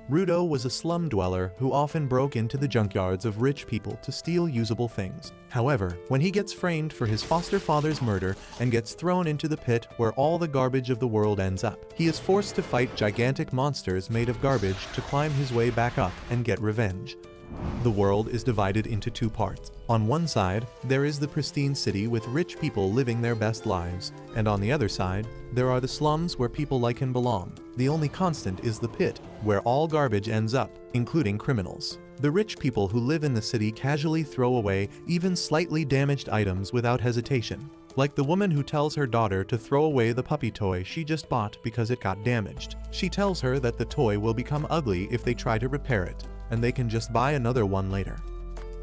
Rudo was a slum dweller who often broke into the junkyards of rich people to steal usable things. However, when he gets framed for his foster father's murder and gets thrown into the pit where all the garbage of the world ends up, he is forced to fight gigantic monsters made of garbage to climb his way back up and get revenge. The world is divided into two parts. On one side, there is the pristine city with rich people living their best lives, and on the other side, there are the slums where people like him belong. The only constant is the pit, where all garbage ends up, including criminals. The rich people who live in the city casually throw away even slightly damaged items without hesitation. Like the woman who tells her daughter to throw away the puppy toy she just bought because it got damaged. She tells her that the toy will become ugly if they try to repair it, and they can just buy another one later.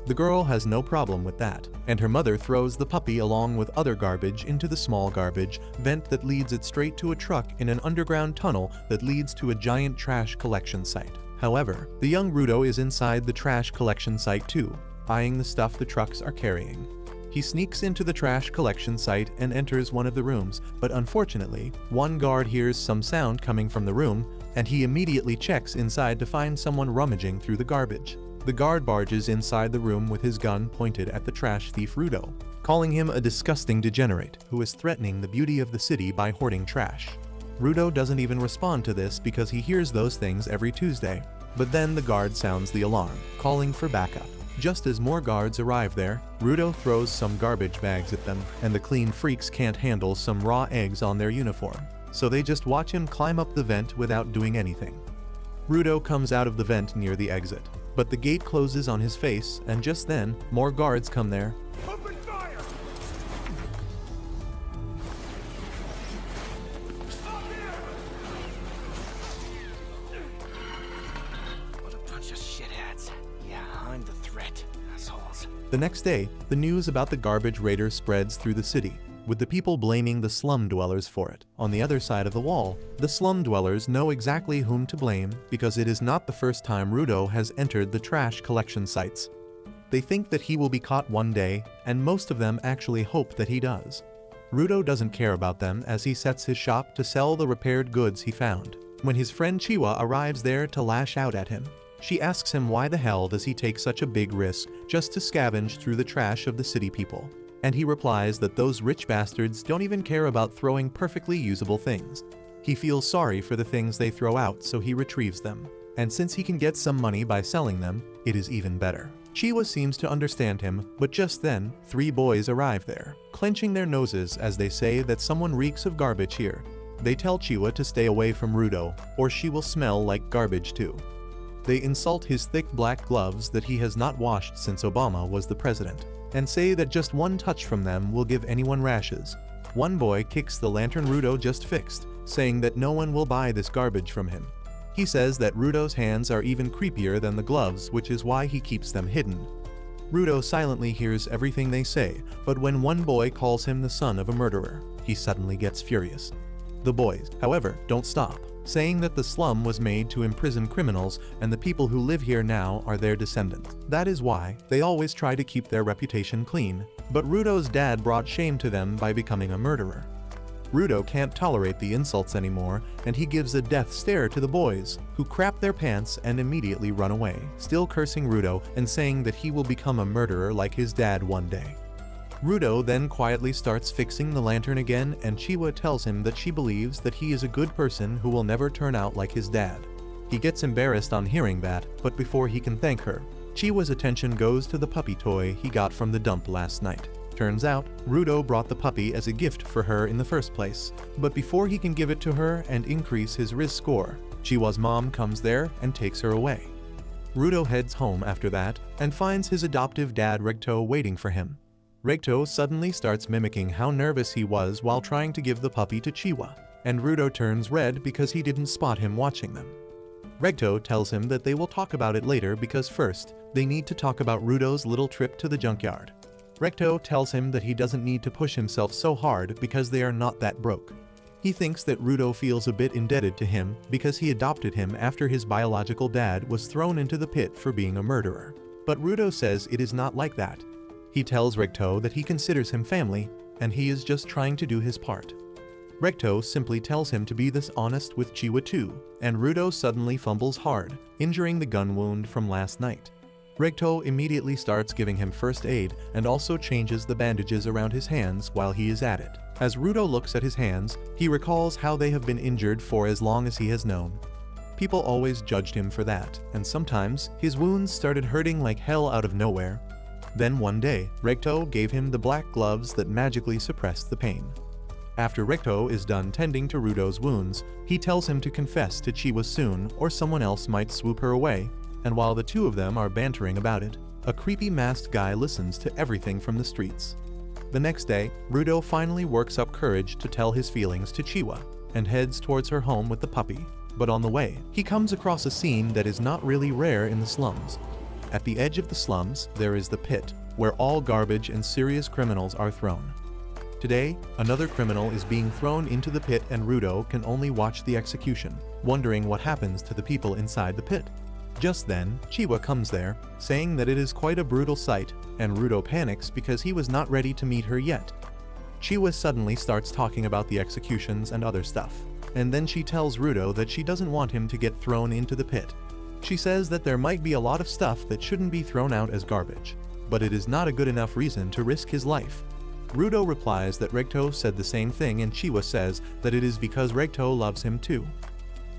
The girl has no problem with that, and her mother throws the puppy along with other garbage into the small garbage vent that leads it straight to a truck in an underground tunnel that leads to a giant trash collection site. However, the young Rudo is inside the trash collection site too, eyeing the stuff the trucks are carrying. He sneaks into the trash collection site and enters one of the rooms, but unfortunately, one guard hears some sound coming from the room, and he immediately checks inside to find someone rummaging through the garbage. The guard barges inside the room with his gun pointed at the trash thief Rudo, calling him a disgusting degenerate who is threatening the beauty of the city by hoarding trash. Rudo doesn't even respond to this because he hears those things every Tuesday. But then the guard sounds the alarm, calling for backup. Just as more guards arrive there, Rudo throws some garbage bags at them, and the clean freaks can't handle some raw eggs on their uniform, so they just watch him climb up the vent without doing anything. Rudo comes out of the vent near the exit, but the gate closes on his face, and just then, more guards come there. Open fire! Stop here! What a bunch of shitheads. Yeah, I'm the threat, assholes. The next day, the news about the garbage raider spreads through the city, with the people blaming the slum dwellers for it. On the other side of the wall, the slum dwellers know exactly whom to blame because it is not the first time Rudo has entered the trash collection sites. They think that he will be caught one day, and most of them actually hope that he does. Rudo doesn't care about them as he sets his shop to sell the repaired goods he found. When his friend Chiwa arrives there to lash out at him, she asks him why the hell does he take such a big risk just to scavenge through the trash of the city people. And he replies that those rich bastards don't even care about throwing perfectly usable things. He feels sorry for the things they throw out, so he retrieves them. And since he can get some money by selling them, it is even better. Chiwa seems to understand him, but just then, 3 boys arrive there, clenching their noses as they say that someone reeks of garbage here. They tell Chiwa to stay away from Rudo, or she will smell like garbage too. They insult his thick black gloves that he has not washed since Obama was the president, and say that just one touch from them will give anyone rashes. One boy kicks the lantern Rudo just fixed, saying that no one will buy this garbage from him. He says that Rudo's hands are even creepier than the gloves, which is why he keeps them hidden. Rudo silently hears everything they say, but when one boy calls him the son of a murderer, he suddenly gets furious. The boys, however, don't stop, saying that the slum was made to imprison criminals and the people who live here now are their descendants. That is why they always try to keep their reputation clean, but Rudo's dad brought shame to them by becoming a murderer. Rudo can't tolerate the insults anymore, and he gives a death stare to the boys, who crap their pants and immediately run away, still cursing Rudo and saying that he will become a murderer like his dad one day. Rudo then quietly starts fixing the lantern again, and Chiwa tells him that she believes that he is a good person who will never turn out like his dad. He gets embarrassed on hearing that, but before he can thank her, Chiwa's attention goes to the puppy toy he got from the dump last night. Turns out, Rudo brought the puppy as a gift for her in the first place, but before he can give it to her and increase his Riz score, Chiwa's mom comes there and takes her away. Rudo heads home after that and finds his adoptive dad Regto waiting for him. Regto suddenly starts mimicking how nervous he was while trying to give the puppy to Chiwa, and Rudo turns red because he didn't spot him watching them. Regto tells him that they will talk about it later because first, they need to talk about Rudo's little trip to the junkyard. Regto tells him that he doesn't need to push himself so hard because they are not that broke. He thinks that Rudo feels a bit indebted to him because he adopted him after his biological dad was thrown into the pit for being a murderer. But Rudo says it is not like that. He tells Regto that he considers him family, and he is just trying to do his part. Recto simply tells him to be this honest with Chiwa too, and Rudo suddenly fumbles hard, injuring the gun wound from last night. Recto immediately starts giving him first aid and also changes the bandages around his hands while he is at it. As Rudo looks at his hands, he recalls how they have been injured for as long as he has known. People always judged him for that, and sometimes his wounds started hurting like hell out of nowhere. Then one day, Recto gave him the black gloves that magically suppressed the pain. After Recto is done tending to Rudo's wounds, he tells him to confess to Chiwa soon or someone else might swoop her away, and while the two of them are bantering about it, a creepy masked guy listens to everything from the streets. The next day, Rudo finally works up courage to tell his feelings to Chiwa, and heads towards her home with the puppy. But on the way, he comes across a scene that is not really rare in the slums. At the edge of the slums, there is the pit, where all garbage and serious criminals are thrown. Today, another criminal is being thrown into the pit and Rudo can only watch the execution, wondering what happens to the people inside the pit. Just then, Chiwa comes there, saying that it is quite a brutal sight, and Rudo panics because he was not ready to meet her yet. Chiwa suddenly starts talking about the executions and other stuff, and then she tells Rudo that she doesn't want him to get thrown into the pit. She says that there might be a lot of stuff that shouldn't be thrown out as garbage, but it is not a good enough reason to risk his life. Rudo replies that Recto said the same thing and Chiwa says that it is because Recto loves him too.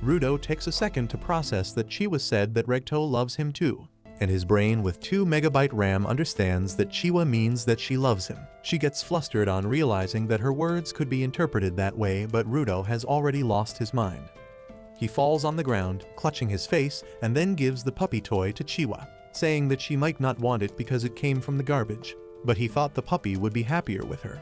Rudo takes a second to process that Chiwa said that Recto loves him too, and his brain with 2 MB RAM understands that Chiwa means that she loves him. She gets flustered on realizing that her words could be interpreted that way, but Rudo has already lost his mind. He falls on the ground, clutching his face, and then gives the puppy toy to Chiwa, saying that she might not want it because it came from the garbage, but he thought the puppy would be happier with her.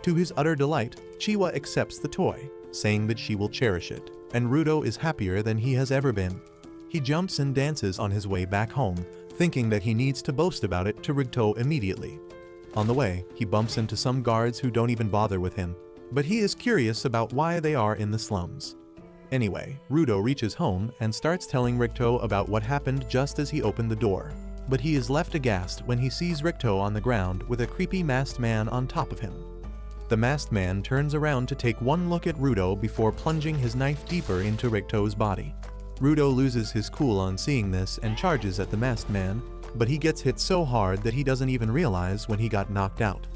To his utter delight, Chiwa accepts the toy, saying that she will cherish it, and Rudo is happier than he has ever been. He jumps and dances on his way back home, thinking that he needs to boast about it to Rudo immediately. On the way, he bumps into some guards who don't even bother with him, but he is curious about why they are in the slums. Anyway, Rudo reaches home and starts telling Rudo about what happened just as he opened the door. But he is left aghast when he sees Rudo on the ground with a creepy masked man on top of him. The masked man turns around to take one look at Rudo before plunging his knife deeper into Rudo's body. Rudo loses his cool on seeing this and charges at the masked man, but he gets hit so hard that he doesn't even realize when he got knocked out.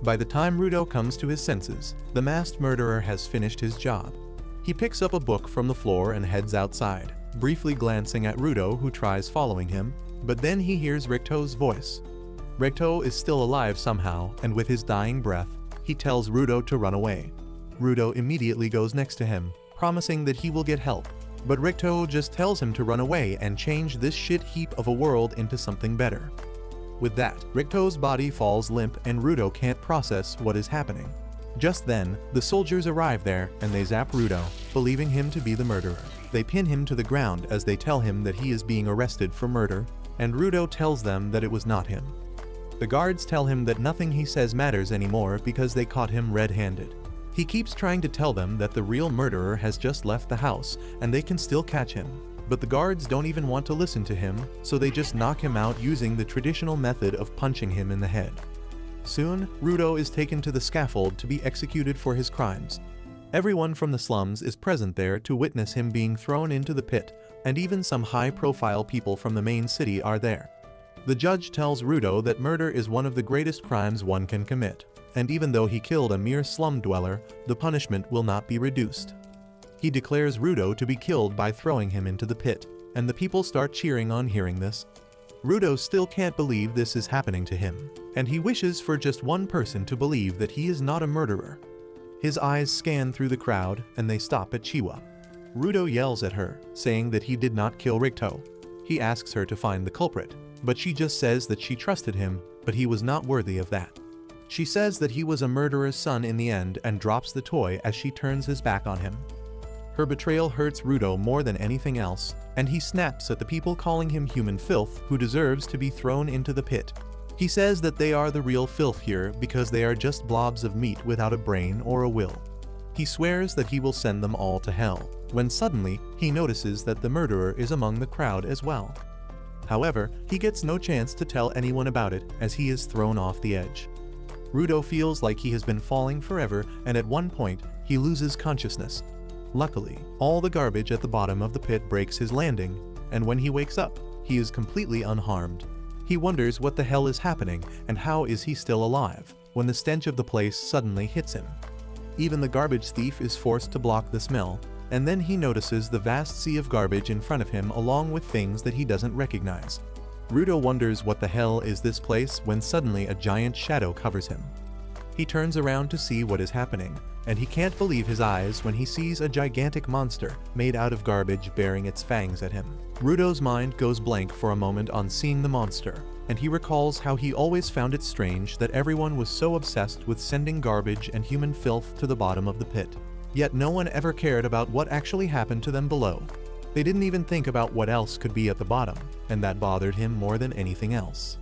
By the time Rudo comes to his senses, the masked murderer has finished his job. He picks up a book from the floor and heads outside, briefly glancing at Rudo who tries following him, but then he hears Rudo's voice. Rudo is still alive somehow, and with his dying breath, he tells Rudo to run away. Rudo immediately goes next to him, promising that he will get help, but Rudo just tells him to run away and change this shit heap of a world into something better. With that, Rudo's body falls limp and Rudo can't process what is happening. Just then, the soldiers arrive there and they zap Rudo, believing him to be the murderer. They pin him to the ground as they tell him that he is being arrested for murder, and Rudo tells them that it was not him. The guards tell him that nothing he says matters anymore because they caught him red-handed. He keeps trying to tell them that the real murderer has just left the house and they can still catch him, but the guards don't even want to listen to him, so they just knock him out using the traditional method of punching him in the head. Soon, Rudo is taken to the scaffold to be executed for his crimes. Everyone from the slums is present there to witness him being thrown into the pit, and even some high-profile people from the main city are there. The judge tells Rudo that murder is one of the greatest crimes one can commit, and even though he killed a mere slum dweller, the punishment will not be reduced. He declares Rudo to be killed by throwing him into the pit, and the people start cheering on hearing this. Rudo still can't believe this is happening to him, and he wishes for just one person to believe that he is not a murderer. His eyes scan through the crowd, and they stop at Chiwa. Rudo yells at her, saying that he did not kill Rudo. He asks her to find the culprit, but she just says that she trusted him, but he was not worthy of that. She says that he was a murderer's son in the end and drops the toy as she turns his back on him. Her betrayal hurts Rudo more than anything else, and he snaps at the people calling him human filth who deserves to be thrown into the pit. He says that they are the real filth here because they are just blobs of meat without a brain or a will. He swears that he will send them all to hell, when suddenly he notices that the murderer is among the crowd as well. However, he gets no chance to tell anyone about it as he is thrown off the edge. Rudo feels like he has been falling forever, and at one point, he loses consciousness. Luckily, all the garbage at the bottom of the pit breaks his landing, and when he wakes up, he is completely unharmed. He wonders what the hell is happening and how is he still alive, when the stench of the place suddenly hits him. Even the garbage thief is forced to block the smell, and then he notices the vast sea of garbage in front of him along with things that he doesn't recognize. Rudo wonders what the hell is this place when suddenly a giant shadow covers him. He turns around to see what is happening, and he can't believe his eyes when he sees a gigantic monster made out of garbage baring its fangs at him. Rudo's mind goes blank for a moment on seeing the monster, and he recalls how he always found it strange that everyone was so obsessed with sending garbage and human filth to the bottom of the pit. Yet no one ever cared about what actually happened to them below. They didn't even think about what else could be at the bottom, and that bothered him more than anything else.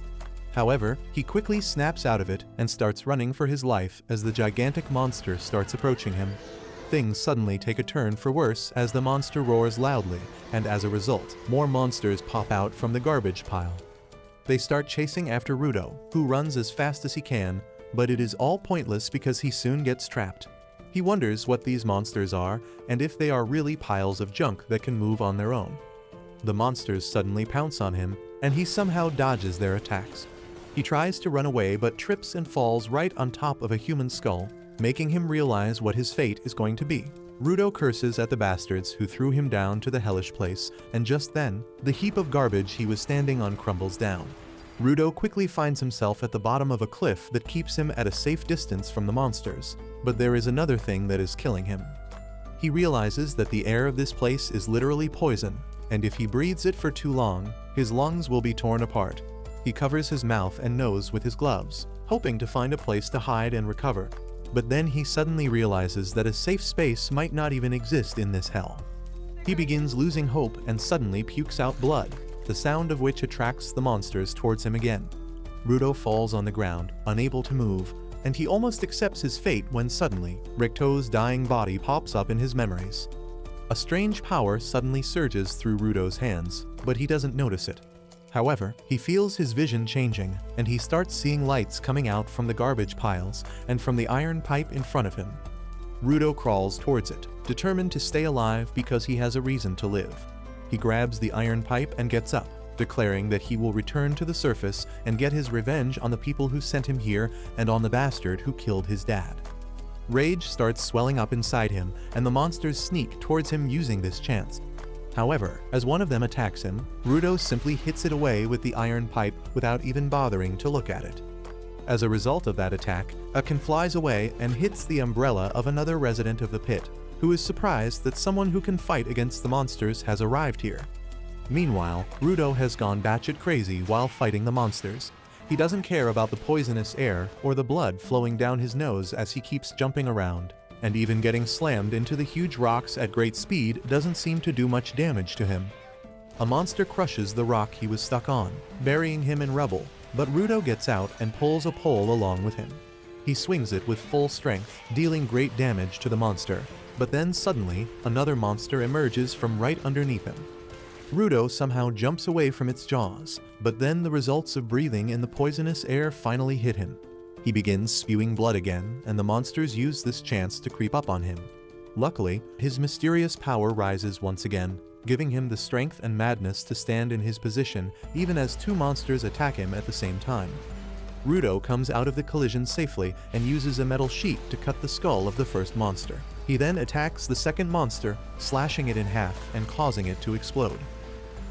However, he quickly snaps out of it and starts running for his life as the gigantic monster starts approaching him. Things suddenly take a turn for worse as the monster roars loudly, and as a result, more monsters pop out from the garbage pile. They start chasing after Rudo, who runs as fast as he can, but it is all pointless because he soon gets trapped. He wonders what these monsters are and if they are really piles of junk that can move on their own. The monsters suddenly pounce on him, and he somehow dodges their attacks. He tries to run away but trips and falls right on top of a human skull, making him realize what his fate is going to be. Rudo curses at the bastards who threw him down to the hellish place, and just then, the heap of garbage he was standing on crumbles down. Rudo quickly finds himself at the bottom of a cliff that keeps him at a safe distance from the monsters, but there is another thing that is killing him. He realizes that the air of this place is literally poison, and if he breathes it for too long, his lungs will be torn apart. He covers his mouth and nose with his gloves, hoping to find a place to hide and recover. But then he suddenly realizes that a safe space might not even exist in this hell. He begins losing hope and suddenly pukes out blood, the sound of which attracts the monsters towards him again. Rudo falls on the ground, unable to move, and he almost accepts his fate when suddenly, Ricto's dying body pops up in his memories. A strange power suddenly surges through Rudo's hands, but he doesn't notice it. However, he feels his vision changing, and he starts seeing lights coming out from the garbage piles and from the iron pipe in front of him. Rudo crawls towards it, determined to stay alive because he has a reason to live. He grabs the iron pipe and gets up, declaring that he will return to the surface and get his revenge on the people who sent him here and on the bastard who killed his dad. Rage starts swelling up inside him, and the monsters sneak towards him using this chance. However, as one of them attacks him, Rudo simply hits it away with the iron pipe without even bothering to look at it. As a result of that attack, a can flies away and hits the umbrella of another resident of the pit, who is surprised that someone who can fight against the monsters has arrived here. Meanwhile, Rudo has gone batshit crazy while fighting the monsters. He doesn't care about the poisonous air or the blood flowing down his nose as he keeps jumping around. And even getting slammed into the huge rocks at great speed doesn't seem to do much damage to him. A monster crushes the rock he was stuck on, burying him in rubble, but Rudo gets out and pulls a pole along with him. He swings it with full strength, dealing great damage to the monster, but then suddenly, another monster emerges from right underneath him. Rudo somehow jumps away from its jaws, but then the results of breathing in the poisonous air finally hit him. He begins spewing blood again, and the monsters use this chance to creep up on him. Luckily, his mysterious power rises once again, giving him the strength and madness to stand in his position even as two monsters attack him at the same time. Rudo comes out of the collision safely and uses a metal sheet to cut the skull of the first monster. He then attacks the second monster, slashing it in half and causing it to explode.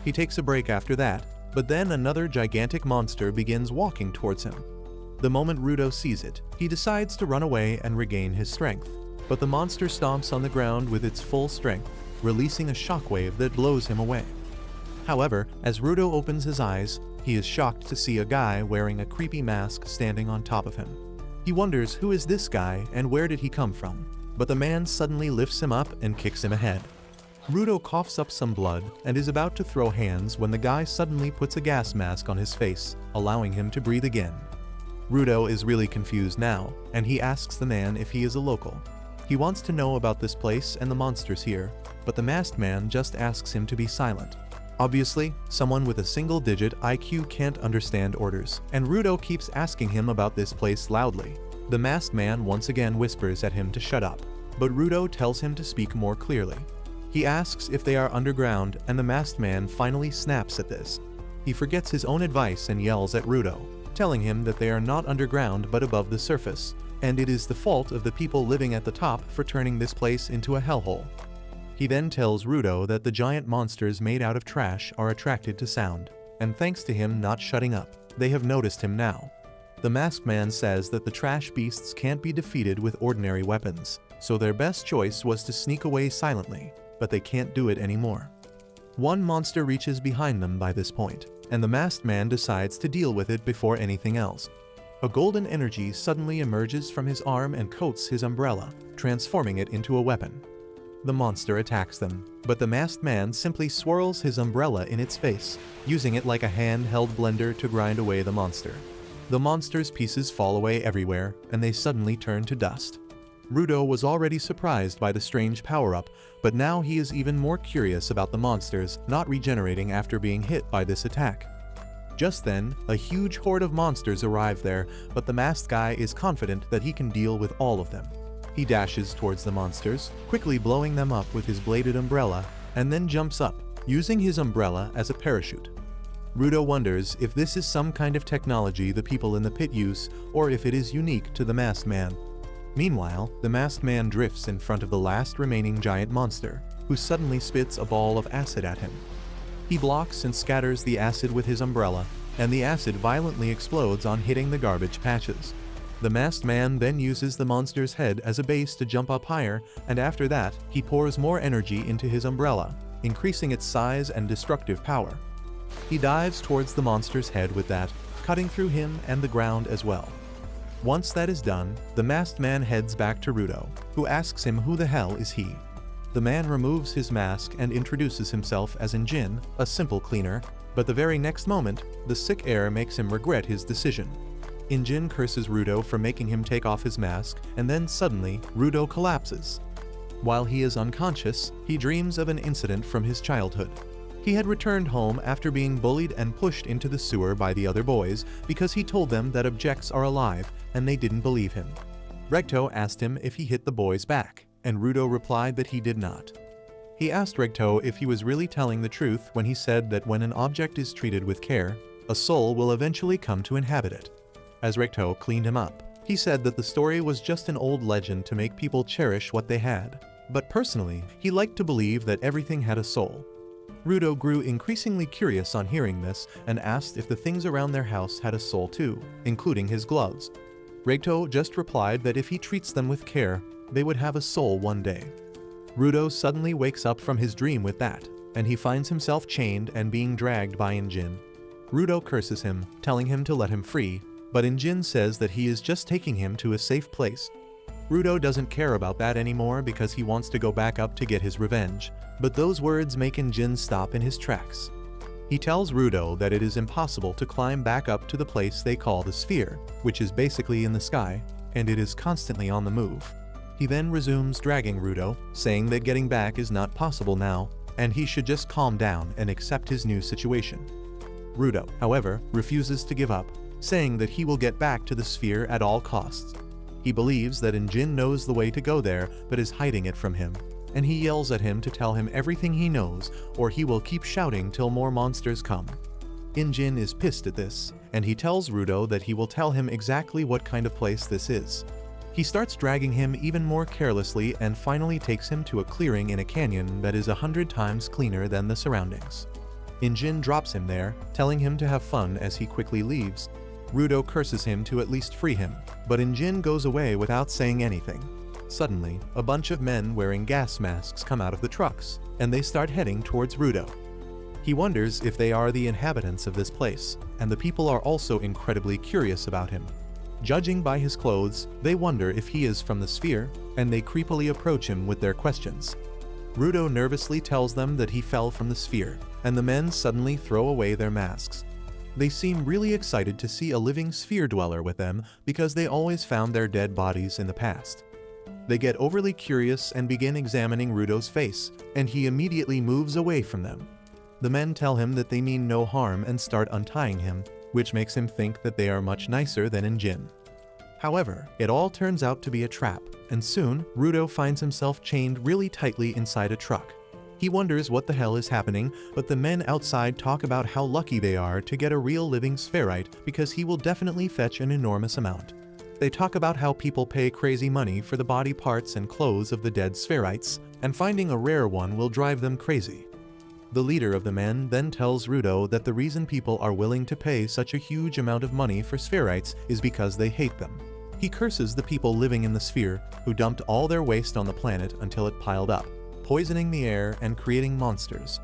He takes a break after that, but then another gigantic monster begins walking towards him. The moment Rudo sees it, he decides to run away and regain his strength, but the monster stomps on the ground with its full strength, releasing a shockwave that blows him away. However, as Rudo opens his eyes, he is shocked to see a guy wearing a creepy mask standing on top of him. He wonders who is this guy and where did he come from, but the man suddenly lifts him up and kicks him ahead. Rudo coughs up some blood and is about to throw hands when the guy suddenly puts a gas mask on his face, allowing him to breathe again. Rudo is really confused now, and he asks the man if he is a local. He wants to know about this place and the monsters here, but the masked man just asks him to be silent. Obviously, someone with a single-digit IQ can't understand orders, and Rudo keeps asking him about this place loudly. The masked man once again whispers at him to shut up, but Rudo tells him to speak more clearly. He asks if they are underground, and the masked man finally snaps at this. He forgets his own advice and yells at Rudo, telling him that they are not underground but above the surface, and it is the fault of the people living at the top for turning this place into a hellhole. He then tells Rudo that the giant monsters made out of trash are attracted to sound, and thanks to him not shutting up, they have noticed him now. The masked man says that the trash beasts can't be defeated with ordinary weapons, so their best choice was to sneak away silently, but they can't do it anymore. One monster reaches behind them by this point, and the masked man decides to deal with it before anything else. A golden energy suddenly emerges from his arm and coats his umbrella, transforming it into a weapon. The monster attacks them, but the masked man simply swirls his umbrella in its face, using it like a handheld blender to grind away the monster. The monster's pieces fall away everywhere, and they suddenly turn to dust. Rudo was already surprised by the strange power-up, but now he is even more curious about the monsters not regenerating after being hit by this attack. Just then, a huge horde of monsters arrive there, but the masked guy is confident that he can deal with all of them. He dashes towards the monsters, quickly blowing them up with his bladed umbrella, and then jumps up, using his umbrella as a parachute. Rudo wonders if this is some kind of technology the people in the pit use, or if it is unique to the masked man. Meanwhile, the masked man drifts in front of the last remaining giant monster, who suddenly spits a ball of acid at him. He blocks and scatters the acid with his umbrella, and the acid violently explodes on hitting the garbage patches. The masked man then uses the monster's head as a base to jump up higher, and after that, he pours more energy into his umbrella, increasing its size and destructive power. He dives towards the monster's head with that, cutting through him and the ground as well. Once that is done, the masked man heads back to Rudo, who asks him who the hell is he. The man removes his mask and introduces himself as Injin, a simple cleaner, but the very next moment, the sick air makes him regret his decision. Injin curses Rudo for making him take off his mask, and then suddenly, Rudo collapses. While he is unconscious, he dreams of an incident from his childhood. He had returned home after being bullied and pushed into the sewer by the other boys because he told them that objects are alive, and they didn't believe him. Recto asked him if he hit the boys back, and Rudo replied that he did not. He asked Recto if he was really telling the truth when he said that when an object is treated with care, a soul will eventually come to inhabit it. As Recto cleaned him up, he said that the story was just an old legend to make people cherish what they had, but personally, he liked to believe that everything had a soul. Rudo grew increasingly curious on hearing this and asked if the things around their house had a soul too, including his gloves. Recto just replied that if he treats them with care, they would have a soul one day. Rudo suddenly wakes up from his dream with that, and he finds himself chained and being dragged by Injin. Rudo curses him, telling him to let him free, but Injin says that he is just taking him to a safe place. Rudo doesn't care about that anymore because he wants to go back up to get his revenge, but those words make Injin stop in his tracks. He tells Rudo that it is impossible to climb back up to the place they call the sphere, which is basically in the sky, and it is constantly on the move. He then resumes dragging Rudo, saying that getting back is not possible now, and he should just calm down and accept his new situation. Rudo, however, refuses to give up, saying that he will get back to the sphere at all costs. He believes that Injin knows the way to go there but is hiding it from him, and he yells at him to tell him everything he knows or he will keep shouting till more monsters come. Injin is pissed at this, and he tells Rudo that he will tell him exactly what kind of place this is. He starts dragging him even more carelessly and finally takes him to a clearing in a canyon that is 100 times cleaner than the surroundings. Injin drops him there, telling him to have fun as he quickly leaves. Rudo curses him to at least free him, but Injin goes away without saying anything. Suddenly, a bunch of men wearing gas masks come out of the trucks, and they start heading towards Rudo. He wonders if they are the inhabitants of this place, and the people are also incredibly curious about him. Judging by his clothes, they wonder if he is from the sphere, and they creepily approach him with their questions. Rudo nervously tells them that he fell from the sphere, and the men suddenly throw away their masks. They seem really excited to see a living sphere dweller with them because they always found their dead bodies in the past. They get overly curious and begin examining Rudo's face, and he immediately moves away from them. The men tell him that they mean no harm and start untying him, which makes him think that they are much nicer than Injin. However, it all turns out to be a trap, and soon, Rudo finds himself chained really tightly inside a truck. He wonders what the hell is happening, but the men outside talk about how lucky they are to get a real living spherite because he will definitely fetch an enormous amount. They talk about how people pay crazy money for the body parts and clothes of the dead spherites, and finding a rare one will drive them crazy. The leader of the men then tells Rudo that the reason people are willing to pay such a huge amount of money for spherites is because they hate them. He curses the people living in the sphere who dumped all their waste on the planet until it piled up, poisoning the air and creating monsters.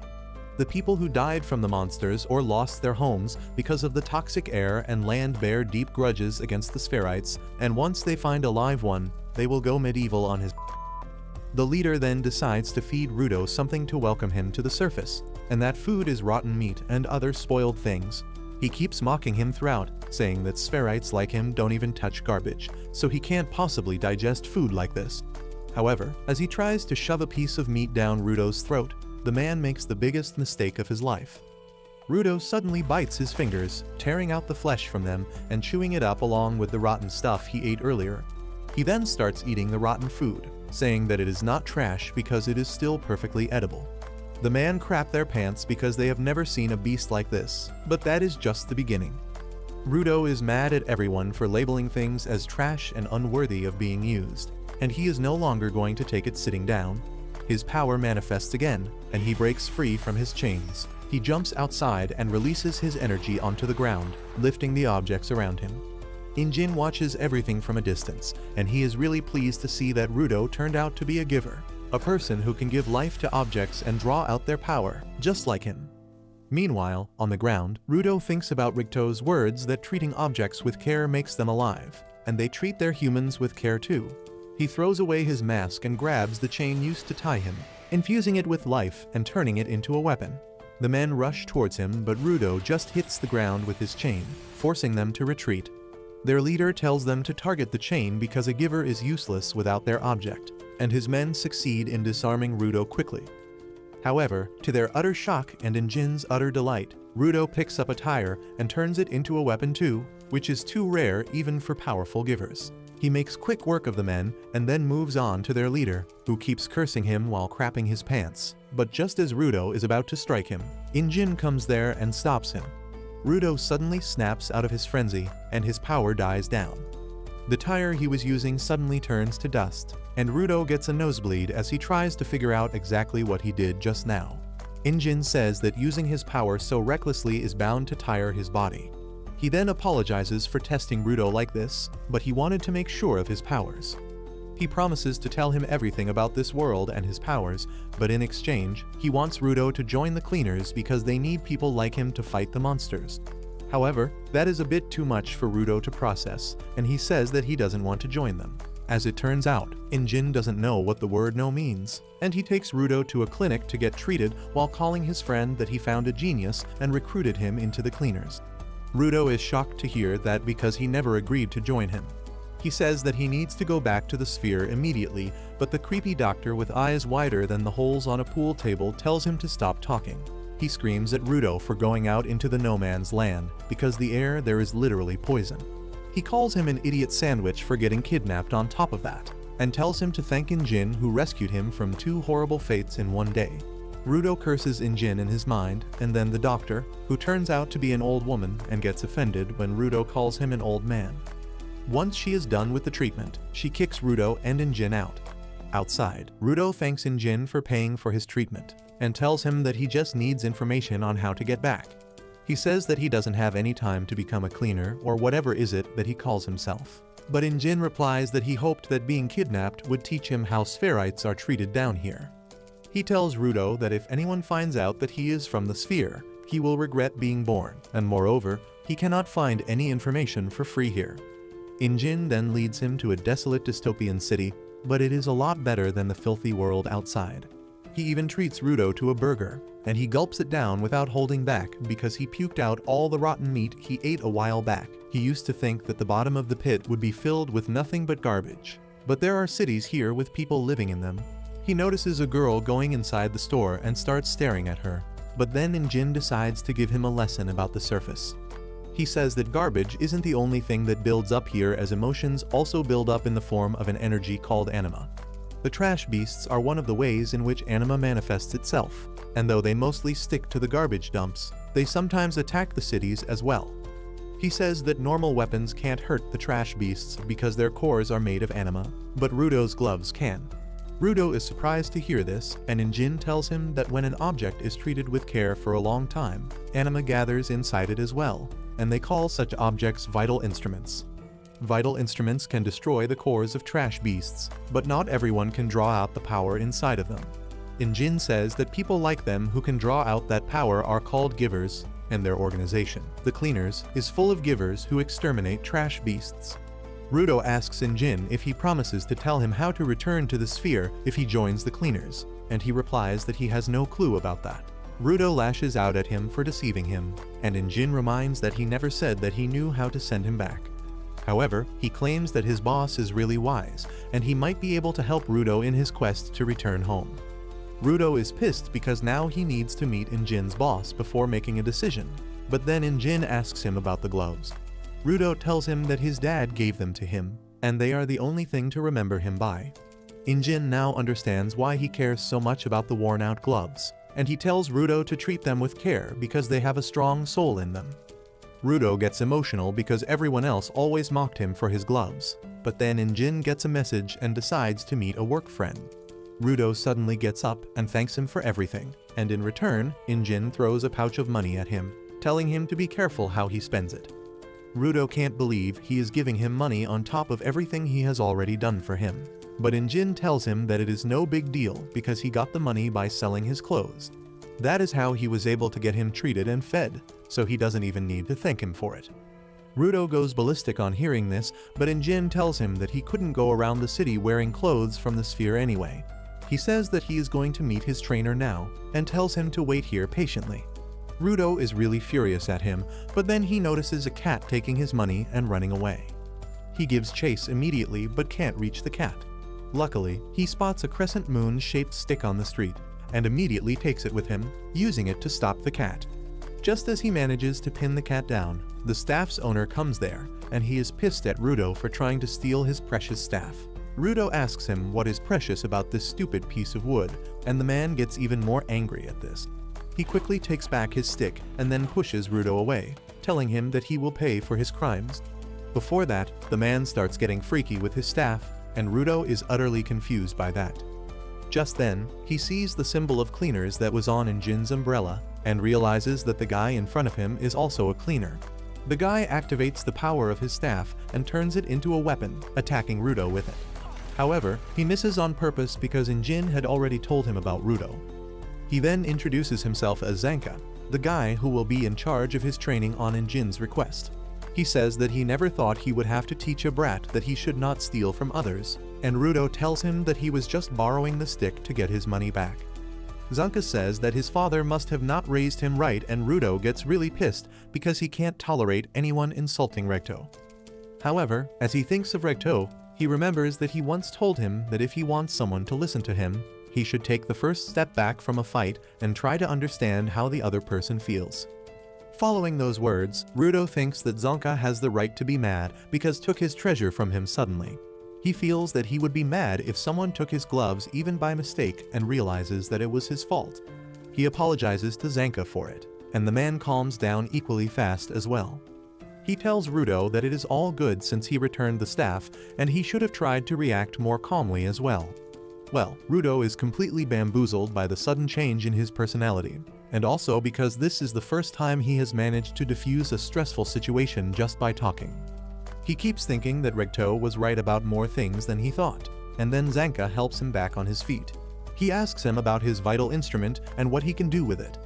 The people who died from the monsters or lost their homes because of the toxic air and land bear deep grudges against the spherites, and once they find a live one, they will go medieval on his. The leader then decides to feed Rudo something to welcome him to the surface, and that food is rotten meat and other spoiled things. He keeps mocking him throughout, saying that spherites like him don't even touch garbage, so he can't possibly digest food like this. However, as he tries to shove a piece of meat down Rudo's throat, the man makes the biggest mistake of his life. Rudo suddenly bites his fingers, tearing out the flesh from them and chewing it up along with the rotten stuff he ate earlier. He then starts eating the rotten food, saying that it is not trash because it is still perfectly edible. The man crap their pants because they have never seen a beast like this, but that is just the beginning. Rudo is mad at everyone for labeling things as trash and unworthy of being used, and he is no longer going to take it sitting down. His power manifests again, and he breaks free from his chains. He jumps outside and releases his energy onto the ground, lifting the objects around him. Injin watches everything from a distance, and he is really pleased to see that Rudo turned out to be a giver, a person who can give life to objects and draw out their power, just like him. Meanwhile, on the ground, Rudo thinks about Ricto's words that treating objects with care makes them alive, and they treat their humans with care too. He throws away his mask and grabs the chain used to tie him, infusing it with life and turning it into a weapon. The men rush towards him, but Rudo just hits the ground with his chain, forcing them to retreat. Their leader tells them to target the chain because a giver is useless without their object, and his men succeed in disarming Rudo quickly. However, to their utter shock and Injin's utter delight, Rudo picks up a tire and turns it into a weapon too, which is too rare even for powerful givers. He makes quick work of the men and then moves on to their leader, who keeps cursing him while crapping his pants. But just as Rudo is about to strike him, Injin comes there and stops him. Rudo suddenly snaps out of his frenzy, and his power dies down. The tire he was using suddenly turns to dust, and Rudo gets a nosebleed as he tries to figure out exactly what he did just now. Injin says that using his power so recklessly is bound to tire his body. He then apologizes for testing Rudo like this, but he wanted to make sure of his powers. He promises to tell him everything about this world and his powers, but in exchange, he wants Rudo to join the cleaners because they need people like him to fight the monsters. However, that is a bit too much for Rudo to process, and he says that he doesn't want to join them. As it turns out, Injin doesn't know what the word no means, and he takes Rudo to a clinic to get treated while calling his friend that he found a genius and recruited him into the cleaners. Rudo is shocked to hear that because he never agreed to join him. He says that he needs to go back to the sphere immediately, but the creepy doctor with eyes wider than the holes on a pool table tells him to stop talking. He screams at Rudo for going out into the no man's land, because the air there is literally poison. He calls him an idiot sandwich for getting kidnapped on top of that, and tells him to thank Injin who rescued him from 2 horrible fates in one day. Rudo curses Injin in his mind, and then the doctor, who turns out to be an old woman and gets offended when Rudo calls him an old man. Once she is done with the treatment, she kicks Rudo and Injin out. Outside, Rudo thanks Injin for paying for his treatment, and tells him that he just needs information on how to get back. He says that he doesn't have any time to become a cleaner or whatever is it that he calls himself. But Injin replies that he hoped that being kidnapped would teach him how spherites are treated down here. He tells Rudo that if anyone finds out that he is from the sphere, he will regret being born, and moreover, he cannot find any information for free here. Injin then leads him to a desolate dystopian city, but it is a lot better than the filthy world outside. He even treats Rudo to a burger, and he gulps it down without holding back because he puked out all the rotten meat he ate a while back. He used to think that the bottom of the pit would be filled with nothing but garbage. But there are cities here with people living in them. He notices a girl going inside the store and starts staring at her, but then Injin decides to give him a lesson about the surface. He says that garbage isn't the only thing that builds up here, as emotions also build up in the form of an energy called anima. The trash beasts are one of the ways in which anima manifests itself, and though they mostly stick to the garbage dumps, they sometimes attack the cities as well. He says that normal weapons can't hurt the trash beasts because their cores are made of anima, but Rudo's gloves can. Rudo is surprised to hear this, and Injin tells him that when an object is treated with care for a long time, anima gathers inside it as well, and they call such objects vital instruments. Vital instruments can destroy the cores of trash beasts, but not everyone can draw out the power inside of them. Injin says that people like them who can draw out that power are called givers, and their organization, the Cleaners, is full of givers who exterminate trash beasts. Rudo asks Injin if he promises to tell him how to return to the sphere if he joins the Cleaners, and he replies that he has no clue about that. Rudo lashes out at him for deceiving him, and Injin reminds that he never said that he knew how to send him back. However, he claims that his boss is really wise, and he might be able to help Rudo in his quest to return home. Rudo is pissed because now he needs to meet Injin's boss before making a decision, but then Injin asks him about the gloves. Rudo tells him that his dad gave them to him, and they are the only thing to remember him by. Injin now understands why he cares so much about the worn-out gloves, and he tells Rudo to treat them with care because they have a strong soul in them. Rudo gets emotional because everyone else always mocked him for his gloves, but then Injin gets a message and decides to meet a work friend. Rudo suddenly gets up and thanks him for everything, and in return, Injin throws a pouch of money at him, telling him to be careful how he spends it. Rudo can't believe he is giving him money on top of everything he has already done for him, but Injin tells him that it is no big deal because he got the money by selling his clothes. That is how he was able to get him treated and fed, so he doesn't even need to thank him for it. Rudo goes ballistic on hearing this, but Injin tells him that he couldn't go around the city wearing clothes from the sphere anyway. He says that he is going to meet his trainer now, and tells him to wait here patiently. Rudo is really furious at him, but then he notices a cat taking his money and running away. He gives chase immediately but can't reach the cat. Luckily, he spots a crescent moon-shaped stick on the street, and immediately takes it with him, using it to stop the cat. Just as he manages to pin the cat down, the staff's owner comes there, and he is pissed at Rudo for trying to steal his precious staff. Rudo asks him what is precious about this stupid piece of wood, and the man gets even more angry at this. He quickly takes back his stick and then pushes Rudo away, telling him that he will pay for his crimes. Before that, the man starts getting freaky with his staff, and Rudo is utterly confused by that. Just then, he sees the symbol of Cleaners that was on Injin's umbrella, and realizes that the guy in front of him is also a cleaner. The guy activates the power of his staff and turns it into a weapon, attacking Rudo with it. However, he misses on purpose because Injin had already told him about Rudo. He then introduces himself as Zanka, the guy who will be in charge of his training on Injin's request. He says that he never thought he would have to teach a brat that he should not steal from others, and Rudo tells him that he was just borrowing the stick to get his money back. Zanka says that his father must have not raised him right, and Rudo gets really pissed because he can't tolerate anyone insulting Recto. However, as he thinks of Recto, he remembers that he once told him that if he wants someone to listen to him, he should take the first step back from a fight and try to understand how the other person feels. Following those words, Rudo thinks that Zanka has the right to be mad because took his treasure from him suddenly. He feels that he would be mad if someone took his gloves even by mistake and realizes that it was his fault. He apologizes to Zanka for it, and the man calms down equally fast as well. He tells Rudo that it is all good since he returned the staff, and he should have tried to react more calmly as well. Well, Rudo is completely bamboozled by the sudden change in his personality, and also because this is the first time he has managed to diffuse a stressful situation just by talking. He keeps thinking that Recto was right about more things than he thought, and then Zanka helps him back on his feet. He asks him about his vital instrument and what he can do with it.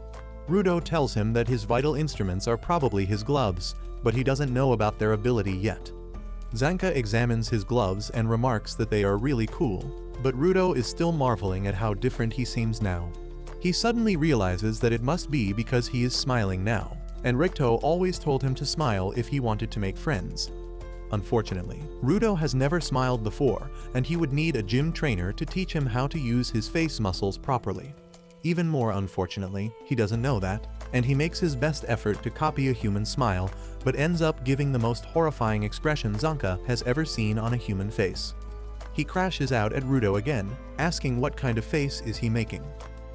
Rudo tells him that his vital instruments are probably his gloves, but he doesn't know about their ability yet. Zanka examines his gloves and remarks that they are really cool, but Rudo is still marveling at how different he seems now. He suddenly realizes that it must be because he is smiling now, and Recto always told him to smile if he wanted to make friends. Unfortunately, Rudo has never smiled before, and he would need a gym trainer to teach him how to use his face muscles properly. Even more unfortunately, he doesn't know that, and he makes his best effort to copy a human smile, but ends up giving the most horrifying expression Zanka has ever seen on a human face. He crashes out at Rudo again, asking what kind of face is he making.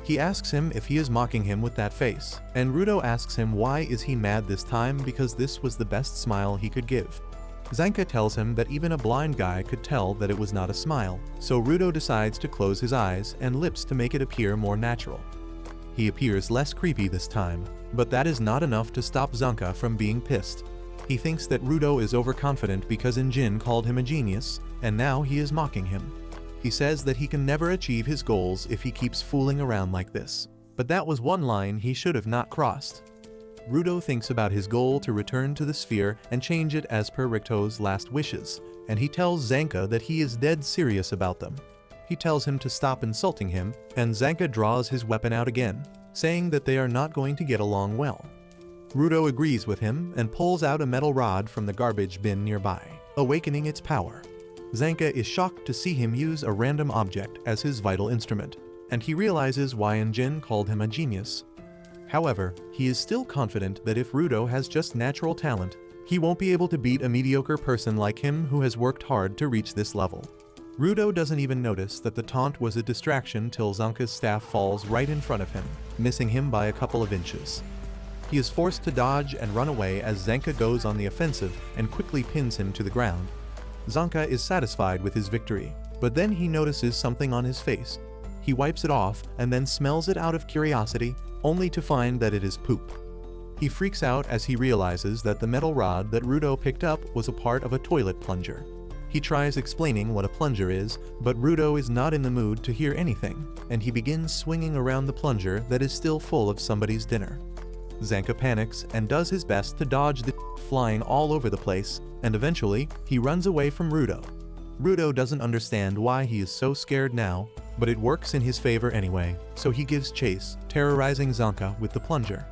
He asks him if he is mocking him with that face, and Rudo asks him why is he mad this time because this was the best smile he could give. Zanka tells him that even a blind guy could tell that it was not a smile, so Rudo decides to close his eyes and lips to make it appear more natural. He appears less creepy this time, but that is not enough to stop Zanka from being pissed. He thinks that Rudo is overconfident because Injin called him a genius, and now he is mocking him. He says that he can never achieve his goals if he keeps fooling around like this. But that was one line he should have not crossed. Rudo thinks about his goal to return to the sphere and change it as per Ricto's last wishes, and he tells Zanka that he is dead serious about them. He tells him to stop insulting him, and Zanka draws his weapon out again, saying that they are not going to get along well. Rudo agrees with him and pulls out a metal rod from the garbage bin nearby, awakening its power. Zanka is shocked to see him use a random object as his vital instrument, and he realizes why Injin called him a genius. However, he is still confident that if Rudo has just natural talent, he won't be able to beat a mediocre person like him who has worked hard to reach this level. Rudo doesn't even notice that the taunt was a distraction till Zanka's staff falls right in front of him, missing him by a couple of inches. He is forced to dodge and run away as Zanka goes on the offensive and quickly pins him to the ground. Zanka is satisfied with his victory, but then he notices something on his face. He wipes it off and then smells it out of curiosity, only to find that it is poop. He freaks out as he realizes that the metal rod that Rudo picked up was a part of a toilet plunger. He tries explaining what a plunger is, but Rudo is not in the mood to hear anything, and he begins swinging around the plunger that is still full of somebody's dinner. Zanka panics and does his best to dodge the flying all over the place, and eventually, he runs away from Rudo. Rudo doesn't understand why he is so scared now, but it works in his favor anyway, so he gives chase, terrorizing Zanka with the plunger.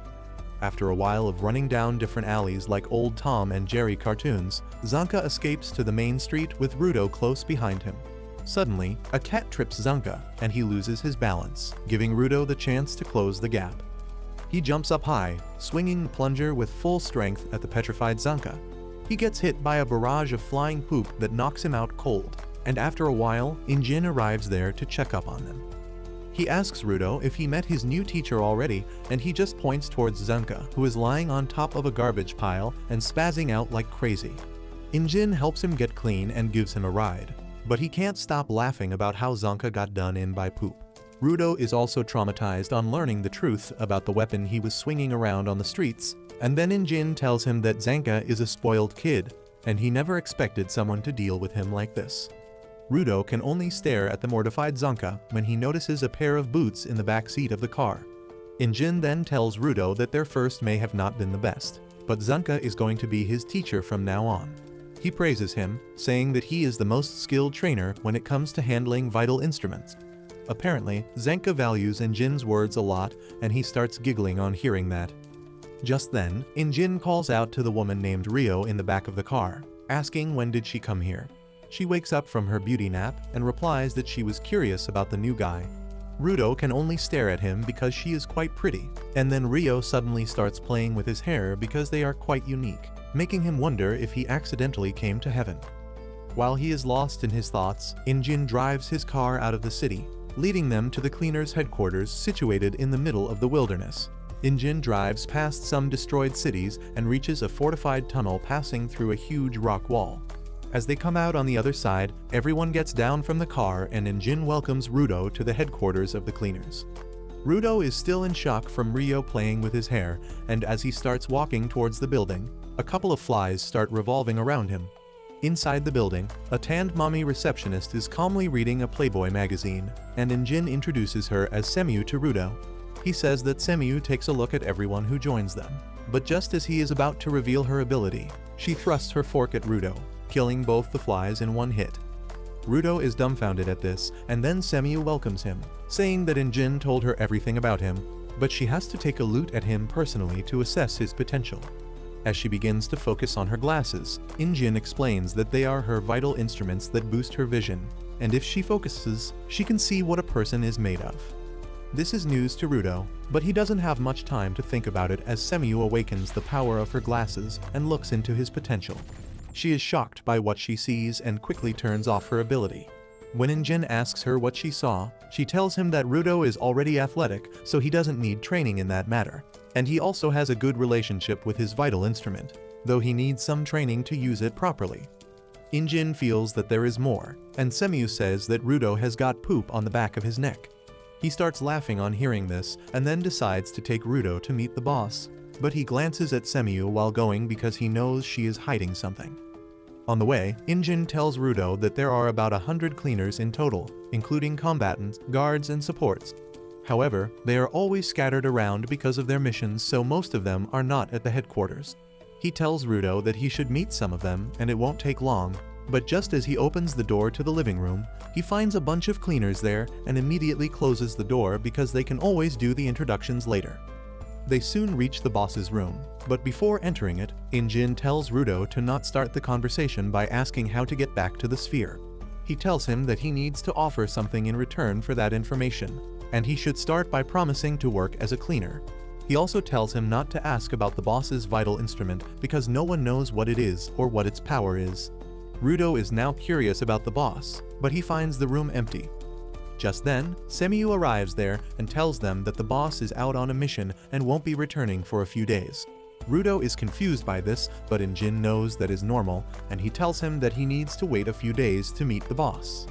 After a while of running down different alleys like old Tom and Jerry cartoons, Zanka escapes to the main street with Rudo close behind him. Suddenly, a cat trips Zanka, and he loses his balance, giving Rudo the chance to close the gap. He jumps up high, swinging the plunger with full strength at the petrified Zanka. He gets hit by a barrage of flying poop that knocks him out cold, and after a while, Injin arrives there to check up on them. He asks Rudo if he met his new teacher already, and he just points towards Zanka, who is lying on top of a garbage pile and spazzing out like crazy. Injin helps him get clean and gives him a ride, but he can't stop laughing about how Zanka got done in by poop. Rudo is also traumatized on learning the truth about the weapon he was swinging around on the streets, and then Injin tells him that Zanka is a spoiled kid, and he never expected someone to deal with him like this. Rudo can only stare at the mortified Zanka when he notices a pair of boots in the back seat of the car. Injin then tells Rudo that their first may have not been the best, but Zanka is going to be his teacher from now on. He praises him, saying that he is the most skilled trainer when it comes to handling vital instruments. Apparently, Zanka values Injin's words a lot, and he starts giggling on hearing that. Just then, Injin calls out to the woman named Rio in the back of the car, asking when did she come here. She wakes up from her beauty nap and replies that she was curious about the new guy. Rudo can only stare at him because she is quite pretty, and then Rio suddenly starts playing with his hair because they are quite unique, making him wonder if he accidentally came to heaven. While he is lost in his thoughts, Injin drives his car out of the city, leading them to the cleaners' headquarters situated in the middle of the wilderness. Injin drives past some destroyed cities and reaches a fortified tunnel passing through a huge rock wall. As they come out on the other side, everyone gets down from the car and Injin welcomes Rudo to the headquarters of the cleaners. Rudo is still in shock from Rio playing with his hair, and as he starts walking towards the building, a couple of flies start revolving around him. Inside the building, a tanned mommy receptionist is calmly reading a Playboy magazine, and Injin introduces her as Semu to Rudo. He says that Semu takes a look at everyone who joins them, but just as he is about to reveal her ability, she thrusts her fork at Rudo, killing both the flies in one hit. Rudo is dumbfounded at this, and then Semu welcomes him, saying that Injin told her everything about him, but she has to take a look at him personally to assess his potential. As she begins to focus on her glasses, Injin explains that they are her vital instruments that boost her vision, and if she focuses, she can see what a person is made of. This is news to Rudo, but he doesn't have much time to think about it as Semiyu awakens the power of her glasses and looks into his potential. She is shocked by what she sees and quickly turns off her ability. When Injin asks her what she saw, she tells him that Rudo is already athletic, so he doesn't need training in that matter. And he also has a good relationship with his vital instrument, though he needs some training to use it properly. Injin feels that there is more, and Semiyu says that Rudo has got poop on the back of his neck. He starts laughing on hearing this and then decides to take Rudo to meet the boss, but he glances at Semiyu while going because he knows she is hiding something. On the way, Injin tells Rudo that there are about 100 cleaners in total, including combatants, guards, and supports. However, they are always scattered around because of their missions, so most of them are not at the headquarters. He tells Rudo that he should meet some of them and it won't take long, but just as he opens the door to the living room, he finds a bunch of cleaners there and immediately closes the door because they can always do the introductions later. They soon reach the boss's room, but before entering it, Injin tells Rudo to not start the conversation by asking how to get back to the sphere. He tells him that he needs to offer something in return for that information, and he should start by promising to work as a cleaner. He also tells him not to ask about the boss's vital instrument because no one knows what it is or what its power is. Rudo is now curious about the boss, but he finds the room empty. Just then, Semiyu arrives there and tells them that the boss is out on a mission and won't be returning for a few days. Rudo is confused by this, but Injin knows that is normal, and he tells him that he needs to wait a few days to meet the boss.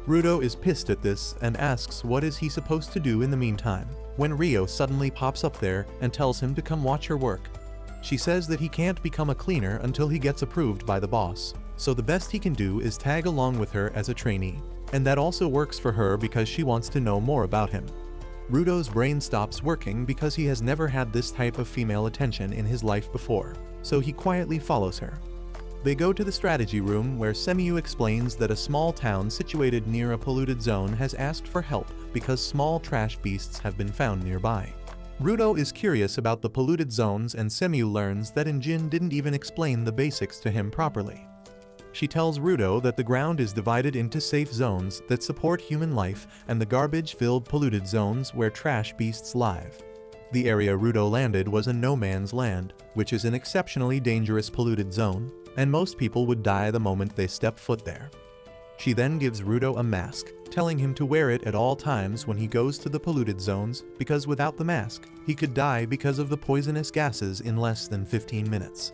Rudo is pissed at this and asks what is he supposed to do in the meantime, when Rio suddenly pops up there and tells him to come watch her work. She says that he can't become a cleaner until he gets approved by the boss, so the best he can do is tag along with her as a trainee, and that also works for her because she wants to know more about him. Rudo's brain stops working because he has never had this type of female attention in his life before, so he quietly follows her. They go to the strategy room where Semiyu explains that a small town situated near a polluted zone has asked for help because small trash beasts have been found nearby. Rudo is curious about the polluted zones and Semiyu learns that Injin didn't even explain the basics to him properly. She tells Rudo that the ground is divided into safe zones that support human life and the garbage-filled polluted zones where trash beasts live. The area Rudo landed was a no-man's land, which is an exceptionally dangerous polluted zone, and most people would die the moment they step foot there. She then gives Rudo a mask, telling him to wear it at all times when he goes to the polluted zones because without the mask, he could die because of the poisonous gases in less than 15 minutes.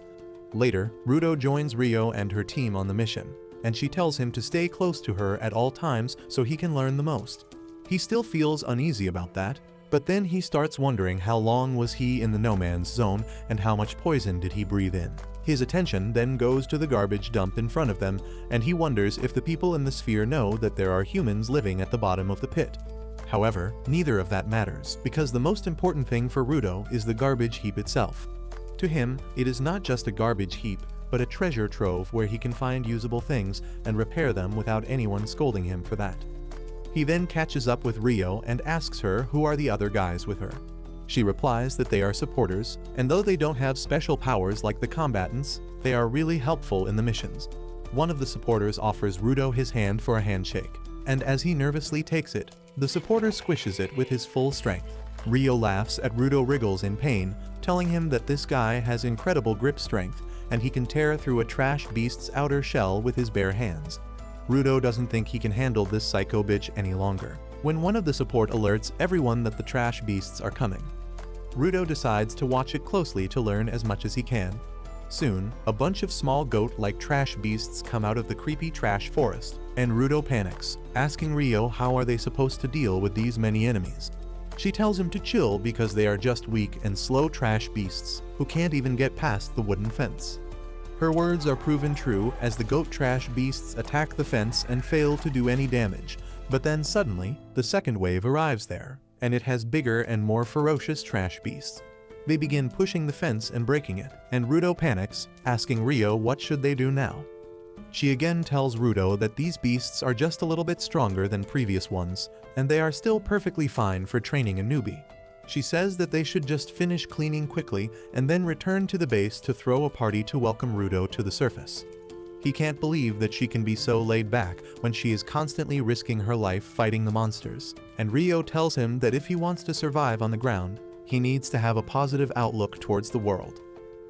Later, Rudo joins Rio and her team on the mission, and she tells him to stay close to her at all times so he can learn the most. He still feels uneasy about that, but then he starts wondering how long was he in the no-man's zone and how much poison did he breathe in. His attention then goes to the garbage dump in front of them, and he wonders if the people in the sphere know that there are humans living at the bottom of the pit. However, neither of that matters, because the most important thing for Rudo is the garbage heap itself. To him, it is not just a garbage heap, but a treasure trove where he can find usable things and repair them without anyone scolding him for that. He then catches up with Rio and asks her who are the other guys with her. She replies that they are supporters, and though they don't have special powers like the combatants, they are really helpful in the missions. One of the supporters offers Rudo his hand for a handshake, and as he nervously takes it, the supporter squishes it with his full strength. Rio laughs at Rudo wriggles in pain, telling him that this guy has incredible grip strength and he can tear through a trash beast's outer shell with his bare hands. Rudo doesn't think he can handle this psycho bitch any longer, when one of the support alerts everyone that the trash beasts are coming. Rudo decides to watch it closely to learn as much as he can. Soon, a bunch of small goat-like trash beasts come out of the creepy trash forest, and Rudo panics, asking Rio how are they supposed to deal with these many enemies. She tells him to chill because they are just weak and slow trash beasts who can't even get past the wooden fence. Her words are proven true as the goat trash beasts attack the fence and fail to do any damage, but then suddenly, the second wave arrives there, and it has bigger and more ferocious trash beasts. They begin pushing the fence and breaking it, and Rudo panics, asking Rio what should they do now. She again tells Rudo that these beasts are just a little bit stronger than previous ones, and they are still perfectly fine for training a newbie. She says that they should just finish cleaning quickly and then return to the base to throw a party to welcome Rudo to the surface. He can't believe that she can be so laid back when she is constantly risking her life fighting the monsters, and Rio tells him that if he wants to survive on the ground, he needs to have a positive outlook towards the world.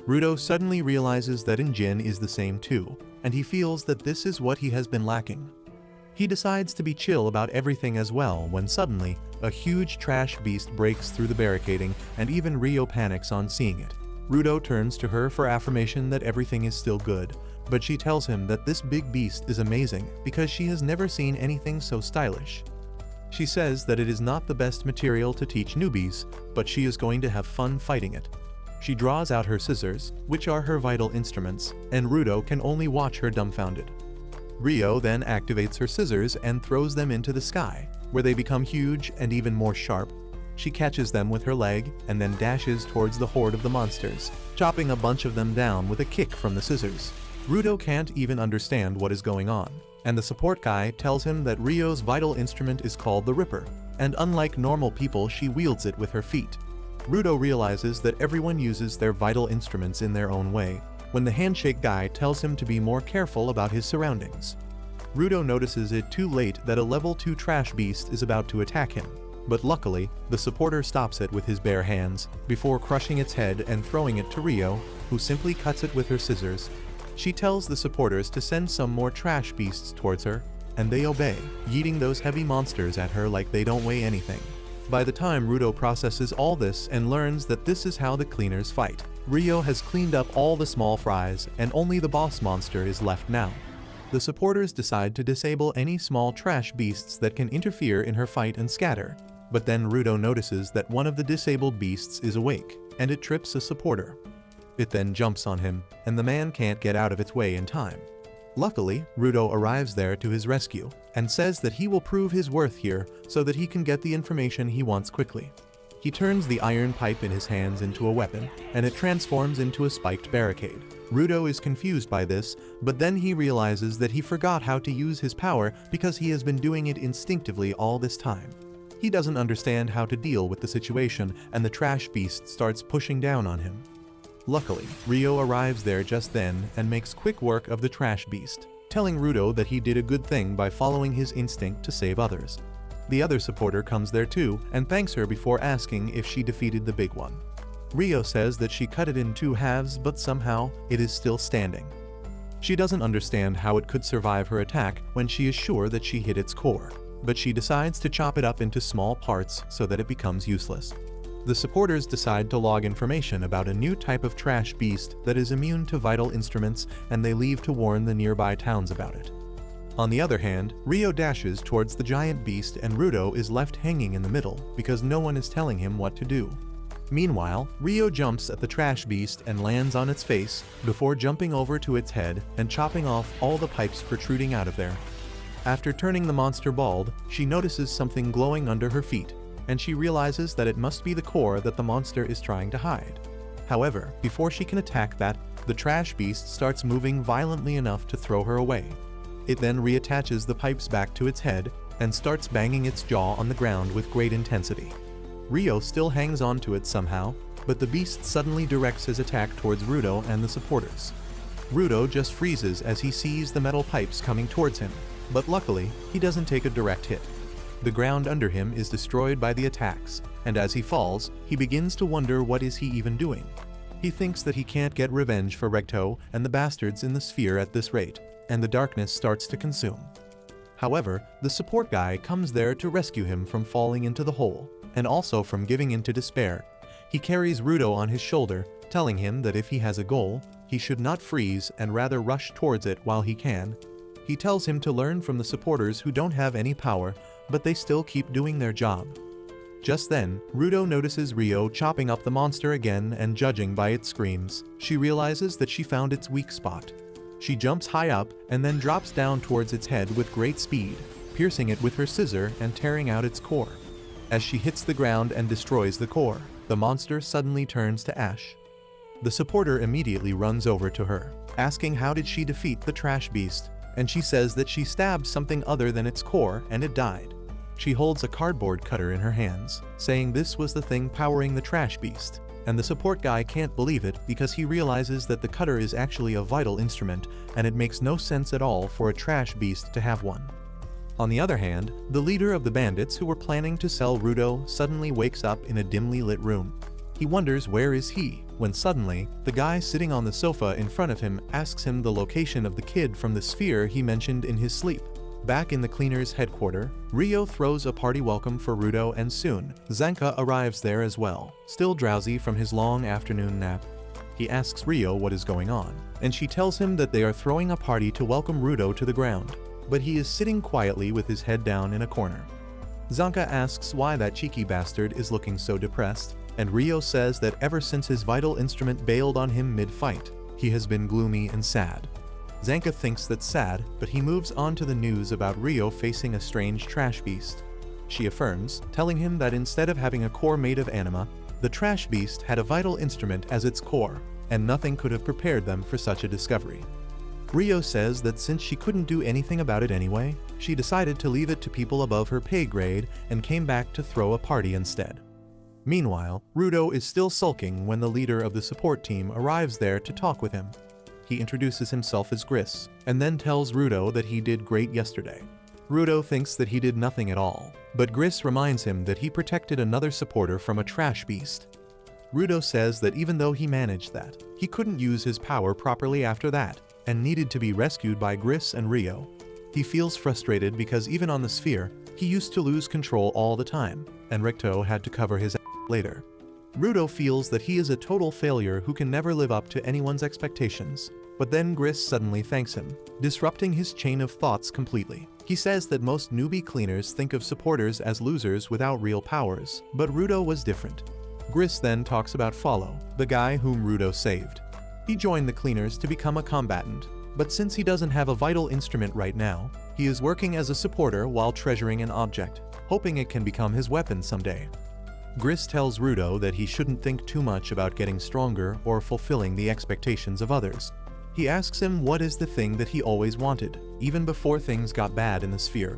Rudo suddenly realizes that Jin is the same too, and he feels that this is what he has been lacking. He decides to be chill about everything as well when suddenly, a huge trash beast breaks through the barricading and even Rio panics on seeing it. Rudo turns to her for affirmation that everything is still good, but she tells him that this big beast is amazing because she has never seen anything so stylish. She says that it is not the best material to teach newbies, but she is going to have fun fighting it. She draws out her scissors, which are her vital instruments, and Rudo can only watch her dumbfounded. Rio then activates her scissors and throws them into the sky, where they become huge and even more sharp. She catches them with her leg and then dashes towards the horde of the monsters, chopping a bunch of them down with a kick from the scissors. Rudo can't even understand what is going on, and the support guy tells him that Rio's vital instrument is called the Ripper, and unlike normal people, she wields it with her feet. Rudo realizes that everyone uses their vital instruments in their own way, when the handshake guy tells him to be more careful about his surroundings. Rudo notices it too late that a level 2 trash beast is about to attack him, but luckily, the supporter stops it with his bare hands, before crushing its head and throwing it to Rio, who simply cuts it with her scissors. She tells the supporters to send some more trash beasts towards her, and they obey, yeeting those heavy monsters at her like they don't weigh anything. By the time Rudo processes all this and learns that this is how the cleaners fight, Rio has cleaned up all the small fries and only the boss monster is left now. The supporters decide to disable any small trash beasts that can interfere in her fight and scatter, but then Rudo notices that one of the disabled beasts is awake, and it trips a supporter. It then jumps on him, and the man can't get out of its way in time. Luckily, Rudo arrives there to his rescue, and says that he will prove his worth here so that he can get the information he wants quickly. He turns the iron pipe in his hands into a weapon, and it transforms into a spiked barricade. Rudo is confused by this, but then he realizes that he forgot how to use his power because he has been doing it instinctively all this time. He doesn't understand how to deal with the situation, and the trash beast starts pushing down on him. Luckily, Rio arrives there just then and makes quick work of the trash beast, telling Rudo that he did a good thing by following his instinct to save others. The other supporter comes there too and thanks her before asking if she defeated the big one. Rio says that she cut it in 2 halves, but somehow it is still standing. She doesn't understand how it could survive her attack when she is sure that she hit its core, but she decides to chop it up into small parts so that it becomes useless. The supporters decide to log information about a new type of trash beast that is immune to vital instruments, and they leave to warn the nearby towns about it. On the other hand, Rio dashes towards the giant beast and Rudo is left hanging in the middle because no one is telling him what to do. Meanwhile, Rio jumps at the trash beast and lands on its face before jumping over to its head and chopping off all the pipes protruding out of there. After turning the monster bald, she notices something glowing under her feet, and she realizes that it must be the core that the monster is trying to hide. However, before she can attack that, the trash beast starts moving violently enough to throw her away. It then reattaches the pipes back to its head and starts banging its jaw on the ground with great intensity. Rio still hangs on to it somehow, but the beast suddenly directs his attack towards Rudo and the supporters. Rudo just freezes as he sees the metal pipes coming towards him, but luckily, he doesn't take a direct hit. The ground under him is destroyed by the attacks, and as he falls, he begins to wonder what is he even doing. He thinks that he can't get revenge for Recto and the bastards in the sphere at this rate, and the darkness starts to consume. However, the support guy comes there to rescue him from falling into the hole, and also from giving in to despair. He carries Rudo on his shoulder, telling him that if he has a goal, he should not freeze and rather rush towards it while he can. He tells him to learn from the supporters who don't have any power, but they still keep doing their job. Just then, Rudo notices Rio chopping up the monster again, and judging by its screams, she realizes that she found its weak spot. She jumps high up and then drops down towards its head with great speed, piercing it with her scissor and tearing out its core. As she hits the ground and destroys the core, the monster suddenly turns to ash. The supporter immediately runs over to her, asking how did she defeat the trash beast, and she says that she stabbed something other than its core and it died. She holds a cardboard cutter in her hands, saying this was the thing powering the trash beast. and the support guy can't believe it because he realizes that the cutter is actually a vital instrument and it makes no sense at all for a trash beast to have one. On the other hand, the leader of the bandits who were planning to sell Rudo suddenly wakes up in a dimly lit room. He wonders where is he, when suddenly, the guy sitting on the sofa in front of him asks him the location of the kid from the sphere he mentioned in his sleep. Back in the cleaner's headquarters, Rio throws a party welcome for Rudo and soon, Zanka arrives there as well, still drowsy from his long afternoon nap. He asks Rio what is going on, and she tells him that they are throwing a party to welcome Rudo to the ground, but he is sitting quietly with his head down in a corner. Zanka asks why that cheeky bastard is looking so depressed, and Rio says that ever since his vital instrument bailed on him mid-fight, he has been gloomy and sad. Zanka thinks that's sad, but he moves on to the news about Rio facing a strange trash beast. She affirms, telling him that instead of having a core made of anima, the trash beast had a vital instrument as its core, and nothing could have prepared them for such a discovery. Rio says that since she couldn't do anything about it anyway, she decided to leave it to people above her pay grade and came back to throw a party instead. Meanwhile, Rudo is still sulking when the leader of the support team arrives there to talk with him. He introduces himself as Gris, and then tells Rudo that he did great yesterday. Rudo thinks that he did nothing at all, but Gris reminds him that he protected another supporter from a trash beast. Rudo says that even though he managed that, he couldn't use his power properly after that, and needed to be rescued by Gris and Rio. He feels frustrated because even on the sphere, he used to lose control all the time, and Ricto had to cover his ass later. Rudo feels that he is a total failure who can never live up to anyone's expectations, but then Gris suddenly thanks him, disrupting his chain of thoughts completely. He says that most newbie cleaners think of supporters as losers without real powers, but Rudo was different. Gris then talks about Follow, the guy whom Rudo saved. He joined the cleaners to become a combatant, but since he doesn't have a vital instrument right now, he is working as a supporter while treasuring an object, hoping it can become his weapon someday. Gris tells Rudo that he shouldn't think too much about getting stronger or fulfilling the expectations of others. He asks him what is the thing that he always wanted, even before things got bad in the sphere.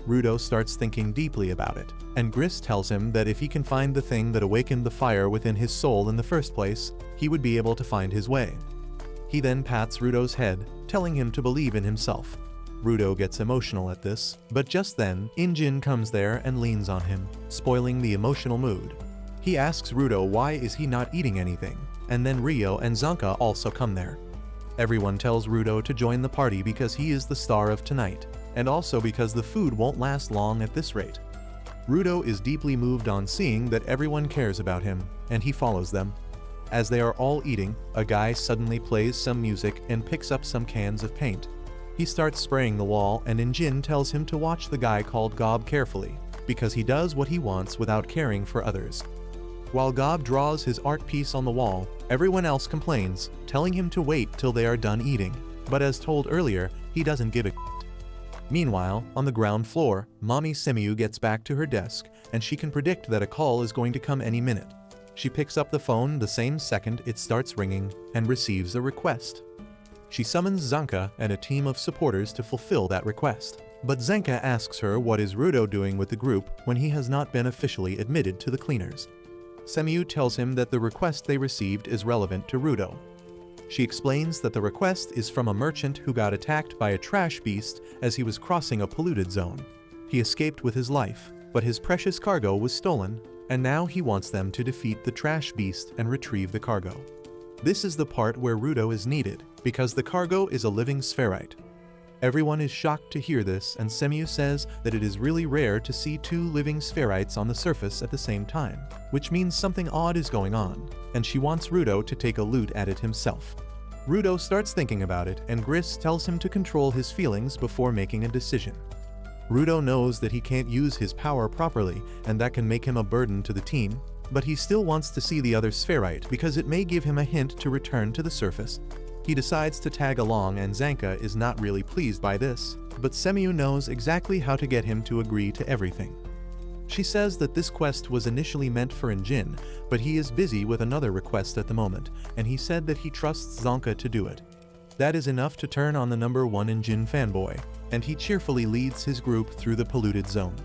Rudo starts thinking deeply about it, and Gris tells him that if he can find the thing that awakened the fire within his soul in the first place, he would be able to find his way. He then pats Rudo's head, telling him to believe in himself. Rudo gets emotional at this, but just then, Injin comes there and leans on him, spoiling the emotional mood. He asks Rudo why is he not eating anything, and then Rio and Zanka also come there. Everyone tells Rudo to join the party because he is the star of tonight, and also because the food won't last long at this rate. Rudo is deeply moved on seeing that everyone cares about him, and he follows them. As they are all eating, a guy suddenly plays some music and picks up some cans of paint. He starts spraying the wall, and Injin tells him to watch the guy called Gob carefully, because he does what he wants without caring for others. While Gob draws his art piece on the wall, everyone else complains, telling him to wait till they are done eating, but as told earlier, he doesn't give a shit. Meanwhile, on the ground floor, Mommy Semiu gets back to her desk, and she can predict that a call is going to come any minute. She picks up the phone the same second it starts ringing, and receives a request. She summons Zanka and a team of supporters to fulfill that request. But Zanka asks her what is Rudo doing with the group when he has not been officially admitted to the cleaners. Semiu tells him that the request they received is relevant to Rudo. She explains that the request is from a merchant who got attacked by a trash beast as he was crossing a polluted zone. He escaped with his life, but his precious cargo was stolen, and now he wants them to defeat the trash beast and retrieve the cargo. This is the part where Rudo is needed, because the cargo is a living spherite. Everyone is shocked to hear this, and Semiu says that it is really rare to see two living spherites on the surface at the same time, which means something odd is going on, and she wants Rudo to take a loot at it himself. Rudo starts thinking about it, and Gris tells him to control his feelings before making a decision. Rudo knows that he can't use his power properly, and that can make him a burden to the team, but he still wants to see the other spherite because it may give him a hint to return to the surface. He decides to tag along, and Zanka is not really pleased by this, but Semiu knows exactly how to get him to agree to everything. She says that this quest was initially meant for Injin, but he is busy with another request at the moment, and he said that he trusts Zanka to do it. That is enough to turn on the #1 Injin fanboy, and he cheerfully leads his group through the polluted zone.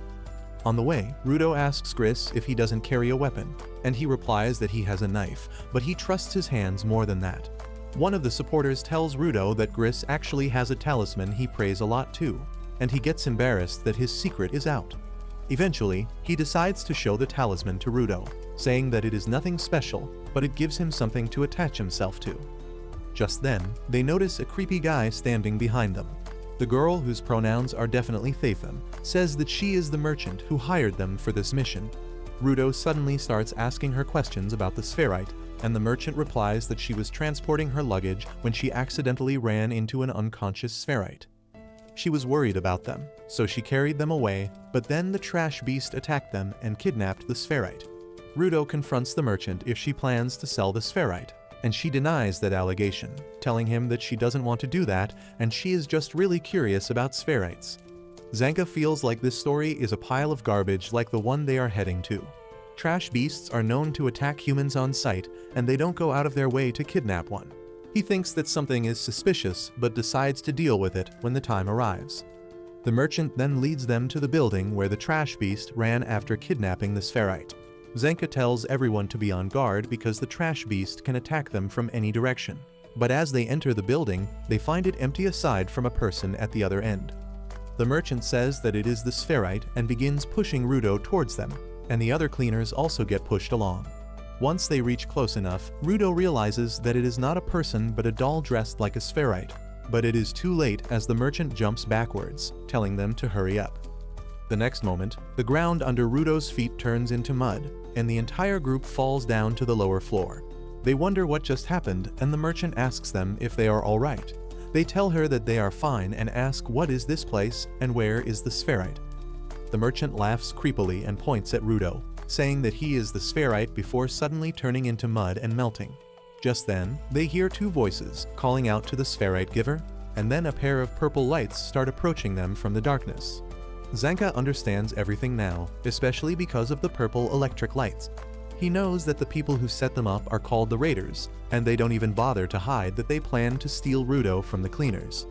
On the way, Rudo asks Gris if he doesn't carry a weapon, and he replies that he has a knife, but he trusts his hands more than that. One of the supporters tells Rudo that Gris actually has a talisman he prays a lot to, and he gets embarrassed that his secret is out. Eventually, he decides to show the talisman to Rudo, saying that it is nothing special, but it gives him something to attach himself to. Just then, they notice a creepy guy standing behind them. The girl, whose pronouns are definitely Thatham, says that she is the merchant who hired them for this mission. Rudo suddenly starts asking her questions about the spherite, and the merchant replies that she was transporting her luggage when she accidentally ran into an unconscious spherite. She was worried about them, so she carried them away, but then the trash beast attacked them and kidnapped the spherite. Rudo confronts the merchant if she plans to sell the spherite, and she denies that allegation, telling him that she doesn't want to do that and she is just really curious about spherites. Zanka feels like this story is a pile of garbage like the one they are heading to. Trash beasts are known to attack humans on sight, and they don't go out of their way to kidnap one. He thinks that something is suspicious, but decides to deal with it when the time arrives. The merchant then leads them to the building where the trash beast ran after kidnapping the spherite. Zanka tells everyone to be on guard because the trash beast can attack them from any direction. But as they enter the building, they find it empty aside from a person at the other end. The merchant says that it is the spherite and begins pushing Rudo towards them, and the other cleaners also get pushed along. Once they reach close enough, Rudo realizes that it is not a person but a doll dressed like a spherite. But it is too late as the merchant jumps backwards, telling them to hurry up. The next moment, the ground under Rudo's feet turns into mud, and the entire group falls down to the lower floor. They wonder what just happened, and the merchant asks them if they are all right. They tell her that they are fine and ask what is this place and where is the spherite. The merchant laughs creepily and points at Rudo, saying that he is the spherite before suddenly turning into mud and melting. Just then, they hear two voices calling out to the spherite giver, and then a pair of purple lights start approaching them from the darkness. Zanka understands everything now, especially because of the purple electric lights. He knows that the people who set them up are called the Raiders, and they don't even bother to hide that they plan to steal Rudo from the cleaners.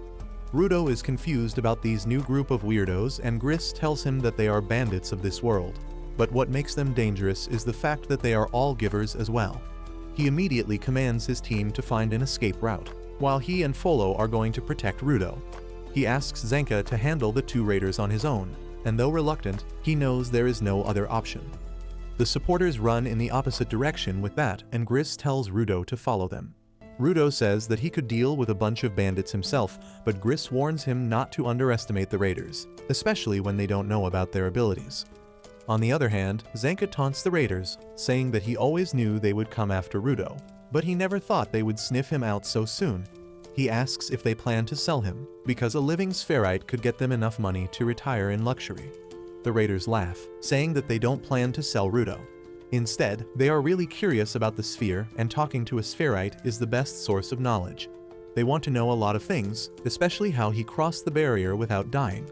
Rudo is confused about these new group of weirdos, and Gris tells him that they are bandits of this world. But what makes them dangerous is the fact that they are all givers as well. He immediately commands his team to find an escape route, while he and Folo are going to protect Rudo. He asks Zanka to handle the two raiders on his own, and though reluctant, he knows there is no other option. The supporters run in the opposite direction with that, and Gris tells Rudo to follow them. Rudo says that he could deal with a bunch of bandits himself, but Gris warns him not to underestimate the raiders, especially when they don't know about their abilities. On the other hand, Zanka taunts the raiders, saying that he always knew they would come after Rudo, but he never thought they would sniff him out so soon. He asks if they plan to sell him, because a living spherite could get them enough money to retire in luxury. The raiders laugh, saying that they don't plan to sell Rudo. Instead, they are really curious about the sphere, and talking to a spherite is the best source of knowledge. They want to know a lot of things, especially how he crossed the barrier without dying.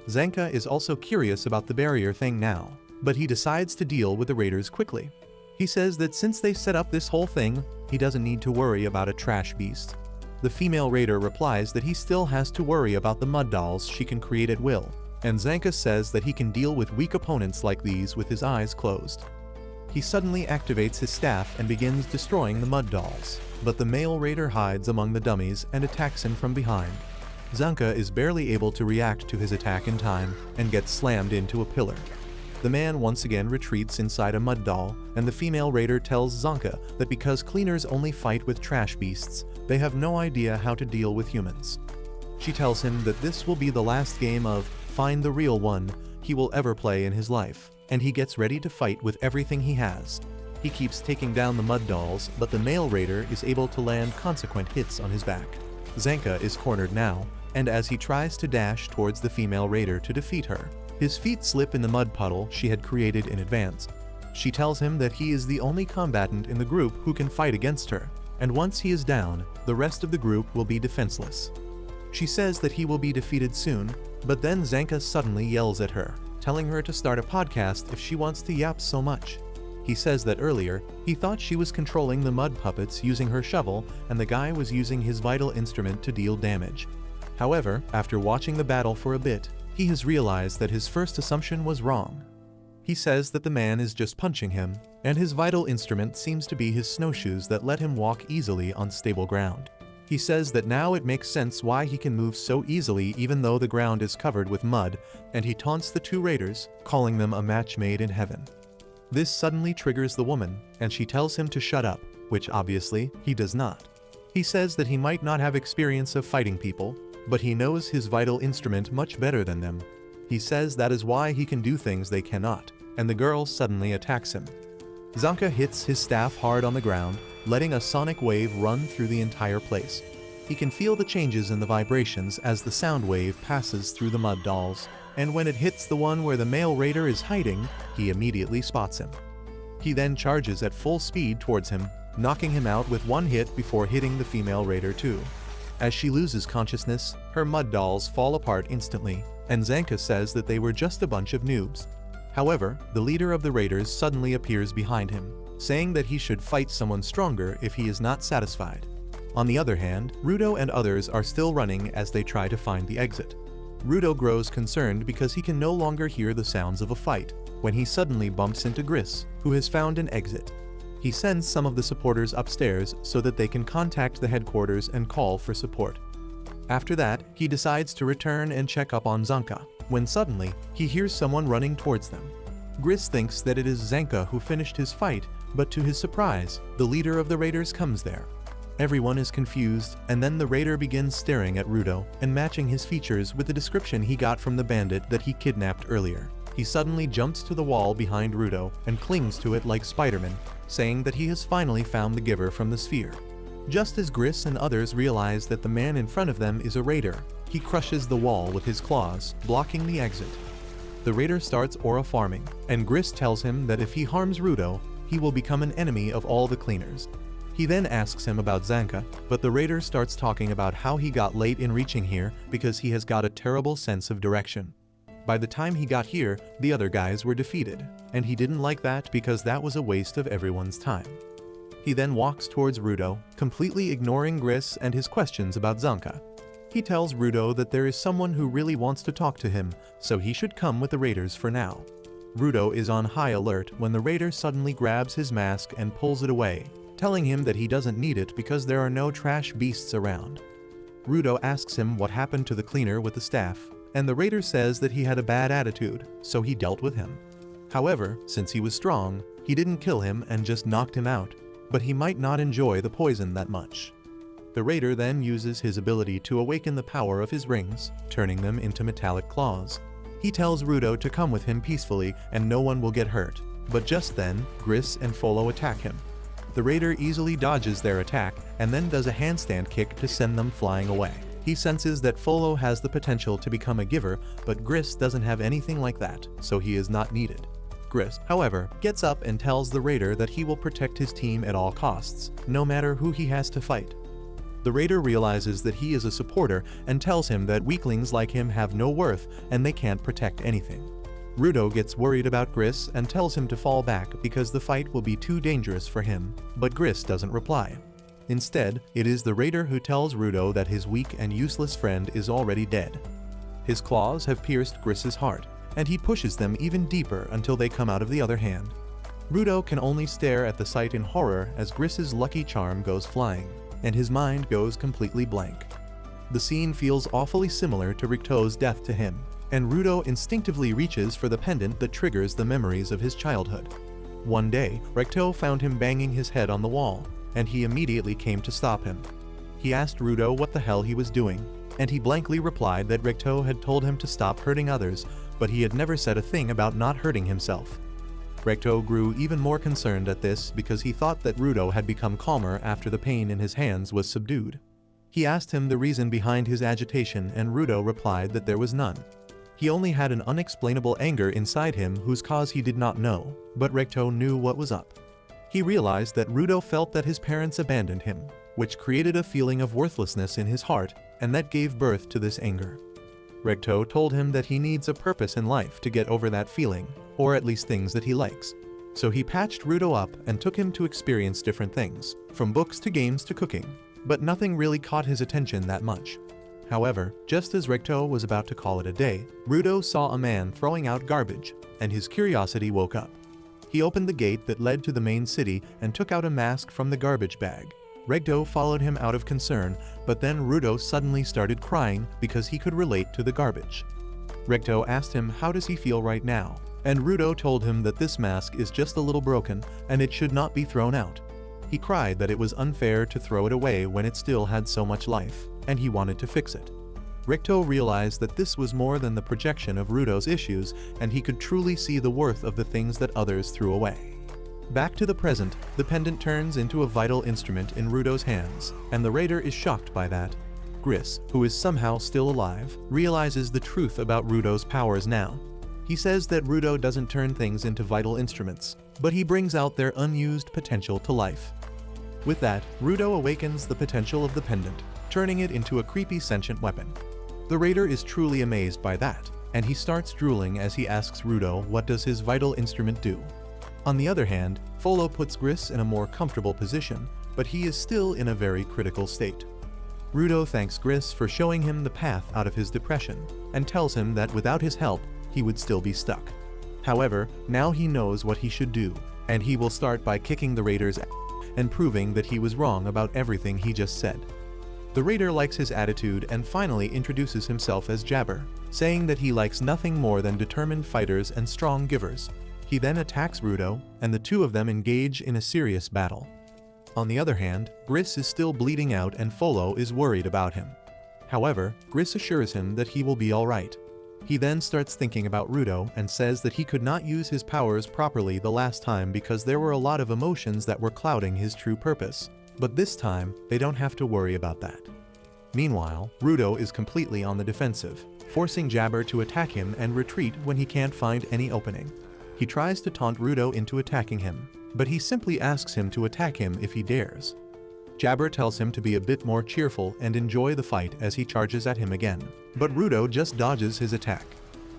Zanka is also curious about the barrier thing now, but he decides to deal with the raiders quickly. He says that since they set up this whole thing, he doesn't need to worry about a trash beast. The female raider replies that he still has to worry about the mud dolls she can create at will, and Zanka says that he can deal with weak opponents like these with his eyes closed. He suddenly activates his staff and begins destroying the mud dolls, but the male raider hides among the dummies and attacks him from behind. Zanka is barely able to react to his attack in time and gets slammed into a pillar. The man once again retreats inside a mud doll, and the female raider tells Zanka that because cleaners only fight with trash beasts, they have no idea how to deal with humans. She tells him that this will be the last game of Find the Real One he will ever play in his life, and he gets ready to fight with everything he has. He keeps taking down the mud dolls, but the male raider is able to land consequent hits on his back. Zanka is cornered now, and as he tries to dash towards the female raider to defeat her, his feet slip in the mud puddle she had created in advance. She tells him that he is the only combatant in the group who can fight against her, and once he is down, the rest of the group will be defenseless. She says that he will be defeated soon, but then Zanka suddenly yells at her, telling her to start a podcast if she wants to yap so much. He says that earlier, he thought she was controlling the mud puppets using her shovel, and the guy was using his vital instrument to deal damage. However, after watching the battle for a bit, He has realized that his first assumption was wrong. He says that the man is just punching him, and his vital instrument seems to be his snowshoes that let him walk easily on stable ground. He says that now it makes sense why he can move so easily even though the ground is covered with mud, and he taunts the two raiders, calling them a match made in heaven. This suddenly triggers the woman, and she tells him to shut up, which obviously he does not. He says that he might not have experience of fighting people, but he knows his vital instrument much better than them. He says that is why he can do things they cannot, and the girl suddenly attacks him. Zanka hits his staff hard on the ground, letting a sonic wave run through the entire place. He can feel the changes in the vibrations as the sound wave passes through the mud dolls, and when it hits the one where the male raider is hiding, he immediately spots him. He then charges at full speed towards him, knocking him out with one hit before hitting the female raider too. As she loses consciousness, her mud dolls fall apart instantly, and Zanka says that they were just a bunch of noobs. However, the leader of the raiders suddenly appears behind him, saying that he should fight someone stronger if he is not satisfied. On the other hand, Rudo and others are still running as they try to find the exit. Rudo grows concerned because he can no longer hear the sounds of a fight, when he suddenly bumps into Gris, who has found an exit. He sends some of the supporters upstairs so that they can contact the headquarters and call for support. After that, he decides to return and check up on Zanka, when suddenly, he hears someone running towards them. Gris thinks that it is Zanka who finished his fight, but to his surprise, the leader of the raiders comes there. Everyone is confused, and then the raider begins staring at Rudo and matching his features with the description he got from the bandit that he kidnapped earlier. He suddenly jumps to the wall behind Rudo and clings to it like Spider-Man, saying that he has finally found the giver from the sphere. Just as Gris and others realize that the man in front of them is a raider, he crushes the wall with his claws, blocking the exit. The raider starts aura farming, and Gris tells him that if he harms Rudo, he will become an enemy of all the cleaners. He then asks him about Zanka, but the raider starts talking about how he got late in reaching here because he has got a terrible sense of direction. By the time he got here, the other guys were defeated, and he didn't like that because that was a waste of everyone's time. He then walks towards Rudo, completely ignoring Gris and his questions about Zanka. He tells Rudo that there is someone who really wants to talk to him, so he should come with the raiders for now. Rudo is on high alert when the raider suddenly grabs his mask and pulls it away, telling him that he doesn't need it because there are no trash beasts around. Rudo asks him what happened to the cleaner with the staff, and the raider says that he had a bad attitude, so he dealt with him. However, since he was strong, he didn't kill him and just knocked him out, but he might not enjoy the poison that much. The raider then uses his ability to awaken the power of his rings, turning them into metallic claws. He tells Rudo to come with him peacefully and no one will get hurt, but just then, Gris and Folo attack him. The raider easily dodges their attack and then does a handstand kick to send them flying away. He senses that Folo has the potential to become a giver, but Gris doesn't have anything like that, so he is not needed. Gris, however, gets up and tells the raider that he will protect his team at all costs, no matter who he has to fight. The raider realizes that he is a supporter and tells him that weaklings like him have no worth and they can't protect anything. Rudo gets worried about Gris and tells him to fall back because the fight will be too dangerous for him, but Gris doesn't reply. Instead, it is the raider who tells Rudo that his weak and useless friend is already dead. His claws have pierced Gris's heart, and he pushes them even deeper until they come out of the other hand. Rudo can only stare at the sight in horror as Gris's lucky charm goes flying, and his mind goes completely blank. The scene feels awfully similar to Ricto's death to him, and Rudo instinctively reaches for the pendant that triggers the memories of his childhood. One day, Ricto found him banging his head on the wall, and he immediately came to stop him. He asked Rudo what the hell he was doing, and he blankly replied that Ricto had told him to stop hurting others, but he had never said a thing about not hurting himself. Ricto grew even more concerned at this because he thought that Rudo had become calmer after the pain in his hands was subdued. He asked him the reason behind his agitation and Rudo replied that there was none. He only had an unexplainable anger inside him whose cause he did not know, but Ricto knew what was up. He realized that Rudo felt that his parents abandoned him, which created a feeling of worthlessness in his heart, and that gave birth to this anger. Ricto told him that he needs a purpose in life to get over that feeling, or at least things that he likes. So he patched Rudo up and took him to experience different things, from books to games to cooking, but nothing really caught his attention that much. However, just as Ricto was about to call it a day, Rudo saw a man throwing out garbage, and his curiosity woke up. He opened the gate that led to the main city and took out a mask from the garbage bag. Ricto followed him out of concern, but then Rudo suddenly started crying because he could relate to the garbage. Ricto asked him how does he feel right now, and Rudo told him that this mask is just a little broken and it should not be thrown out. He cried that it was unfair to throw it away when it still had so much life, and he wanted to fix it. Ricto realized that this was more than the projection of Rudo's issues, and he could truly see the worth of the things that others threw away. Back to the present, the pendant turns into a vital instrument in Rudo's hands, and the raider is shocked by that. Gris, who is somehow still alive, realizes the truth about Rudo's powers now. He says that Rudo doesn't turn things into vital instruments, but he brings out their unused potential to life. With that, Rudo awakens the potential of the pendant, turning it into a creepy sentient weapon. The raider is truly amazed by that, and he starts drooling as he asks Rudo what does his vital instrument do. On the other hand, Folo puts Gris in a more comfortable position, but he is still in a very critical state. Rudo thanks Gris for showing him the path out of his depression, and tells him that without his help, he would still be stuck. However, now he knows what he should do, and he will start by kicking the raider's ass and proving that he was wrong about everything he just said. The raider likes his attitude and finally introduces himself as Jabber, saying that he likes nothing more than determined fighters and strong givers. He then attacks Rudo, and the two of them engage in a serious battle. On the other hand, Gris is still bleeding out and Folo is worried about him. However, Gris assures him that he will be alright. He then starts thinking about Rudo and says that he could not use his powers properly the last time because there were a lot of emotions that were clouding his true purpose. But this time, they don't have to worry about that. Meanwhile, Rudo is completely on the defensive, forcing Jabber to attack him and retreat when he can't find any opening. He tries to taunt Rudo into attacking him, but he simply asks him to attack him if he dares. Jabber tells him to be a bit more cheerful and enjoy the fight as he charges at him again, but Rudo just dodges his attack.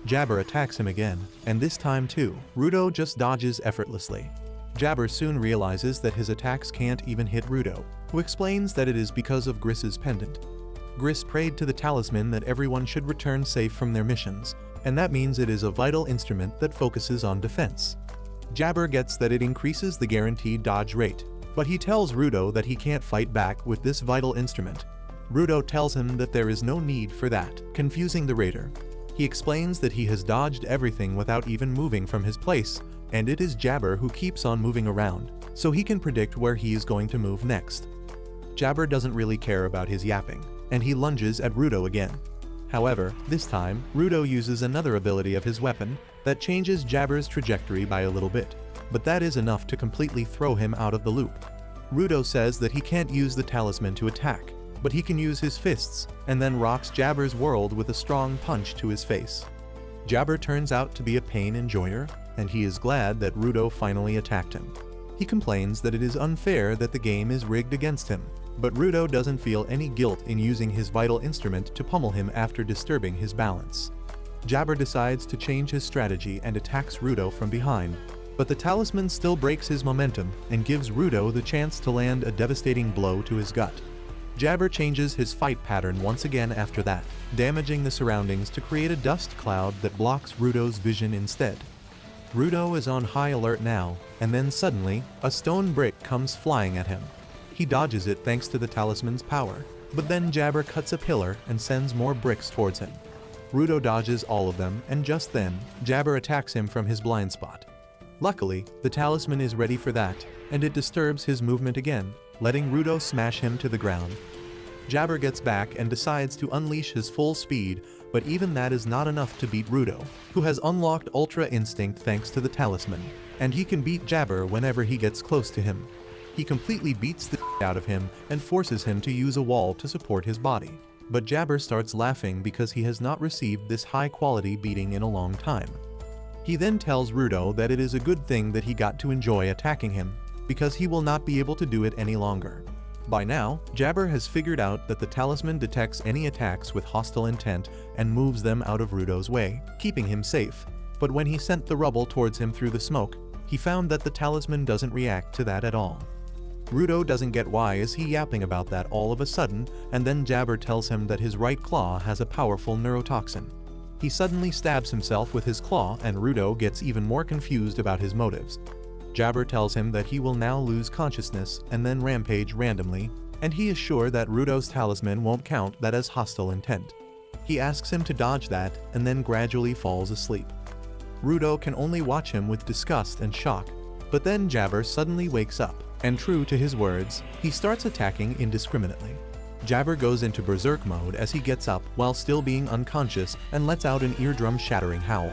Jabber attacks him again, and this time too, Rudo just dodges effortlessly. Jabber soon realizes that his attacks can't even hit Rudo, who explains that it is because of Gris's pendant. Gris prayed to the talisman that everyone should return safe from their missions, and that means it is a vital instrument that focuses on defense. Jabber gets that it increases the guaranteed dodge rate, but he tells Rudo that he can't fight back with this vital instrument. Rudo tells him that there is no need for that, confusing the raider. He explains that he has dodged everything without even moving from his place, and it is Jabber who keeps on moving around, so he can predict where he is going to move next. Jabber doesn't really care about his yapping, and he lunges at Rudo again. However, this time, Rudo uses another ability of his weapon that changes Jabber's trajectory by a little bit, but that is enough to completely throw him out of the loop. Rudo says that he can't use the talisman to attack, but he can use his fists, and then rocks Jabber's world with a strong punch to his face. Jabber turns out to be a pain enjoyer, and he is glad that Rudo finally attacked him. He complains that it is unfair that the game is rigged against him, but Rudo doesn't feel any guilt in using his vital instrument to pummel him after disturbing his balance. Jabber decides to change his strategy and attacks Rudo from behind, but the talisman still breaks his momentum and gives Rudo the chance to land a devastating blow to his gut. Jabber changes his fight pattern once again after that, damaging the surroundings to create a dust cloud that blocks Rudo's vision instead. Rudo is on high alert now, and then suddenly, a stone brick comes flying at him. He dodges it thanks to the talisman's power, but then Jabber cuts a pillar and sends more bricks towards him. Rudo dodges all of them, and just then, Jabber attacks him from his blind spot. Luckily, the talisman is ready for that, and it disturbs his movement again, letting Rudo smash him to the ground. Jabber gets back and decides to unleash his full speed, but even that is not enough to beat Rudo, who has unlocked Ultra Instinct thanks to the talisman, and he can beat Jabber whenever he gets close to him. He completely beats the out of him and forces him to use a wall to support his body. But Jabber starts laughing because he has not received this high-quality beating in a long time. He then tells Rudo that it is a good thing that he got to enjoy attacking him, because he will not be able to do it any longer. By now, Jabber has figured out that the talisman detects any attacks with hostile intent and moves them out of Rudo's way, keeping him safe. But when he sent the rubble towards him through the smoke, he found that the talisman doesn't react to that at all. Rudo doesn't get why is he yapping about that all of a sudden, and then Jabber tells him that his right claw has a powerful neurotoxin. He suddenly stabs himself with his claw, and Rudo gets even more confused about his motives. Jabber tells him that he will now lose consciousness and then rampage randomly, and he is sure that Rudo's talisman won't count that as hostile intent. He asks him to dodge that and then gradually falls asleep. Rudo can only watch him with disgust and shock, but then Jabber suddenly wakes up, and true to his words, he starts attacking indiscriminately. Jabber goes into berserk mode as he gets up while still being unconscious and lets out an eardrum-shattering howl.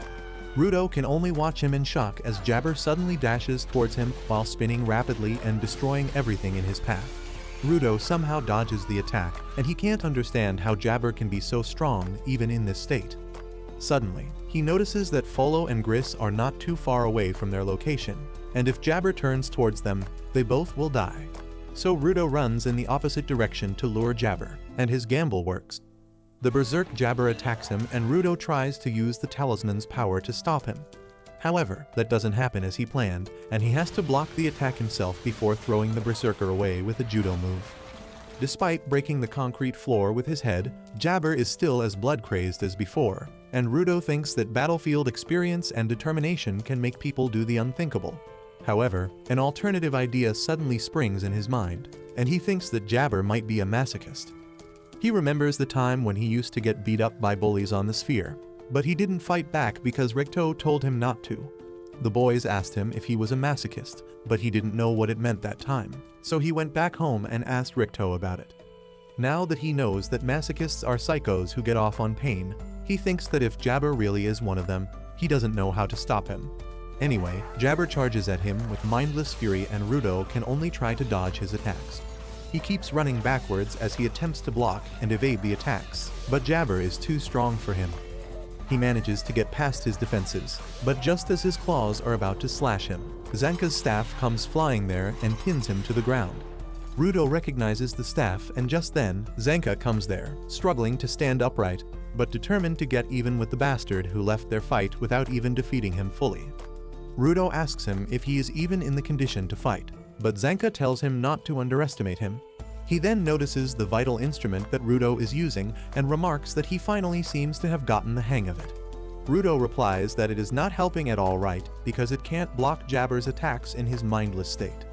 Rudo can only watch him in shock as Jabber suddenly dashes towards him while spinning rapidly and destroying everything in his path. Rudo somehow dodges the attack, and he can't understand how Jabber can be so strong even in this state. Suddenly, he notices that Folo and Gris are not too far away from their location, and if Jabber turns towards them, they both will die. So Rudo runs in the opposite direction to lure Jabber, and his gamble works. The berserk Jabber attacks him, and Rudo tries to use the talisman's power to stop him. However, that doesn't happen as he planned, and he has to block the attack himself before throwing the berserker away with a judo move. Despite breaking the concrete floor with his head, Jabber is still as blood-crazed as before, and Rudo thinks that battlefield experience and determination can make people do the unthinkable. However, an alternative idea suddenly springs in his mind, and he thinks that Jabber might be a masochist. He remembers the time when he used to get beat up by bullies on the sphere, but he didn't fight back because Ricto told him not to. The boys asked him if he was a masochist, but he didn't know what it meant that time, so he went back home and asked Ricto about it. Now that he knows that masochists are psychos who get off on pain, he thinks that if Jabber really is one of them, he doesn't know how to stop him. Anyway, Jabber charges at him with mindless fury, and Rudo can only try to dodge his attacks. He keeps running backwards as he attempts to block and evade the attacks, but Jabber is too strong for him. He manages to get past his defenses, but just as his claws are about to slash him, Zanka's staff comes flying there and pins him to the ground. Rudo recognizes the staff, and just then, Zanka comes there, struggling to stand upright, but determined to get even with the bastard who left their fight without even defeating him fully. Rudo asks him if he is even in the condition to fight, but Zanka tells him not to underestimate him. He then notices the vital instrument that Rudo is using and remarks that he finally seems to have gotten the hang of it. Rudo replies that it is not helping at all right because it can't block Jabber's attacks in his mindless state.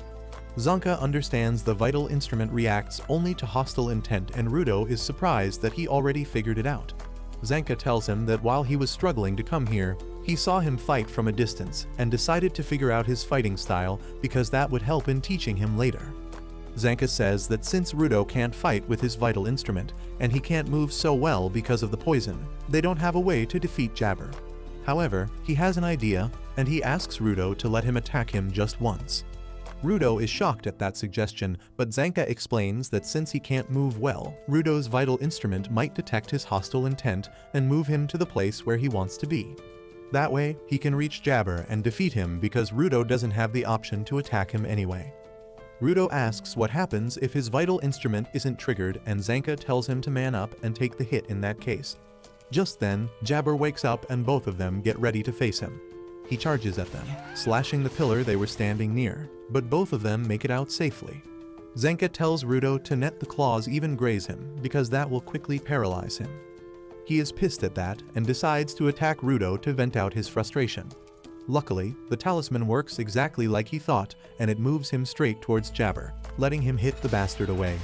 Zanka understands the vital instrument reacts only to hostile intent, and Rudo is surprised that he already figured it out. Zanka tells him that while he was struggling to come here, he saw him fight from a distance and decided to figure out his fighting style because that would help in teaching him later. Zanka says that since Rudo can't fight with his vital instrument, and he can't move so well because of the poison, they don't have a way to defeat Jabber. However, he has an idea, and he asks Rudo to let him attack him just once. Rudo is shocked at that suggestion, but Zanka explains that since he can't move well, Rudo's vital instrument might detect his hostile intent and move him to the place where he wants to be. That way, he can reach Jabber and defeat him because Rudo doesn't have the option to attack him anyway. Rudo asks what happens if his vital instrument isn't triggered, and Zanka tells him to man up and take the hit in that case. Just then, Jabber wakes up and both of them get ready to face him. He charges at them, slashing the pillar they were standing near, but both of them make it out safely. Zanka tells Rudo to let the claws even graze him because that will quickly paralyze him. He is pissed at that and decides to attack Rudo to vent out his frustration. Luckily, the talisman works exactly like he thought, and it moves him straight towards Jabber, letting him hit the bastard away.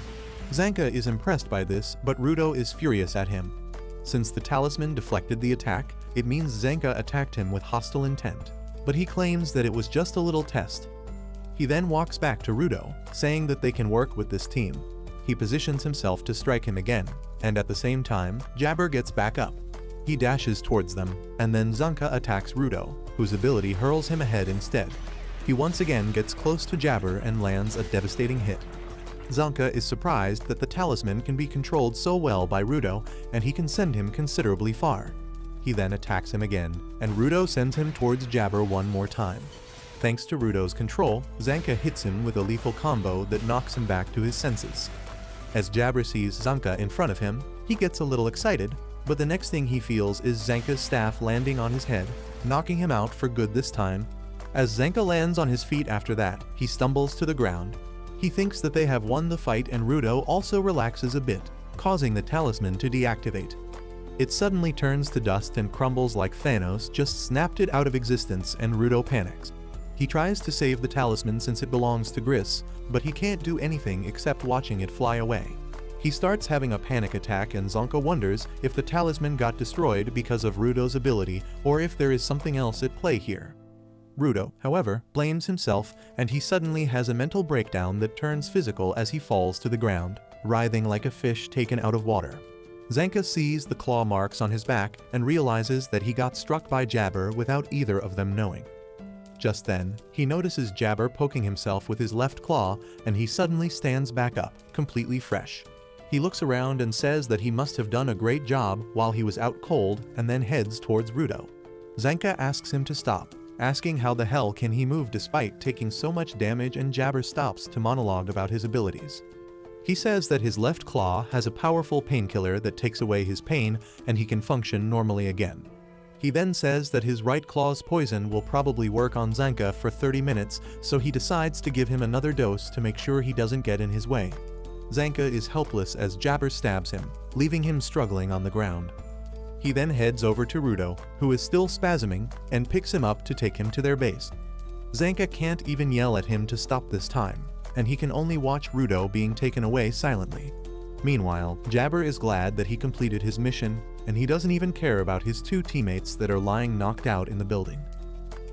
Zanka is impressed by this, but Rudo is furious at him. Since the talisman deflected the attack, it means Zanka attacked him with hostile intent, but he claims that it was just a little test. He then walks back to Rudo, saying that they can work with this team. He positions himself to strike him again, and at the same time, Jabber gets back up. He dashes towards them, and then Zanka attacks Rudo, whose ability hurls him ahead instead. He once again gets close to Jabber and lands a devastating hit. Zanka is surprised that the talisman can be controlled so well by Rudo, and he can send him considerably far. He then attacks him again, and Rudo sends him towards Jabber one more time. Thanks to Rudo's control, Zanka hits him with a lethal combo that knocks him back to his senses. As Jabber sees Zanka in front of him, he gets a little excited, but the next thing he feels is Zanka's staff landing on his head, knocking him out for good this time. As Zanka lands on his feet after that, he stumbles to the ground. He thinks that they have won the fight, and Rudo also relaxes a bit, causing the talisman to deactivate. It suddenly turns to dust and crumbles like Thanos just snapped it out of existence, and Rudo panics. He tries to save the talisman since it belongs to Gris, but he can't do anything except watching it fly away. He starts having a panic attack, and Zonka wonders if the talisman got destroyed because of Rudo's ability or if there is something else at play here. Rudo, however, blames himself, and he suddenly has a mental breakdown that turns physical as he falls to the ground, writhing like a fish taken out of water. Zanka sees the claw marks on his back and realizes that he got struck by Jabber without either of them knowing. Just then, he notices Jabber poking himself with his left claw, and he suddenly stands back up, completely fresh. He looks around and says that he must have done a great job while he was out cold, and then heads towards Rudo. Zanka asks him to stop, asking how the hell can he move despite taking so much damage, and Jabber stops to monologue about his abilities. He says that his left claw has a powerful painkiller that takes away his pain and he can function normally again. He then says that his right claw's poison will probably work on Zanka for 30 minutes, so he decides to give him another dose to make sure he doesn't get in his way. Zanka is helpless as Jabber stabs him, leaving him struggling on the ground. He then heads over to Rudo, who is still spasming, and picks him up to take him to their base. Zanka can't even yell at him to stop this time, and he can only watch Rudo being taken away silently. Meanwhile, Jabber is glad that he completed his mission, and he doesn't even care about his two teammates that are lying knocked out in the building.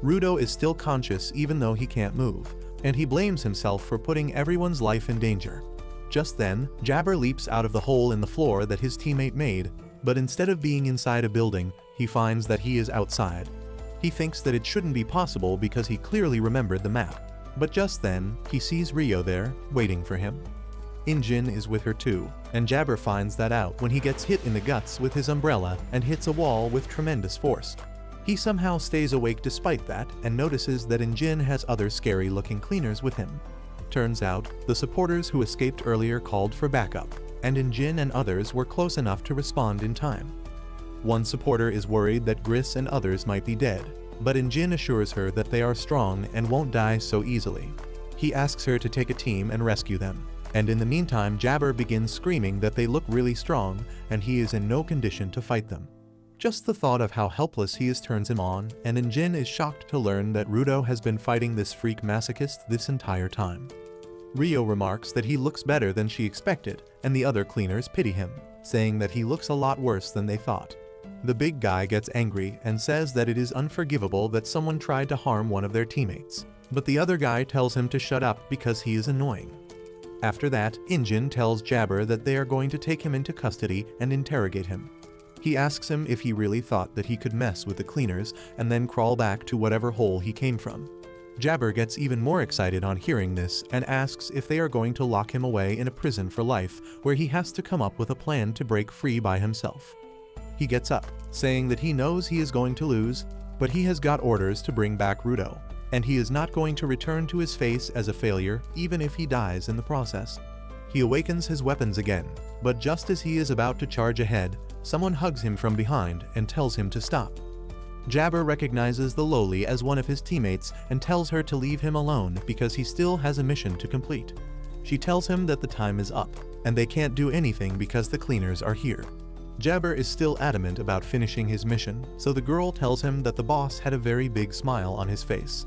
Rudo is still conscious even though he can't move, and he blames himself for putting everyone's life in danger. Just then, Jabber leaps out of the hole in the floor that his teammate made, but instead of being inside a building, he finds that he is outside. He thinks that it shouldn't be possible because he clearly remembered the map. But just then, he sees Rio there, waiting for him. Injin is with her too, and Jabber finds that out when he gets hit in the guts with his umbrella and hits a wall with tremendous force. He somehow stays awake despite that and notices that Injin has other scary-looking cleaners with him. Turns out, the supporters who escaped earlier called for backup, and Injin and others were close enough to respond in time. One supporter is worried that Gris and others might be dead, but Injin assures her that they are strong and won't die so easily. He asks her to take a team and rescue them, and in the meantime Jabber begins screaming that they look really strong and he is in no condition to fight them. Just the thought of how helpless he is turns him on, and Injin is shocked to learn that Rudo has been fighting this freak masochist this entire time. Rio remarks that he looks better than she expected, and the other cleaners pity him, saying that he looks a lot worse than they thought. The big guy gets angry and says that it is unforgivable that someone tried to harm one of their teammates, but the other guy tells him to shut up because he is annoying. After that, Injin tells Jabber that they are going to take him into custody and interrogate him. He asks him if he really thought that he could mess with the cleaners and then crawl back to whatever hole he came from. Jabber gets even more excited on hearing this and asks if they are going to lock him away in a prison for life where he has to come up with a plan to break free by himself. He gets up, saying that he knows he is going to lose, but he has got orders to bring back Rudo, and he is not going to return to his face as a failure even if he dies in the process. He awakens his weapons again, but just as he is about to charge ahead, someone hugs him from behind and tells him to stop. Jabber recognizes the lowly as one of his teammates and tells her to leave him alone because he still has a mission to complete. She tells him that the time is up, and they can't do anything because the cleaners are here. Jabber is still adamant about finishing his mission, so the girl tells him that the boss had a very big smile on his face.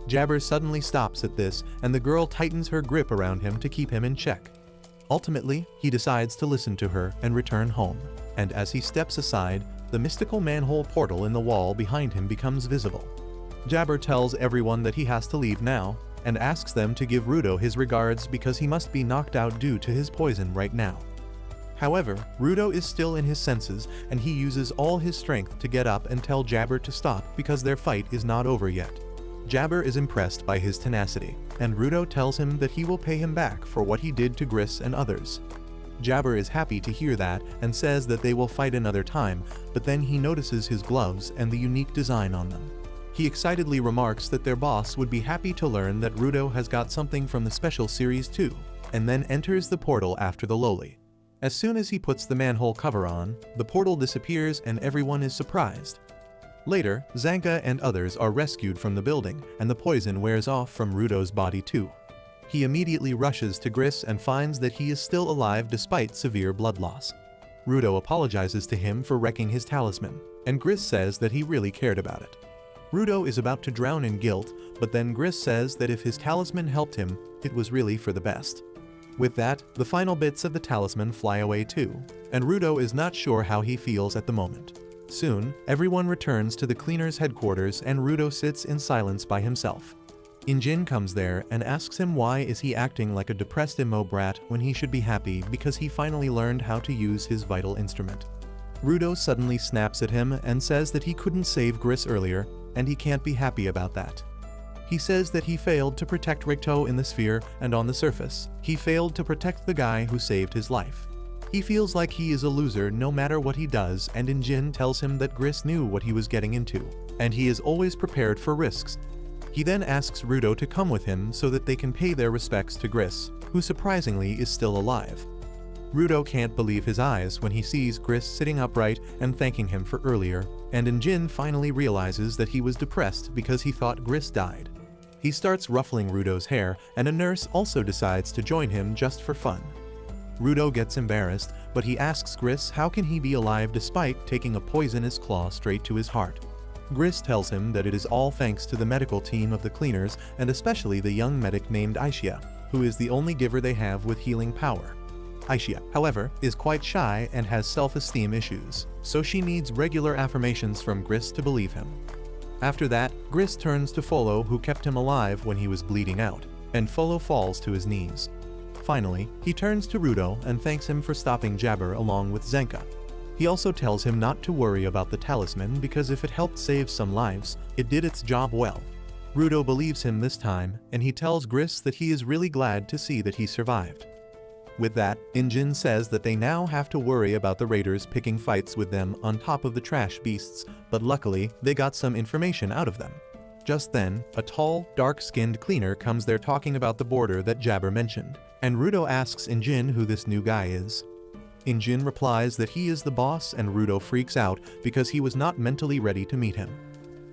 Jabber suddenly stops at this, and the girl tightens her grip around him to keep him in check. Ultimately, he decides to listen to her and return home, and as he steps aside, the mystical manhole portal in the wall behind him becomes visible. Jabber tells everyone that he has to leave now, and asks them to give Rudo his regards because he must be knocked out due to his poison right now. However, Rudo is still in his senses, and he uses all his strength to get up and tell Jabber to stop because their fight is not over yet. Jabber is impressed by his tenacity, and Rudo tells him that he will pay him back for what he did to Gris and others. Jabber is happy to hear that and says that they will fight another time, but then he notices his gloves and the unique design on them. He excitedly remarks that their boss would be happy to learn that Rudo has got something from the special series too, and then enters the portal after the lowly. As soon as he puts the manhole cover on, the portal disappears and everyone is surprised. Later, Zanka and others are rescued from the building, and the poison wears off from Rudo's body too. He immediately rushes to Gris and finds that he is still alive despite severe blood loss. Rudo apologizes to him for wrecking his talisman, and Gris says that he really cared about it. Rudo is about to drown in guilt, but then Gris says that if his talisman helped him, it was really for the best. With that, the final bits of the talisman fly away too, and Rudo is not sure how he feels at the moment. Soon, everyone returns to the cleaner's headquarters and Rudo sits in silence by himself. Injin comes there and asks him why is he acting like a depressed emo brat when he should be happy because he finally learned how to use his vital instrument. Rudo suddenly snaps at him and says that he couldn't save Gris earlier, and he can't be happy about that. He says that he failed to protect Ricto in the sphere, and on the surface, he failed to protect the guy who saved his life. He feels like he is a loser no matter what he does, and Injin tells him that Gris knew what he was getting into, and he is always prepared for risks. He then asks Rudo to come with him so that they can pay their respects to Gris, who surprisingly is still alive. Rudo can't believe his eyes when he sees Gris sitting upright and thanking him for earlier, and Injin finally realizes that he was depressed because he thought Gris died. He starts ruffling Rudo's hair, and a nurse also decides to join him just for fun. Rudo gets embarrassed, but he asks Gris how can he be alive despite taking a poisonous claw straight to his heart. Gris tells him that it is all thanks to the medical team of the cleaners and especially the young medic named Aishia, who is the only giver they have with healing power. Aishia, however, is quite shy and has self-esteem issues, so she needs regular affirmations from Gris to believe him. After that, Gris turns to Folo, who kept him alive when he was bleeding out, and Folo falls to his knees. Finally, he turns to Rudo and thanks him for stopping Jabber along with Zenka. He also tells him not to worry about the talisman because if it helped save some lives, it did its job well. Rudo believes him this time, and he tells Gris that he is really glad to see that he survived. With that, Injin says that they now have to worry about the raiders picking fights with them on top of the trash beasts, but luckily, they got some information out of them. Just then, a tall, dark-skinned cleaner comes there talking about the border that Jabber mentioned, and Rudo asks Injin who this new guy is. Injin replies that he is the boss, and Rudo freaks out because he was not mentally ready to meet him.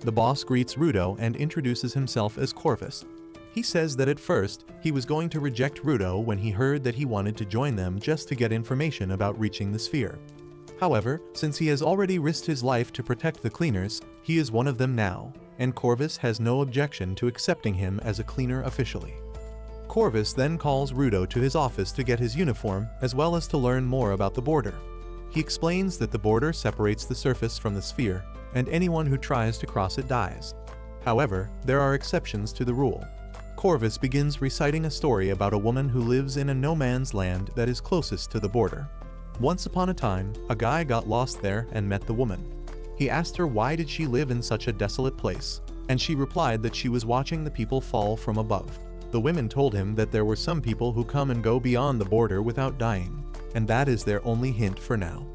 The boss greets Rudo and introduces himself as Corvus. He says that at first, he was going to reject Rudo when he heard that he wanted to join them just to get information about reaching the sphere. However, since he has already risked his life to protect the cleaners, he is one of them now, and Corvus has no objection to accepting him as a cleaner officially. Corvus then calls Rudo to his office to get his uniform, as well as to learn more about the border. He explains that the border separates the surface from the sphere, and anyone who tries to cross it dies. However, there are exceptions to the rule. Corvus begins reciting a story about a woman who lives in a no-man's land that is closest to the border. Once upon a time, a guy got lost there and met the woman. He asked her why did she live in such a desolate place, and she replied that she was watching the people fall from above. The women told him that there were some people who come and go beyond the border without dying, and that is their only hint for now.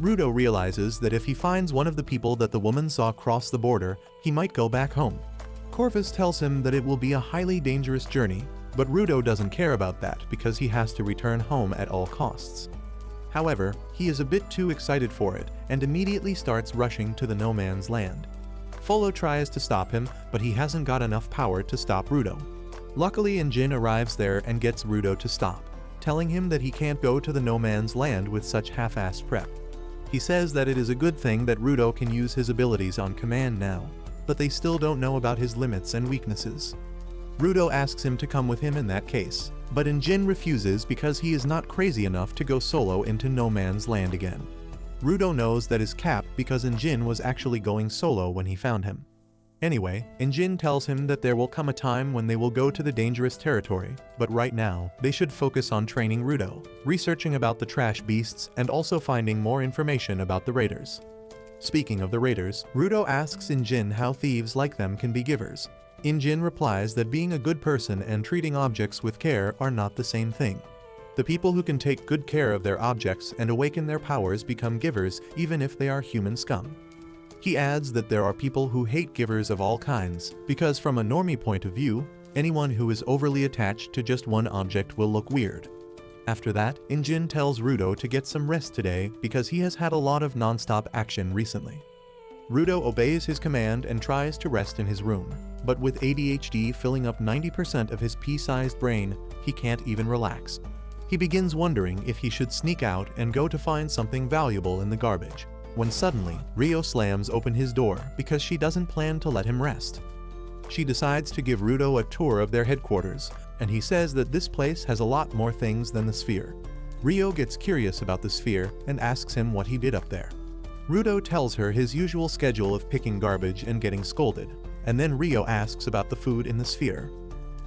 Rudo realizes that if he finds one of the people that the woman saw cross the border, he might go back home. Corvus tells him that it will be a highly dangerous journey, but Rudo doesn't care about that because he has to return home at all costs. However, he is a bit too excited for it and immediately starts rushing to the no man's land. Folo tries to stop him, but he hasn't got enough power to stop Rudo. Luckily, Injin arrives there and gets Rudo to stop, telling him that he can't go to the no man's land with such half-assed prep. He says that it is a good thing that Rudo can use his abilities on command now, but they still don't know about his limits and weaknesses. Rudo asks him to come with him in that case, but Injin refuses because he is not crazy enough to go solo into no man's land again. Rudo knows that is cap because Injin was actually going solo when he found him. Anyway, Injin tells him that there will come a time when they will go to the dangerous territory, but right now, they should focus on training Rudo, researching about the trash beasts, and also finding more information about the raiders. Speaking of the raiders, Rudo asks Injin how thieves like them can be givers. Injin replies that being a good person and treating objects with care are not the same thing. The people who can take good care of their objects and awaken their powers become givers even if they are human scum. He adds that there are people who hate givers of all kinds, because from a normie point of view, anyone who is overly attached to just one object will look weird. After that, Injin tells Rudo to get some rest today because he has had a lot of non-stop action recently. Rudo obeys his command and tries to rest in his room, but with ADHD filling up 90% of his pea-sized brain, he can't even relax. He begins wondering if he should sneak out and go to find something valuable in the garbage, when suddenly, Rio slams open his door because she doesn't plan to let him rest. She decides to give Rudo a tour of their headquarters, and he says that this place has a lot more things than the sphere. Rio gets curious about the sphere and asks him what he did up there. Rudo tells her his usual schedule of picking garbage and getting scolded, and then Rio asks about the food in the sphere.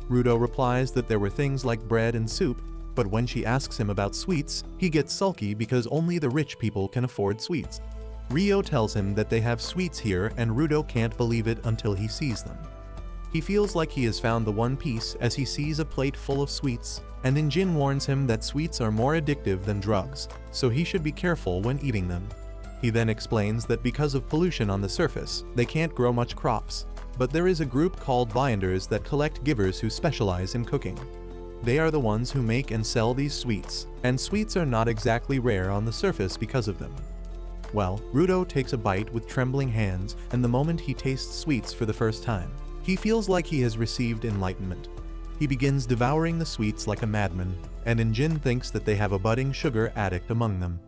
Rudo replies that there were things like bread and soup, but when she asks him about sweets, he gets sulky because only the rich people can afford sweets. Rio tells him that they have sweets here and Rudo can't believe it until he sees them. He feels like he has found the one piece as he sees a plate full of sweets, and Injin warns him that sweets are more addictive than drugs, so he should be careful when eating them. He then explains that because of pollution on the surface, they can't grow much crops, but there is a group called Vianders that collect givers who specialize in cooking. They are the ones who make and sell these sweets, and sweets are not exactly rare on the surface because of them. Well, Rudo takes a bite with trembling hands, and the moment he tastes sweets for the first time, he feels like he has received enlightenment. He begins devouring the sweets like a madman, and Injin thinks that they have a budding sugar addict among them.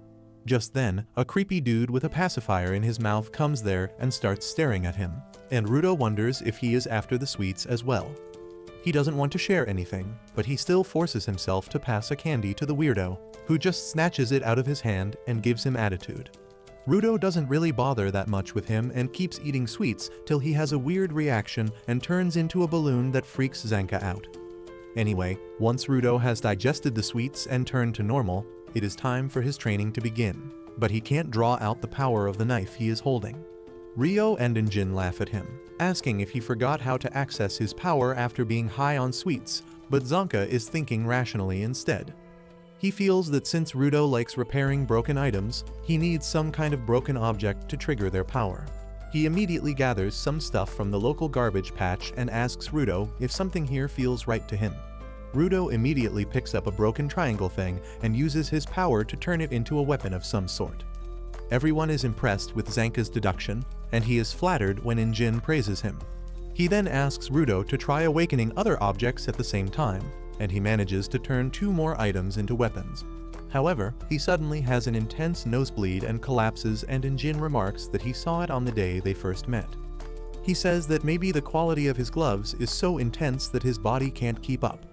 Just then, a creepy dude with a pacifier in his mouth comes there and starts staring at him, and Rudo wonders if he is after the sweets as well. He doesn't want to share anything, but he still forces himself to pass a candy to the weirdo, who just snatches it out of his hand and gives him attitude. Rudo doesn't really bother that much with him and keeps eating sweets till he has a weird reaction and turns into a balloon that freaks Zanka out. Anyway, once Rudo has digested the sweets and turned to normal, it is time for his training to begin, but he can't draw out the power of the knife he is holding. Rio and Injin laugh at him, asking if he forgot how to access his power after being high on sweets, but Zanka is thinking rationally instead. He feels that since Rudo likes repairing broken items, he needs some kind of broken object to trigger their power. He immediately gathers some stuff from the local garbage patch and asks Rudo if something here feels right to him. Rudo immediately picks up a broken triangle thing and uses his power to turn it into a weapon of some sort. Everyone is impressed with Zanka's deduction, and he is flattered when Injin praises him. He then asks Rudo to try awakening other objects at the same time, and he manages to turn 2 more items into weapons. However, he suddenly has an intense nosebleed and collapses, and Injin remarks that he saw it on the day they first met. He says that maybe the quality of his gloves is so intense that his body can't keep up.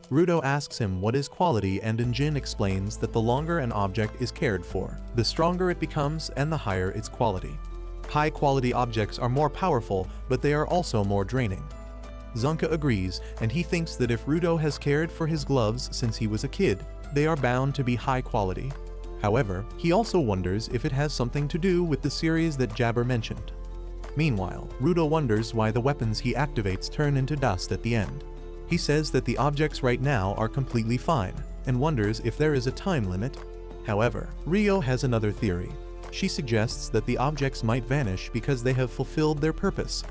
Rudo asks him what is quality, and Injin explains that the longer an object is cared for, the stronger it becomes and the higher its quality. High-quality objects are more powerful, but they are also more draining. Zanka agrees, and he thinks that if Rudo has cared for his gloves since he was a kid, they are bound to be high quality. However, he also wonders if it has something to do with the series that Jabber mentioned. Meanwhile, Rudo wonders why the weapons he activates turn into dust at the end. He says that the objects right now are completely fine, and wonders if there is a time limit. However, Rio has another theory. She suggests that the objects might vanish because they have fulfilled their purpose.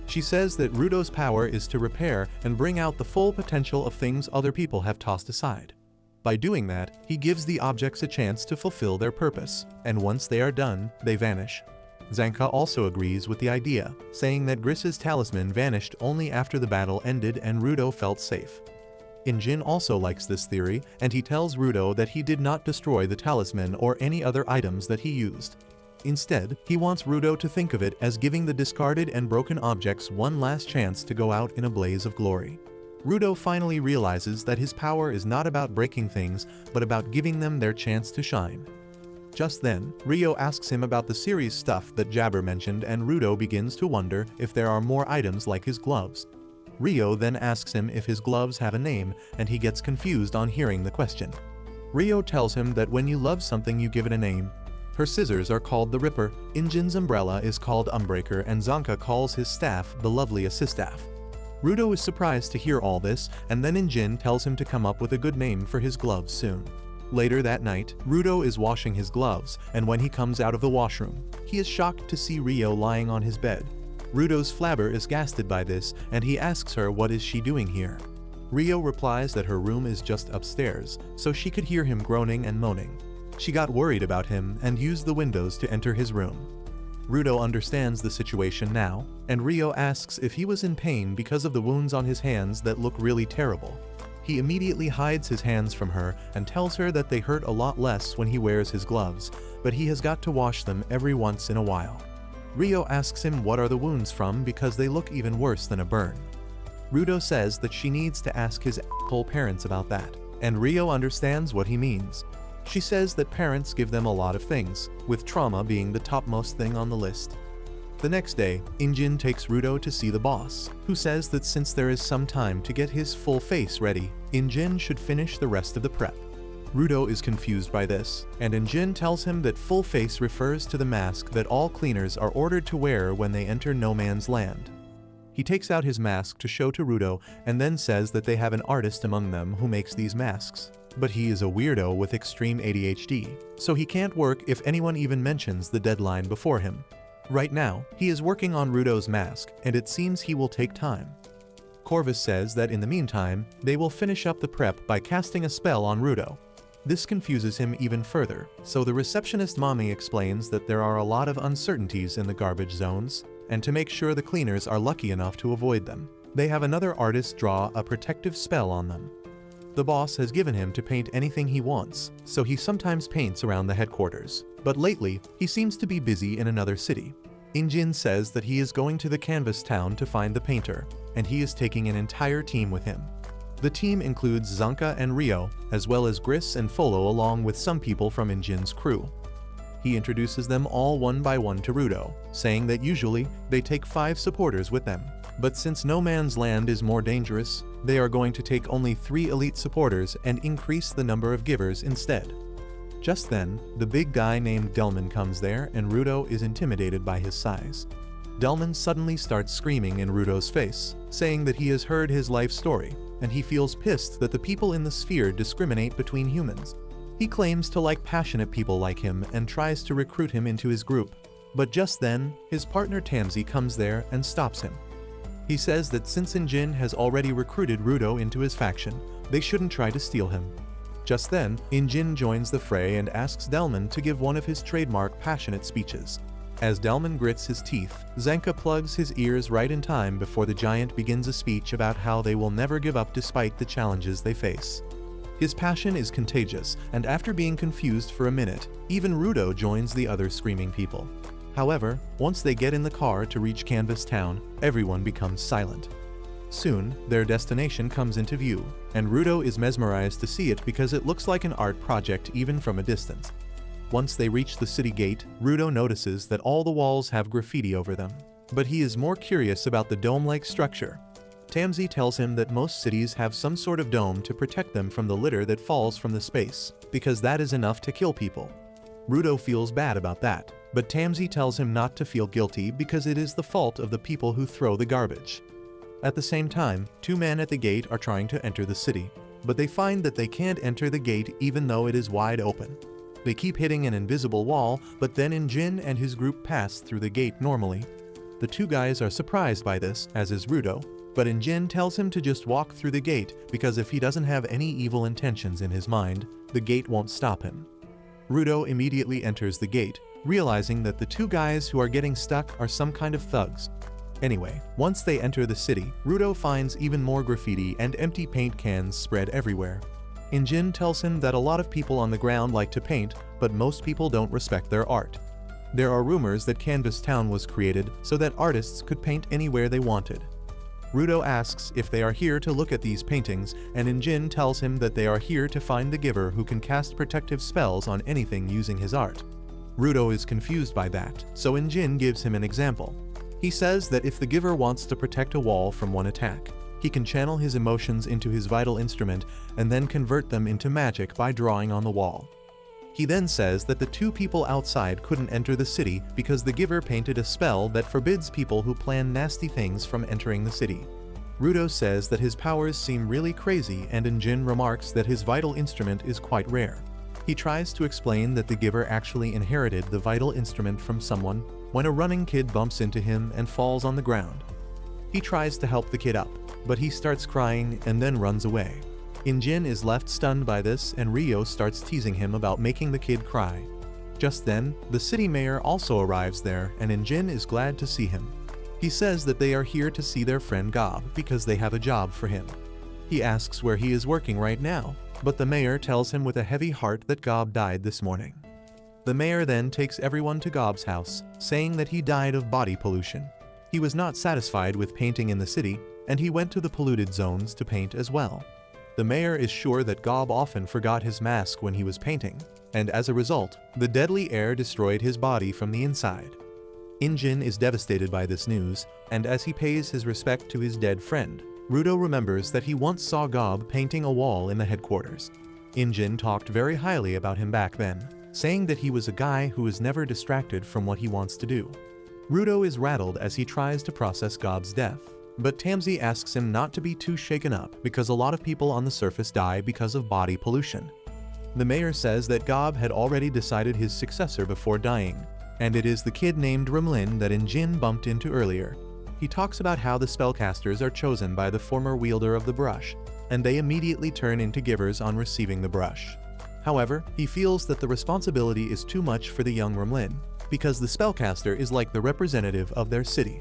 She says that Rudo's power is to repair and bring out the full potential of things other people have tossed aside. By doing that, he gives the objects a chance to fulfill their purpose, and once they are done, they vanish. Zanka also agrees with the idea, saying that Gris's talisman vanished only after the battle ended and Rudo felt safe. Injin also likes this theory, and he tells Rudo that he did not destroy the talisman or any other items that he used. Instead, he wants Rudo to think of it as giving the discarded and broken objects one last chance to go out in a blaze of glory. Rudo finally realizes that his power is not about breaking things, but about giving them their chance to shine. Just then, Rio asks him about the series stuff that Jabber mentioned, and Rudo begins to wonder if there are more items like his gloves. Rio then asks him if his gloves have a name, and he gets confused on hearing the question. Rio tells him that when you love something you give it a name. Her scissors are called the Ripper, Injin's umbrella is called Umbreaker, and Zanka calls his staff the lovely Assistaff. Rudo is surprised to hear all this, and then Injin tells him to come up with a good name for his gloves soon. Later that night, Rudo is washing his gloves, and when he comes out of the washroom, he is shocked to see Rio lying on his bed. Rudo's flabber is gasted by this, and he asks her what is she doing here. Rio replies that her room is just upstairs, so she could hear him groaning and moaning. She got worried about him and used the windows to enter his room. Rudo understands the situation now, and Rio asks if he was in pain because of the wounds on his hands that look really terrible. He immediately hides his hands from her and tells her that they hurt a lot less when he wears his gloves, but he has got to wash them every once in a while. Rio asks him what are the wounds from because they look even worse than a burn. Rudo says that she needs to ask his asshole parents about that, and Rio understands what he means. She says that parents give them a lot of things, with trauma being the topmost thing on the list. The next day, Injin takes Rudo to see the boss, who says that since there is some time to get his full face ready, Injin should finish the rest of the prep. Rudo is confused by this, and Injin tells him that full face refers to the mask that all cleaners are ordered to wear when they enter no man's land. He takes out his mask to show to Rudo and then says that they have an artist among them who makes these masks. But he is a weirdo with extreme ADHD, so he can't work if anyone even mentions the deadline before him. Right now, he is working on Rudo's mask, and it seems he will take time. Corvus says that in the meantime, they will finish up the prep by casting a spell on Rudo. This confuses him even further, so the receptionist mommy explains that there are a lot of uncertainties in the garbage zones, and to make sure the cleaners are lucky enough to avoid them, they have another artist draw a protective spell on them. The boss has given him to paint anything he wants, so he sometimes paints around the headquarters. But lately, he seems to be busy in another city. Injin says that he is going to the canvas town to find the painter, and he is taking an entire team with him. The team includes Zanka and Rio, as well as Gris and Folo along with some people from Injin's crew. He introduces them all one by one to Rudo, saying that usually they take 5 supporters with them. But since no man's land is more dangerous, they are going to take only 3 elite supporters and increase the number of givers instead. Just then, the big guy named Delman comes there and Rudo is intimidated by his size. Delman suddenly starts screaming in Rudo's face, saying that he has heard his life story, and he feels pissed that the people in the sphere discriminate between humans. He claims to like passionate people like him and tries to recruit him into his group. But just then, his partner Tamsi comes there and stops him. He says that since Injin has already recruited Rudo into his faction, they shouldn't try to steal him. Just then, Injin joins the fray and asks Delman to give one of his trademark passionate speeches. As Delman grits his teeth, Zanka plugs his ears right in time before the giant begins a speech about how they will never give up despite the challenges they face. His passion is contagious, and after being confused for a minute, even Rudo joins the other screaming people. However, once they get in the car to reach Canvas Town, everyone becomes silent. Soon, their destination comes into view, and Rudo is mesmerized to see it because it looks like an art project even from a distance. Once they reach the city gate, Rudo notices that all the walls have graffiti over them, but he is more curious about the dome-like structure. Tamsi tells him that most cities have some sort of dome to protect them from the litter that falls from the space, because that is enough to kill people. Rudo feels bad about that, but Tamsi tells him not to feel guilty because it is the fault of the people who throw the garbage. At the same time, 2 men at the gate are trying to enter the city, but they find that they can't enter the gate even though it is wide open. They keep hitting an invisible wall, but then Injin and his group pass through the gate normally. The 2 guys are surprised by this, as is Rudo, but Injin tells him to just walk through the gate because if he doesn't have any evil intentions in his mind, the gate won't stop him. Rudo immediately enters the gate, realizing that the 2 guys who are getting stuck are some kind of thugs. Anyway, once they enter the city, Rudo finds even more graffiti and empty paint cans spread everywhere. Injin tells him that a lot of people on the ground like to paint, but most people don't respect their art. There are rumors that Canvas Town was created so that artists could paint anywhere they wanted. Rudo asks if they are here to look at these paintings, and Injin tells him that they are here to find the giver who can cast protective spells on anything using his art. Rudo is confused by that, so Injin gives him an example. He says that if the giver wants to protect a wall from one attack, he can channel his emotions into his vital instrument and then convert them into magic by drawing on the wall. He then says that the 2 people outside couldn't enter the city because the giver painted a spell that forbids people who plan nasty things from entering the city. Rudo says that his powers seem really crazy, and Injin remarks that his vital instrument is quite rare. He tries to explain that the giver actually inherited the vital instrument from someone when a running kid bumps into him and falls on the ground. He tries to help the kid up, but he starts crying and then runs away. Injin is left stunned by this, and Rio starts teasing him about making the kid cry. Just then, the city mayor also arrives there and Injin is glad to see him. He says that they are here to see their friend Gob because they have a job for him. He asks where he is working right now, but the mayor tells him with a heavy heart that Gob died this morning. The mayor then takes everyone to Gob's house, saying that he died of body pollution. He was not satisfied with painting in the city, and he went to the polluted zones to paint as well. The mayor is sure that Gob often forgot his mask when he was painting, and as a result, the deadly air destroyed his body from the inside. Injin is devastated by this news, and as he pays his respect to his dead friend, Rudo remembers that he once saw Gob painting a wall in the headquarters. Injin talked very highly about him back then, saying that he was a guy who is never distracted from what he wants to do. Rudo is rattled as he tries to process Gob's death, but Tamsi asks him not to be too shaken up because a lot of people on the surface die because of body pollution. The mayor says that Gob had already decided his successor before dying, and it is the kid named Rimlin that Injin bumped into earlier. He talks about how the spellcasters are chosen by the former wielder of the brush, and they immediately turn into givers on receiving the brush. However, he feels that the responsibility is too much for the young Rimlin, because the spellcaster is like the representative of their city.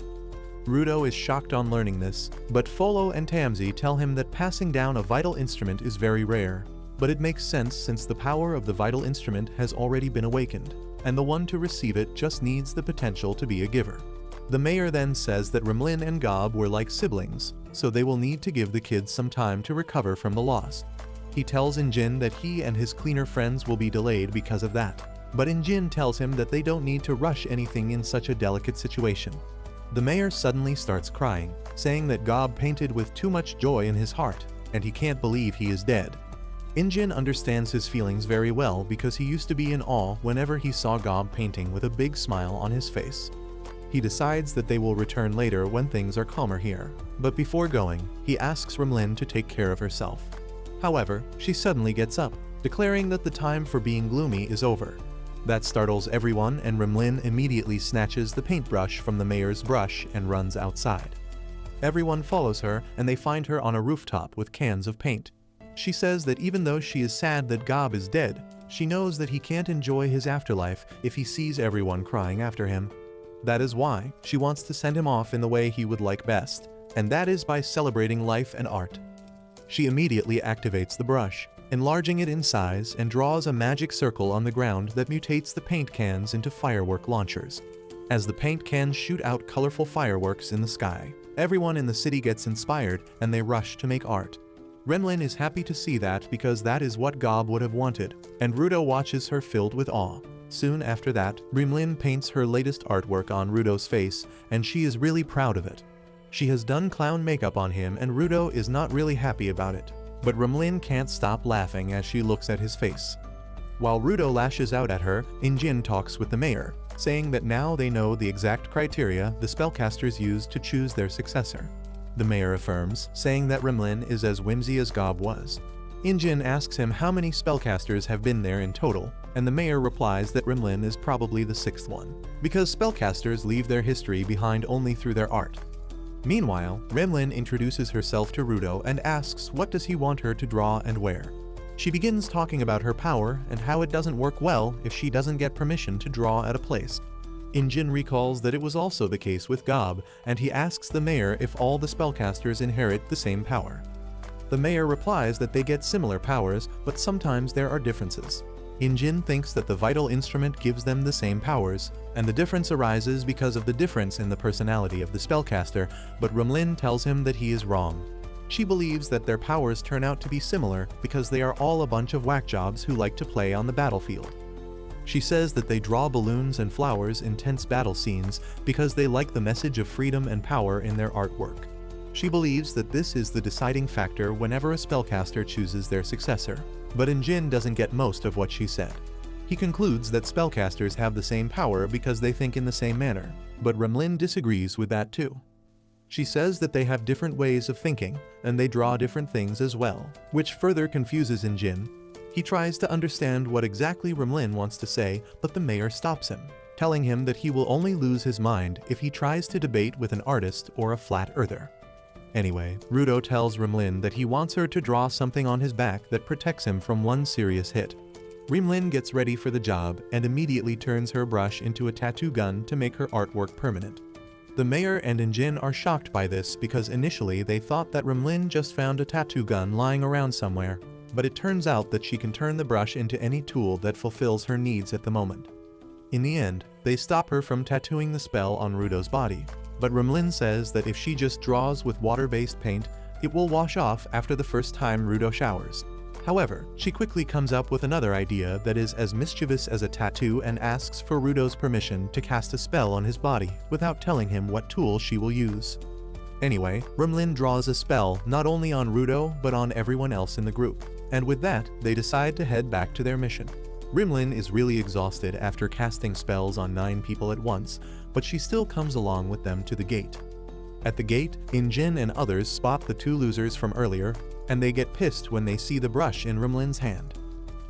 Rudo is shocked on learning this, but Folo and Tamsi tell him that passing down a vital instrument is very rare, but it makes sense since the power of the vital instrument has already been awakened, and the one to receive it just needs the potential to be a giver. The mayor then says that Rimlin and Gob were like siblings, so they will need to give the kids some time to recover from the loss. He tells Injin that he and his cleaner friends will be delayed because of that, but Injin tells him that they don't need to rush anything in such a delicate situation. The mayor suddenly starts crying, saying that Gob painted with too much joy in his heart, and he can't believe he is dead. Injin understands his feelings very well because he used to be in awe whenever he saw Gob painting with a big smile on his face. He decides that they will return later when things are calmer here, but before going, he asks Rimlin to take care of herself. However, she suddenly gets up, declaring that the time for being gloomy is over. That startles everyone and Rimlin immediately snatches the paintbrush from the mayor's brush and runs outside. Everyone follows her and they find her on a rooftop with cans of paint. She says that even though she is sad that Gob is dead, she knows that he can't enjoy his afterlife if he sees everyone crying after him. That is why she wants to send him off in the way he would like best, and that is by celebrating life and art. She immediately activates the brush, enlarging it in size, and draws a magic circle on the ground that mutates the paint cans into firework launchers. As the paint cans shoot out colorful fireworks in the sky, everyone in the city gets inspired and they rush to make art. Rimlin is happy to see that because that is what Gob would have wanted, and Rudo watches her filled with awe. Soon after that, Rimlin paints her latest artwork on Rudo's face, and she is really proud of it. She has done clown makeup on him and Rudo is not really happy about it, but Rimlin can't stop laughing as she looks at his face. While Rudo lashes out at her, Injin talks with the mayor, saying that now they know the exact criteria the spellcasters used to choose their successor. The mayor affirms, saying that Rimlin is as whimsy as Gob was. Injin asks him how many spellcasters have been there in total, and the mayor replies that Rimlin is probably the sixth one, because spellcasters leave their history behind only through their art. Meanwhile, Rimlin introduces herself to Rudo and asks what does he want her to draw and where. She begins talking about her power and how it doesn't work well if she doesn't get permission to draw at a place. Injin recalls that it was also the case with Gob, and he asks the mayor if all the spellcasters inherit the same power. The mayor replies that they get similar powers, but sometimes there are differences. Injin thinks that the vital instrument gives them the same powers, and the difference arises because of the difference in the personality of the spellcaster, but Rimlin tells him that he is wrong. She believes that their powers turn out to be similar because they are all a bunch of whack jobs who like to play on the battlefield. She says that they draw balloons and flowers in tense battle scenes because they like the message of freedom and power in their artwork. She believes that this is the deciding factor whenever a spellcaster chooses their successor, but Injin doesn't get most of what she said. He concludes that spellcasters have the same power because they think in the same manner, but Rimlin disagrees with that too. She says that they have different ways of thinking, and they draw different things as well, which further confuses Injin. He tries to understand what exactly Rimlin wants to say, but the mayor stops him, telling him that he will only lose his mind if he tries to debate with an artist or a flat earther. Anyway, Rudo tells Rimlin that he wants her to draw something on his back that protects him from one serious hit. Rimlin gets ready for the job and immediately turns her brush into a tattoo gun to make her artwork permanent. The mayor and Injin are shocked by this because initially they thought that Rimlin just found a tattoo gun lying around somewhere, but it turns out that she can turn the brush into any tool that fulfills her needs at the moment. In the end, they stop her from tattooing the spell on Rudo's body, but Rimlin says that if she just draws with water-based paint, it will wash off after the first time Rudo showers. However, she quickly comes up with another idea that is as mischievous as a tattoo and asks for Rudo's permission to cast a spell on his body without telling him what tool she will use. Anyway, Rimlin draws a spell not only on Rudo but on everyone else in the group, and with that, they decide to head back to their mission. Rimlin is really exhausted after casting spells on 9 people at once, but she still comes along with them to the gate. At the gate, Injin and others spot the 2 losers from earlier, and they get pissed when they see the brush in Rimlin's hand.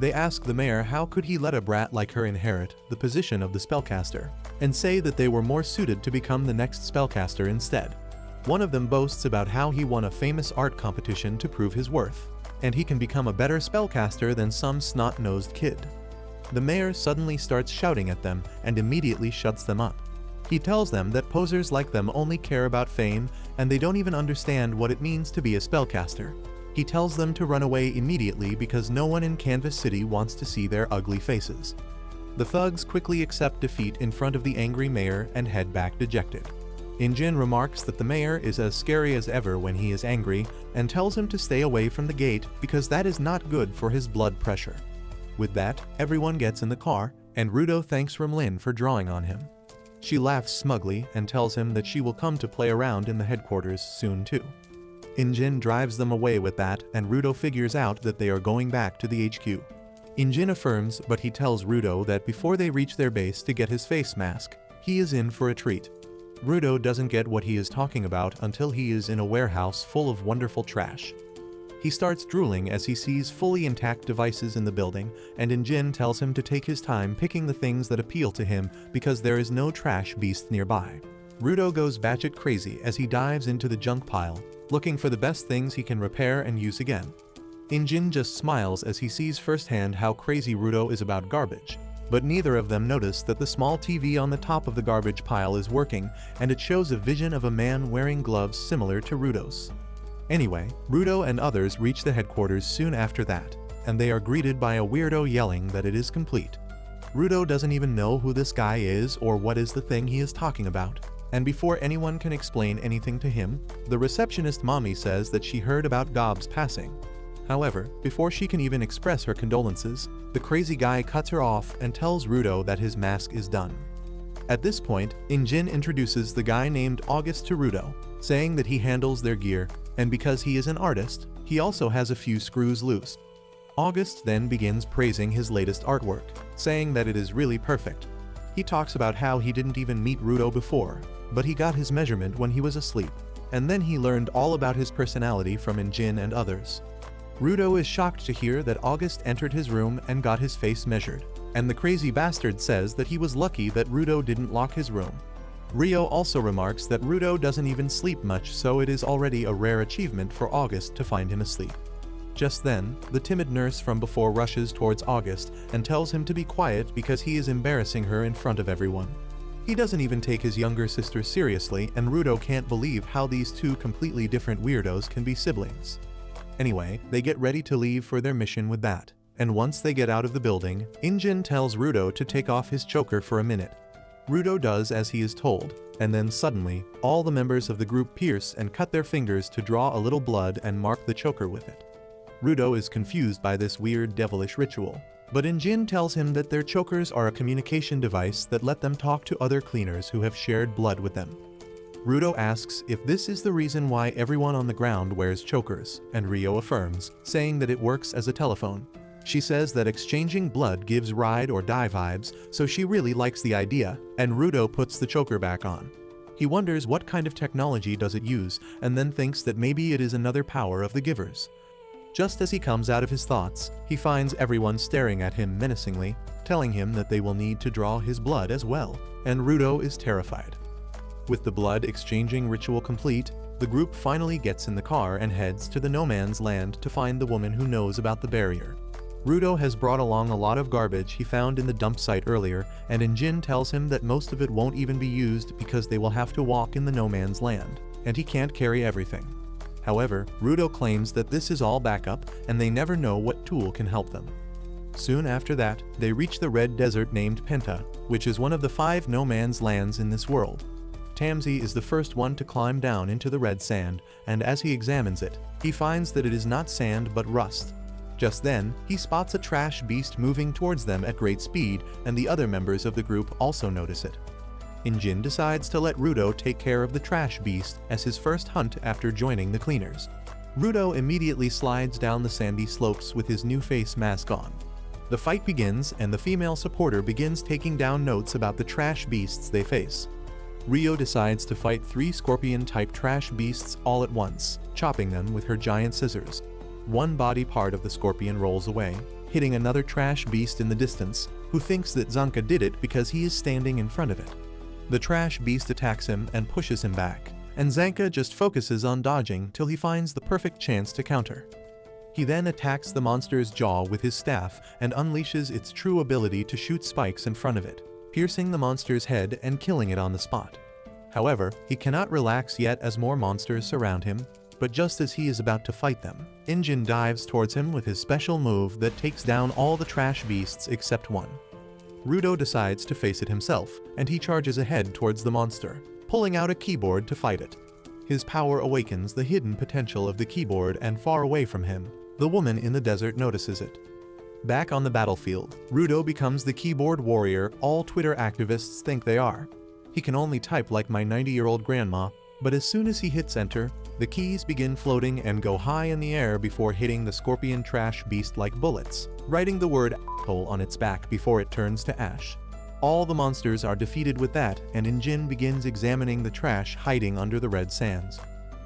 They ask the mayor how could he let a brat like her inherit the position of the spellcaster, and say that they were more suited to become the next spellcaster instead. One of them boasts about how he won a famous art competition to prove his worth, and he can become a better spellcaster than some snot-nosed kid. The mayor suddenly starts shouting at them and immediately shuts them up. He tells them that posers like them only care about fame and they don't even understand what it means to be a spellcaster. He tells them to run away immediately because no one in Canvas City wants to see their ugly faces. The thugs quickly accept defeat in front of the angry mayor and head back dejected. Injin remarks that the mayor is as scary as ever when he is angry and tells him to stay away from the gate because that is not good for his blood pressure. With that, everyone gets in the car, and Rudo thanks Rimlin for drawing on him. She laughs smugly and tells him that she will come to play around in the headquarters soon too. Injin drives them away with that, and Rudo figures out that they are going back to the HQ. Injin affirms, but he tells Rudo that before they reach their base to get his face mask, he is in for a treat. Rudo doesn't get what he is talking about until he is in a warehouse full of wonderful trash. He starts drooling as he sees fully intact devices in the building, and Injin tells him to take his time picking the things that appeal to him because there is no trash beast nearby. Rudo goes batshit crazy as he dives into the junk pile, looking for the best things he can repair and use again. Injin just smiles as he sees firsthand how crazy Rudo is about garbage, but neither of them notice that the small TV on the top of the garbage pile is working, and it shows a vision of a man wearing gloves similar to Rudo's. Anyway, Rudo and others reach the headquarters soon after that, and they are greeted by a weirdo yelling that it is complete. Rudo doesn't even know who this guy is or what is the thing he is talking about, and before anyone can explain anything to him, the receptionist mommy says that she heard about Gob's passing. However, before she can even express her condolences, the crazy guy cuts her off and tells Rudo that his mask is done. At this point, Injin introduces the guy named August to Rudo, saying that he handles their gear, and because he is an artist, he also has a few screws loose. August then begins praising his latest artwork, saying that it is really perfect. He talks about how he didn't even meet Rudo before, but he got his measurement when he was asleep, and then he learned all about his personality from Injin and others. Rudo is shocked to hear that August entered his room and got his face measured, and the crazy bastard says that he was lucky that Rudo didn't lock his room. Rio also remarks that Rudo doesn't even sleep much, so it is already a rare achievement for August to find him asleep. Just then, the timid nurse from before rushes towards August and tells him to be quiet because he is embarrassing her in front of everyone. He doesn't even take his younger sister seriously, and Rudo can't believe how these 2 completely different weirdos can be siblings. Anyway, they get ready to leave for their mission with that, and once they get out of the building, Injin tells Rudo to take off his choker for a minute. Rudo does as he is told, and then suddenly, all the members of the group pierce and cut their fingers to draw a little blood and mark the choker with it. Rudo is confused by this weird devilish ritual, but Injin tells him that their chokers are a communication device that let them talk to other cleaners who have shared blood with them. Rudo asks if this is the reason why everyone on the ground wears chokers, and Rio affirms, saying that it works as a telephone. She says that exchanging blood gives ride or die vibes, so she really likes the idea, and Rudo puts the choker back on. He wonders what kind of technology does it use, and then thinks that maybe it is another power of the givers. Just as he comes out of his thoughts, he finds everyone staring at him menacingly, telling him that they will need to draw his blood as well, and Rudo is terrified. With the blood exchanging ritual complete, the group finally gets in the car and heads to the no man's land to find the woman who knows about the barrier. Rudo has brought along a lot of garbage he found in the dump site earlier, and Injin tells him that most of it won't even be used because they will have to walk in the no man's land, and he can't carry everything. However, Rudo claims that this is all backup and they never know what tool can help them. Soon after that, they reach the red desert named Penta, which is one of the 5 no man's lands in this world. Tamsi is the first one to climb down into the red sand, and as he examines it, he finds that it is not sand but rust. Just then, he spots a trash beast moving towards them at great speed, and the other members of the group also notice it. Injin decides to let Rudo take care of the trash beast as his first hunt after joining the cleaners. Rudo immediately slides down the sandy slopes with his new face mask on. The fight begins and the female supporter begins taking down notes about the trash beasts they face. Rio decides to fight 3 scorpion-type trash beasts all at once, chopping them with her giant scissors. One body part of the scorpion rolls away, hitting another trash beast in the distance, who thinks that Zanka did it because he is standing in front of it. The trash beast attacks him and pushes him back, and Zanka just focuses on dodging till he finds the perfect chance to counter. He then attacks the monster's jaw with his staff and unleashes its true ability to shoot spikes in front of it, piercing the monster's head and killing it on the spot. However, he cannot relax yet as more monsters surround him, but just as he is about to fight them, Injin dives towards him with his special move that takes down all the trash beasts except one. Rudo decides to face it himself, and he charges ahead towards the monster, pulling out a keyboard to fight it. His power awakens the hidden potential of the keyboard, and far away from him, the woman in the desert notices it. Back on the battlefield, Rudo becomes the keyboard warrior all Twitter activists think they are. He can only type like my 90-year-old grandma, but as soon as he hits enter, the keys begin floating and go high in the air before hitting the scorpion trash beast like bullets, writing the word asshole on its back before it turns to ash. All the monsters are defeated with that, and Injin begins examining the trash hiding under the red sands.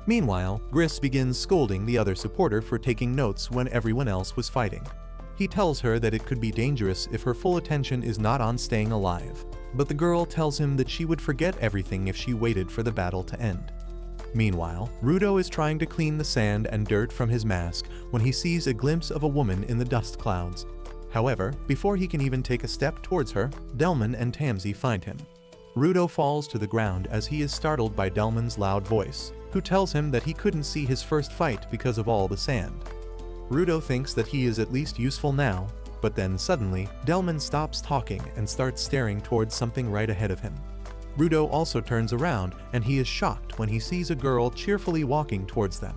Meanwhile, Gris begins scolding the other supporter for taking notes when everyone else was fighting. He tells her that it could be dangerous if her full attention is not on staying alive, but the girl tells him that she would forget everything if she waited for the battle to end. Meanwhile, Rudo is trying to clean the sand and dirt from his mask when he sees a glimpse of a woman in the dust clouds. However, before he can even take a step towards her, Delman and Tamsi find him. Rudo falls to the ground as he is startled by Delman's loud voice, who tells him that he couldn't see his first fight because of all the sand. Rudo thinks that he is at least useful now, but then suddenly, Delman stops talking and starts staring towards something right ahead of him. Rudo also turns around and he is shocked when he sees a girl cheerfully walking towards them.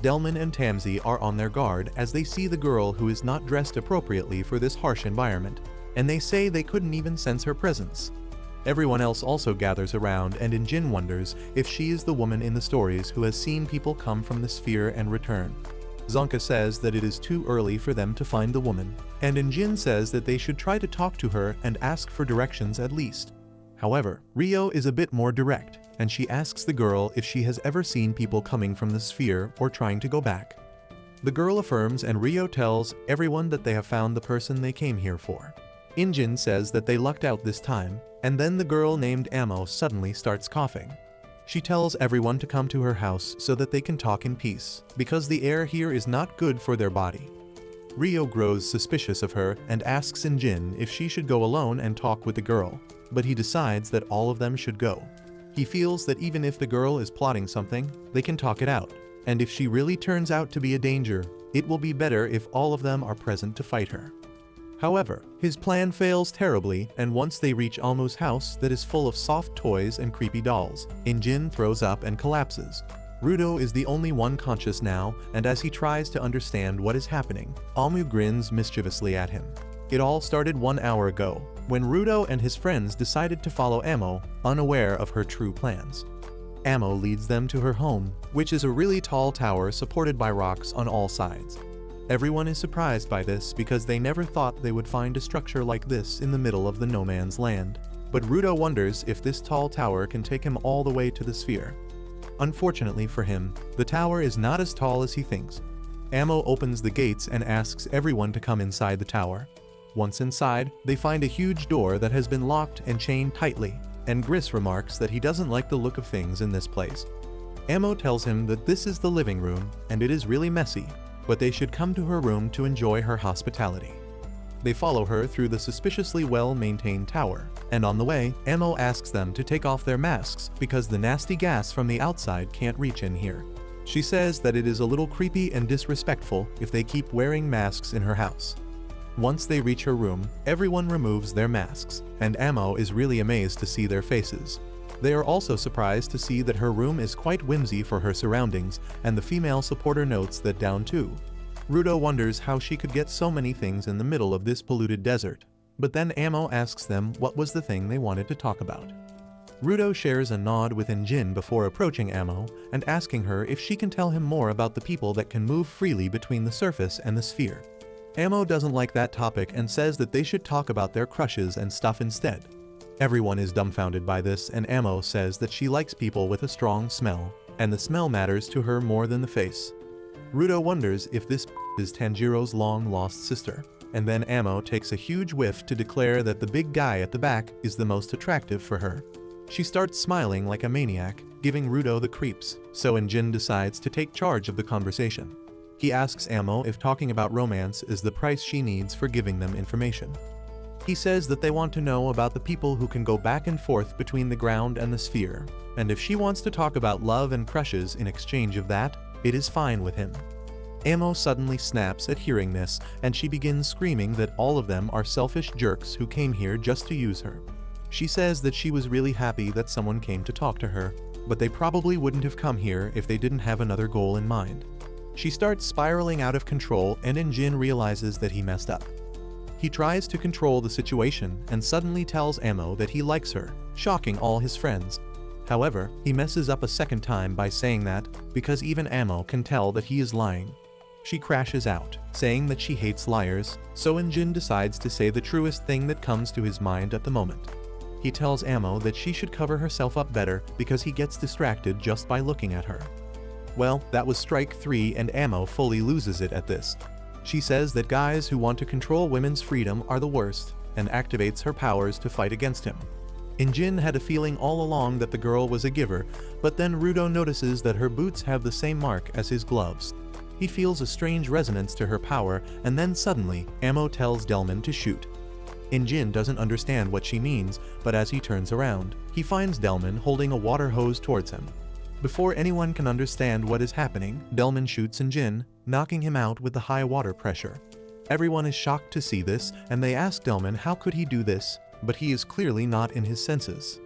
Delman and Tamsi are on their guard as they see the girl who is not dressed appropriately for this harsh environment, and they say they couldn't even sense her presence. Everyone else also gathers around, and Injin wonders if she is the woman in the stories who has seen people come from the sphere and return. Zanka says that it is too early for them to find the woman, and Injin says that they should try to talk to her and ask for directions at least. However, Rio is a bit more direct, and she asks the girl if she has ever seen people coming from the sphere or trying to go back. The girl affirms, and Rio tells everyone that they have found the person they came here for. Injin says that they lucked out this time, and then the girl named Amo suddenly starts coughing. She tells everyone to come to her house so that they can talk in peace, because the air here is not good for their body. Rio grows suspicious of her and asks Injin if she should go alone and talk with the girl, but he decides that all of them should go. He feels that even if the girl is plotting something, they can talk it out, and if she really turns out to be a danger, it will be better if all of them are present to fight her. However, his plan fails terribly, and once they reach Almu's house that is full of soft toys and creepy dolls, Injin throws up and collapses. Rudo is the only one conscious now, and as he tries to understand what is happening, Almu grins mischievously at him. It all started 1 hour ago, when Rudo and his friends decided to follow Amo, unaware of her true plans. Amo leads them to her home, which is a really tall tower supported by rocks on all sides. Everyone is surprised by this because they never thought they would find a structure like this in the middle of the no man's land. But Rudo wonders if this tall tower can take him all the way to the sphere. Unfortunately for him, the tower is not as tall as he thinks. Amo opens the gates and asks everyone to come inside the tower. Once inside, they find a huge door that has been locked and chained tightly, and Gris remarks that he doesn't like the look of things in this place. Amo tells him that this is the living room, and it is really messy. but they should come to her room to enjoy her hospitality. They follow her through the suspiciously well-maintained tower, and on the way, Amo asks them to take off their masks because the nasty gas from the outside can't reach in here. She says that it is a little creepy and disrespectful if they keep wearing masks in her house. Once they reach her room, everyone removes their masks, and Amo is really amazed to see their faces. They are also surprised to see that her room is quite whimsy for her surroundings, and the female supporter notes that down too. Rudo wonders how she could get so many things in the middle of this polluted desert, but then Amo asks them what was the thing they wanted to talk about. Rudo shares a nod with Injin before approaching Amo and asking her if she can tell him more about the people that can move freely between the surface and the sphere. Amo doesn't like that topic and says that they should talk about their crushes and stuff instead. Everyone is dumbfounded by this, and Amo says that she likes people with a strong smell, and the smell matters to her more than the face. Rudo wonders if this is Tanjiro's long-lost sister, and then Amo takes a huge whiff to declare that the big guy at the back is the most attractive for her. She starts smiling like a maniac, giving Rudo the creeps, so Injin decides to take charge of the conversation. He asks Amo if talking about romance is the price she needs for giving them information. He says that they want to know about the people who can go back and forth between the ground and the sphere, and if she wants to talk about love and crushes in exchange of that, it is fine with him. Amo suddenly snaps at hearing this, and she begins screaming that all of them are selfish jerks who came here just to use her. She says that she was really happy that someone came to talk to her, but they probably wouldn't have come here if they didn't have another goal in mind. She starts spiraling out of control, and Injin realizes that he messed up. He tries to control the situation and suddenly tells Amo that he likes her, shocking all his friends. However, he messes up a second time by saying that, because even Amo can tell that he is lying. She crashes out, saying that she hates liars, so Injin decides to say the truest thing that comes to his mind at the moment. He tells Amo that she should cover herself up better because he gets distracted just by looking at her. Well, that was strike 3, and Amo fully loses it at this. She says that guys who want to control women's freedom are the worst, and activates her powers to fight against him. Injin had a feeling all along that the girl was a giver, but then Rudo notices that her boots have the same mark as his gloves. He feels a strange resonance to her power, and then suddenly, Amo tells Delman to shoot. Injin doesn't understand what she means, but as he turns around, he finds Delman holding a water hose towards him. Before anyone can understand what is happening, Delman shoots Injin, knocking him out with the high water pressure. Everyone is shocked to see this, and they ask Delman how could he do this, but he is clearly not in his senses.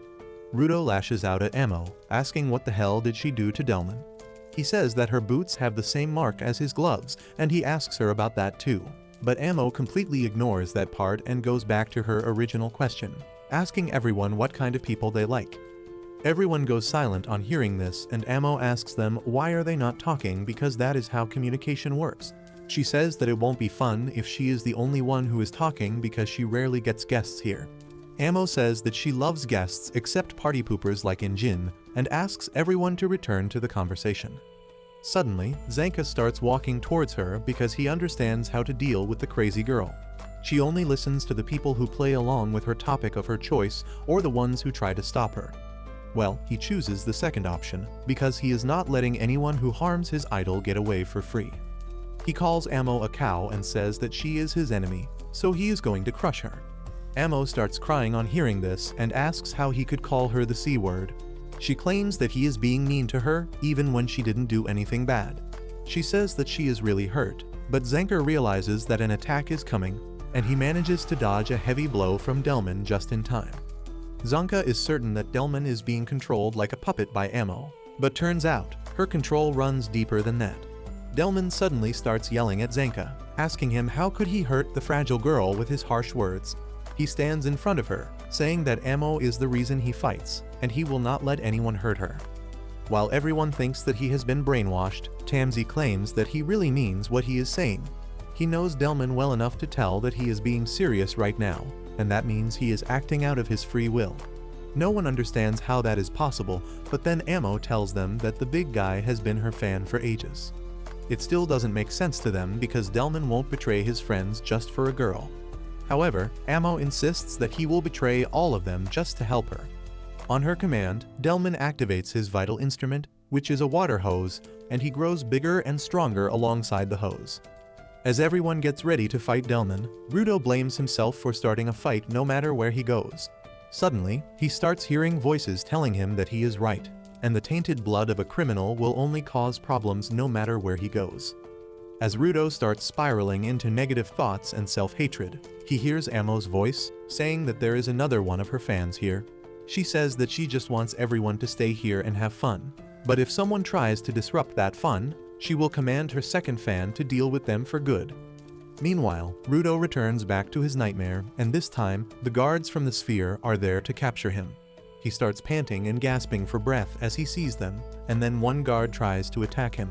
Rudo lashes out at Amo, asking what the hell did she do to Delman. He says that her boots have the same mark as his gloves, and he asks her about that too. But Amo completely ignores that part and goes back to her original question, asking everyone what kind of people they like. Everyone goes silent on hearing this, and Amo asks them why are they not talking because that is how communication works. She says that it won't be fun if she is the only one who is talking because she rarely gets guests here. Amo says that she loves guests except party poopers like Injin, and asks everyone to return to the conversation. Suddenly, Zanka starts walking towards her because he understands how to deal with the crazy girl. She only listens to the people who play along with her topic of her choice or the ones who try to stop her. Well, he chooses the second option because he is not letting anyone who harms his idol get away for free. He calls Amo a cow and says that she is his enemy, so he is going to crush her. Amo starts crying on hearing this and asks how he could call her the C word. She claims that he is being mean to her even when she didn't do anything bad. She says that she is really hurt, but Zanker realizes that an attack is coming, and he manages to dodge a heavy blow from Delman just in time. Zanka is certain that Delman is being controlled like a puppet by Amo, but turns out, her control runs deeper than that. Delman suddenly starts yelling at Zanka, asking him how could he hurt the fragile girl with his harsh words. He stands in front of her, saying that Amo is the reason he fights, and he will not let anyone hurt her. While everyone thinks that he has been brainwashed, Tamsi claims that he really means what he is saying. He knows Delman well enough to tell that he is being serious right now, and that means he is acting out of his free will. No one understands how that is possible, but then Amo tells them that the big guy has been her fan for ages. It still doesn't make sense to them because Delman won't betray his friends just for a girl. However, Amo insists that he will betray all of them just to help her. On her command, Delman activates his vital instrument, which is a water hose, and he grows bigger and stronger alongside the hose. As everyone gets ready to fight Delman, Rudo blames himself for starting a fight no matter where he goes. Suddenly, he starts hearing voices telling him that he is right, and the tainted blood of a criminal will only cause problems no matter where he goes. As Rudo starts spiraling into negative thoughts and self-hatred, he hears Amo's voice, saying that there is another one of her fans here. She says that she just wants everyone to stay here and have fun, but if someone tries to disrupt that fun, she will command her second fan to deal with them for good. Meanwhile, Rudo returns back to his nightmare, and this time, the guards from the sphere are there to capture him. He starts panting and gasping for breath as he sees them, and then one guard tries to attack him.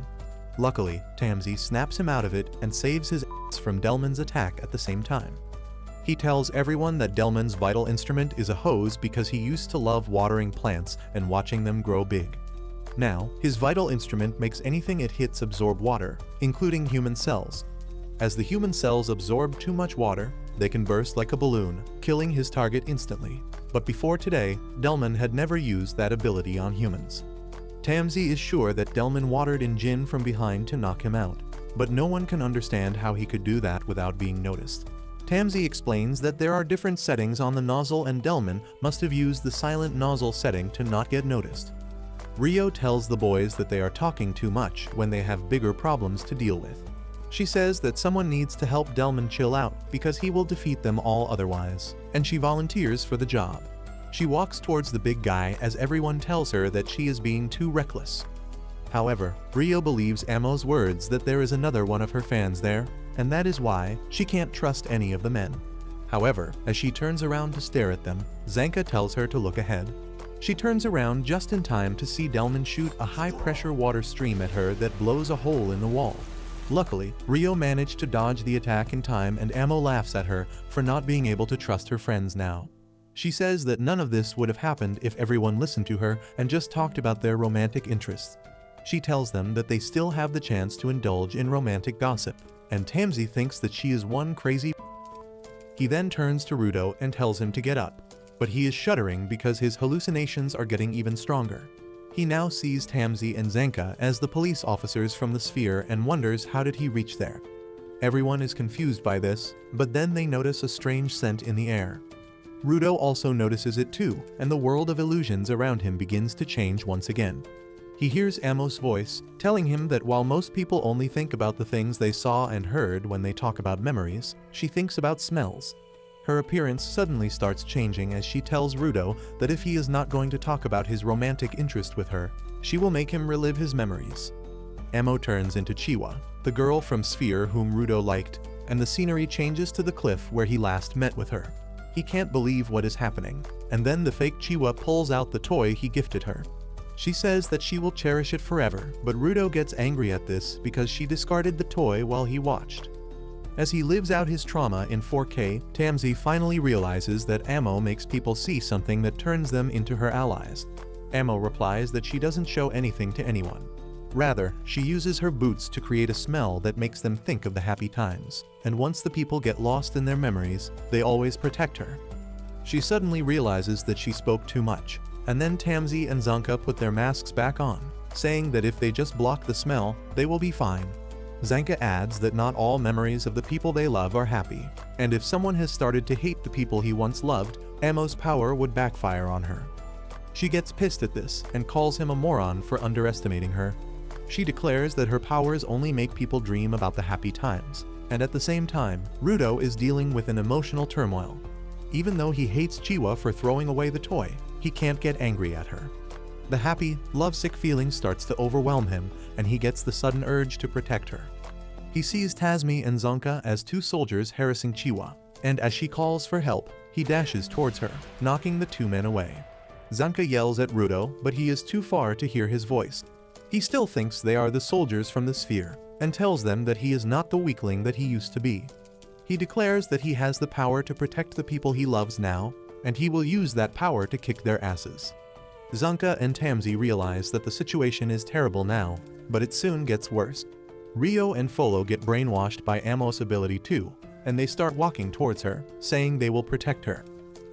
Luckily, Tansy snaps him out of it and saves his ass from Delman's attack at the same time. He tells everyone that Delman's vital instrument is a hose because he used to love watering plants and watching them grow big. Now, his vital instrument makes anything it hits absorb water, including human cells. As the human cells absorb too much water, they can burst like a balloon, killing his target instantly. But before today, Delman had never used that ability on humans. Tansy is sure that Delman watered in Jin from behind to knock him out, but no one can understand how he could do that without being noticed. Tansy explains that there are different settings on the nozzle and Delman must have used the silent nozzle setting to not get noticed. Rio tells the boys that they are talking too much when they have bigger problems to deal with. She says that someone needs to help Delman chill out because he will defeat them all otherwise, and she volunteers for the job. She walks towards the big guy as everyone tells her that she is being too reckless. However, Rio believes Amo's words that there is another one of her fans there, and that is why she can't trust any of the men. However, as she turns around to stare at them, Zanka tells her to look ahead. She turns around just in time to see Delman shoot a high-pressure water stream at her that blows a hole in the wall. Luckily, Rio managed to dodge the attack in time, and Amo laughs at her for not being able to trust her friends now. She says that none of this would have happened if everyone listened to her and just talked about their romantic interests. She tells them that they still have the chance to indulge in romantic gossip, and Tansy thinks that she is one crazy. He then turns to Rudo and tells him to get up, but he is shuddering because his hallucinations are getting even stronger. He now sees Tansy and Zanka as the police officers from the sphere and wonders how did he reach there. Everyone is confused by this, but then they notice a strange scent in the air. Rudo also notices it too, and the world of illusions around him begins to change once again. He hears Amo's voice, telling him that while most people only think about the things they saw and heard when they talk about memories, she thinks about smells. Her appearance suddenly starts changing as she tells Rudo that if he is not going to talk about his romantic interest with her, she will make him relive his memories. Amo turns into Chiwa, the girl from Sphere whom Rudo liked, and the scenery changes to the cliff where he last met with her. He can't believe what is happening, and then the fake Chiwa pulls out the toy he gifted her. She says that she will cherish it forever, but Rudo gets angry at this because she discarded the toy while he watched. As he lives out his trauma in 4K, Tansy finally realizes that Amo makes people see something that turns them into her allies. Amo replies that she doesn't show anything to anyone. Rather, she uses her boots to create a smell that makes them think of the happy times, and once the people get lost in their memories, they always protect her. She suddenly realizes that she spoke too much, and then Tansy and Zanka put their masks back on, saying that if they just block the smell, they will be fine. Zanka adds that not all memories of the people they love are happy, and if someone has started to hate the people he once loved, Amo's power would backfire on her. She gets pissed at this and calls him a moron for underestimating her. She declares that her powers only make people dream about the happy times, and at the same time, Rudo is dealing with an emotional turmoil. Even though he hates Chiwa for throwing away the toy, he can't get angry at her. The happy, lovesick feeling starts to overwhelm him, and he gets the sudden urge to protect her. He sees Tasmi and Zanka as two soldiers harassing Chiwa, and as she calls for help, he dashes towards her, knocking the two men away. Zanka yells at Rudo, but he is too far to hear his voice. He still thinks they are the soldiers from the sphere, and tells them that he is not the weakling that he used to be. He declares that he has the power to protect the people he loves now, and he will use that power to kick their asses. Zanka and Tansy realize that the situation is terrible now, but it soon gets worse. Rio and Folo get brainwashed by Amo's ability too, and they start walking towards her, saying they will protect her.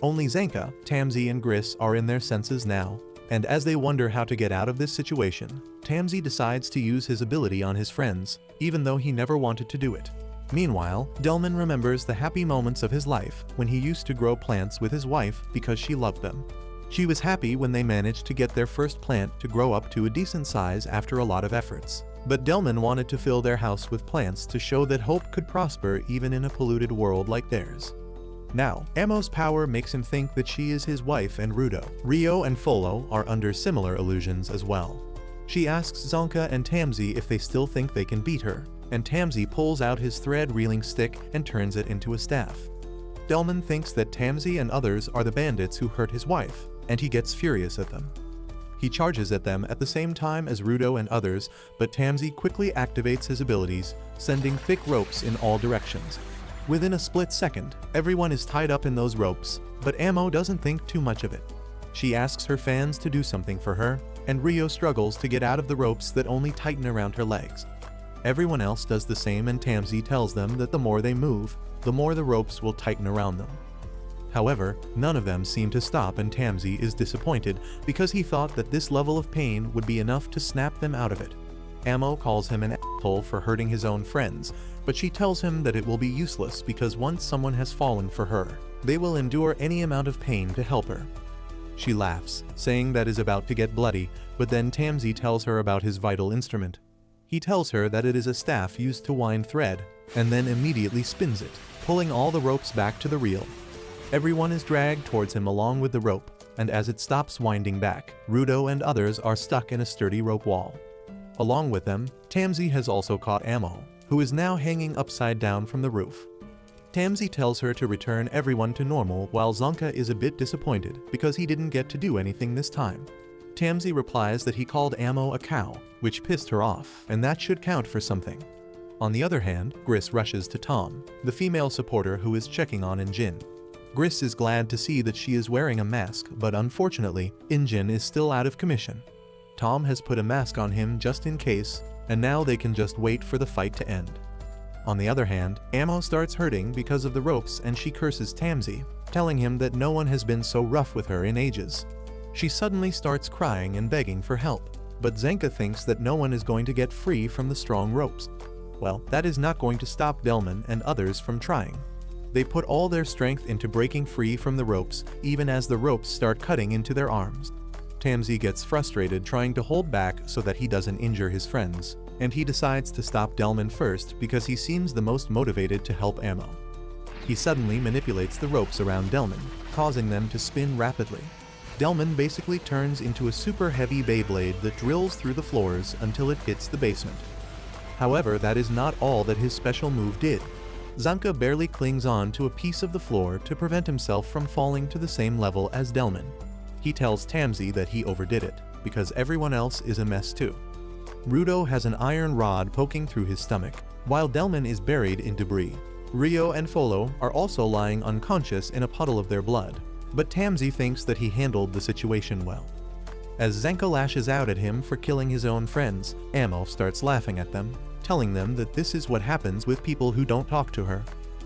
Only Zanka, Tansy and Gris are in their senses now, And as they wonder how to get out of this situation, Tamsi decides to use his ability on his friends, even though he never wanted to do it. Meanwhile, Delman remembers the happy moments of his life when he used to grow plants with his wife because she loved them. She was happy when they managed to get their first plant to grow up to a decent size after a lot of efforts. But Delman wanted to fill their house with plants to show that hope could prosper even in a polluted world like theirs. Now, Amo's power makes him think that she is his wife and Rudo. Rio and Folo are under similar illusions as well. She asks Zonka and Tamsi if they still think they can beat her, and Tamsi pulls out his thread-reeling stick and turns it into a staff. Delman thinks that Tamsi and others are the bandits who hurt his wife, and he gets furious at them. He charges at them at the same time as Rudo and others, but Tamsi quickly activates his abilities, sending thick ropes in all directions. Within a split second, everyone is tied up in those ropes, but Amo doesn't think too much of it. She asks her fans to do something for her, and Rio struggles to get out of the ropes that only tighten around her legs. Everyone else does the same, and Tamsi tells them that the more they move, the more the ropes will tighten around them. However, none of them seem to stop, and Tamsi is disappointed because he thought that this level of pain would be enough to snap them out of it. Amo calls him an asshole for hurting his own friends, but she tells him that it will be useless because once someone has fallen for her, they will endure any amount of pain to help her. She laughs, saying that is about to get bloody, but then Tamsi tells her about his vital instrument. He tells her that it is a staff used to wind thread, and then immediately spins it, pulling all the ropes back to the reel. Everyone is dragged towards him along with the rope, and as it stops winding back, Rudo and others are stuck in a sturdy rope wall. Along with them, Tamsi has also caught Amo, who is now hanging upside down from the roof. Tamsi tells her to return everyone to normal, while Zonka is a bit disappointed because he didn't get to do anything this time. Tamsi replies that he called Amo a cow, which pissed her off, and that should count for something. On the other hand, Gris rushes to Tom, the female supporter who is checking on Injin. Gris is glad to see that she is wearing a mask, but unfortunately, Injin is still out of commission. Tom has put a mask on him just in case, and now they can just wait for the fight to end. On the other hand, Amo starts hurting because of the ropes, and she curses Tamsi, telling him that no one has been so rough with her in ages. She suddenly starts crying and begging for help, but Zenka thinks that no one is going to get free from the strong ropes. Well, that is not going to stop Delman and others from trying. They put all their strength into breaking free from the ropes, even as the ropes start cutting into their arms. Tamsi gets frustrated trying to hold back so that he doesn't injure his friends, and he decides to stop Delman first because he seems the most motivated to help Amo. He suddenly manipulates the ropes around Delman, causing them to spin rapidly. Delman basically turns into a super heavy Beyblade that drills through the floors until it hits the basement. However, that is not all that his special move did. Zonka barely clings on to a piece of the floor to prevent himself from falling to the same level as Delman. He tells Tamsi that he overdid it, because everyone else is a mess too. Rudo has an iron rod poking through his stomach, while Delman is buried in debris. Rio and Folo are also lying unconscious in a puddle of their blood, but Tamsi thinks that he handled the situation well. As Zenka lashes out at him for killing his own friends, Amo starts laughing at them, telling them that this is what happens with people who don't talk to her.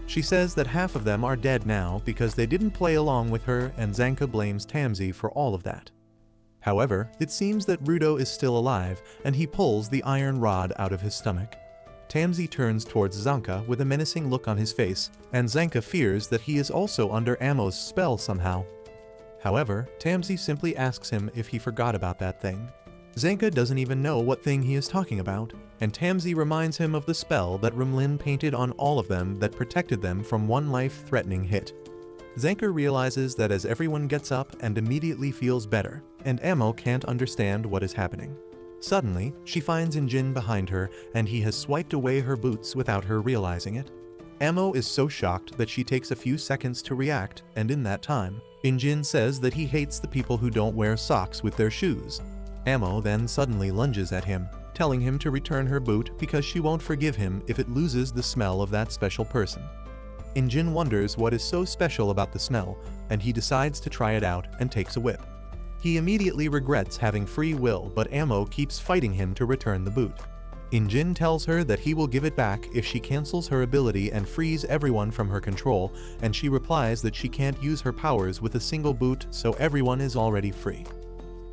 She says that half of them are dead now because they didn't play along with her, and Zenka blames Tamsi for all of that. However, it seems that Rudo is still alive, and he pulls the iron rod out of his stomach. Tamsi turns towards Zonka with a menacing look on his face, and Zenka fears that he is also under Amo's spell somehow. However, Tamsi simply asks him if he forgot about that thing. Zenka doesn't even know what thing he is talking about, and Tamsi reminds him of the spell that Rumlin painted on all of them that protected them from one life-threatening hit. Zenka realizes that as everyone gets up and immediately feels better, and Amo can't understand what is happening. Suddenly, she finds Injin behind her, and he has swiped away her boots without her realizing it. Amo is so shocked that she takes a few seconds to react, and in that time, Injin says that he hates the people who don't wear socks with their shoes. Amo then suddenly lunges at him, telling him to return her boot because she won't forgive him if it loses the smell of that special person. Injin wonders what is so special about the smell, and he decides to try it out and takes a whip. He immediately regrets having free will, but Amo keeps fighting him to return the boot. Injin tells her that he will give it back if she cancels her ability and frees everyone from her control, and she replies that she can't use her powers with a single boot, so everyone is already free.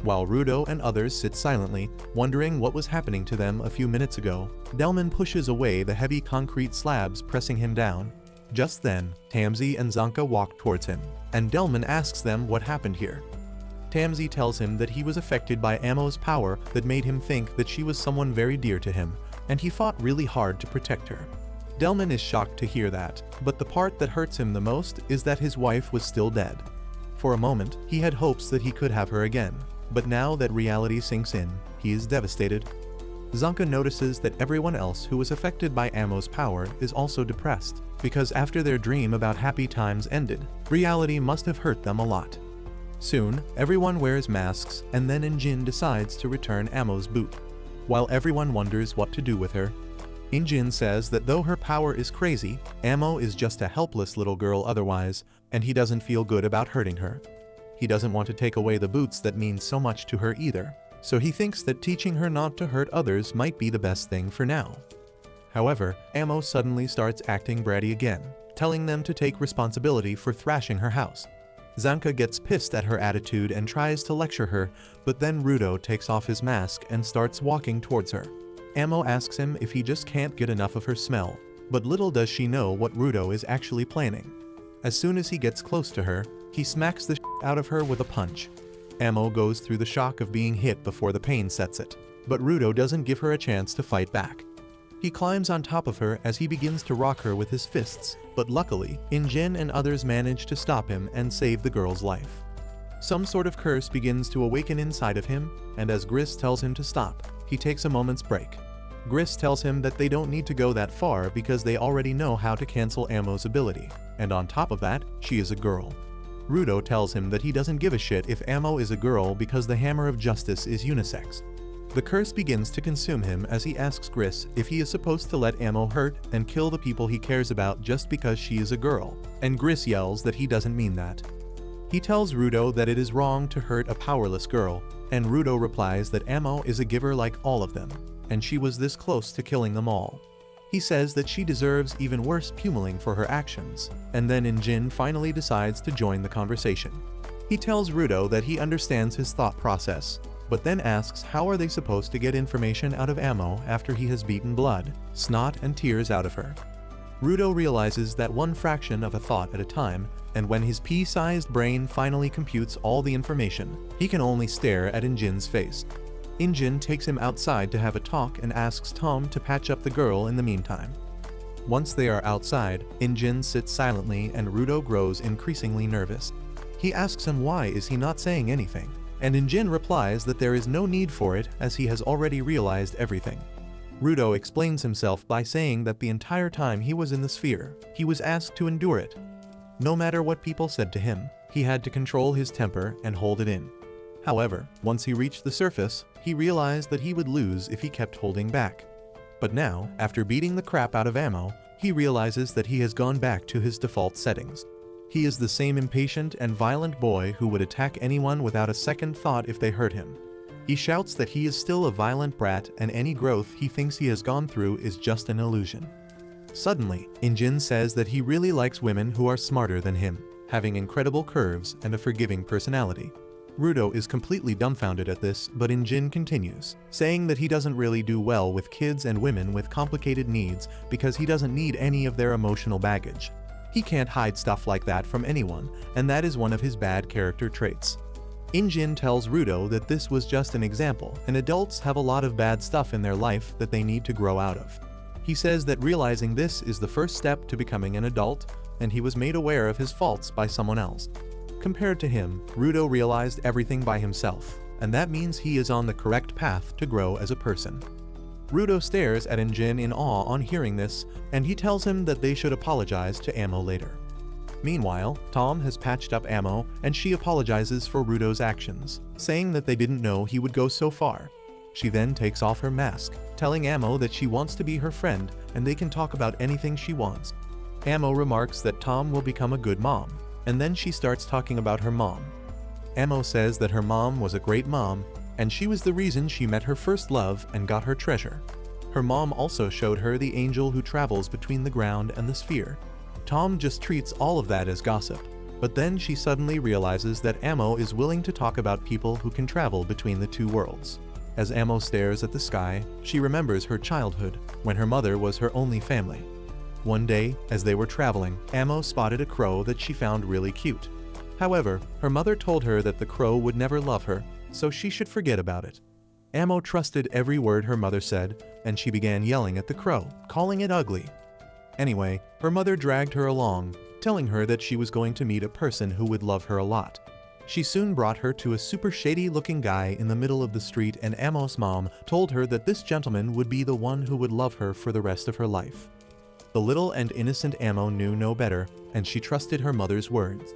While Rudo and others sit silently, wondering what was happening to them a few minutes ago, Delman pushes away the heavy concrete slabs pressing him down. Just then, Tamsi and Zanka walk towards him, and Delman asks them what happened here. Tamsi tells him that he was affected by Amo's power that made him think that she was someone very dear to him, and he fought really hard to protect her. Delman is shocked to hear that, but the part that hurts him the most is that his wife was still dead. For a moment, he had hopes that he could have her again, but now that reality sinks in, he is devastated. Zanka notices that everyone else who was affected by Amo's power is also depressed, because after their dream about happy times ended, reality must have hurt them a lot. Soon, everyone wears masks, and then Injin decides to return Amo's boot. While everyone wonders what to do with her, Injin says that though her power is crazy, Amo is just a helpless little girl otherwise, and he doesn't feel good about hurting her. He doesn't want to take away the boots that mean so much to her either, so he thinks that teaching her not to hurt others might be the best thing for now. However, Amo suddenly starts acting bratty again, telling them to take responsibility for thrashing her house. Zanka gets pissed at her attitude and tries to lecture her, but then Rudo takes off his mask and starts walking towards her. Amo asks him if he just can't get enough of her smell, but little does she know what Rudo is actually planning. As soon as he gets close to her, he smacks the out of her with a punch. Amo goes through the shock of being hit before the pain sets it, but Rudo doesn't give her a chance to fight back. He climbs on top of her as he begins to rock her with his fists, but luckily, Injin and others manage to stop him and save the girl's life. Some sort of curse begins to awaken inside of him, and as Gris tells him to stop, he takes a moment's break. Gris tells him that they don't need to go that far because they already know how to cancel Amo's ability, and on top of that, she is a girl. Rudo tells him that he doesn't give a shit if Amo is a girl because the Hammer of Justice is unisex. The curse begins to consume him as he asks Gris if he is supposed to let Amo hurt and kill the people he cares about just because she is a girl, and Gris yells that he doesn't mean that. He tells Rudo that it is wrong to hurt a powerless girl, and Rudo replies that Amo is a giver like all of them, and she was this close to killing them all. He says that she deserves even worse pummeling for her actions, and then Injin finally decides to join the conversation. He tells Rudo that he understands his thought process, but then asks how are they supposed to get information out of Amo after he has beaten blood, snot, and tears out of her. Rudo realizes that one fraction of a thought at a time, and when his pea-sized brain finally computes all the information, he can only stare at Injin's face. Injin takes him outside to have a talk and asks Tom to patch up the girl in the meantime. Once they are outside, Injin sits silently and Rudo grows increasingly nervous. He asks him why is he not saying anything, and Injin replies that there is no need for it as he has already realized everything. Rudo explains himself by saying that the entire time he was in the sphere, he was asked to endure it. No matter what people said to him, he had to control his temper and hold it in. However, once he reached the surface, he realized that he would lose if he kept holding back. But now, after beating the crap out of Amo, he realizes that he has gone back to his default settings. He is the same impatient and violent boy who would attack anyone without a second thought if they hurt him. He shouts that he is still a violent brat and any growth he thinks he has gone through is just an illusion. Suddenly, Injin says that he really likes women who are smarter than him, having incredible curves and a forgiving personality. Rudo is completely dumbfounded at this, but Injin continues, saying that he doesn't really do well with kids and women with complicated needs because he doesn't need any of their emotional baggage. He can't hide stuff like that from anyone, and that is one of his bad character traits. Injin tells Rudo that this was just an example, and adults have a lot of bad stuff in their life that they need to grow out of. He says that realizing this is the first step to becoming an adult, and he was made aware of his faults by someone else. Compared to him, Rudo realized everything by himself, and that means he is on the correct path to grow as a person. Rudo stares at Injin in awe on hearing this, and he tells him that they should apologize to Amo later. Meanwhile, Tom has patched up Amo, and she apologizes for Rudo's actions, saying that they didn't know he would go so far. She then takes off her mask, telling Amo that she wants to be her friend and they can talk about anything she wants. Amo remarks that Tom will become a good mom, and then she starts talking about her mom. Amo says that her mom was a great mom, and she was the reason she met her first love and got her treasure. Her mom also showed her the angel who travels between the ground and the sphere. Tom just treats all of that as gossip. But then she suddenly realizes that Amo is willing to talk about people who can travel between the two worlds. As Amo stares at the sky, she remembers her childhood, when her mother was her only family. One day, as they were traveling, Amo spotted a crow that she found really cute. However, her mother told her that the crow would never love her, so she should forget about it. Amo trusted every word her mother said, and she began yelling at the crow, calling it ugly. Anyway, her mother dragged her along, telling her that she was going to meet a person who would love her a lot. She soon brought her to a super shady-looking guy in the middle of the street, and Amo's mom told her that this gentleman would be the one who would love her for the rest of her life. The little and innocent Amo knew no better, and she trusted her mother's words.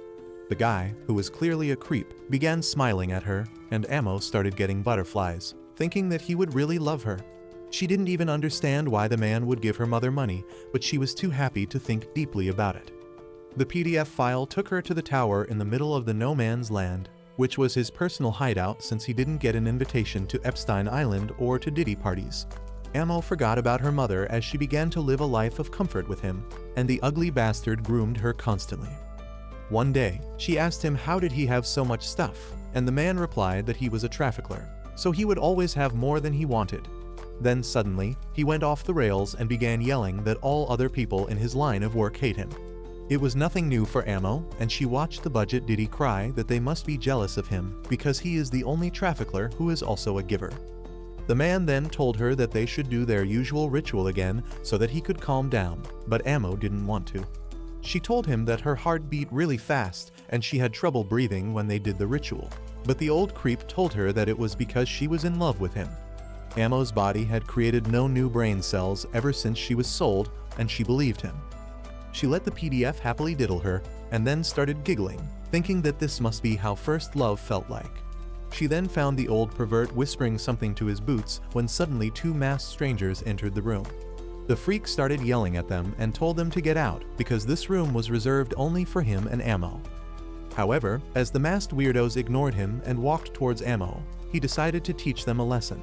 The guy, who was clearly a creep, began smiling at her, and Amo started getting butterflies, thinking that he would really love her. She didn't even understand why the man would give her mother money, but she was too happy to think deeply about it. The PDF file took her to the tower in the middle of the no man's land, which was his personal hideout since he didn't get an invitation to Epstein Island or to Diddy parties. Amo forgot about her mother as she began to live a life of comfort with him, and the ugly bastard groomed her constantly. One day, she asked him how did he have so much stuff, and the man replied that he was a trafficker, so he would always have more than he wanted. Then suddenly, he went off the rails and began yelling that all other people in his line of work hate him. It was nothing new for Amo, and she watched the budget Diddy cry that they must be jealous of him because he is the only trafficker who is also a giver. The man then told her that they should do their usual ritual again so that he could calm down, but Amo didn't want to. She told him that her heart beat really fast and she had trouble breathing when they did the ritual, but the old creep told her that it was because she was in love with him. Amo's body had created no new brain cells ever since she was sold, and she believed him. She let the PDF happily diddle her, and then started giggling, thinking that this must be how first love felt like. She then found the old pervert whispering something to his boots when suddenly two masked strangers entered the room. The freak started yelling at them and told them to get out because this room was reserved only for him and Amo. However, as the masked weirdos ignored him and walked towards Amo, he decided to teach them a lesson.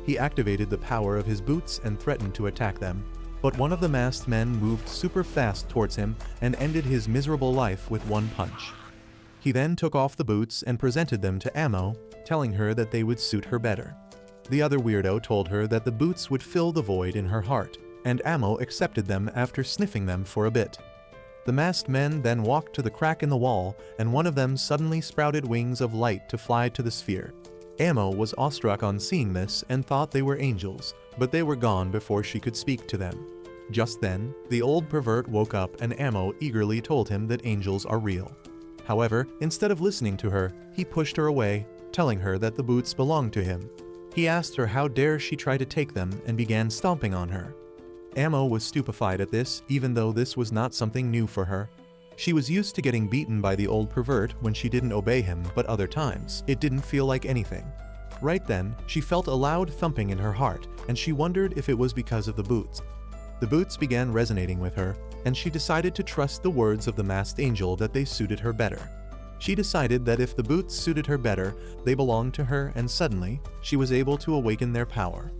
He activated the power of his boots and threatened to attack them. But one of the masked men moved super fast towards him and ended his miserable life with one punch. He then took off the boots and presented them to Amo, telling her that they would suit her better. The other weirdo told her that the boots would fill the void in her heart, and Amo accepted them after sniffing them for a bit. The masked men then walked to the crack in the wall, and one of them suddenly sprouted wings of light to fly to the sphere. Amo was awestruck on seeing this and thought they were angels, but they were gone before she could speak to them. Just then, the old pervert woke up and Amo eagerly told him that angels are real. However, instead of listening to her, he pushed her away, telling her that the boots belonged to him. He asked her how dare she try to take them and began stomping on her. Amo was stupefied at this, even though this was not something new for her. She was used to getting beaten by the old pervert when she didn't obey him, but other times, it didn't feel like anything. Right then, she felt a loud thumping in her heart, and she wondered if it was because of the boots. The boots began resonating with her, and she decided to trust the words of the masked angel that they suited her better. She decided that if the boots suited her better, they belonged to her, and suddenly, she was able to awaken their power.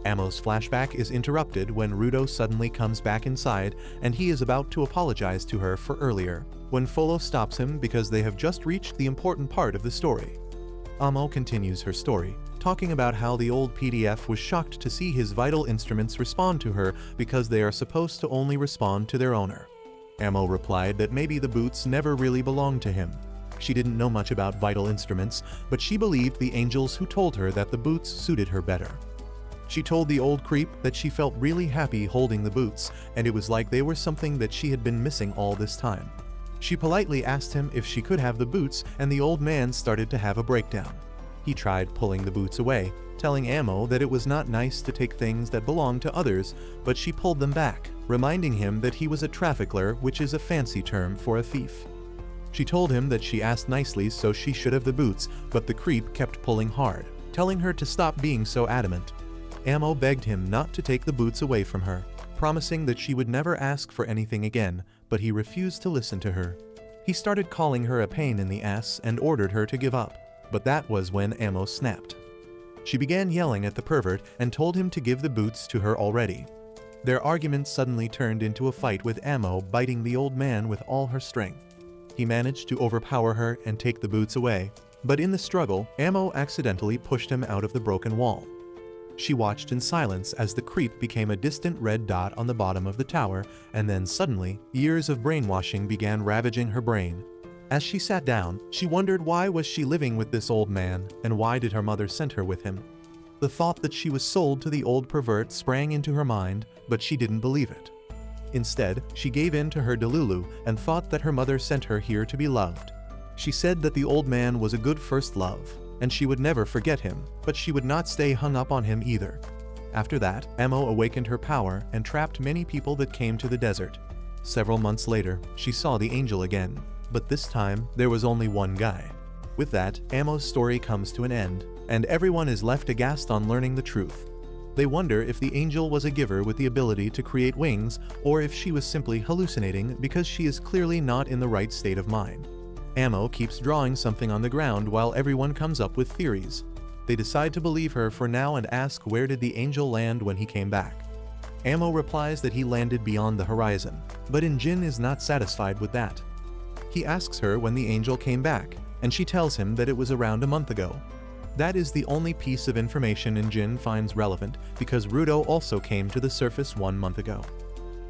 Amo's flashback is interrupted when Rudo suddenly comes back inside and he is about to apologize to her for earlier, when Folo stops him because they have just reached the important part of the story. Amo continues her story, talking about how the old PDF was shocked to see his vital instruments respond to her because they are supposed to only respond to their owner. Amo replied that maybe the boots never really belonged to him. She didn't know much about vital instruments, but she believed the angels who told her that the boots suited her better. She told the old creep that she felt really happy holding the boots, and it was like they were something that she had been missing all this time. She politely asked him if she could have the boots, and the old man started to have a breakdown. He tried pulling the boots away, telling Amo that it was not nice to take things that belonged to others, but she pulled them back, reminding him that he was a trafficker, which is a fancy term for a thief. She told him that she asked nicely so she should have the boots, but the creep kept pulling hard, telling her to stop being so adamant. Amo begged him not to take the boots away from her, promising that she would never ask for anything again, but he refused to listen to her. He started calling her a pain in the ass and ordered her to give up, but that was when Amo snapped. She began yelling at the pervert and told him to give the boots to her already. Their argument suddenly turned into a fight with Amo biting the old man with all her strength. He managed to overpower her and take the boots away, but in the struggle, Amo accidentally pushed him out of the broken wall. She watched in silence as the creep became a distant red dot on the bottom of the tower, and then suddenly, years of brainwashing began ravaging her brain. As she sat down, she wondered why was she living with this old man, and why did her mother send her with him. The thought that she was sold to the old pervert sprang into her mind, but she didn't believe it. Instead, she gave in to her delulu and thought that her mother sent her here to be loved. She said that the old man was a good first love, and she would never forget him, but she would not stay hung up on him either. After that, Amo awakened her power and trapped many people that came to the desert. Several months later, she saw the angel again, but this time there was only one guy. With that, Amo's story comes to an end, and everyone is left aghast on learning the truth. They wonder if the angel was a giver with the ability to create wings, or if she was simply hallucinating because she is clearly not in the right state of mind. Amo keeps drawing something on the ground while everyone comes up with theories. They decide to believe her for now and ask where did the angel land when he came back. Amo replies that he landed beyond the horizon, but Injin is not satisfied with that. He asks her when the angel came back, and she tells him that it was around a month ago. That is the only piece of information Injin finds relevant because Rudo also came to the surface 1 month ago.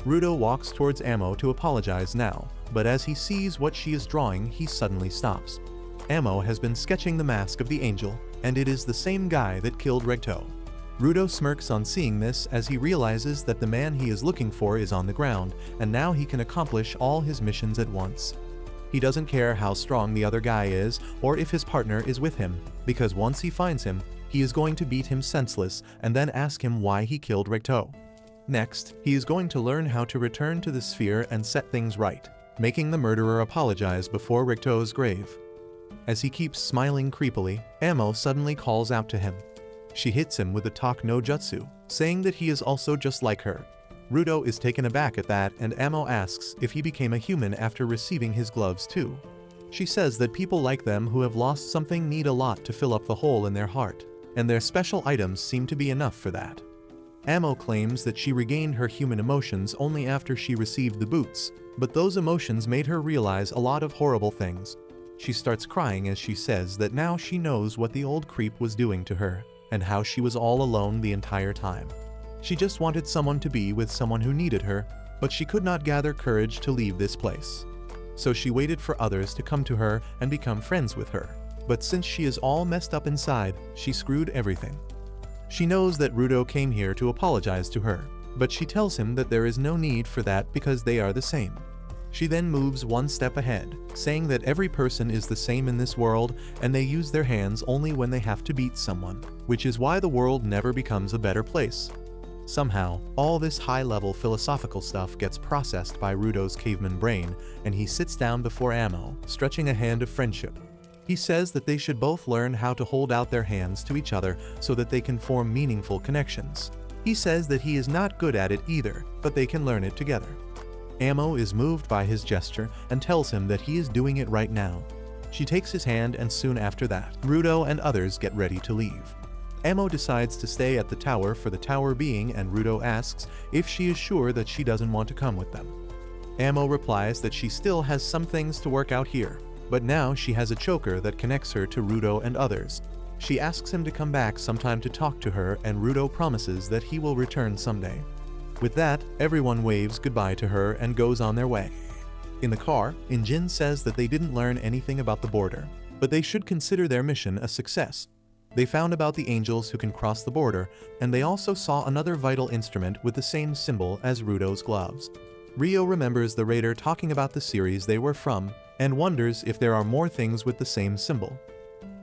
Rudo walks towards Amo to apologize now, but as he sees what she is drawing, he suddenly stops. Amo has been sketching the mask of the angel, and it is the same guy that killed Regto. Rudo smirks on seeing this as he realizes that the man he is looking for is on the ground, and now he can accomplish all his missions at once. He doesn't care how strong the other guy is or if his partner is with him, because once he finds him, he is going to beat him senseless and then ask him why he killed Regto. Next, he is going to learn how to return to the sphere and set things right, making the murderer apologize before Regto's grave. As he keeps smiling creepily, Amo suddenly calls out to him. She hits him with a talk no jutsu, saying that he is also just like her. Rudo is taken aback at that, and Amo asks if he became a human after receiving his gloves too. She says that people like them who have lost something need a lot to fill up the hole in their heart, and their special items seem to be enough for that. Amo claims that she regained her human emotions only after she received the boots, but those emotions made her realize a lot of horrible things. She starts crying as she says that now she knows what the old creep was doing to her, and how she was all alone the entire time. She just wanted someone to be with someone who needed her, but she could not gather courage to leave this place. So she waited for others to come to her and become friends with her. But since she is all messed up inside, she screwed everything. She knows that Rudo came here to apologize to her, but she tells him that there is no need for that because they are the same. She then moves one step ahead, saying that every person is the same in this world and they use their hands only when they have to beat someone, which is why the world never becomes a better place. Somehow, all this high-level philosophical stuff gets processed by Rudo's caveman brain, and he sits down before Amo, stretching a hand of friendship. He says that they should both learn how to hold out their hands to each other so that they can form meaningful connections. He says that he is not good at it either, but they can learn it together. Amo is moved by his gesture and tells him that he is doing it right now. She takes his hand, and soon after that, Rudo and others get ready to leave. Amo decides to stay at the tower for the tower being, and Rudo asks if she is sure that she doesn't want to come with them. Amo replies that she still has some things to work out here, but now she has a choker that connects her to Rudo and others. She asks him to come back sometime to talk to her, and Rudo promises that he will return someday. With that, everyone waves goodbye to her and goes on their way. In the car, Injin says that they didn't learn anything about the border, but they should consider their mission a success. They found about the angels who can cross the border, and they also saw another vital instrument with the same symbol as Rudo's gloves. Rio remembers the raider talking about the series they were from, and wonders if there are more things with the same symbol.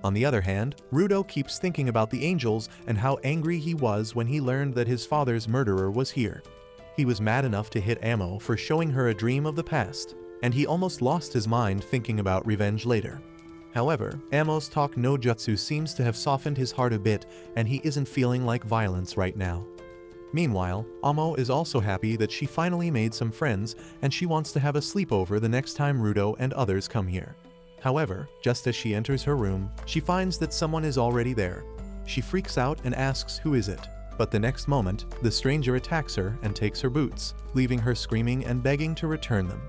On the other hand, Rudo keeps thinking about the angels and how angry he was when he learned that his father's murderer was here. He was mad enough to hit Amo for showing her a dream of the past, and he almost lost his mind thinking about revenge later. However, Amo's talk no jutsu seems to have softened his heart a bit, and he isn't feeling like violence right now. Meanwhile, Amo is also happy that she finally made some friends, and she wants to have a sleepover the next time Rudo and others come here. However, just as she enters her room, she finds that someone is already there. She freaks out and asks who is it, but the next moment, the stranger attacks her and takes her boots, leaving her screaming and begging to return them.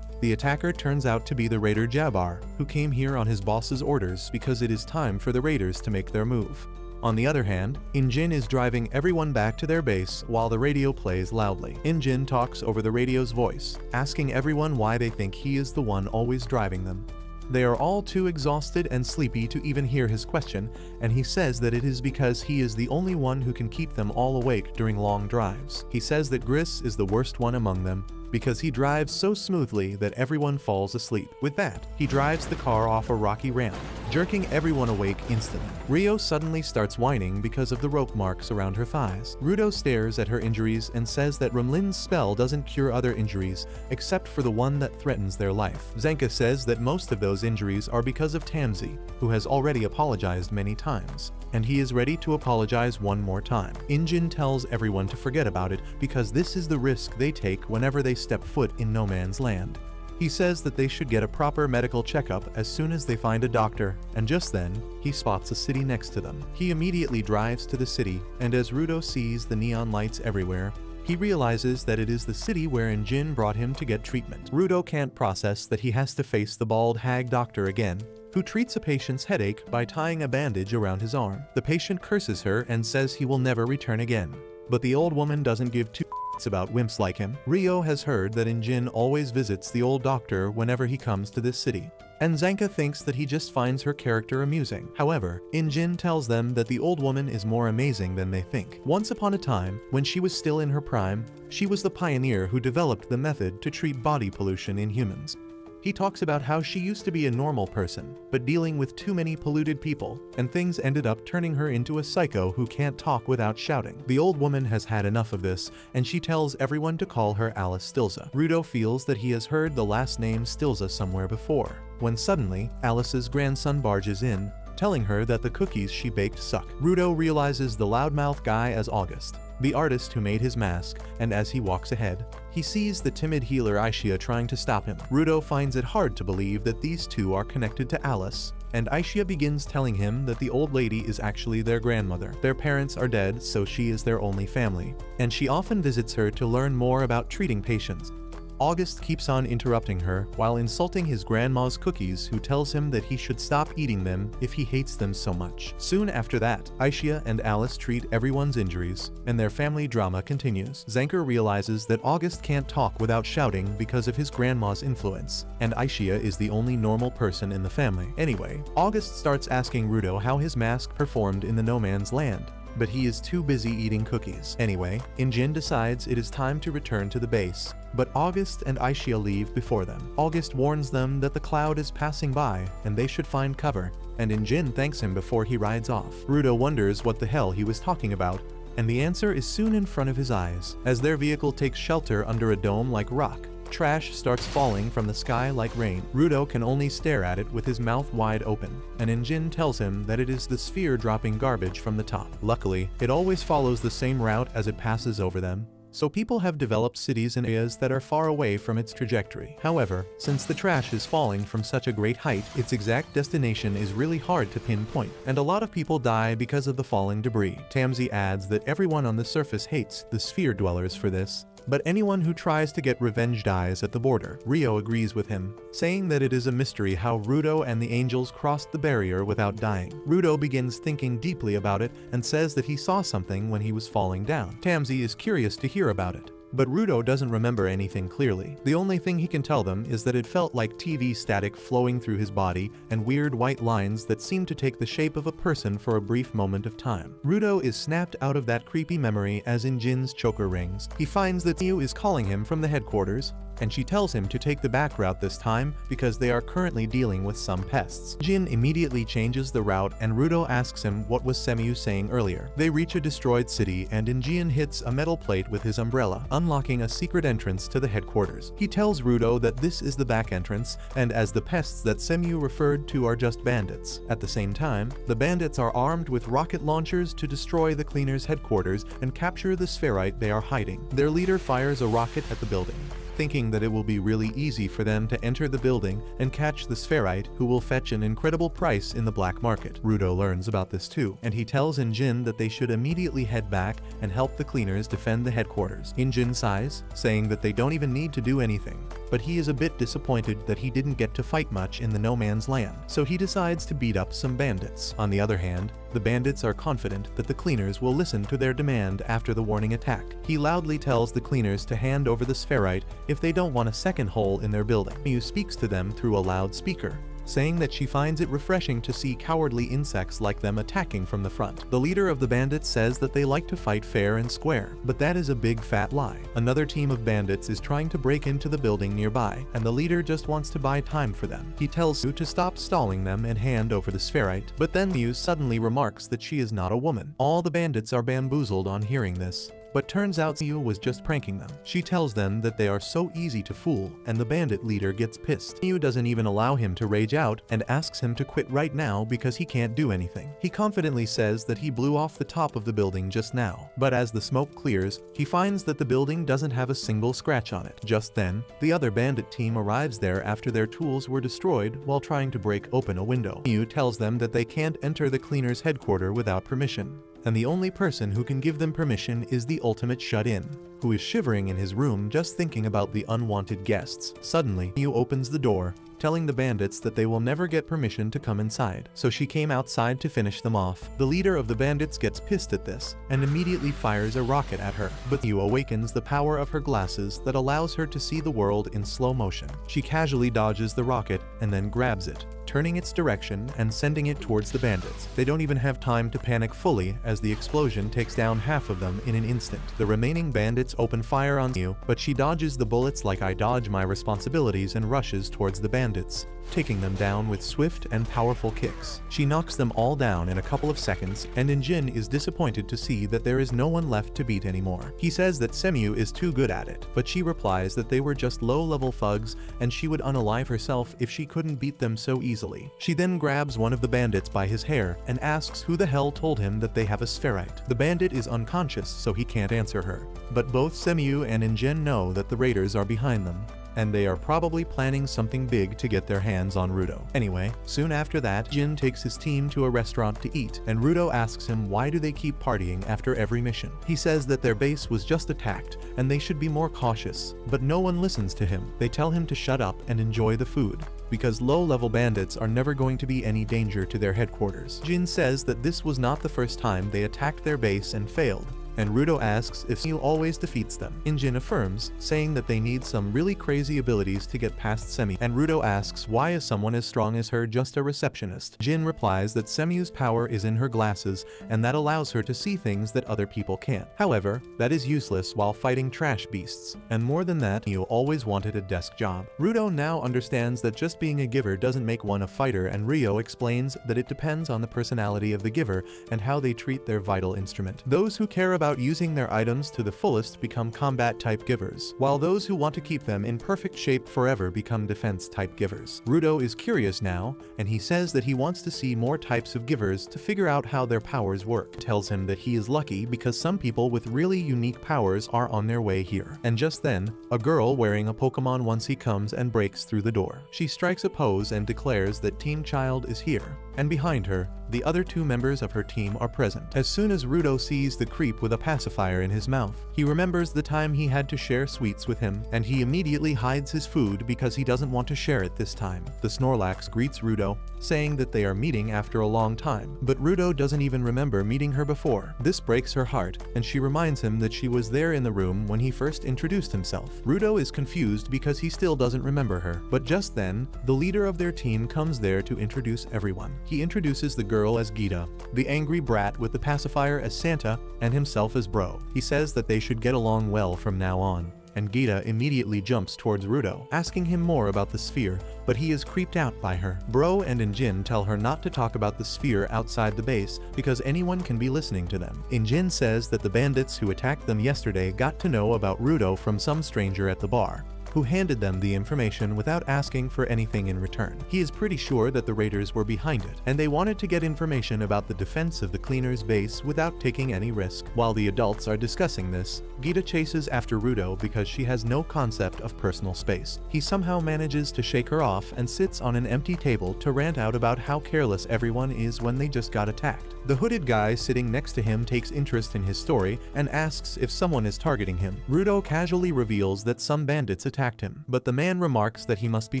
The attacker turns out to be the raider Jabbar, who came here on his boss's orders because it is time for the raiders to make their move. On the other hand, Injin is driving everyone back to their base while the radio plays loudly. Injin talks over the radio's voice, asking everyone why they think he is the one always driving them. They are all too exhausted and sleepy to even hear his question, and he says that it is because he is the only one who can keep them all awake during long drives. He says that Gris is the worst one among them, because he drives so smoothly that everyone falls asleep. With that, he drives the car off a rocky ramp, jerking everyone awake instantly. Rio suddenly starts whining because of the rope marks around her thighs. Rudo stares at her injuries and says that Rumlin's spell doesn't cure other injuries, except for the one that threatens their life. Zenka says that most of those injuries are because of Tamsi, who has already apologized many times, and he is ready to apologize one more time. Injin tells everyone to forget about it because this is the risk they take whenever they step foot in no man's land. He says that they should get a proper medical checkup as soon as they find a doctor, and just then, he spots a city next to them. He immediately drives to the city, and as Rudo sees the neon lights everywhere, he realizes that it is the city where Injin brought him to get treatment. Rudo can't process that he has to face the bald hag doctor again, who treats a patient's headache by tying a bandage around his arm. The patient curses her and says he will never return again. But the old woman doesn't give two about wimps like him. Rio has heard that Injin always visits the old doctor whenever he comes to this city, and Zanka thinks that he just finds her character amusing. However, Injin tells them that the old woman is more amazing than they think. Once upon a time, when she was still in her prime, she was the pioneer who developed the method to treat body pollution in humans. He talks about how she used to be a normal person, but dealing with too many polluted people, and things ended up turning her into a psycho who can't talk without shouting. The old woman has had enough of this, and she tells everyone to call her Alice Stilza. Rudo feels that he has heard the last name Stilza somewhere before, when suddenly, Alice's grandson barges in, telling her that the cookies she baked suck. Rudo realizes the loudmouth guy as August, the artist who made his mask, and as he walks ahead, he sees the timid healer Aishia trying to stop him. Rudo finds it hard to believe that these two are connected to Alice, and Aishia begins telling him that the old lady is actually their grandmother. Their parents are dead, so she is their only family, and she often visits her to learn more about treating patients. August keeps on interrupting her while insulting his grandma's cookies, who tells him that he should stop eating them if he hates them so much. Soon after that, Aishia and Alice treat everyone's injuries, and their family drama continues. Zanker realizes that August can't talk without shouting because of his grandma's influence, and Aishia is the only normal person in the family. Anyway, August starts asking Rudo how his mask performed in the no man's land, but he is too busy eating cookies. Anyway, Injin decides it is time to return to the base, but August and Aishia leave before them. August warns them that the cloud is passing by and they should find cover, and Injin thanks him before he rides off. Rudo wonders what the hell he was talking about, and the answer is soon in front of his eyes. As their vehicle takes shelter under a dome like rock, trash starts falling from the sky like rain. Rudo can only stare at it with his mouth wide open, and Injin tells him that it is the sphere dropping garbage from the top. Luckily, it always follows the same route as it passes over them, so people have developed cities in areas that are far away from its trajectory. However, since the trash is falling from such a great height, its exact destination is really hard to pinpoint, and a lot of people die because of the falling debris. Tamsi adds that everyone on the surface hates the sphere dwellers for this, but anyone who tries to get revenge dies at the border. Rio agrees with him, saying that it is a mystery how Rudo and the angels crossed the barrier without dying. Rudo begins thinking deeply about it and says that he saw something when he was falling down. Tamsi is curious to hear about it, but Rudo doesn't remember anything clearly. The only thing he can tell them is that it felt like TV static flowing through his body and weird white lines that seemed to take the shape of a person for a brief moment of time. Rudo is snapped out of that creepy memory as Injin's choker rings. He finds that Miu is calling him from the headquarters, and she tells him to take the back route this time because they are currently dealing with some pests. Jin immediately changes the route, and Rudo asks him what was Semiu saying earlier. They reach a destroyed city, and Injin hits a metal plate with his umbrella, unlocking a secret entrance to the headquarters. He tells Rudo that this is the back entrance, and as the pests that Semiu referred to are just bandits. At the same time, the bandits are armed with rocket launchers to destroy the cleaners' headquarters and capture the spherite they are hiding. Their leader fires a rocket at the building, thinking that it will be really easy for them to enter the building and catch the spherite, who will fetch an incredible price in the black market. Rudo learns about this too, and he tells Injin that they should immediately head back and help the cleaners defend the headquarters. Injin sighs, saying that they don't even need to do anything, but he is a bit disappointed that he didn't get to fight much in the no man's land, so he decides to beat up some bandits. On the other hand, the bandits are confident that the cleaners will listen to their demand after the warning attack. He loudly tells the cleaners to hand over the spherite if they don't want a second hole in their building. Mew speaks to them through a loudspeaker, saying that she finds it refreshing to see cowardly insects like them attacking from the front. The leader of the bandits says that they like to fight fair and square, but that is a big fat lie. Another team of bandits is trying to break into the building nearby, and the leader just wants to buy time for them. He tells Mew to stop stalling them and hand over the spherite, but then Mew suddenly remarks that she is not a woman. All the bandits are bamboozled on hearing this, but turns out Mew was just pranking them. She tells them that they are so easy to fool, and the bandit leader gets pissed. Mew doesn't even allow him to rage out and asks him to quit right now because he can't do anything. He confidently says that he blew off the top of the building just now, but as the smoke clears, he finds that the building doesn't have a single scratch on it. Just then, the other bandit team arrives there after their tools were destroyed while trying to break open a window. Mew tells them that they can't enter the cleaners' headquarters without permission, and the only person who can give them permission is the ultimate shut-in, who is shivering in his room just thinking about the unwanted guests. Suddenly, Mew opens the door, telling the bandits that they will never get permission to come inside, so she came outside to finish them off. The leader of the bandits gets pissed at this, and immediately fires a rocket at her, but Mew awakens the power of her glasses that allows her to see the world in slow motion. She casually dodges the rocket and then grabs it, turning its direction and sending it towards the bandits. They don't even have time to panic fully as the explosion takes down half of them in an instant. The remaining bandits open fire on Mew, but she dodges the bullets like I dodge my responsibilities and rushes towards the bandits, taking them down with swift and powerful kicks. She knocks them all down in a couple of seconds, and Injin is disappointed to see that there is no one left to beat anymore. He says that Semyu is too good at it, but she replies that they were just low-level thugs and she would unalive herself if she couldn't beat them so easily. She then grabs one of the bandits by his hair and asks who the hell told him that they have a spherite. The bandit is unconscious, so he can't answer her, but both Semyu and Injin know that the raiders are behind them, and they are probably planning something big to get their hands on Rudo. Anyway, soon after that, Jin takes his team to a restaurant to eat, and Rudo asks him why do they keep partying after every mission. He says that their base was just attacked, and they should be more cautious, but no one listens to him. They tell him to shut up and enjoy the food, because low-level bandits are never going to be any danger to their headquarters. Jin says that this was not the first time they attacked their base and failed, and Rudo asks if Semyu always defeats them. Injin affirms, saying that they need some really crazy abilities to get past Semyu, and Rudo asks why is someone as strong as her just a receptionist. Jin replies that Semyu's power is in her glasses, and that allows her to see things that other people can't. However, that is useless while fighting trash beasts, and more than that, Semyu always wanted a desk job. Rudo now understands that just being a giver doesn't make one a fighter, and Rio explains that it depends on the personality of the giver and how they treat their vital instrument. Those who care about using their items to the fullest become combat-type givers, while those who want to keep them in perfect shape forever become defense-type givers. Rudo is curious now, and he says that he wants to see more types of givers to figure out how their powers work. Tells him that he is lucky because some people with really unique powers are on their way here. And just then, a girl wearing a Pokemon onesie comes and breaks through the door. She strikes a pose and declares that Team Child is here, and behind her, the other two members of her team are present. As soon as Rudo sees the creep with a pacifier in his mouth, he remembers the time he had to share sweets with him, and he immediately hides his food because he doesn't want to share it this time. The Snorlax greets Rudo, saying that they are meeting after a long time, but Rudo doesn't even remember meeting her before. This breaks her heart, and she reminds him that she was there in the room when he first introduced himself. Rudo is confused because he still doesn't remember her, but just then, the leader of their team comes there to introduce everyone. He introduces the girl as Gita, the angry brat with the pacifier as Santa, and himself as Bro. He says that they should get along well from now on, and Gita immediately jumps towards Rudo, asking him more about the sphere, but he is creeped out by her. Bro and Injin tell her not to talk about the sphere outside the base because anyone can be listening to them. Injin says that the bandits who attacked them yesterday got to know about Rudo from some stranger at the bar, who handed them the information without asking for anything in return. He is pretty sure that the raiders were behind it, and they wanted to get information about the defense of the cleaner's base without taking any risk. While the adults are discussing this, Gita chases after Rudo because she has no concept of personal space. He somehow manages to shake her off and sits on an empty table to rant out about how careless everyone is when they just got attacked. The hooded guy sitting next to him takes interest in his story and asks if someone is targeting him. Rudo casually reveals that some bandits attacked attacked him, but the man remarks that he must be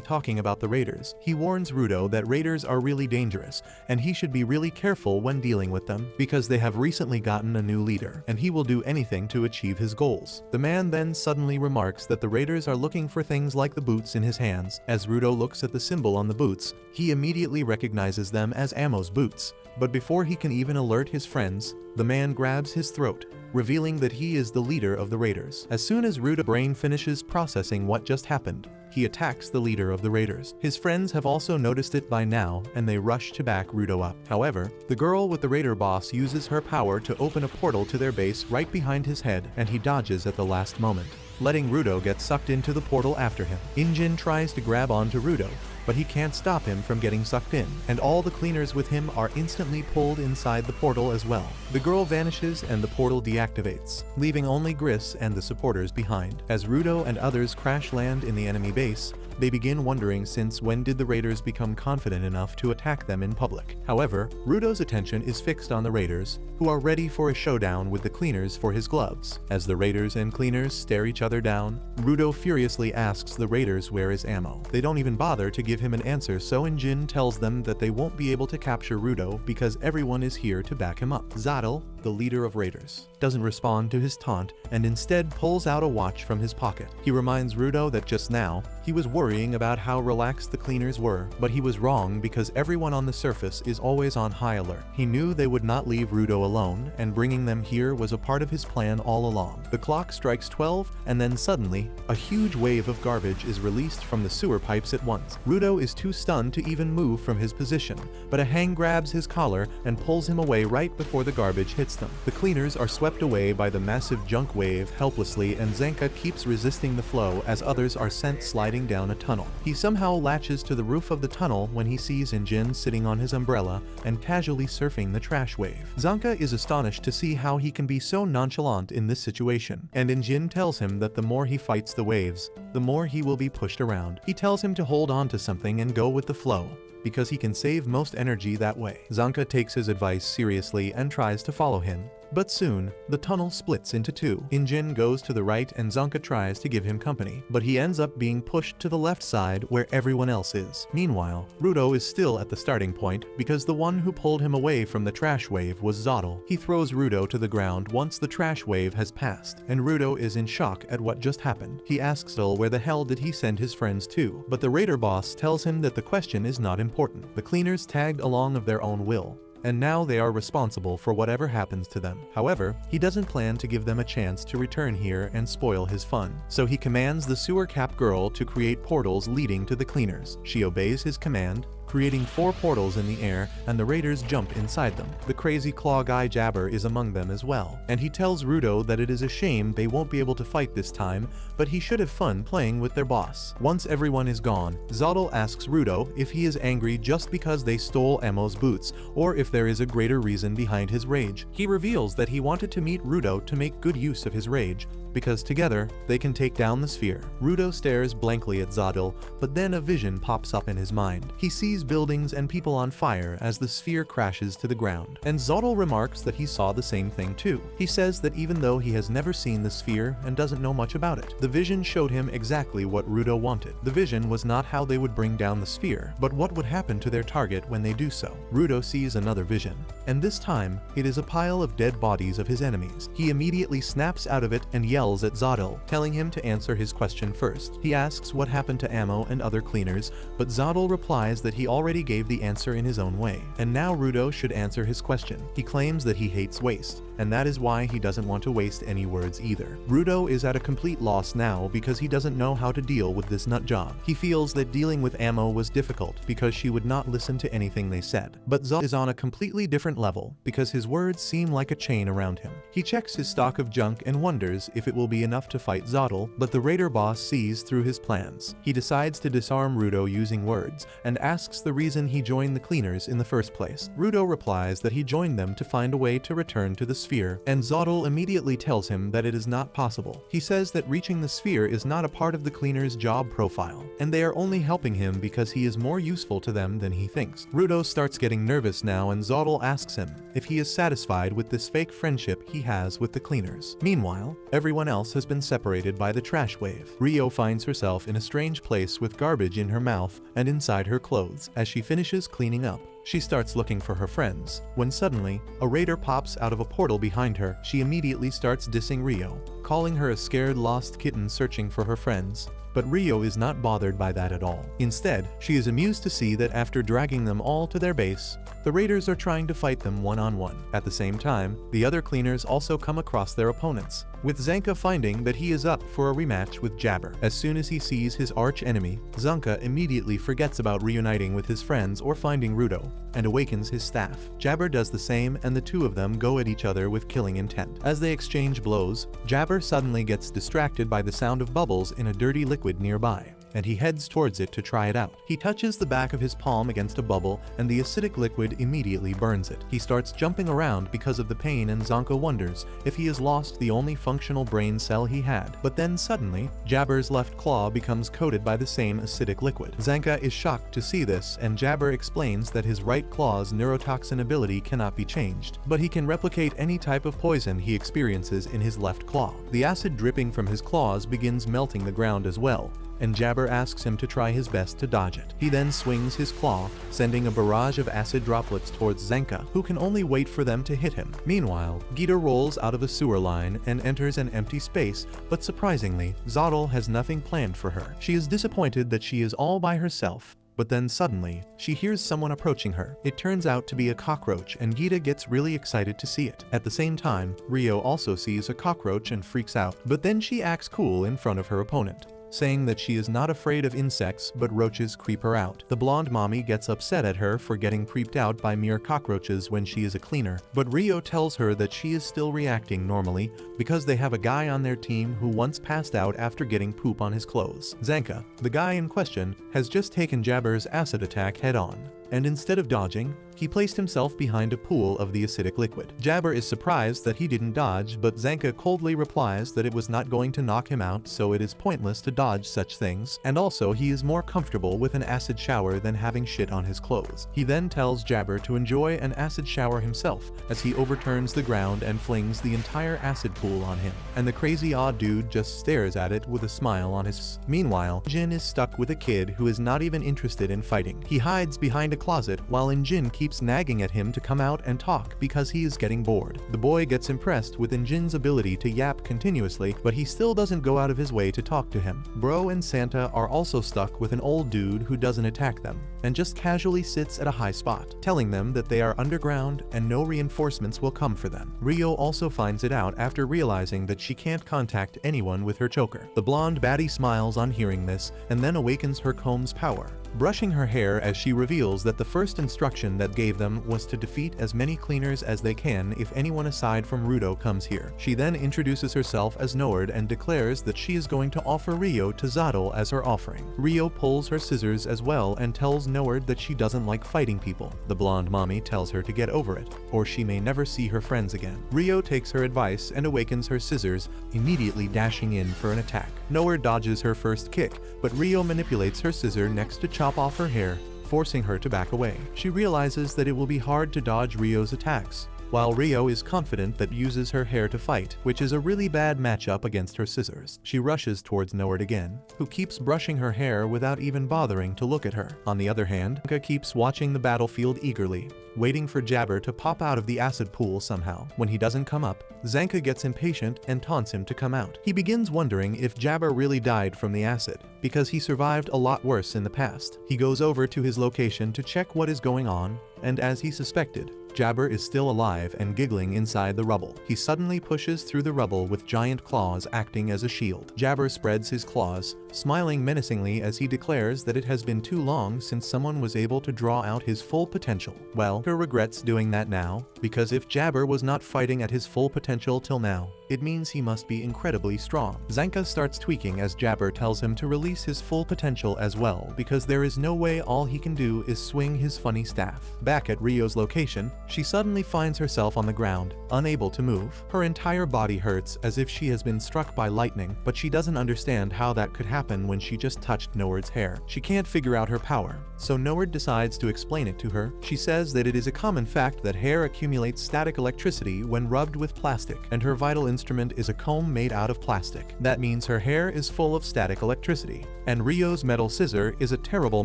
talking about the raiders. He warns Rudo that raiders are really dangerous, and he should be really careful when dealing with them, because they have recently gotten a new leader, and he will do anything to achieve his goals. The man then suddenly remarks that the raiders are looking for things like the boots in his hands. As Rudo looks at the symbol on the boots, he immediately recognizes them as Ammo's boots. But before he can even alert his friends, the man grabs his throat, revealing that he is the leader of the raiders. As soon as Rudo's brain finishes processing what just happened, he attacks the leader of the raiders. His friends have also noticed it by now, and they rush to back Rudo up. However, the girl with the raider boss uses her power to open a portal to their base right behind his head, and he dodges at the last moment, letting Rudo get sucked into the portal after him. Injin tries to grab onto Rudo, but he can't stop him from getting sucked in, and all the cleaners with him are instantly pulled inside the portal as well. The girl vanishes and the portal deactivates, leaving only Gris and the supporters behind. As Rudo and others crash land in the enemy base, they begin wondering since when did the raiders become confident enough to attack them in public. However, Rudo's attention is fixed on the raiders, who are ready for a showdown with the cleaners for his gloves. As the raiders and cleaners stare each other down, Rudo furiously asks the raiders where is Ammo. They don't even bother to give him an answer, so Injin tells them that they won't be able to capture Rudo because everyone is here to back him up. Zadal, the leader of raiders, doesn't respond to his taunt and instead pulls out a watch from his pocket. He reminds Rudo that just now, he was worrying about how relaxed the cleaners were, but he was wrong because everyone on the surface is always on high alert. He knew they would not leave Rudo alone, and bringing them here was a part of his plan all along. The clock strikes 12, and then suddenly, a huge wave of garbage is released from the sewer pipes at once. Rudo is too stunned to even move from his position, but a hang grabs his collar and pulls him away right before the garbage hits them. The cleaners are swept away by the massive junk wave helplessly, and Zenka keeps resisting the flow as others are sent sliding down a tunnel. He somehow latches to the roof of the tunnel when he sees Injin sitting on his umbrella and casually surfing the trash wave. Zanka is astonished to see how he can be so nonchalant in this situation, and Injin tells him that the more he fights the waves, the more he will be pushed around. He tells him to hold on to something and go with the flow, because he can save most energy that way. Zanka takes his advice seriously and tries to follow him. But soon, the tunnel splits into two. Injin goes to the right and Zanka tries to give him company, but he ends up being pushed to the left side where everyone else is. Meanwhile, Rudo is still at the starting point because the one who pulled him away from the trash wave was Zottel. He throws Rudo to the ground once the trash wave has passed, and Rudo is in shock at what just happened. He asks Zottel where the hell did he send his friends to, but the raider boss tells him that the question is not important. The cleaners tagged along of their own will, and now they are responsible for whatever happens to them. However, he doesn't plan to give them a chance to return here and spoil his fun. So he commands the sewer cap girl to create portals leading to the cleaners. She obeys his command, creating 4 portals in the air, and the raiders jump inside them. The crazy claw guy Jabber is among them as well, and he tells Rudo that it is a shame they won't be able to fight this time, but he should have fun playing with their boss. Once everyone is gone, Zottel asks Rudo if he is angry just because they stole Ammo's boots, or if there is a greater reason behind his rage. He reveals that he wanted to meet Rudo to make good use of his rage, because together, they can take down the sphere. Rudo stares blankly at Zottel, but then a vision pops up in his mind. He sees buildings and people on fire as the sphere crashes to the ground, and Zottel remarks that he saw the same thing too. He says that even though he has never seen the sphere and doesn't know much about it, the vision showed him exactly what Rudo wanted. The vision was not how they would bring down the sphere, but what would happen to their target when they do so. Rudo sees another vision, and this time, it is a pile of dead bodies of his enemies. He immediately snaps out of it and yells at Zottel, telling him to answer his question first. He asks what happened to Ammo and other cleaners, but Zottel replies that he already gave the answer in his own way, and now Rudo should answer his question. He claims that he hates waste, and that is why he doesn't want to waste any words either. Rudo is at a complete loss now because he doesn't know how to deal with this nut job. He feels that dealing with Ammo was difficult because she would not listen to anything they said. But Zottel is on a completely different level because his words seem like a chain around him. He checks his stock of junk and wonders if it will be enough to fight Zottel, but the raider boss sees through his plans. He decides to disarm Rudo using words and asks the reason he joined the cleaners in the first place. Rudo replies that he joined them to find a way to return to the sphere, and Zottel immediately tells him that it is not possible. He says that reaching the sphere is not a part of the cleaners' job profile, and they are only helping him because he is more useful to them than he thinks. Rudo starts getting nervous now, and Zottel asks him if he is satisfied with this fake friendship he has with the cleaners. Meanwhile, everyone everyone else has been separated by the trash wave. Rio finds herself in a strange place with garbage in her mouth and inside her clothes. As she finishes cleaning up, she starts looking for her friends, when suddenly, a raider pops out of a portal behind her. She immediately starts dissing Rio, calling her a scared lost kitten searching for her friends. But Rio is not bothered by that at all. Instead, she is amused to see that after dragging them all to their base, the raiders are trying to fight them one-on-one. At the same time, the other cleaners also come across their opponents, with Zanka finding that he is up for a rematch with Jabber. As soon as he sees his arch-enemy, Zanka immediately forgets about reuniting with his friends or finding Rudo, and awakens his staff. Jabber does the same, and the two of them go at each other with killing intent. As they exchange blows, Jabber suddenly gets distracted by the sound of bubbles in a dirty liquid nearby, and he heads towards it to try it out. He touches the back of his palm against a bubble, and the acidic liquid immediately burns it. He starts jumping around because of the pain, and Zanka wonders if he has lost the only functional brain cell he had. But then suddenly, Jabber's left claw becomes coated by the same acidic liquid. Zanka is shocked to see this, and Jabber explains that his right claw's neurotoxin ability cannot be changed, but he can replicate any type of poison he experiences in his left claw. The acid dripping from his claws begins melting the ground as well, and Jabber asks him to try his best to dodge it. He then swings his claw, sending a barrage of acid droplets towards Zanka, who can only wait for them to hit him. Meanwhile, Gita rolls out of a sewer line and enters an empty space, but surprisingly, Zottel has nothing planned for her. She is disappointed that she is all by herself, but then suddenly, she hears someone approaching her. It turns out to be a cockroach, and Gita gets really excited to see it. At the same time, Rio also sees a cockroach and freaks out, but then she acts cool in front of her opponent, saying that she is not afraid of insects, but roaches creep her out. The blonde mommy gets upset at her for getting creeped out by mere cockroaches when she is a cleaner, but Rio tells her that she is still reacting normally because they have a guy on their team who once passed out after getting poop on his clothes. Zanka, the guy in question, has just taken Jabber's acid attack head-on, and instead of dodging, he placed himself behind a pool of the acidic liquid. Jabber is surprised that he didn't dodge, but Zanka coldly replies that it was not going to knock him out, so it is pointless to dodge such things, and also he is more comfortable with an acid shower than having shit on his clothes. He then tells Jabber to enjoy an acid shower himself, as he overturns the ground and flings the entire acid pool on him, and the crazy odd dude just stares at it with a smile on his face. Meanwhile, Jin is stuck with a kid who is not even interested in fighting. He hides behind a closet while Injin keeps nagging at him to come out and talk because he is getting bored. The boy gets impressed with Injin's ability to yap continuously, but he still doesn't go out of his way to talk to him. Bro and Santa are also stuck with an old dude who doesn't attack them, and just casually sits at a high spot, telling them that they are underground and no reinforcements will come for them. Rio also finds it out after realizing that she can't contact anyone with her choker. The blonde baddie smiles on hearing this, and then awakens her comb's power, brushing her hair as she reveals that the first instruction that gave them was to defeat as many cleaners as they can if anyone aside from Rudo comes here. She then introduces herself as Nord and declares that she is going to offer Rio to Zottel as her offering. Rio pulls her scissors as well and tells Nord that she doesn't like fighting people. The blonde mommy tells her to get over it, or she may never see her friends again. Rio takes her advice and awakens her scissors, immediately dashing in for an attack. Nord dodges her first kick, but Rio manipulates her scissor next to chop off her hair, forcing her to back away. She realizes that it will be hard to dodge Rio's attacks, while Rio is confident that uses her hair to fight, which is a really bad matchup against her scissors. She rushes towards Nord again, who keeps brushing her hair without even bothering to look at her. On the other hand, Zanka keeps watching the battlefield eagerly, waiting for Jabber to pop out of the acid pool somehow. When he doesn't come up, Zanka gets impatient and taunts him to come out. He begins wondering if Jabber really died from the acid, because he survived a lot worse in the past. He goes over to his location to check what is going on, and as he suspected, Jabber is still alive and giggling inside the rubble. He suddenly pushes through the rubble with giant claws acting as a shield. Jabber spreads his claws, smiling menacingly as he declares that it has been too long since someone was able to draw out his full potential. Well, he regrets doing that now, because if Jabber was not fighting at his full potential till now, it means he must be incredibly strong. Zanka starts tweaking as Jabber tells him to release his full potential as well, because there is no way all he can do is swing his funny staff. Back at Rio's location, She suddenly finds herself on the ground, unable to move. Her entire body hurts as if she has been struck by lightning, but she doesn't understand how that could happen when she just touched Noward's hair. She can't figure out her power, so Noward decides to explain it to her. She says that it is a common fact that hair accumulates static electricity when rubbed with plastic, and her vital instrument is a comb made out of plastic. That means her hair is full of static electricity, and Rio's metal scissor is a terrible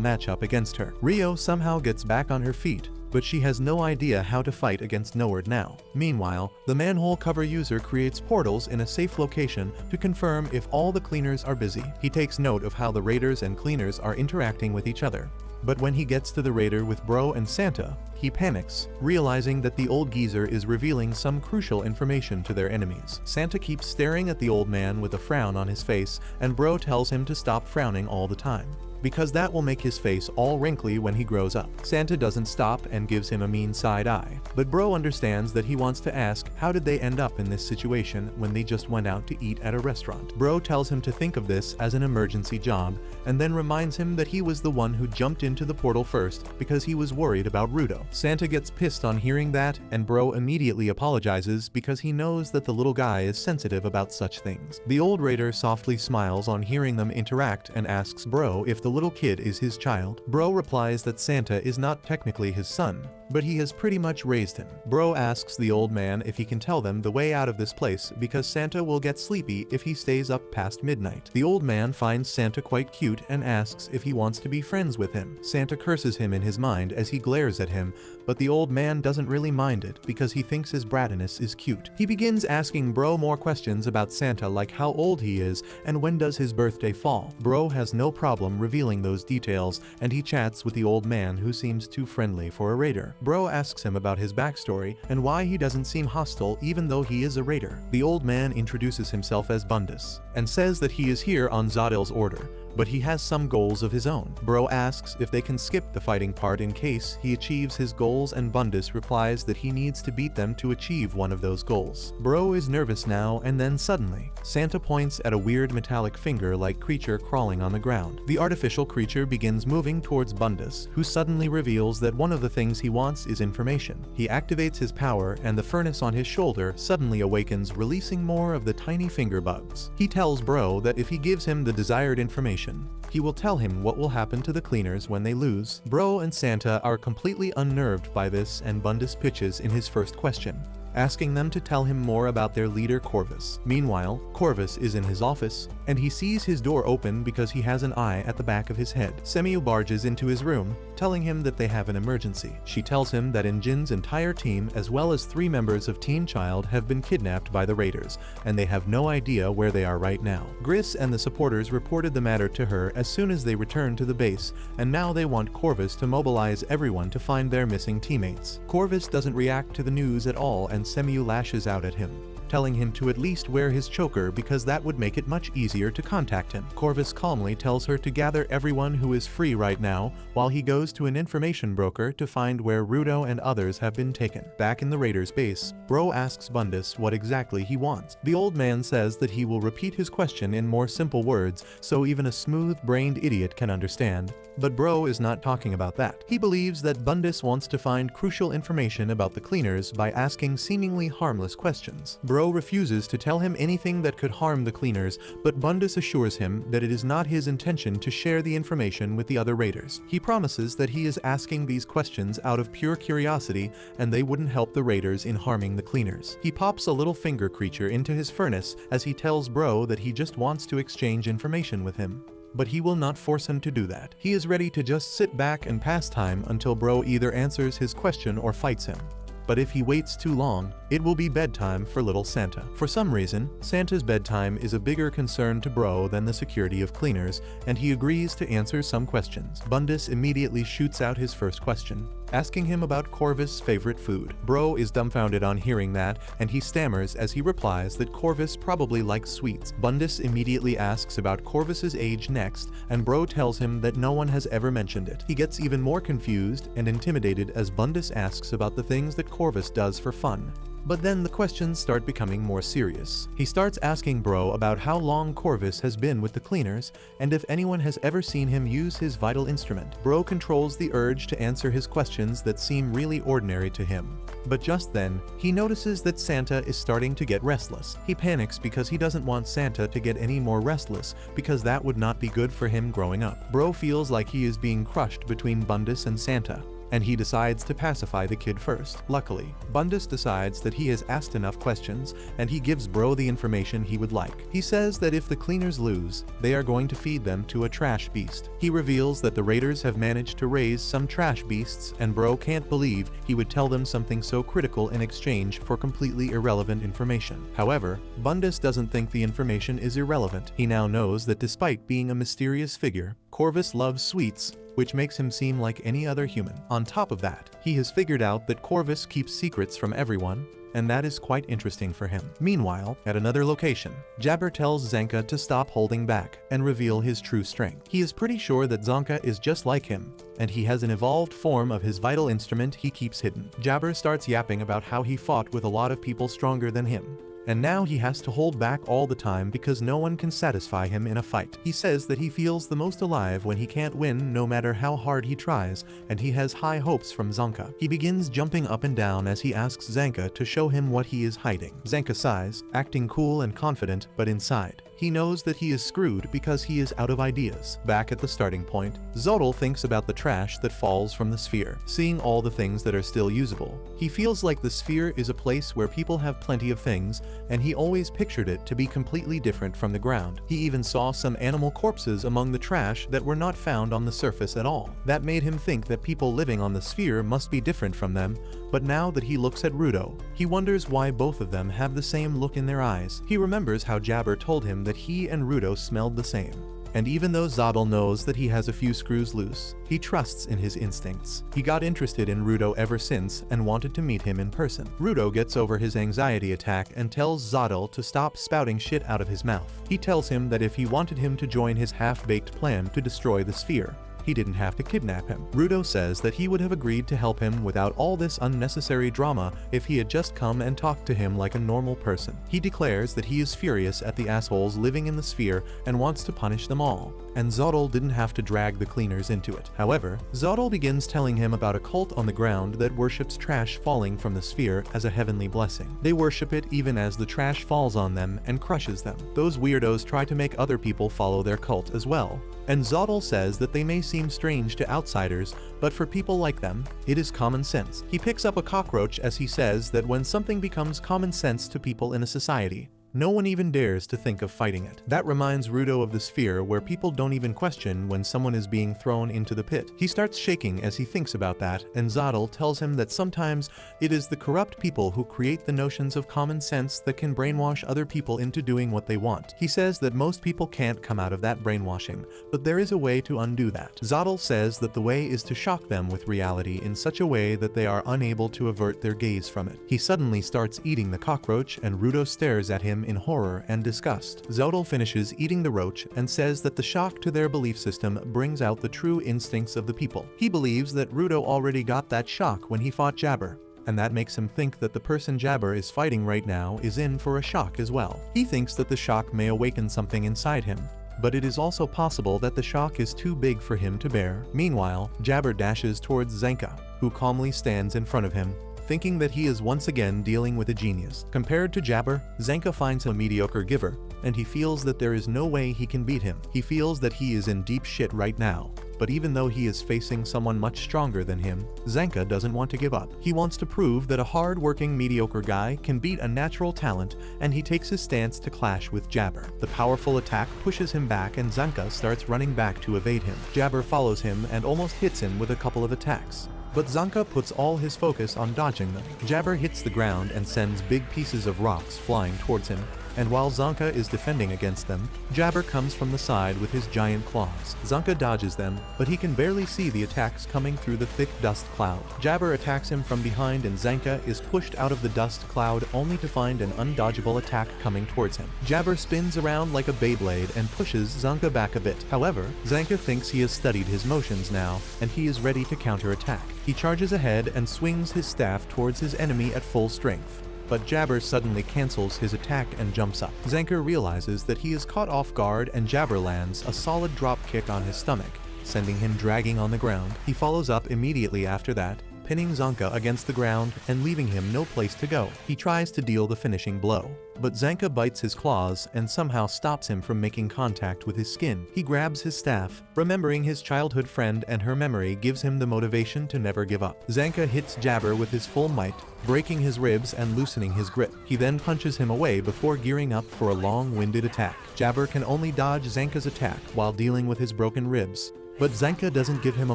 matchup against her. Rio somehow gets back on her feet, but she has no idea how to fight against Noward now. Meanwhile, the manhole cover user creates portals in a safe location to confirm if all the cleaners are busy. He takes note of how the raiders and cleaners are interacting with each other. But when he gets to the raider with Bro and Santa, he panics, realizing that the old geezer is revealing some crucial information to their enemies. Santa keeps staring at the old man with a frown on his face, and Bro tells him to stop frowning all the time, because that will make his face all wrinkly when he grows up. Santa doesn't stop and gives him a mean side eye, but Bro understands that he wants to ask how did they end up in this situation when they just went out to eat at a restaurant. Bro tells him to think of this as an emergency job, and then reminds him that he was the one who jumped into the portal first because he was worried about Rudo. Santa gets pissed on hearing that, and Bro immediately apologizes because he knows that the little guy is sensitive about such things. The old raider softly smiles on hearing them interact and asks Bro if the little kid is his child. Bro replies that Santa is not technically his son, but he has pretty much raised him. Bro asks the old man if he can tell them the way out of this place because Santa will get sleepy if he stays up past midnight. The old man finds Santa quite cute and asks if he wants to be friends with him. Santa curses him in his mind as he glares at him, but the old man doesn't really mind it because he thinks his brattiness is cute. He begins asking Bro more questions about Santa, like how old he is and when does his birthday fall. Bro has no problem revealing those details, and he chats with the old man who seems too friendly for a raider. Bro asks him about his backstory and why he doesn't seem hostile even though he is a raider. The old man introduces himself as Bundus and says that he is here on Zadil's order, but he has some goals of his own. Bro asks if they can skip the fighting part in case he achieves his goals, and Bundus replies that he needs to beat them to achieve one of those goals. Bro is nervous now, and then suddenly, Santa points at a weird metallic finger-like creature crawling on the ground. The artificial creature begins moving towards Bundus, who suddenly reveals that one of the things he wants is information. He activates his power, and the furnace on his shoulder suddenly awakens, releasing more of the tiny finger bugs. He tells Bro that if he gives him the desired information, he will tell him what will happen to the cleaners when they lose. Bro and Santa are completely unnerved by this, and Bundus pitches in his first question, asking them to tell him more about their leader Corvus. Meanwhile, Corvus is in his office, and he sees his door open because he has an eye at the back of his head. Semiu barges into his room, telling him that they have an emergency. She tells him that Injin's entire team, as well as 3 members of Team Child, have been kidnapped by the raiders, and they have no idea where they are right now. Gris and the supporters reported the matter to her as soon as they returned to the base, and now they want Corvus to mobilize everyone to find their missing teammates. Corvus doesn't react to the news at all, and Semiu lashes out at him, telling him to at least wear his choker because that would make it much easier to contact him. Corvus calmly tells her to gather everyone who is free right now while he goes to an information broker to find where Rudo and others have been taken. Back in the raiders' base, Bro asks Bundus what exactly he wants. The old man says that he will repeat his question in more simple words so even a smooth-brained idiot can understand, but Bro is not talking about that. He believes that Bundus wants to find crucial information about the cleaners by asking seemingly harmless questions. Bro refuses to tell him anything that could harm the cleaners, but Bundus assures him that it is not his intention to share the information with the other raiders. He promises that he is asking these questions out of pure curiosity and they wouldn't help the raiders in harming the cleaners. He pops a little finger creature into his furnace as he tells Bro that he just wants to exchange information with him, but he will not force him to do that. He is ready to just sit back and pass time until Bro either answers his question or fights him. But if he waits too long, it will be bedtime for little Santa. For some reason, Santa's bedtime is a bigger concern to Bro than the security of cleaners, and he agrees to answer some questions. Bundus immediately shoots out his first question, asking him about Corvus' favorite food. Bro is dumbfounded on hearing that, and he stammers as he replies that Corvus probably likes sweets. Bundus immediately asks about Corvus's age next, and Bro tells him that no one has ever mentioned it. He gets even more confused and intimidated as Bundus asks about the things that Corvus does for fun. But then the questions start becoming more serious. He starts asking Bro about how long Corvus has been with the cleaners and if anyone has ever seen him use his vital instrument. Bro controls the urge to answer his questions that seem really ordinary to him. But just then, he notices that Santa is starting to get restless. He panics because he doesn't want Santa to get any more restless because that would not be good for him growing up. Bro feels like he is being crushed between Bundus and Santa, and he decides to pacify the kid first. Luckily, Bundus decides that he has asked enough questions, and he gives Bro the information he would like. He says that if the cleaners lose, they are going to feed them to a trash beast. He reveals that the raiders have managed to raise some trash beasts, and Bro can't believe he would tell them something so critical in exchange for completely irrelevant information. However, Bundus doesn't think the information is irrelevant. He now knows that despite being a mysterious figure, Corvus loves sweets, which makes him seem like any other human. On top of that, he has figured out that Corvus keeps secrets from everyone, and that is quite interesting for him. Meanwhile, at another location, Jabber tells Zanka to stop holding back and reveal his true strength. He is pretty sure that Zanka is just like him, and he has an evolved form of his vital instrument he keeps hidden. Jabber starts yapping about how he fought with a lot of people stronger than him, and now he has to hold back all the time because no one can satisfy him in a fight. He says that he feels the most alive when he can't win no matter how hard he tries, and he has high hopes from Zanka. He begins jumping up and down as he asks Zanka to show him what he is hiding. Zanka sighs, acting cool and confident, but inside, he knows that he is screwed because he is out of ideas. Back at the starting point, Zodal thinks about the trash that falls from the sphere. Seeing all the things that are still usable, he feels like the sphere is a place where people have plenty of things, and he always pictured it to be completely different from the ground. He even saw some animal corpses among the trash that were not found on the surface at all. That made him think that people living on the sphere must be different from them, but now that he looks at Rudo, he wonders why both of them have the same look in their eyes. He remembers how Jabber told him that he and Rudo smelled the same. And even though Zodal knows that he has a few screws loose, he trusts in his instincts. He got interested in Rudo ever since and wanted to meet him in person. Rudo gets over his anxiety attack and tells Zodal to stop spouting shit out of his mouth. He tells him that if he wanted him to join his half-baked plan to destroy the sphere, he didn't have to kidnap him. Rudo says that he would have agreed to help him without all this unnecessary drama if he had just come and talked to him like a normal person. He declares that he is furious at the assholes living in the sphere and wants to punish them all, and Zodal didn't have to drag the cleaners into it. However, Zodal begins telling him about a cult on the ground that worships trash falling from the sphere as a heavenly blessing. They worship it even as the trash falls on them and crushes them. Those weirdos try to make other people follow their cult as well, and Zodal says that they may seem strange to outsiders, but for people like them, it is common sense. He picks up a cockroach as he says that when something becomes common sense to people in a society, no one even dares to think of fighting it. That reminds Rudo of the sphere where people don't even question when someone is being thrown into the pit. He starts shaking as he thinks about that, and Zodal tells him that sometimes it is the corrupt people who create the notions of common sense that can brainwash other people into doing what they want. He says that most people can't come out of that brainwashing, but there is a way to undo that. Zodal says that the way is to shock them with reality in such a way that they are unable to avert their gaze from it. He suddenly starts eating the cockroach, and Rudo stares at him in horror and disgust. Zodal finishes eating the roach and says that the shock to their belief system brings out the true instincts of the people. He believes that Rudo already got that shock when he fought Jabber, and that makes him think that the person Jabber is fighting right now is in for a shock as well. He thinks that the shock may awaken something inside him, but it is also possible that the shock is too big for him to bear. Meanwhile, Jabber dashes towards Zanka, who calmly stands in front of him, thinking that he is once again dealing with a genius. Compared to Jabber, Zanka finds a mediocre giver, and he feels that there is no way he can beat him. He feels that he is in deep shit right now, but even though he is facing someone much stronger than him, Zanka doesn't want to give up. He wants to prove that a hard-working mediocre guy can beat a natural talent, and he takes his stance to clash with Jabber. The powerful attack pushes him back, and Zanka starts running back to evade him. Jabber follows him and almost hits him with a couple of attacks, but Zanka puts all his focus on dodging them. Jabber hits the ground and sends big pieces of rocks flying towards him, and while Zanka is defending against them, Jabber comes from the side with his giant claws. Zanka dodges them, but he can barely see the attacks coming through the thick dust cloud. Jabber attacks him from behind, and Zanka is pushed out of the dust cloud only to find an undodgeable attack coming towards him. Jabber spins around like a Beyblade and pushes Zanka back a bit. However, Zanka thinks he has studied his motions now, and he is ready to counterattack. He charges ahead and swings his staff towards his enemy at full strength, but Jabber suddenly cancels his attack and jumps up. Zanka realizes that he is caught off guard and Jabber lands a solid drop kick on his stomach, sending him dragging on the ground. He follows up immediately after that, pinning Zanka against the ground and leaving him no place to go. He tries to deal the finishing blow, but Zanka bites his claws and somehow stops him from making contact with his skin. He grabs his staff, remembering his childhood friend, and her memory gives him the motivation to never give up. Zanka hits Jabber with his full might, breaking his ribs and loosening his grip. He then punches him away before gearing up for a long-winded attack. Jabber can only dodge Zanka's attack while dealing with his broken ribs, but Zanka doesn't give him a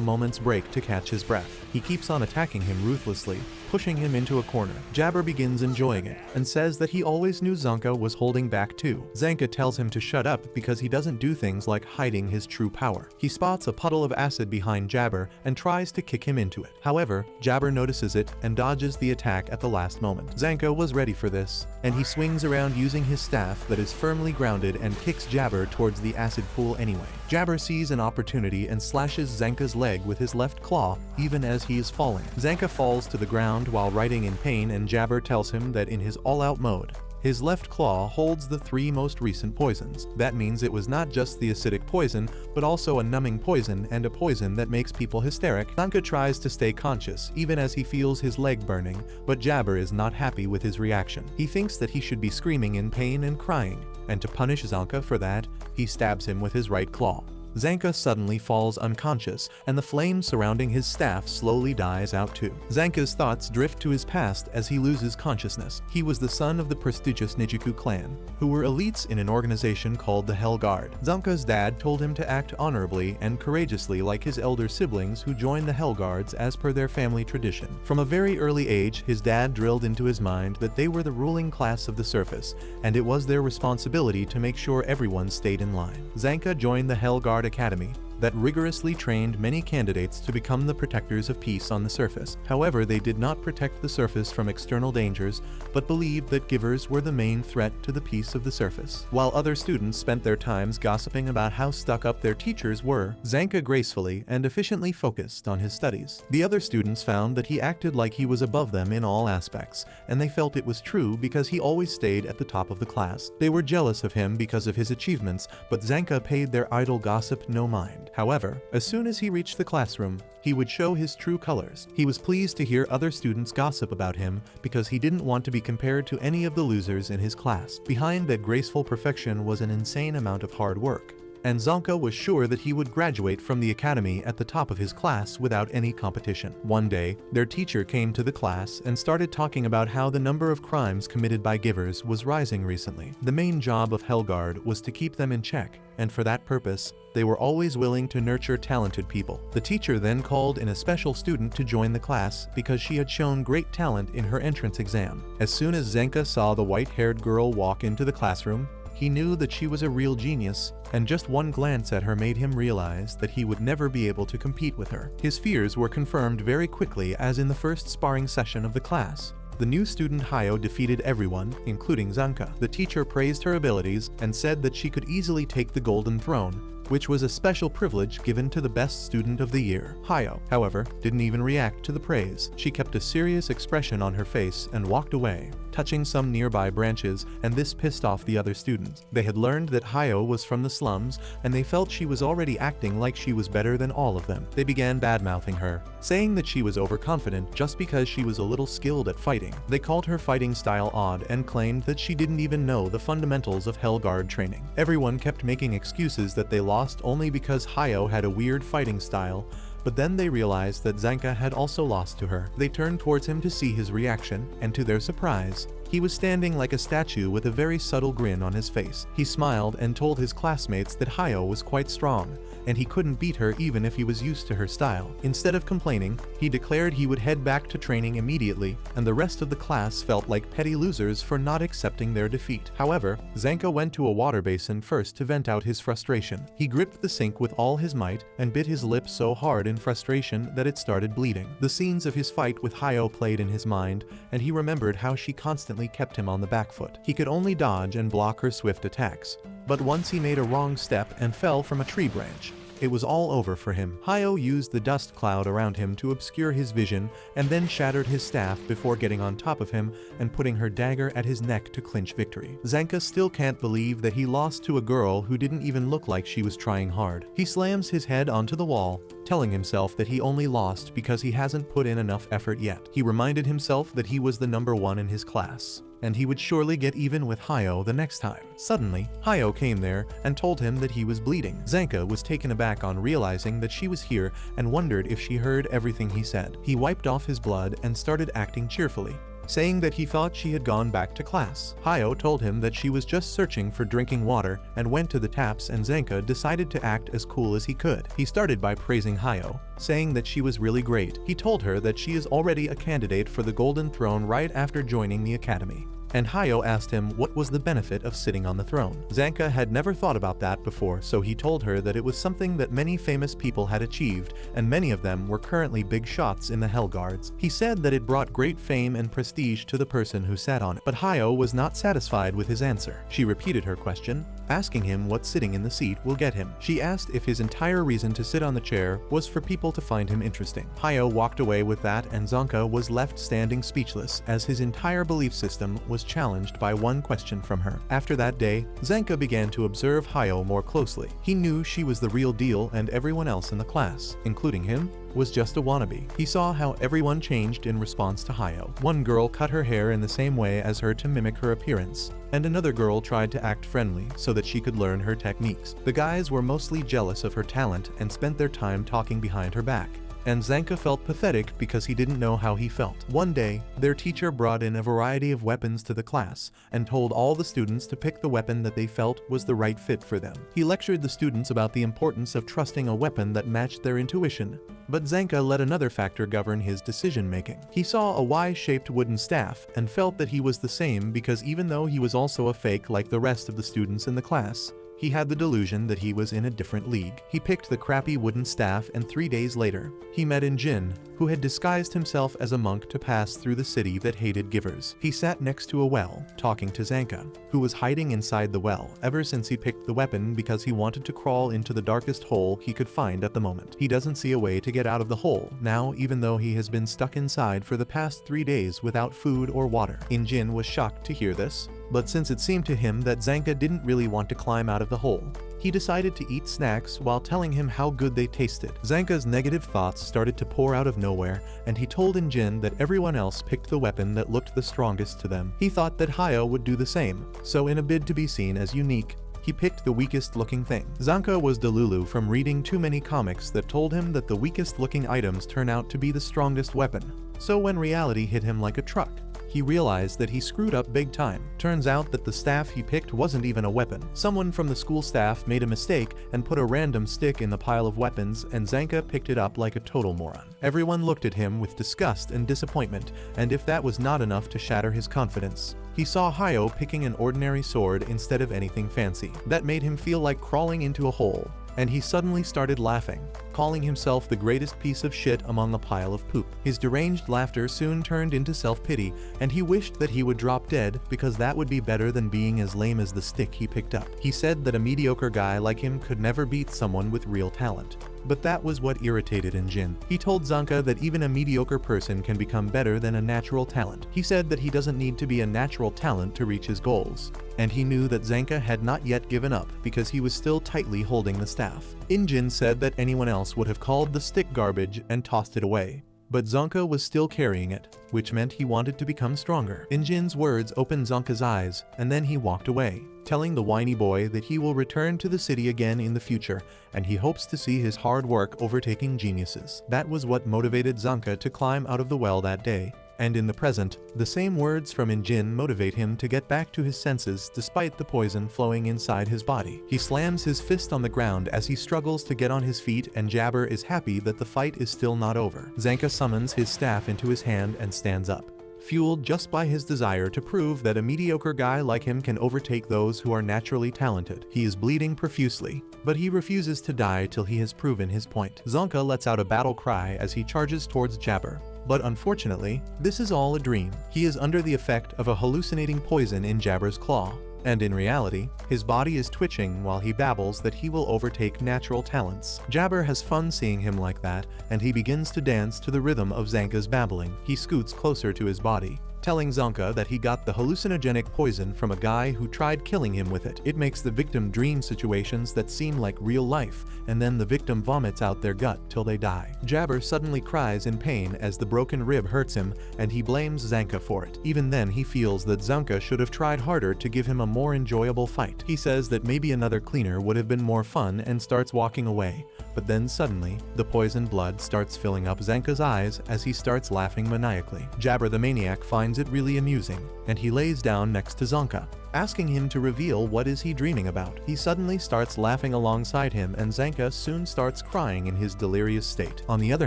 moment's break to catch his breath. He keeps on attacking him ruthlessly, pushing him into a corner. Jabber begins enjoying it, and says that he always knew Zanka was holding back too. Zanka tells him to shut up because he doesn't do things like hiding his true power. He spots a puddle of acid behind Jabber and tries to kick him into it. However, Jabber notices it and dodges the attack at the last moment. Zanka was ready for this, and he swings around using his staff that is firmly grounded and kicks Jabber towards the acid pool anyway. Jabber sees an opportunity and slashes Zanka's leg with his left claw even as he is falling. Zanka falls to the ground while writhing in pain, and Jabber tells him that in his all-out mode, his left claw holds the 3 most recent poisons. That means it was not just the acidic poison, but also a numbing poison and a poison that makes people hysteric. Zanka tries to stay conscious even as he feels his leg burning, but Jabber is not happy with his reaction. He thinks that he should be screaming in pain and crying, and to punish Zanka for that, he stabs him with his right claw. Zanka suddenly falls unconscious, and the flame surrounding his staff slowly dies out too. Zanka's thoughts drift to his past as he loses consciousness. He was the son of the prestigious Nijiku clan, who were elites in an organization called the Hell Guard. Zanka's dad told him to act honorably and courageously like his elder siblings who joined the Hell Guards as per their family tradition. From a very early age, his dad drilled into his mind that they were the ruling class of the surface, and it was their responsibility to make sure everyone stayed in line. Zanka joined the Hell Guard Academy that rigorously trained many candidates to become the protectors of peace on the surface. However, they did not protect the surface from external dangers, but believed that givers were the main threat to the peace of the surface. While other students spent their times gossiping about how stuck up their teachers were, Zanka gracefully and efficiently focused on his studies. The other students found that he acted like he was above them in all aspects, and they felt it was true because he always stayed at the top of the class. They were jealous of him because of his achievements, but Zanka paid their idle gossip no mind. However, as soon as he reached the classroom, he would show his true colors. He was pleased to hear other students gossip about him because he didn't want to be compared to any of the losers in his class. Behind that graceful perfection was an insane amount of hard work, and Zanka was sure that he would graduate from the academy at the top of his class without any competition. One day, their teacher came to the class and started talking about how the number of crimes committed by givers was rising recently. The main job of Hellguard was to keep them in check, and for that purpose, they were always willing to nurture talented people. The teacher then called in a special student to join the class because she had shown great talent in her entrance exam. As soon as Zanka saw the white-haired girl walk into the classroom, he knew that she was a real genius, and just one glance at her made him realize that he would never be able to compete with her. His fears were confirmed very quickly as in the first sparring session of the class, the new student Hayo defeated everyone, including Zanka. The teacher praised her abilities and said that she could easily take the Golden Throne, which was a special privilege given to the best student of the year. Hayo, however, didn't even react to the praise. She kept a serious expression on her face and walked away, touching some nearby branches, and this pissed off the other students. They had learned that Hayo was from the slums, and they felt she was already acting like she was better than all of them. They began bad-mouthing her, saying that she was overconfident just because she was a little skilled at fighting. They called her fighting style odd and claimed that she didn't even know the fundamentals of Hellguard training. Everyone kept making excuses that they lost only because Hayo had a weird fighting style, but then they realized that Zanka had also lost to her. They turned towards him to see his reaction, and to their surprise, he was standing like a statue with a very subtle grin on his face. He smiled and told his classmates that Hayo was quite strong, and he couldn't beat her even if he was used to her style. Instead of complaining, he declared he would head back to training immediately, and the rest of the class felt like petty losers for not accepting their defeat. However, Zanka went to a water basin first to vent out his frustration. He gripped the sink with all his might and bit his lip so hard in frustration that it started bleeding. The scenes of his fight with Hayo played in his mind, and he remembered how she constantly kept him on the back foot. He could only dodge and block her swift attacks, but once he made a wrong step and fell from a tree branch. it was all over for him. Hayo used the dust cloud around him to obscure his vision and then shattered his staff before getting on top of him and putting her dagger at his neck to clinch victory. Zanka still can't believe that he lost to a girl who didn't even look like she was trying hard. He slams his head onto the wall, telling himself that he only lost because he hasn't put in enough effort yet. He reminded himself that he was the number one in his class, and he would surely get even with Hayo the next time. Suddenly, Hayo came there and told him that he was bleeding. Zanka was taken aback on realizing that she was here and wondered if she heard everything he said. He wiped off his blood and started acting cheerfully, saying that he thought she had gone back to class. Hayo told him that she was just searching for drinking water and went to the taps, and Zanka decided to act as cool as he could. He started by praising Hayo, saying that she was really great. He told her that she is already a candidate for the Golden Throne right after joining the academy. And Hayo asked him what was the benefit of sitting on the throne. Zanka had never thought about that before, so he told her that it was something that many famous people had achieved, and many of them were currently big shots in the Hell Guards. He said that it brought great fame and prestige to the person who sat on it. But Hayo was not satisfied with his answer. She repeated her question, asking him what sitting in the seat will get him. She asked if his entire reason to sit on the chair was for people to find him interesting. Hayo walked away with that, and Zanka was left standing speechless as his entire belief system was challenged by one question from her. After that day, Zanka began to observe Hayo more closely. He knew she was the real deal, and everyone else in the class, including him, was just a wannabe. He saw how everyone changed in response to Hayo. One girl cut her hair in the same way as her to mimic her appearance, and another girl tried to act friendly so that she could learn her techniques. The guys were mostly jealous of her talent and spent their time talking behind her back, and Zanka felt pathetic because he didn't know how he felt. One day, their teacher brought in a variety of weapons to the class and told all the students to pick the weapon that they felt was the right fit for them. He lectured the students about the importance of trusting a weapon that matched their intuition, but Zanka let another factor govern his decision-making. He saw a Y-shaped wooden staff and felt that he was the same because even though he was also a fake like the rest of the students in the class, he had the delusion that he was in a different league. He picked the crappy wooden staff, and 3 days later, he met Jin, who had disguised himself as a monk to pass through the city that hated givers. He sat next to a well, talking to Zanka, who was hiding inside the well ever since he picked the weapon because he wanted to crawl into the darkest hole he could find at the moment. He doesn't see a way to get out of the hole now, even though he has been stuck inside for the past 3 days without food or water. Jin was shocked to hear this, but since it seemed to him that Zanka didn't really want to climb out of the hole, he decided to eat snacks while telling him how good they tasted. Zanka's negative thoughts started to pour out of nowhere, and he told Jin that everyone else picked the weapon that looked the strongest to them. He thought that Hayo would do the same, so in a bid to be seen as unique, he picked the weakest looking thing. Zanka was delulu from reading too many comics that told him that the weakest looking items turn out to be the strongest weapon. So when reality hit him like a truck, he realized that he screwed up big time. Turns out that the staff he picked wasn't even a weapon. Someone from the school staff made a mistake and put a random stick in the pile of weapons, and Zanka picked it up like a total moron. Everyone looked at him with disgust and disappointment, and if that was not enough to shatter his confidence, he saw Hayo picking an ordinary sword instead of anything fancy. That made him feel like crawling into a hole, and he suddenly started laughing, calling himself the greatest piece of shit among a pile of poop. His deranged laughter soon turned into self-pity, and he wished that he would drop dead because that would be better than being as lame as the stick he picked up. He said that a mediocre guy like him could never beat someone with real talent. But that was what irritated Jin. He told Zanka that even a mediocre person can become better than a natural talent. He said that he doesn't need to be a natural talent to reach his goals, and he knew that Zanka had not yet given up because he was still tightly holding the staff. Jin said that anyone else would have called the stick garbage and tossed it away, but Zanka was still carrying it, which meant he wanted to become stronger. Jin's words opened Zanka's eyes, and then he walked away, telling the whiny boy that he will return to the city again in the future, and he hopes to see his hard work overtaking geniuses. That was what motivated Zanka to climb out of the well that day. And in the present, the same words from Jin motivate him to get back to his senses despite the poison flowing inside his body. He slams his fist on the ground as he struggles to get on his feet, and Jabber is happy that the fight is still not over. Zanka summons his staff into his hand and stands up, fueled just by his desire to prove that a mediocre guy like him can overtake those who are naturally talented. He is bleeding profusely, but he refuses to die till he has proven his point. Zanka lets out a battle cry as he charges towards Jabber. But unfortunately, this is all a dream. He is under the effect of a hallucinating poison in Jabber's claw, And in reality, his body is twitching while he babbles that he will overtake natural talents. Jabber has fun seeing him like that, and he begins to dance to the rhythm of Zanka's babbling. He scoots closer to his body, telling Zanka that he got the hallucinogenic poison from a guy who tried killing him with it. It makes the victim dream situations that seem like real life, and then the victim vomits out their gut till they die. Jabber suddenly cries in pain as the broken rib hurts him, and he blames Zanka for it. Even then he feels that Zanka should have tried harder to give him a more enjoyable fight. He says that maybe another cleaner would have been more fun and starts walking away, but then suddenly, the poisoned blood starts filling up Zanka's eyes as he starts laughing maniacally. Jabber the maniac finds it really amusing, and he lays down next to Zanka, asking him to reveal what is he dreaming about. He suddenly starts laughing alongside him, and Zanka soon starts crying in his delirious state. On the other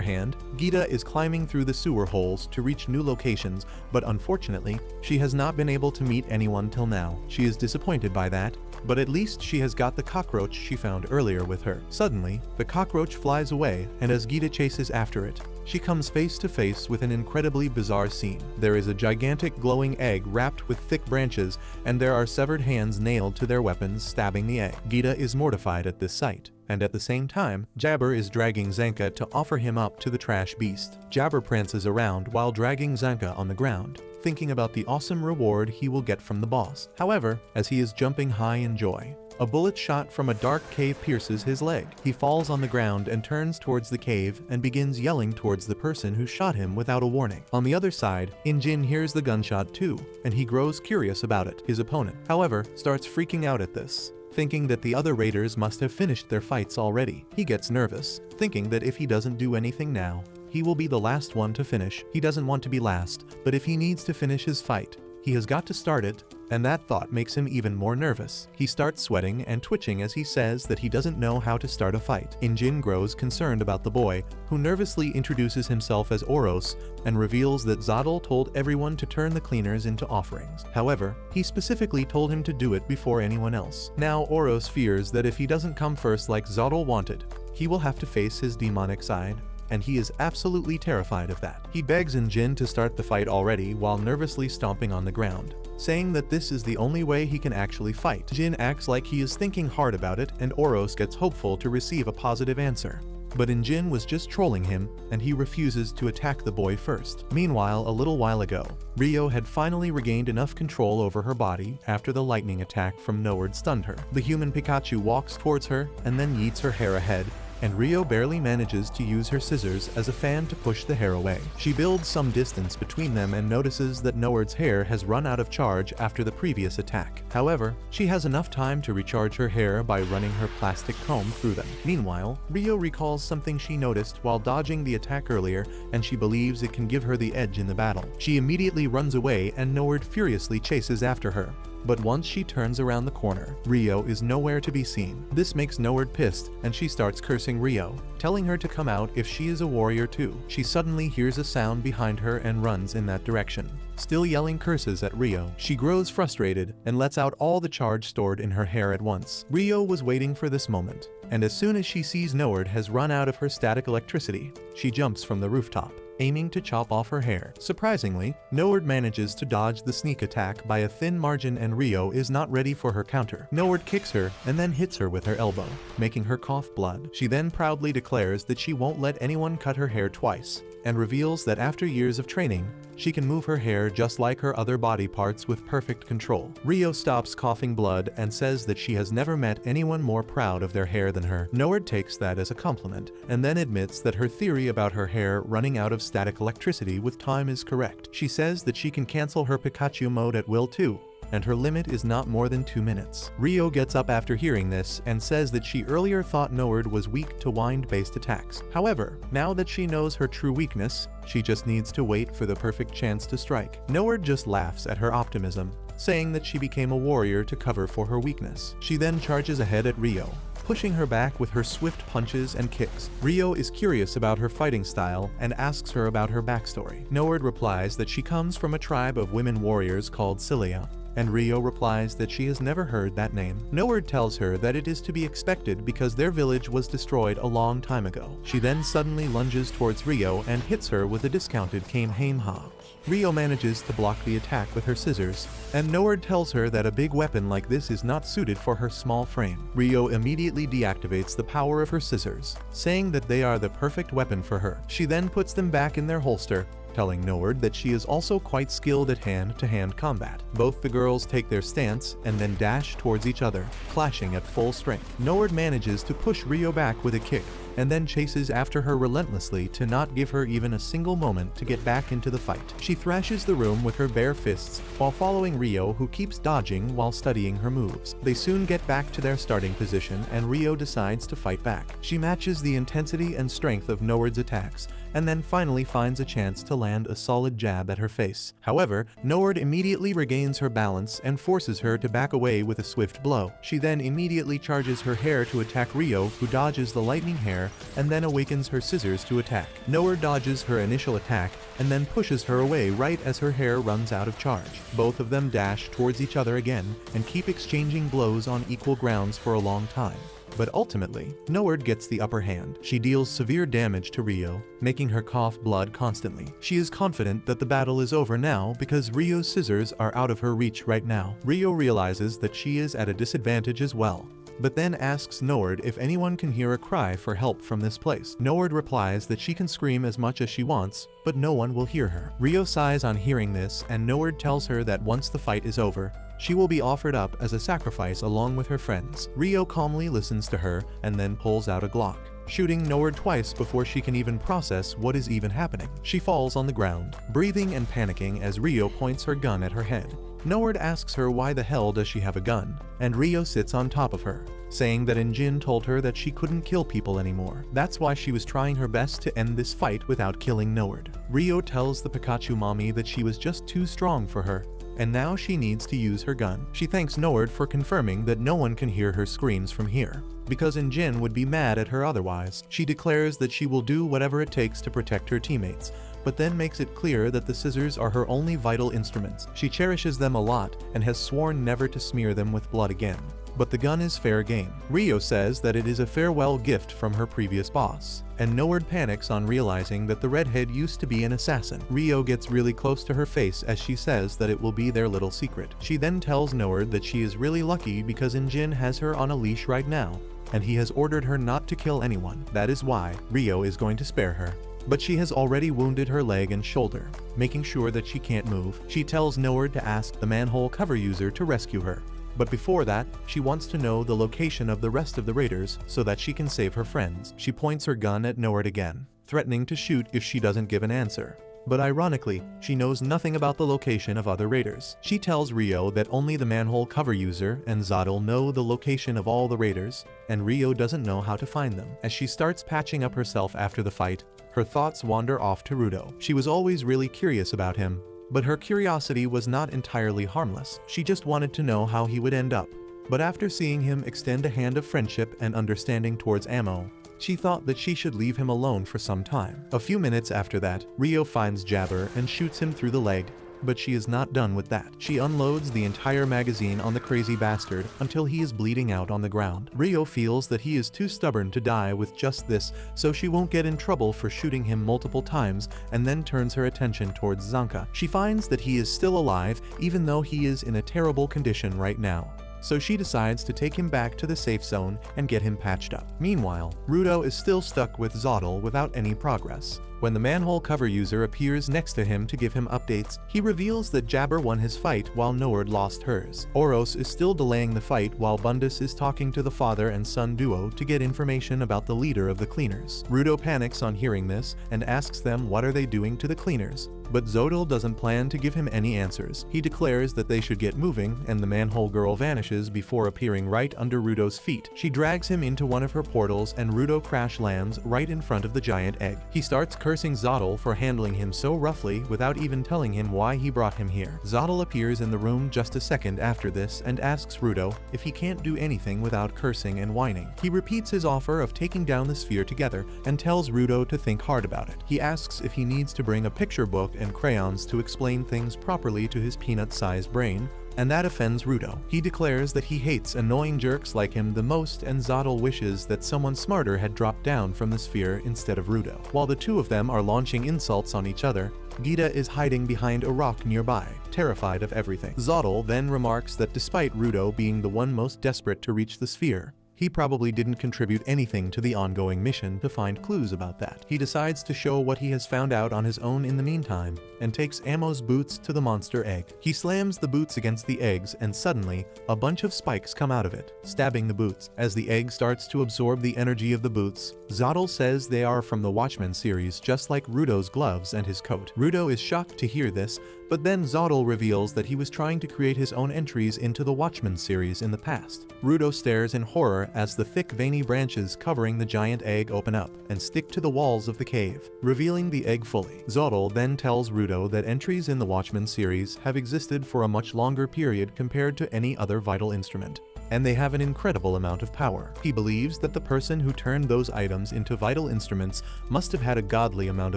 hand, Gita is climbing through the sewer holes to reach new locations, but unfortunately, she has not been able to meet anyone till now. She is disappointed by that, but at least she has got the cockroach she found earlier with her. Suddenly, the cockroach flies away, and as Gita chases after it, she comes face to face with an incredibly bizarre scene. There is a gigantic glowing egg wrapped with thick branches, and there are severed hands nailed to their weapons stabbing the egg. Gita is mortified at this sight, and at the same time, Jabber is dragging Zanka to offer him up to the trash beast. Jabber prances around while dragging Zanka on the ground, thinking about the awesome reward he will get from the boss. However, as he is jumping high in joy, a bullet shot from a dark cave pierces his leg. He falls on the ground and turns towards the cave and begins yelling towards the person who shot him without a warning. On the other side, Injin hears the gunshot too, and he grows curious about it. His opponent, however, starts freaking out at this, thinking that the other raiders must have finished their fights already. He gets nervous, thinking that if he doesn't do anything now, he will be the last one to finish. He doesn't want to be last, but if he needs to finish his fight, he has got to start it, and that thought makes him even more nervous. He starts sweating and twitching as he says that he doesn't know how to start a fight. Injin grows concerned about the boy, who nervously introduces himself as Oros and reveals that Zotl told everyone to turn the cleaners into offerings. However, he specifically told him to do it before anyone else. Now Oros fears that if he doesn't come first like Zotl wanted, he will have to face his demonic side, and he is absolutely terrified of that. He begs Injin to start the fight already while nervously stomping on the ground, saying that this is the only way he can actually fight. Jin acts like he is thinking hard about it, and Oros gets hopeful to receive a positive answer. But Injin was just trolling him, and he refuses to attack the boy first. Meanwhile, a little while ago, Rio had finally regained enough control over her body after the lightning attack from Noward stunned her. The human Pikachu walks towards her and then yeets her hair ahead, and Rio barely manages to use her scissors as a fan to push the hair away. She builds some distance between them and notices that Noward's hair has run out of charge after the previous attack. However, she has enough time to recharge her hair by running her plastic comb through them. Meanwhile, Rio recalls something she noticed while dodging the attack earlier, and she believes it can give her the edge in the battle. She immediately runs away, and Noward furiously chases after her. But once she turns around the corner, Rio is nowhere to be seen. This makes Noward pissed, and she starts cursing Rio, telling her to come out if she is a warrior too. She suddenly hears a sound behind her and runs in that direction, still yelling curses at Rio. She grows frustrated and lets out all the charge stored in her hair at once. Rio was waiting for this moment, and as soon as she sees Noward has run out of her static electricity, she jumps from the rooftop, aiming to chop off her hair. Surprisingly, Noward manages to dodge the sneak attack by a thin margin, and Rio is not ready for her counter. Noward kicks her and then hits her with her elbow, making her cough blood. She then proudly declares that she won't let anyone cut her hair twice, and reveals that after years of training, she can move her hair just like her other body parts with perfect control. Rio stops coughing blood and says that she has never met anyone more proud of their hair than her. Noward takes that as a compliment, and then admits that her theory about her hair running out of static electricity with time is correct. She says that she can cancel her Pikachu mode at will too, and her limit is not more than 2 minutes. Rio gets up after hearing this and says that she earlier thought Noward was weak to wind-based attacks. However, now that she knows her true weakness, she just needs to wait for the perfect chance to strike. Noward just laughs at her optimism, saying that she became a warrior to cover for her weakness. She then charges ahead at Rio, pushing her back with her swift punches and kicks. Rio is curious about her fighting style and asks her about her backstory. Noward replies that she comes from a tribe of women warriors called Cilia, and Rio replies that she has never heard that name. Noword tells her that it is to be expected because their village was destroyed a long time ago. She then suddenly lunges towards Rio and hits her with a discounted Kamehameha. Rio manages to block the attack with her scissors, and Noword tells her that a big weapon like this is not suited for her small frame. Rio immediately deactivates the power of her scissors, saying that they are the perfect weapon for her. She then puts them back in their holster, telling Noword that she is also quite skilled at hand-to-hand combat. Both the girls take their stance and then dash towards each other, clashing at full strength. Noword manages to push Rio back with a kick, and then chases after her relentlessly to not give her even a single moment to get back into the fight. She thrashes the room with her bare fists while following Rio, who keeps dodging while studying her moves. They soon get back to their starting position and Rio decides to fight back. She matches the intensity and strength of Noword's attacks and then finally finds a chance to land a solid jab at her face. However, Noword immediately regains her balance and forces her to back away with a swift blow. She then immediately charges her hair to attack Rio, who dodges the lightning hair and then awakens her scissors to attack. Noword dodges her initial attack and then pushes her away right as her hair runs out of charge. Both of them dash towards each other again and keep exchanging blows on equal grounds for a long time. But ultimately, Noword gets the upper hand. She deals severe damage to Rio, making her cough blood constantly. She is confident that the battle is over now because Rio's scissors are out of her reach right now. Rio realizes that she is at a disadvantage as well, but then asks Noword if anyone can hear a cry for help from this place. Noword replies that she can scream as much as she wants, but no one will hear her. Rio sighs on hearing this, and Noword tells her that once the fight is over, she will be offered up as a sacrifice along with her friends. Rio calmly listens to her and then pulls out a Glock, shooting Noword twice before she can even process what is even happening. She falls on the ground, breathing and panicking as Rio points her gun at her head. Noword asks her why the hell does she have a gun, and Rio sits on top of her, saying that Injin told her that she couldn't kill people anymore. That's why she was trying her best to end this fight without killing Noword. Rio tells the Pikachu mommy that she was just too strong for her, and now she needs to use her gun. She thanks Noword for confirming that no one can hear her screams from here, because Injin would be mad at her otherwise. She declares that she will do whatever it takes to protect her teammates, but then makes it clear that the scissors are her only vital instruments. She cherishes them a lot and has sworn never to smear them with blood again. But the gun is fair game. Rio says that it is a farewell gift from her previous boss, and Noword panics on realizing that the redhead used to be an assassin. Rio gets really close to her face as she says that it will be their little secret. She then tells Noword that she is really lucky because Injin has her on a leash right now, and he has ordered her not to kill anyone. That is why Rio is going to spare her. But she has already wounded her leg and shoulder, making sure that she can't move. She tells Noword to ask the manhole cover user to rescue her. But before that, she wants to know the location of the rest of the raiders so that she can save her friends. She points her gun at Noword again, threatening to shoot if she doesn't give an answer. But ironically, she knows nothing about the location of other raiders. She tells Rio that only the manhole cover user and Zotl know the location of all the raiders, and Rio doesn't know how to find them. As she starts patching up herself after the fight, her thoughts wander off to Rudo. She was always really curious about him, but her curiosity was not entirely harmless. She just wanted to know how he would end up. But after seeing him extend a hand of friendship and understanding towards Ammo, she thought that she should leave him alone for some time. A few minutes after that, Rio finds Jabber and shoots him through the leg. But she is not done with that. She unloads the entire magazine on the crazy bastard until he is bleeding out on the ground. Rio feels that he is too stubborn to die with just this, so she won't get in trouble for shooting him multiple times, and then turns her attention towards Zanka. She finds that he is still alive even though he is in a terrible condition right now, so she decides to take him back to the safe zone and get him patched up. Meanwhile, Rudo is still stuck with Zotl without any progress. When the manhole cover user appears next to him to give him updates, he reveals that Jabber won his fight while Noword lost hers. Oros is still delaying the fight while Bundus is talking to the father and son duo to get information about the leader of the cleaners. Rudo panics on hearing this and asks them what are they doing to the cleaners, but Zotl doesn't plan to give him any answers. He declares that they should get moving, and the manhole girl vanishes before appearing right under Rudo's feet. She drags him into one of her portals and Rudo crash lands right in front of the giant egg. He starts cursing Zotl for handling him so roughly without even telling him why he brought him here. Zotl appears in the room just a second after this and asks Rudo if he can't do anything without cursing and whining. He repeats his offer of taking down the sphere together and tells Rudo to think hard about it. He asks if he needs to bring a picture book and crayons to explain things properly to his peanut-sized brain, and that offends Rudo. He declares that he hates annoying jerks like him the most, and Zotl wishes that someone smarter had dropped down from the sphere instead of Rudo. While the two of them are launching insults on each other, Gita is hiding behind a rock nearby, terrified of everything. Zotl then remarks that despite Rudo being the one most desperate to reach the sphere, he probably didn't contribute anything to the ongoing mission to find clues about that. He decides to show what he has found out on his own in the meantime, and takes Ammo's boots to the monster egg. He slams the boots against the eggs, and suddenly, a bunch of spikes come out of it, stabbing the boots. As the egg starts to absorb the energy of the boots, Zotl says they are from the Watchmen series, just like Rudo's gloves and his coat. Rudo is shocked to hear this, but then Zotl reveals that he was trying to create his own entries into the Watchmen series in the past. Rudo stares in horror as the thick veiny branches covering the giant egg open up and stick to the walls of the cave, revealing the egg fully. Zotl then tells Rudo that entries in the Watchmen series have existed for a much longer period compared to any other vital instrument, and they have an incredible amount of power. He believes that the person who turned those items into vital instruments must have had a godly amount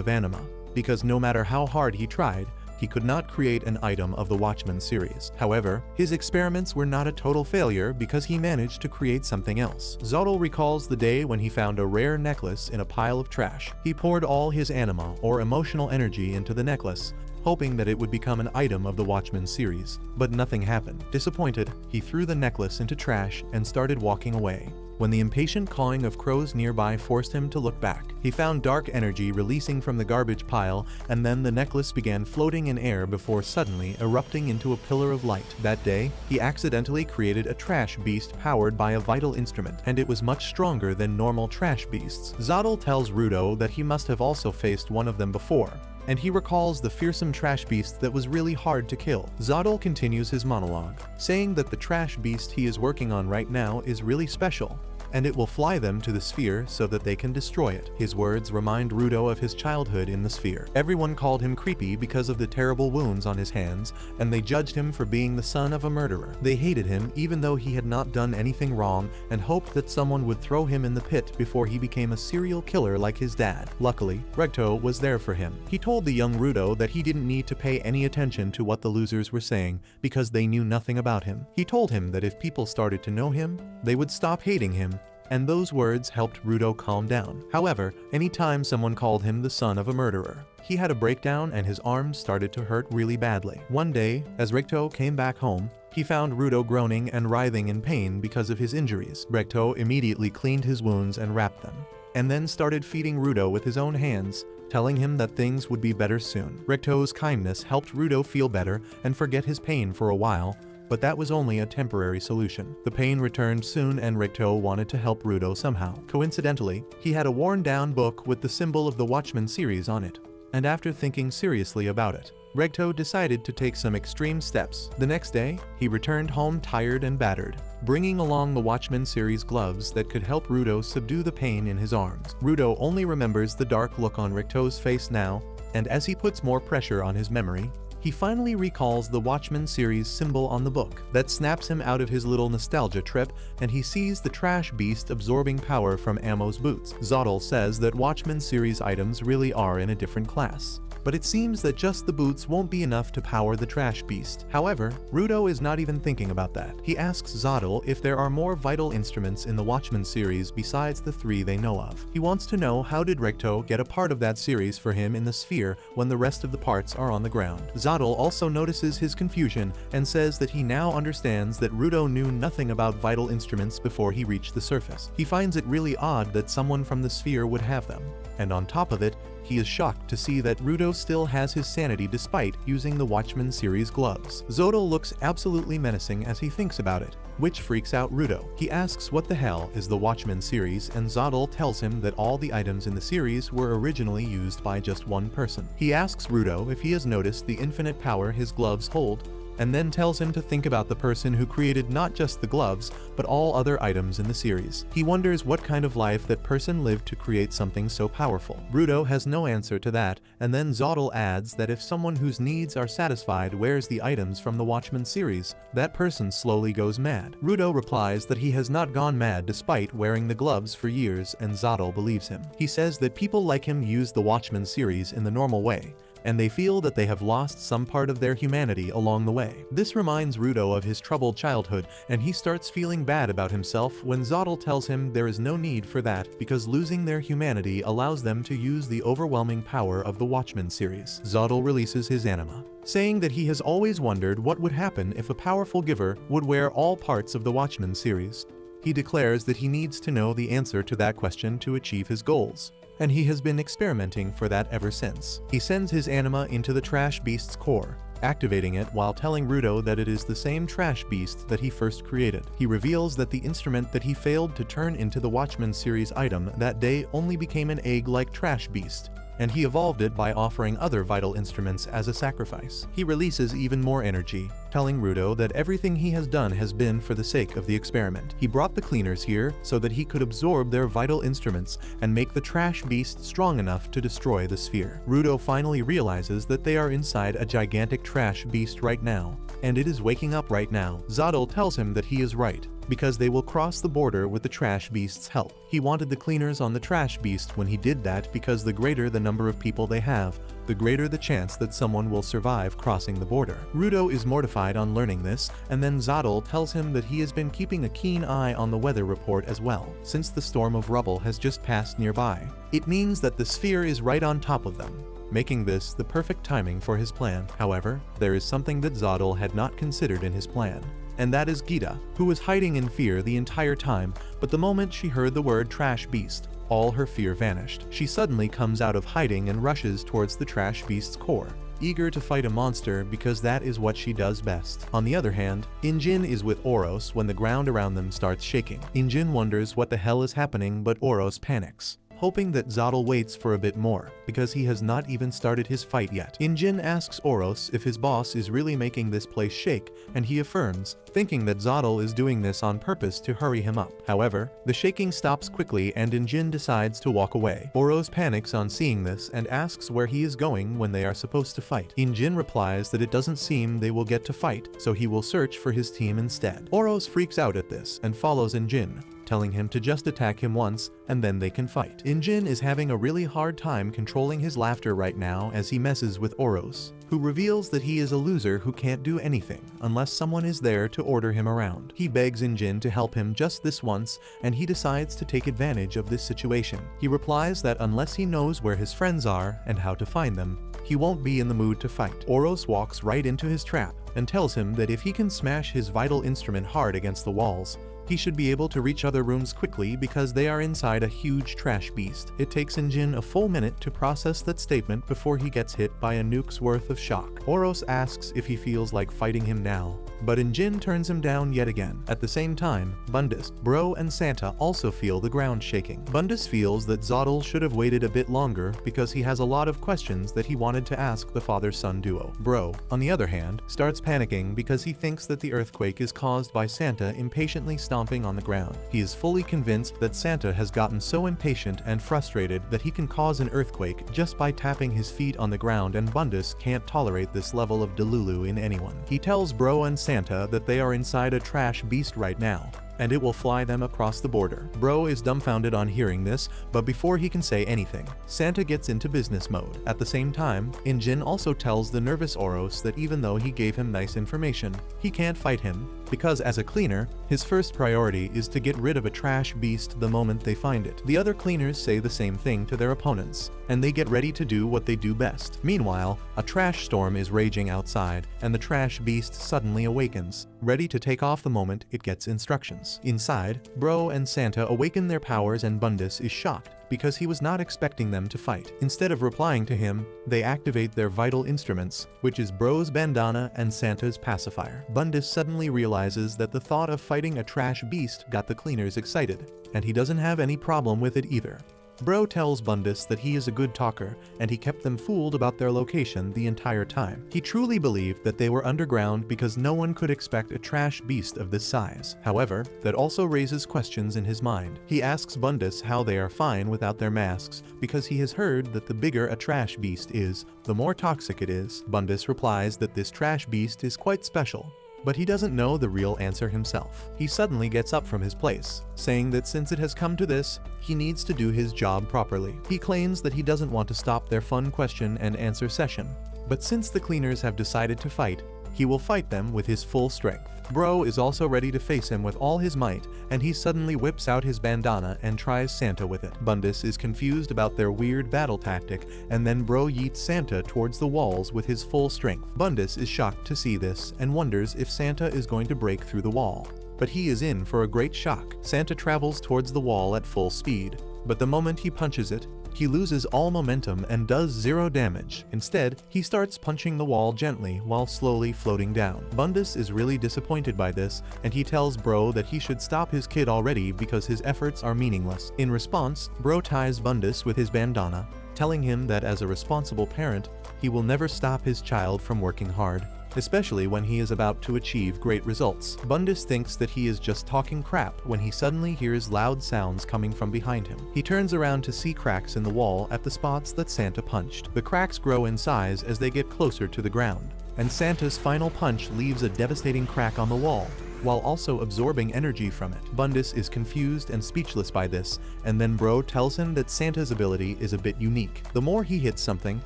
of anima, because no matter how hard he tried, he could not create an item of the Watchmen series. However, his experiments were not a total failure because he managed to create something else. Zotl recalls the day when he found a rare necklace in a pile of trash. He poured all his anima, or emotional energy, into the necklace, hoping that it would become an item of the Watchmen series. But nothing happened. Disappointed, he threw the necklace into trash and started walking away, when the impatient cawing of crows nearby forced him to look back. He found dark energy releasing from the garbage pile, and then the necklace began floating in air before suddenly erupting into a pillar of light. That day, he accidentally created a trash beast powered by a vital instrument, and it was much stronger than normal trash beasts. Zotl tells Rudo that he must have also faced one of them before, and he recalls the fearsome trash beast that was really hard to kill. Zotl continues his monologue, saying that the trash beast he is working on right now is really special, and it will fly them to the sphere so that they can destroy it. His words remind Rudo of his childhood in the sphere. Everyone called him creepy because of the terrible wounds on his hands, and they judged him for being the son of a murderer. They hated him even though he had not done anything wrong, and hoped that someone would throw him in the pit before he became a serial killer like his dad. Luckily, Rudo was there for him. He told the young Rudo that he didn't need to pay any attention to what the losers were saying because they knew nothing about him. He told him that if people started to know him, they would stop hating him, and those words helped Rudo calm down. However, anytime someone called him the son of a murderer, he had a breakdown and his arms started to hurt really badly. One day, as Rudo came back home, he found Rudo groaning and writhing in pain because of his injuries. Rudo immediately cleaned his wounds and wrapped them, and then started feeding Rudo with his own hands, telling him that things would be better soon. Rudo's kindness helped Rudo feel better and forget his pain for a while, but that was only a temporary solution. The pain returned soon, and Rudo wanted to help Rudo somehow. Coincidentally, he had a worn-down book with the symbol of the Watchmen series on it, and after thinking seriously about it, Rudo decided to take some extreme steps. The next day, he returned home tired and battered, bringing along the Watchmen series gloves that could help Rudo subdue the pain in his arms. Rudo only remembers the dark look on Rudo's face now, and as he puts more pressure on his memory, he finally recalls the Watchmen series symbol on the book. That snaps him out of his little nostalgia trip, and he sees the trash beast absorbing power from Ammo's boots. Zotl says that Watchmen series items really are in a different class, but it seems that just the boots won't be enough to power the trash beast. However, Rudo is not even thinking about that. He asks Zotl if there are more vital instruments in the Watchmen series besides the 3 they know of. He wants to know how did Rudo get a part of that series for him in the sphere when the rest of the parts are on the ground. Zotl also notices his confusion and says that he now understands that Rudo knew nothing about vital instruments before he reached the surface. He finds it really odd that someone from the sphere would have them, and on top of it, he is shocked to see that Rudo still has his sanity despite using the Watchmen series gloves. Zotl looks absolutely menacing as he thinks about it, which freaks out Rudo. He asks what the hell is the Watchmen series, and Zotl tells him that all the items in the series were originally used by just one person. He asks Rudo if he has noticed the infinite power his gloves hold, and then tells him to think about the person who created not just the gloves, but all other items in the series. He wonders what kind of life that person lived to create something so powerful. Rudo has no answer to that, and then Zotl adds that if someone whose needs are satisfied wears the items from the Watchmen series, that person slowly goes mad. Rudo replies that he has not gone mad despite wearing the gloves for years, and Zotl believes him. He says that people like him use the Watchmen series in the normal way, and they feel that they have lost some part of their humanity along the way. This reminds Rudo of his troubled childhood, and he starts feeling bad about himself when Zottel tells him there is no need for that because losing their humanity allows them to use the overwhelming power of the Watchmen series. Zottel releases his anima, saying that he has always wondered what would happen if a powerful giver would wear all parts of the Watchmen series. He declares that he needs to know the answer to that question to achieve his goals, and he has been experimenting for that ever since. He sends his anima into the Trash Beast's core, activating it while telling Rudo that it is the same Trash Beast that he first created. He reveals that the instrument that he failed to turn into the Watchmen series item that day only became an egg-like Trash Beast, and he evolved it by offering other vital instruments as a sacrifice. He releases even more energy, telling Rudo that everything he has done has been for the sake of the experiment. He brought the cleaners here so that he could absorb their vital instruments and make the Trash Beast strong enough to destroy the sphere. Rudo finally realizes that they are inside a gigantic Trash Beast right now, and it is waking up right now. Zottel tells him that he is right, because they will cross the border with the Trash Beast's help. He wanted the cleaners on the Trash Beast when he did that because the greater the number of people they have, the greater the chance that someone will survive crossing the border. Rudo is mortified on learning this, and then Zottel tells him that he has been keeping a keen eye on the weather report as well, since the storm of rubble has just passed nearby. It means that the sphere is right on top of them, making this the perfect timing for his plan. However, there is something that Zottel had not considered in his plan, and that is Gita, who was hiding in fear the entire time, but the moment she heard the word Trash Beast, all her fear vanished. She suddenly comes out of hiding and rushes towards the Trash Beast's core, eager to fight a monster because that is what she does best. On the other hand, Injin is with Oros when the ground around them starts shaking. Injin wonders what the hell is happening, but Oros panics, hoping that Zottel waits for a bit more, because he has not even started his fight yet. Injin asks Oros if his boss is really making this place shake, and he affirms, thinking that Zottel is doing this on purpose to hurry him up. However, the shaking stops quickly and Injin decides to walk away. Oros panics on seeing this and asks where he is going when they are supposed to fight. Injin replies that it doesn't seem they will get to fight, so he will search for his team instead. Oros freaks out at this and follows Injin, telling him to just attack him once and then they can fight. Injin is having a really hard time controlling his laughter right now as he messes with Oros, who reveals that he is a loser who can't do anything unless someone is there to order him around. He begs Injin to help him just this once, and he decides to take advantage of this situation. He replies that unless he knows where his friends are and how to find them, he won't be in the mood to fight. Oros walks right into his trap and tells him that if he can smash his vital instrument hard against the walls, he should be able to reach other rooms quickly because they are inside a huge Trash Beast. It takes Injin a full minute to process that statement before he gets hit by a nuke's worth of shock. Oros asks if he feels like fighting him now, but Injin turns him down yet again. At the same time, Bundus, Bro, and Santa also feel the ground shaking. Bundus feels that Zottel should have waited a bit longer because he has a lot of questions that he wanted to ask the father-son duo. Bro, on the other hand, starts panicking because he thinks that the earthquake is caused by Santa impatiently stomping on the ground. He is fully convinced that Santa has gotten so impatient and frustrated that he can cause an earthquake just by tapping his feet on the ground, and Bundus can't tolerate this level of delulu in anyone. He tells Bro and Santa that they are inside a Trash Beast right now, and it will fly them across the border. Bro is dumbfounded on hearing this, but before he can say anything, Santa gets into business mode. At the same time, Injin also tells the nervous Oros that even though he gave him nice information, he can't fight him, because as a cleaner, his first priority is to get rid of a Trash Beast the moment they find it. The other cleaners say the same thing to their opponents, and they get ready to do what they do best. Meanwhile, a trash storm is raging outside, and the Trash Beast suddenly awakens, ready to take off the moment it gets instructions. Inside, Bro and Santa awaken their powers, and Bundus is shocked because he was not expecting them to fight. Instead of replying to him, they activate their vital instruments, which is Bro's bandana and Santa's pacifier. Bundus suddenly realizes that the thought of fighting a Trash Beast got the cleaners excited, and he doesn't have any problem with it either. Bro tells Bundus that he is a good talker, and he kept them fooled about their location the entire time. He truly believed that they were underground because no one could expect a Trash Beast of this size. However, that also raises questions in his mind. He asks Bundus how they are fine without their masks, because he has heard that the bigger a Trash Beast is, the more toxic it is. Bundus replies that this Trash Beast is quite special, but he doesn't know the real answer himself. He suddenly gets up from his place, saying that since it has come to this, he needs to do his job properly. He claims that he doesn't want to stop their fun question and answer session, but since the cleaners have decided to fight, he will fight them with his full strength. Bro is also ready to face him with all his might, and he suddenly whips out his bandana and tries Santa with it. Bundus is confused about their weird battle tactic, and then Bro yeets Santa towards the walls with his full strength. Bundus is shocked to see this and wonders if Santa is going to break through the wall. But he is in for a great shock. Santa travels towards the wall at full speed, but the moment he punches it, he loses all momentum and does 0 damage. Instead, he starts punching the wall gently while slowly floating down. Bundus is really disappointed by this, and he tells Bro that he should stop his kid already because his efforts are meaningless. In response, Bro ties Bundus with his bandana, telling him that as a responsible parent, he will never stop his child from working hard, especially when he is about to achieve great results. Bundus thinks that he is just talking crap when he suddenly hears loud sounds coming from behind him. He turns around to see cracks in the wall at the spots that Santa punched. The cracks grow in size as they get closer to the ground, and Santa's final punch leaves a devastating crack on the wall, while also absorbing energy from it. Bundus is confused and speechless by this, and then Bro tells him that Santa's ability is a bit unique. The more he hits something,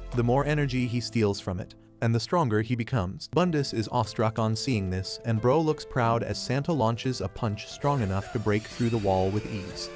the more energy he steals from it, and the stronger he becomes. Bundus is awestruck on seeing this, and Bro looks proud as Santa launches a punch strong enough to break through the wall with ease.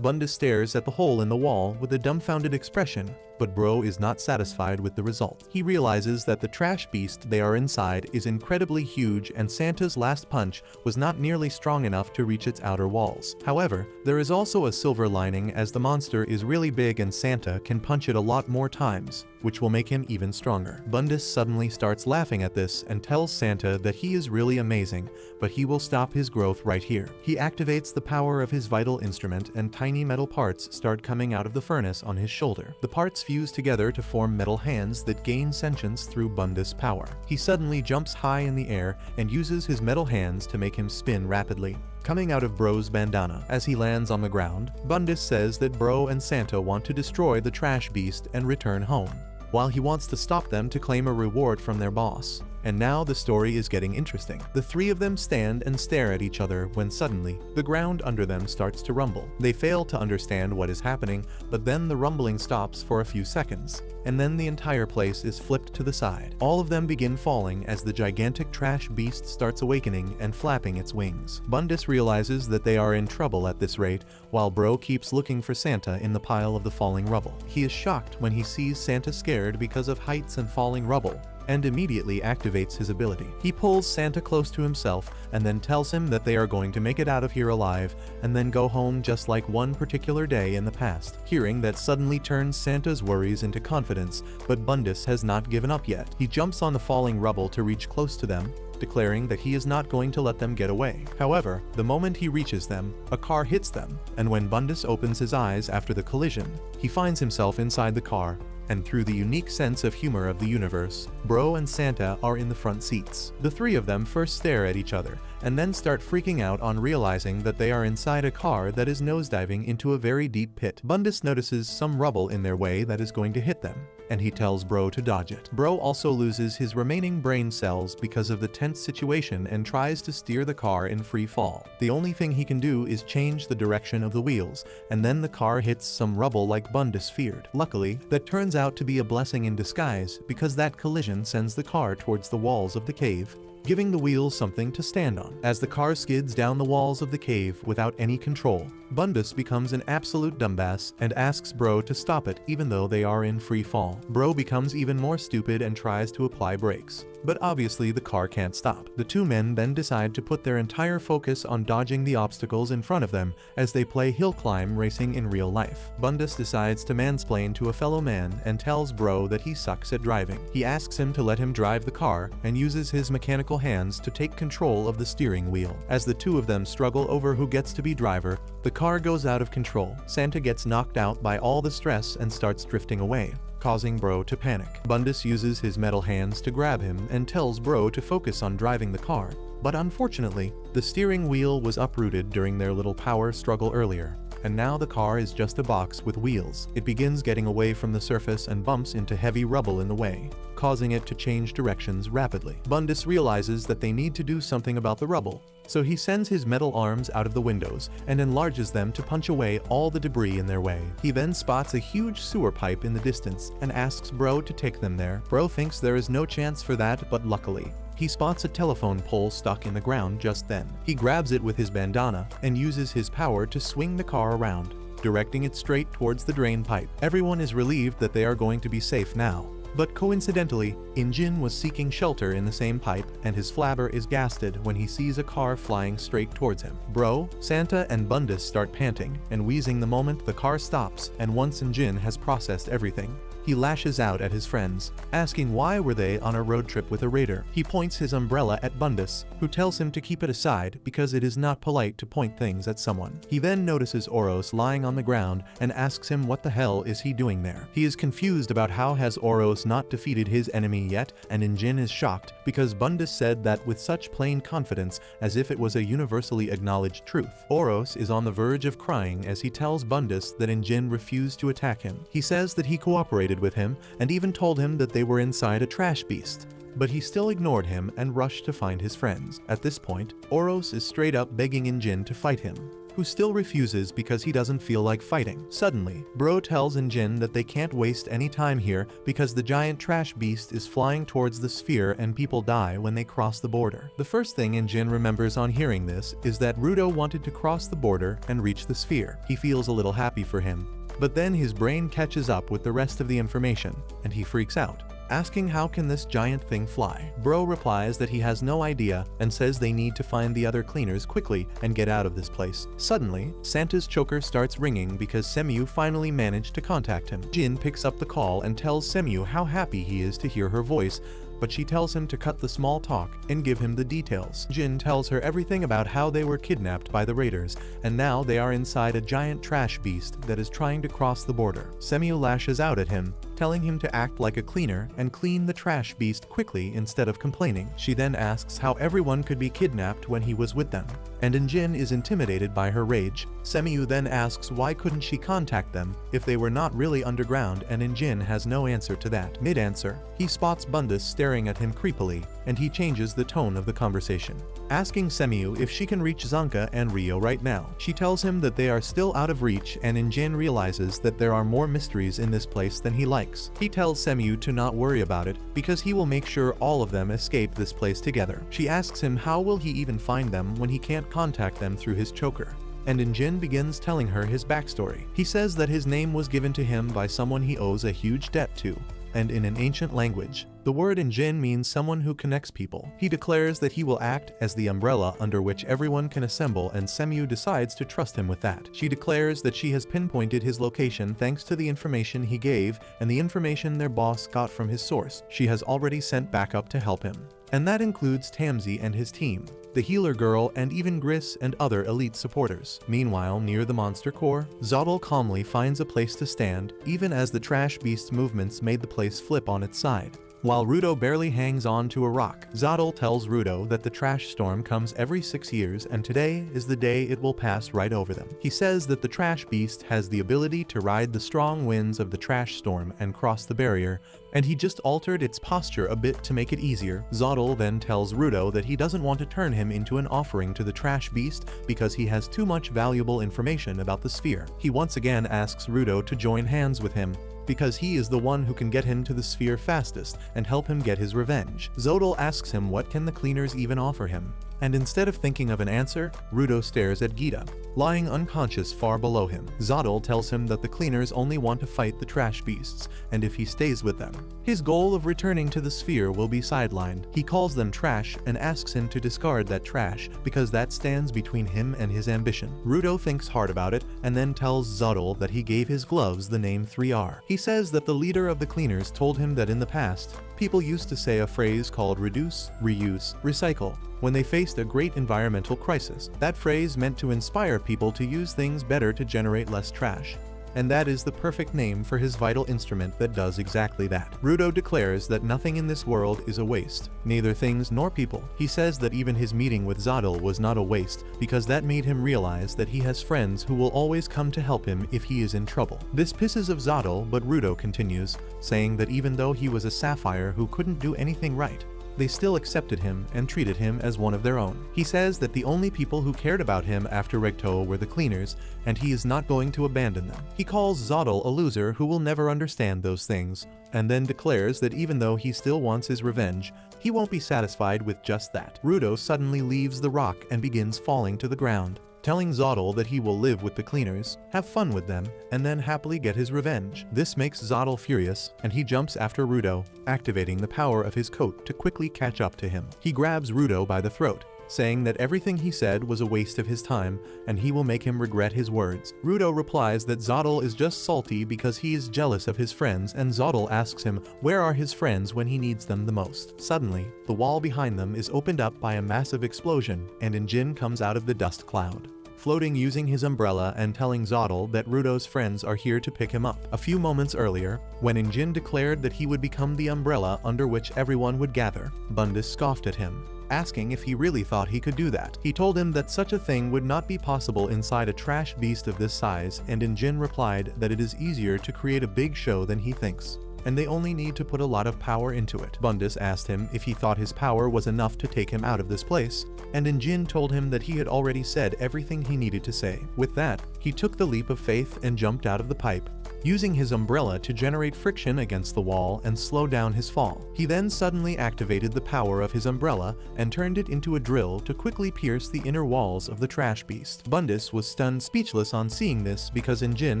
Bundus stares at the hole in the wall with a dumbfounded expression, but Bro is not satisfied with the result. He realizes that the trash beast they are inside is incredibly huge, and Santa's last punch was not nearly strong enough to reach its outer walls. However, there is also a silver lining, as the monster is really big and Santa can punch it a lot more times, which will make him even stronger. Bundus suddenly starts laughing at this and tells Santa that he is really amazing, but he will stop his growth right here. He activates the power of his vital instrument, and tiny metal parts start coming out of the furnace on his shoulder. The parts fuse together to form metal hands that gain sentience through Bundus' power. He suddenly jumps high in the air and uses his metal hands to make him spin rapidly, coming out of Bro's bandana. As he lands on the ground, Bundus says that Bro and Santa want to destroy the trash beast and return home, while he wants to stop them to claim a reward from their boss. And now the story is getting interesting. The three of them stand and stare at each other when suddenly, the ground under them starts to rumble. They fail to understand what is happening, but then the rumbling stops for a few seconds, and then the entire place is flipped to the side. All of them begin falling as the gigantic trash beast starts awakening and flapping its wings. Bundus realizes that they are in trouble at this rate, while Bro keeps looking for Santa in the pile of the falling rubble. He is shocked when he sees Santa scared because of heights and falling rubble, and immediately activates his ability. He pulls Santa close to himself and then tells him that they are going to make it out of here alive and then go home just like one particular day in the past. Hearing that suddenly turns Santa's worries into confidence, but Bundus has not given up yet. He jumps on the falling rubble to reach close to them, declaring that he is not going to let them get away. However, the moment he reaches them, a car hits them, and when Bundus opens his eyes after the collision, he finds himself inside the car, and through the unique sense of humor of the universe, Bro and Santa are in the front seats. The three of them first stare at each other, and then start freaking out on realizing that they are inside a car that is nosediving into a very deep pit. Bundus notices some rubble in their way that is going to hit them, and he tells Bro to dodge it. Bro also loses his remaining brain cells because of the tense situation and tries to steer the car in free fall. The only thing he can do is change the direction of the wheels, and then the car hits some rubble like Bundus feared. Luckily, that turns out to be a blessing in disguise, because that collision sends the car towards the walls of the cave, giving the wheels something to stand on. As the car skids down the walls of the cave without any control, Bundus becomes an absolute dumbass and asks Bro to stop it even though they are in free fall. Bro becomes even more stupid and tries to apply brakes, but obviously the car can't stop. The two men then decide to put their entire focus on dodging the obstacles in front of them as they play hill climb racing in real life. Bundus decides to mansplain to a fellow man and tells Bro that he sucks at driving. He asks him to let him drive the car and uses his mechanical hands to take control of the steering wheel. As the two of them struggle over who gets to be driver, the car goes out of control. Santa gets knocked out by all the stress and starts drifting away, causing Bro to panic. Bundus uses his metal hands to grab him and tells Bro to focus on driving the car, but unfortunately, the steering wheel was uprooted during their little power struggle earlier, and now the car is just a box with wheels. It begins getting away from the surface and bumps into heavy rubble in the way, causing it to change directions rapidly. Bundus realizes that they need to do something about the rubble, so he sends his metal arms out of the windows and enlarges them to punch away all the debris in their way. He then spots a huge sewer pipe in the distance and asks Bro to take them there. Bro thinks there is no chance for that, but luckily, he spots a telephone pole stuck in the ground just then. He grabs it with his bandana and uses his power to swing the car around, directing it straight towards the drain pipe. Everyone is relieved that they are going to be safe now. But coincidentally, Injin was seeking shelter in the same pipe, and his flabber is gasted when he sees a car flying straight towards him. Bro, Santa, and Bundus start panting and wheezing the moment the car stops, and once Injin has processed everything, he lashes out at his friends, asking why were they on a road trip with a raider. He points his umbrella at Bundus, who tells him to keep it aside because it is not polite to point things at someone. He then notices Oros lying on the ground and asks him what the hell is he doing there. He is confused about how has Oros not defeated his enemy yet, and Injin is shocked because Bundus said that with such plain confidence as if it was a universally acknowledged truth. Oros is on the verge of crying as he tells Bundus that Injin refused to attack him. He says that he cooperated with him and even told him that they were inside a trash beast, but he still ignored him and rushed to find his friends. At this point, Oros is straight up begging Injin to fight him, who still refuses because he doesn't feel like fighting. Suddenly, Bro tells Injin that they can't waste any time here because the giant trash beast is flying towards the sphere and people die when they cross the border. The first thing Injin remembers on hearing this is that Rudo wanted to cross the border and reach the sphere. He feels a little happy for him, but then his brain catches up with the rest of the information, and he freaks out, asking how can this giant thing fly. Bro replies that he has no idea and says they need to find the other cleaners quickly and get out of this place. Suddenly, Santa's choker starts ringing because Semu finally managed to contact him. Jin picks up the call and tells Semu how happy he is to hear her voice, but she tells him to cut the small talk and give him the details. Jin tells her everything about how they were kidnapped by the raiders, and now they are inside a giant trash beast that is trying to cross the border. Semu lashes out at him, telling him to act like a cleaner and clean the trash beast quickly instead of complaining. She then asks how everyone could be kidnapped when he was with them, and Injin is intimidated by her rage. Semu then asks why couldn't she contact them if they were not really underground, and Injin has no answer to that. Mid-answer, he spots Bundus staring at him creepily, and he changes the tone of the conversation, asking Semu if she can reach Zanka and Rio right now. She tells him that they are still out of reach, and Injin realizes that there are more mysteries in this place than he likes. He tells Semu to not worry about it because he will make sure all of them escape this place together. She asks him how will he even find them when he can't contact them through his choker, and Injin begins telling her his backstory. He says that his name was given to him by someone he owes a huge debt to, and in an ancient language, the word Injin means someone who connects people. He declares that he will act as the umbrella under which everyone can assemble, and Semu decides to trust him with that. She declares that she has pinpointed his location thanks to the information he gave and the information their boss got from his source. She has already sent backup to help him, and that includes Tamsi and his team, the healer girl, and even Gris and other elite supporters. Meanwhile, near the monster core, Zotl calmly finds a place to stand, even as the trash beast's movements made the place flip on its side. While Rudo barely hangs on to a rock, Zotl tells Rudo that the trash storm comes every 6 years and today is the day it will pass right over them. He says that the trash beast has the ability to ride the strong winds of the trash storm and cross the barrier, and he just altered its posture a bit to make it easier. Zotl then tells Rudo that he doesn't want to turn him into an offering to the trash beast because he has too much valuable information about the sphere. He once again asks Rudo to join hands with him, because he is the one who can get him to the sphere fastest and help him get his revenge. Zotl asks him what can the cleaners even offer him, and instead of thinking of an answer, Rudo stares at Gita, lying unconscious far below him. Zotl tells him that the cleaners only want to fight the trash beasts, and if he stays with them, his goal of returning to the sphere will be sidelined. He calls them trash and asks him to discard that trash because that stands between him and his ambition. Rudo thinks hard about it and then tells Zotl that he gave his gloves the name 3R. He says that the leader of the cleaners told him that in the past, people used to say a phrase called reduce, reuse, recycle when they faced a great environmental crisis. That phrase meant to inspire people to use things better to generate less trash. and that is the perfect name for his vital instrument that does exactly that. Rudo declares that nothing in this world is a waste, neither things nor people. He says that even his meeting with Zotl was not a waste, because that made him realize that he has friends who will always come to help him if he is in trouble. This pisses of Zotl, but Rudo continues, saying that even though he was a sapphire who couldn't do anything right, they still accepted him and treated him as one of their own. He says that the only people who cared about him after Recto were the cleaners, and he is not going to abandon them. He calls Zotl a loser who will never understand those things, and then declares that even though he still wants his revenge, he won't be satisfied with just that. Rudo suddenly leaves the rock and begins falling to the ground, telling Zotl that he will live with the cleaners, have fun with them, and then happily get his revenge. This makes Zotl furious, and he jumps after Rudo, activating the power of his coat to quickly catch up to him. He grabs Rudo by the throat, saying that everything he said was a waste of his time, and he will make him regret his words. Rudo replies that Zotl is just salty because he is jealous of his friends, and Zotl asks him where are his friends when he needs them the most. Suddenly, the wall behind them is opened up by a massive explosion, and Injin comes out of the dust cloud, floating using his umbrella and telling Zotl that Rudo's friends are here to pick him up. A few moments earlier, when Injin declared that he would become the umbrella under which everyone would gather, Bundus scoffed at him, asking if he really thought he could do that. He told him that such a thing would not be possible inside a trash beast of this size, and Injin replied that it is easier to create a big show than he thinks, and they only need to put a lot of power into it. Bundus asked him if he thought his power was enough to take him out of this place, and Injin told him that he had already said everything he needed to say. With that, he took the leap of faith and jumped out of the pipe, using his umbrella to generate friction against the wall and slow down his fall. He then suddenly activated the power of his umbrella and turned it into a drill to quickly pierce the inner walls of the trash beast. Bundus was stunned speechless on seeing this because Injin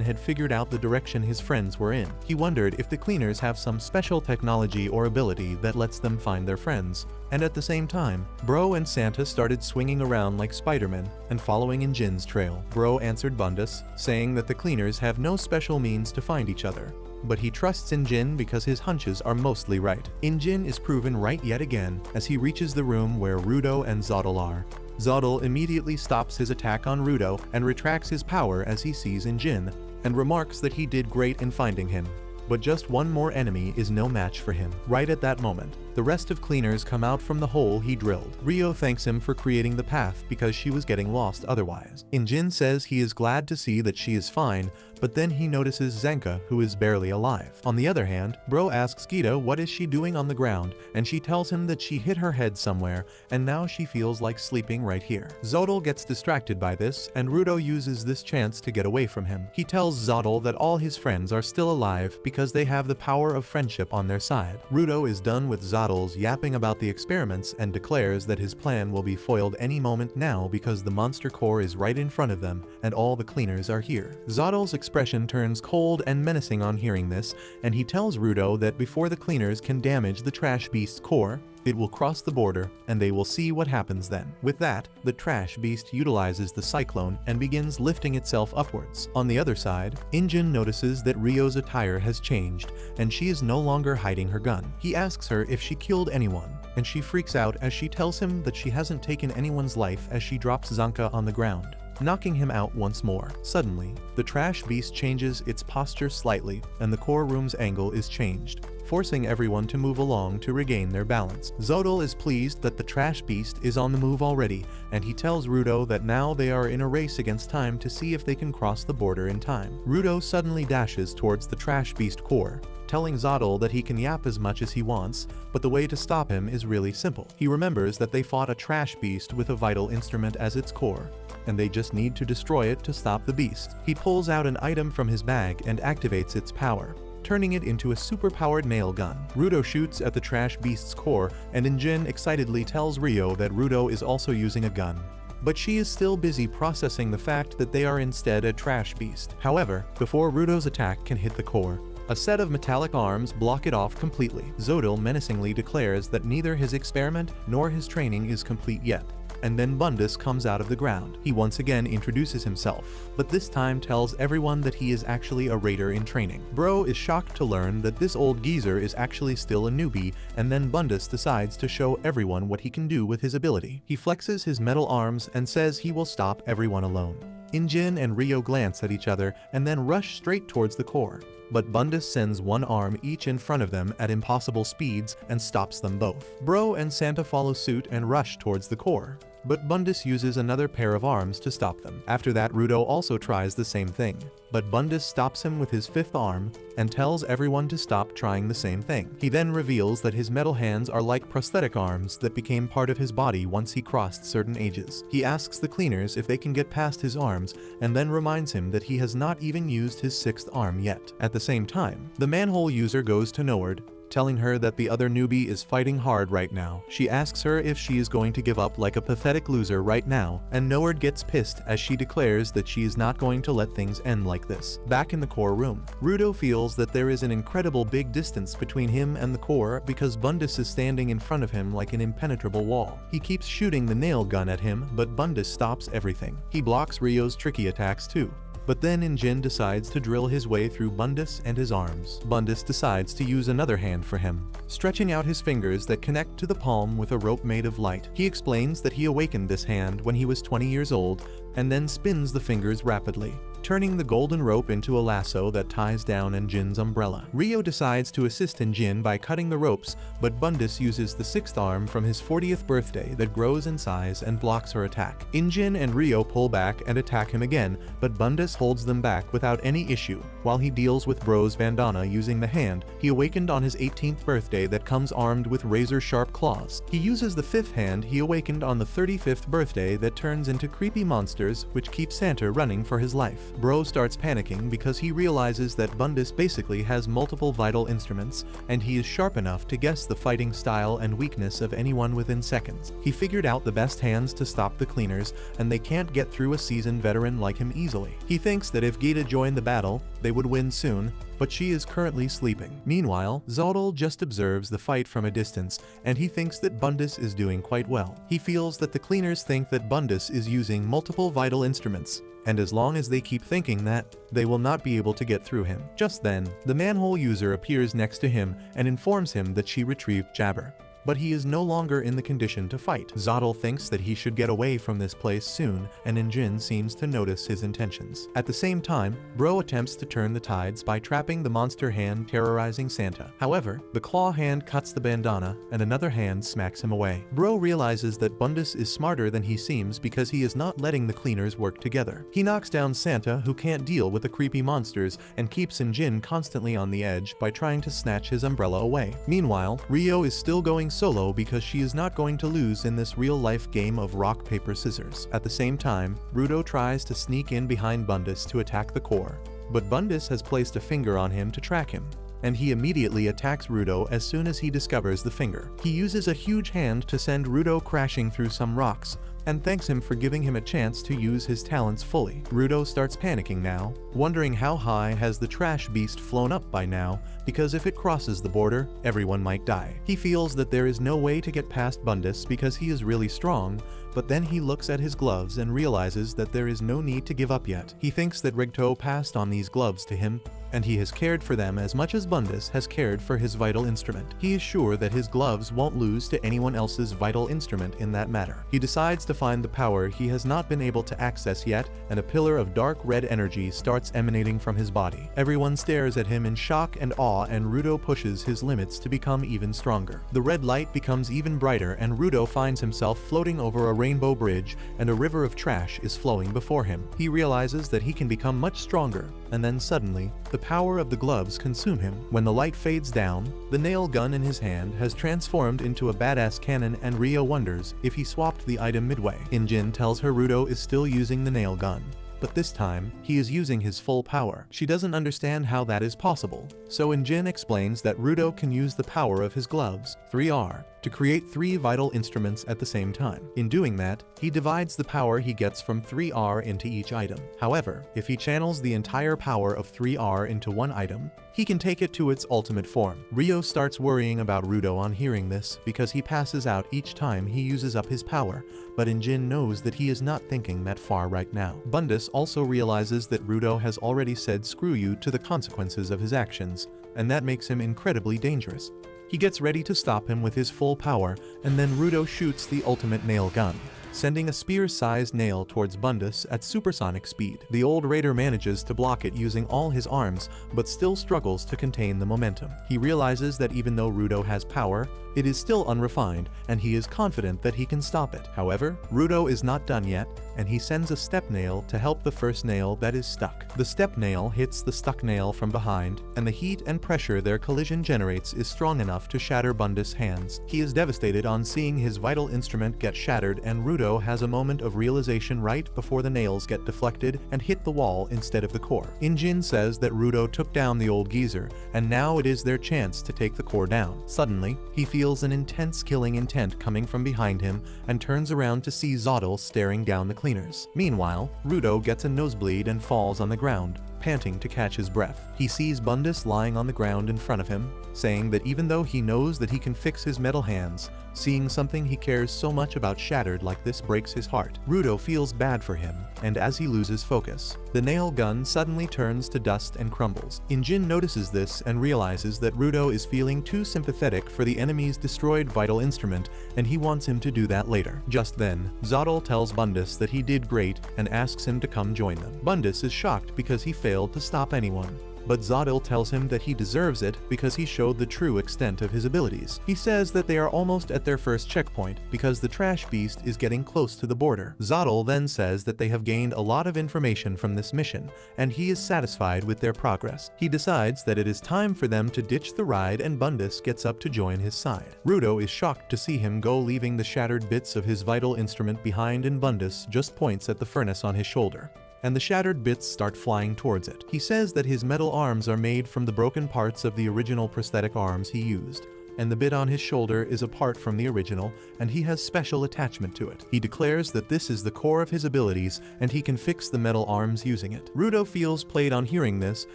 had figured out the direction his friends were in. He wondered if the cleaners have some special technology or ability that lets them find their friends, and at the same time, Bro and Santa started swinging around like Spider-Man and following Injin's trail. Bro answered Bundus, saying that the cleaners have no special means to find each other, but he trusts Injin because his hunches are mostly right. Injin is proven right yet again as he reaches the room where Rudo and Zotl are. Zotl immediately stops his attack on Rudo and retracts his power as he sees Injin, and remarks that he did great in finding him, but just one more enemy is no match for him. Right at that moment, the rest of cleaners come out from the hole he drilled. Rio thanks him for creating the path because she was getting lost otherwise. Injin says he is glad to see that she is fine, but then he notices Zenka, who is barely alive. On the other hand, Bro asks Gita what is she doing on the ground, and she tells him that she hit her head somewhere, and now she feels like sleeping right here. Zotl gets distracted by this, and Rudo uses this chance to get away from him. He tells Zotl that all his friends are still alive because they have the power of friendship on their side. Rudo is done with Zotl's yapping about the experiments and declares that his plan will be foiled any moment now because the monster core is right in front of them and all the cleaners are here. Zotl's expression turns cold and menacing on hearing this, and he tells Rudo that before the cleaners can damage the trash beast's core, it will cross the border, and they will see what happens then. With that, the trash beast utilizes the cyclone and begins lifting itself upwards. On the other side, Injin notices that Rio's attire has changed, and she is no longer hiding her gun. He asks her if she killed anyone, and she freaks out as she tells him that she hasn't taken anyone's life as she drops Zanka on the ground, knocking him out once more. Suddenly, the trash beast changes its posture slightly, and the core room's angle is changed, forcing everyone to move along to regain their balance. Zotl is pleased that the trash beast is on the move already, and he tells Rudo that now they are in a race against time to see if they can cross the border in time. Rudo suddenly dashes towards the trash beast core, telling Zotl that he can yap as much as he wants, but the way to stop him is really simple. He remembers that they fought a trash beast with a vital instrument as its core, and they just need to destroy it to stop the beast. He pulls out an item from his bag and activates its power, turning it into a super-powered nail gun. Rudo shoots at the trash beast's core, and Injin excitedly tells Rio that Rudo is also using a gun, but she is still busy processing the fact that they are instead a trash beast. However, before Rudo's attack can hit the core, a set of metallic arms block it off completely. Zotl menacingly declares that neither his experiment nor his training is complete yet, and then Bundus comes out of the ground. He once again introduces himself, but this time tells everyone that he is actually a raider in training. Bro is shocked to learn that this old geezer is actually still a newbie, and then Bundus decides to show everyone what he can do with his ability. He flexes his metal arms and says he will stop everyone alone. Injin and Rio glance at each other and then rush straight towards the core. But Bundus sends one arm each in front of them at impossible speeds and stops them both. Bro and Santa follow suit and rush towards the core. But Bundus uses another pair of arms to stop them. After that, Rudo also tries the same thing. But Bundus stops him with his fifth arm and tells everyone to stop trying the same thing. He then reveals that his metal hands are like prosthetic arms that became part of his body once he crossed certain ages. He asks the cleaners if they can get past his arms and then reminds him that he has not even used his sixth arm yet. At the same time, the manhole user goes to Noward, telling her that the other newbie is fighting hard right now. She asks her if she is going to give up like a pathetic loser right now, and Noward gets pissed as she declares that she is not going to let things end like this. Back in the core room, Rudo feels that there is an incredible big distance between him and the core because Bundus is standing in front of him like an impenetrable wall. He keeps shooting the nail gun at him, but Bundus stops everything. He blocks Rio's tricky attacks too. But then Injin decides to drill his way through Bundus and his arms. Bundus decides to use another hand for him, stretching out his fingers that connect to the palm with a rope made of light. He explains that he awakened this hand when he was 20 years old and then spins the fingers rapidly, turning the golden rope into a lasso that ties down Injin's umbrella. Rio decides to assist Injin by cutting the ropes, but Bundus uses the sixth arm from his 40th birthday that grows in size and blocks her attack. Injin and Rio pull back and attack him again, but Bundus holds them back without any issue. While he deals with Bro's bandana using the hand he awakened on his 18th birthday that comes armed with razor-sharp claws. He uses the fifth hand he awakened on the 35th birthday that turns into creepy monsters which keep Santa running for his life. Bro starts panicking because he realizes that Bundus basically has multiple vital instruments, and he is sharp enough to guess the fighting style and weakness of anyone within seconds. He figured out the best hands to stop the cleaners, and they can't get through a seasoned veteran like him easily. He thinks that if Gita joined the battle, they would win soon, but she is currently sleeping. Meanwhile, Zodal just observes the fight from a distance, and he thinks that Bundus is doing quite well. He feels that the cleaners think that Bundus is using multiple vital instruments, and as long as they keep thinking that, they will not be able to get through him. Just then, the manhole user appears next to him and informs him that she retrieved Jabber. But he is no longer in the condition to fight. Zodal thinks that he should get away from this place soon, and Injin seems to notice his intentions. At the same time, Bro attempts to turn the tides by trapping the monster hand terrorizing Santa. However, the claw hand cuts the bandana, and another hand smacks him away. Bro realizes that Bundus is smarter than he seems because he is not letting the cleaners work together. He knocks down Santa, who can't deal with the creepy monsters, and keeps Injin constantly on the edge by trying to snatch his umbrella away. Meanwhile, Rio is still going solo because she is not going to lose in this real-life game of rock, paper, scissors. At the same time, Rudo tries to sneak in behind Bundus to attack the core, but Bundus has placed a finger on him to track him, and he immediately attacks Rudo as soon as he discovers the finger. He uses a huge hand to send Rudo crashing through some rocks, and thanks him for giving him a chance to use his talents fully. Rudo starts panicking now, wondering how high has the trash beast flown up by now, because if it crosses the border, everyone might die. He feels that there is no way to get past Bundus because he is really strong, but then he looks at his gloves and realizes that there is no need to give up yet. He thinks that Rigto passed on these gloves to him, and he has cared for them as much as Bundus has cared for his vital instrument. He is sure that his gloves won't lose to anyone else's vital instrument in that matter. He decides to find the power he has not been able to access yet, and a pillar of dark red energy starts emanating from his body. Everyone stares at him in shock and awe, and Rudo pushes his limits to become even stronger. The red light becomes even brighter, and Rudo finds himself floating over a rainbow bridge, and a river of trash is flowing before him. He realizes that he can become much stronger, and then suddenly, the power of the gloves consume him. When the light fades down, the nail gun in his hand has transformed into a badass cannon, and Rio wonders if he swapped the item midway. Injin tells her Rudo is still using the nail gun, but this time, he is using his full power. She doesn't understand how that is possible, so Injin explains that Rudo can use the power of his gloves, 3R, to create 3 vital instruments at the same time. In doing that, he divides the power he gets from 3R into each item. However, if he channels the entire power of 3R into one item, he can take it to its ultimate form. Rio starts worrying about Rudo on hearing this because he passes out each time he uses up his power, but Injin knows that he is not thinking that far right now. Bundus also realizes that Rudo has already said screw you to the consequences of his actions, and that makes him incredibly dangerous. He gets ready to stop him with his full power, and then Rudo shoots the ultimate nail gun. sending a spear-sized nail towards Bundus at supersonic speed. The old raider manages to block it using all his arms, but still struggles to contain the momentum. He realizes that even though Rudo has power, it is still unrefined, and he is confident that he can stop it. However, Rudo is not done yet, and he sends a step nail to help the first nail that is stuck. The step nail hits the stuck nail from behind, and the heat and pressure their collision generates is strong enough to shatter Bundus' hands. He is devastated on seeing his vital instrument get shattered, and Rudo has a moment of realization right before the nails get deflected and hit the wall instead of the core. Injin says that Rudo took down the old geezer, and now it is their chance to take the core down. Suddenly, he feels an intense killing intent coming from behind him and turns around to see Zotl staring down the cleaners. Meanwhile, Rudo gets a nosebleed and falls on the ground, panting to catch his breath. He sees Bundus lying on the ground in front of him, saying that even though he knows that he can fix his metal hands, seeing something he cares so much about shattered like this breaks his heart. Rudo feels bad for him, and as he loses focus, the nail gun suddenly turns to dust and crumbles. Injin notices this and realizes that Rudo is feeling too sympathetic for the enemy's destroyed vital instrument, and he wants him to do that later. Just then, Zotl tells Bundus that he did great and asks him to come join them. Bundus is shocked because he failed to stop anyone, but Zotl tells him that he deserves it because he showed the true extent of his abilities. He says that they are almost at their first checkpoint because the trash beast is getting close to the border. Zotl then says that they have gained a lot of information from this mission, and he is satisfied with their progress. He decides that it is time for them to ditch the ride, and Bundus gets up to join his side. Rudo is shocked to see him go, leaving the shattered bits of his vital instrument behind, and Bundus just points at the furnace on his shoulder, and the shattered bits start flying towards it. He says that his metal arms are made from the broken parts of the original prosthetic arms he used, and the bit on his shoulder is apart from the original, and he has special attachment to it. He declares that this is the core of his abilities, and he can fix the metal arms using it. Rudo feels played on hearing this,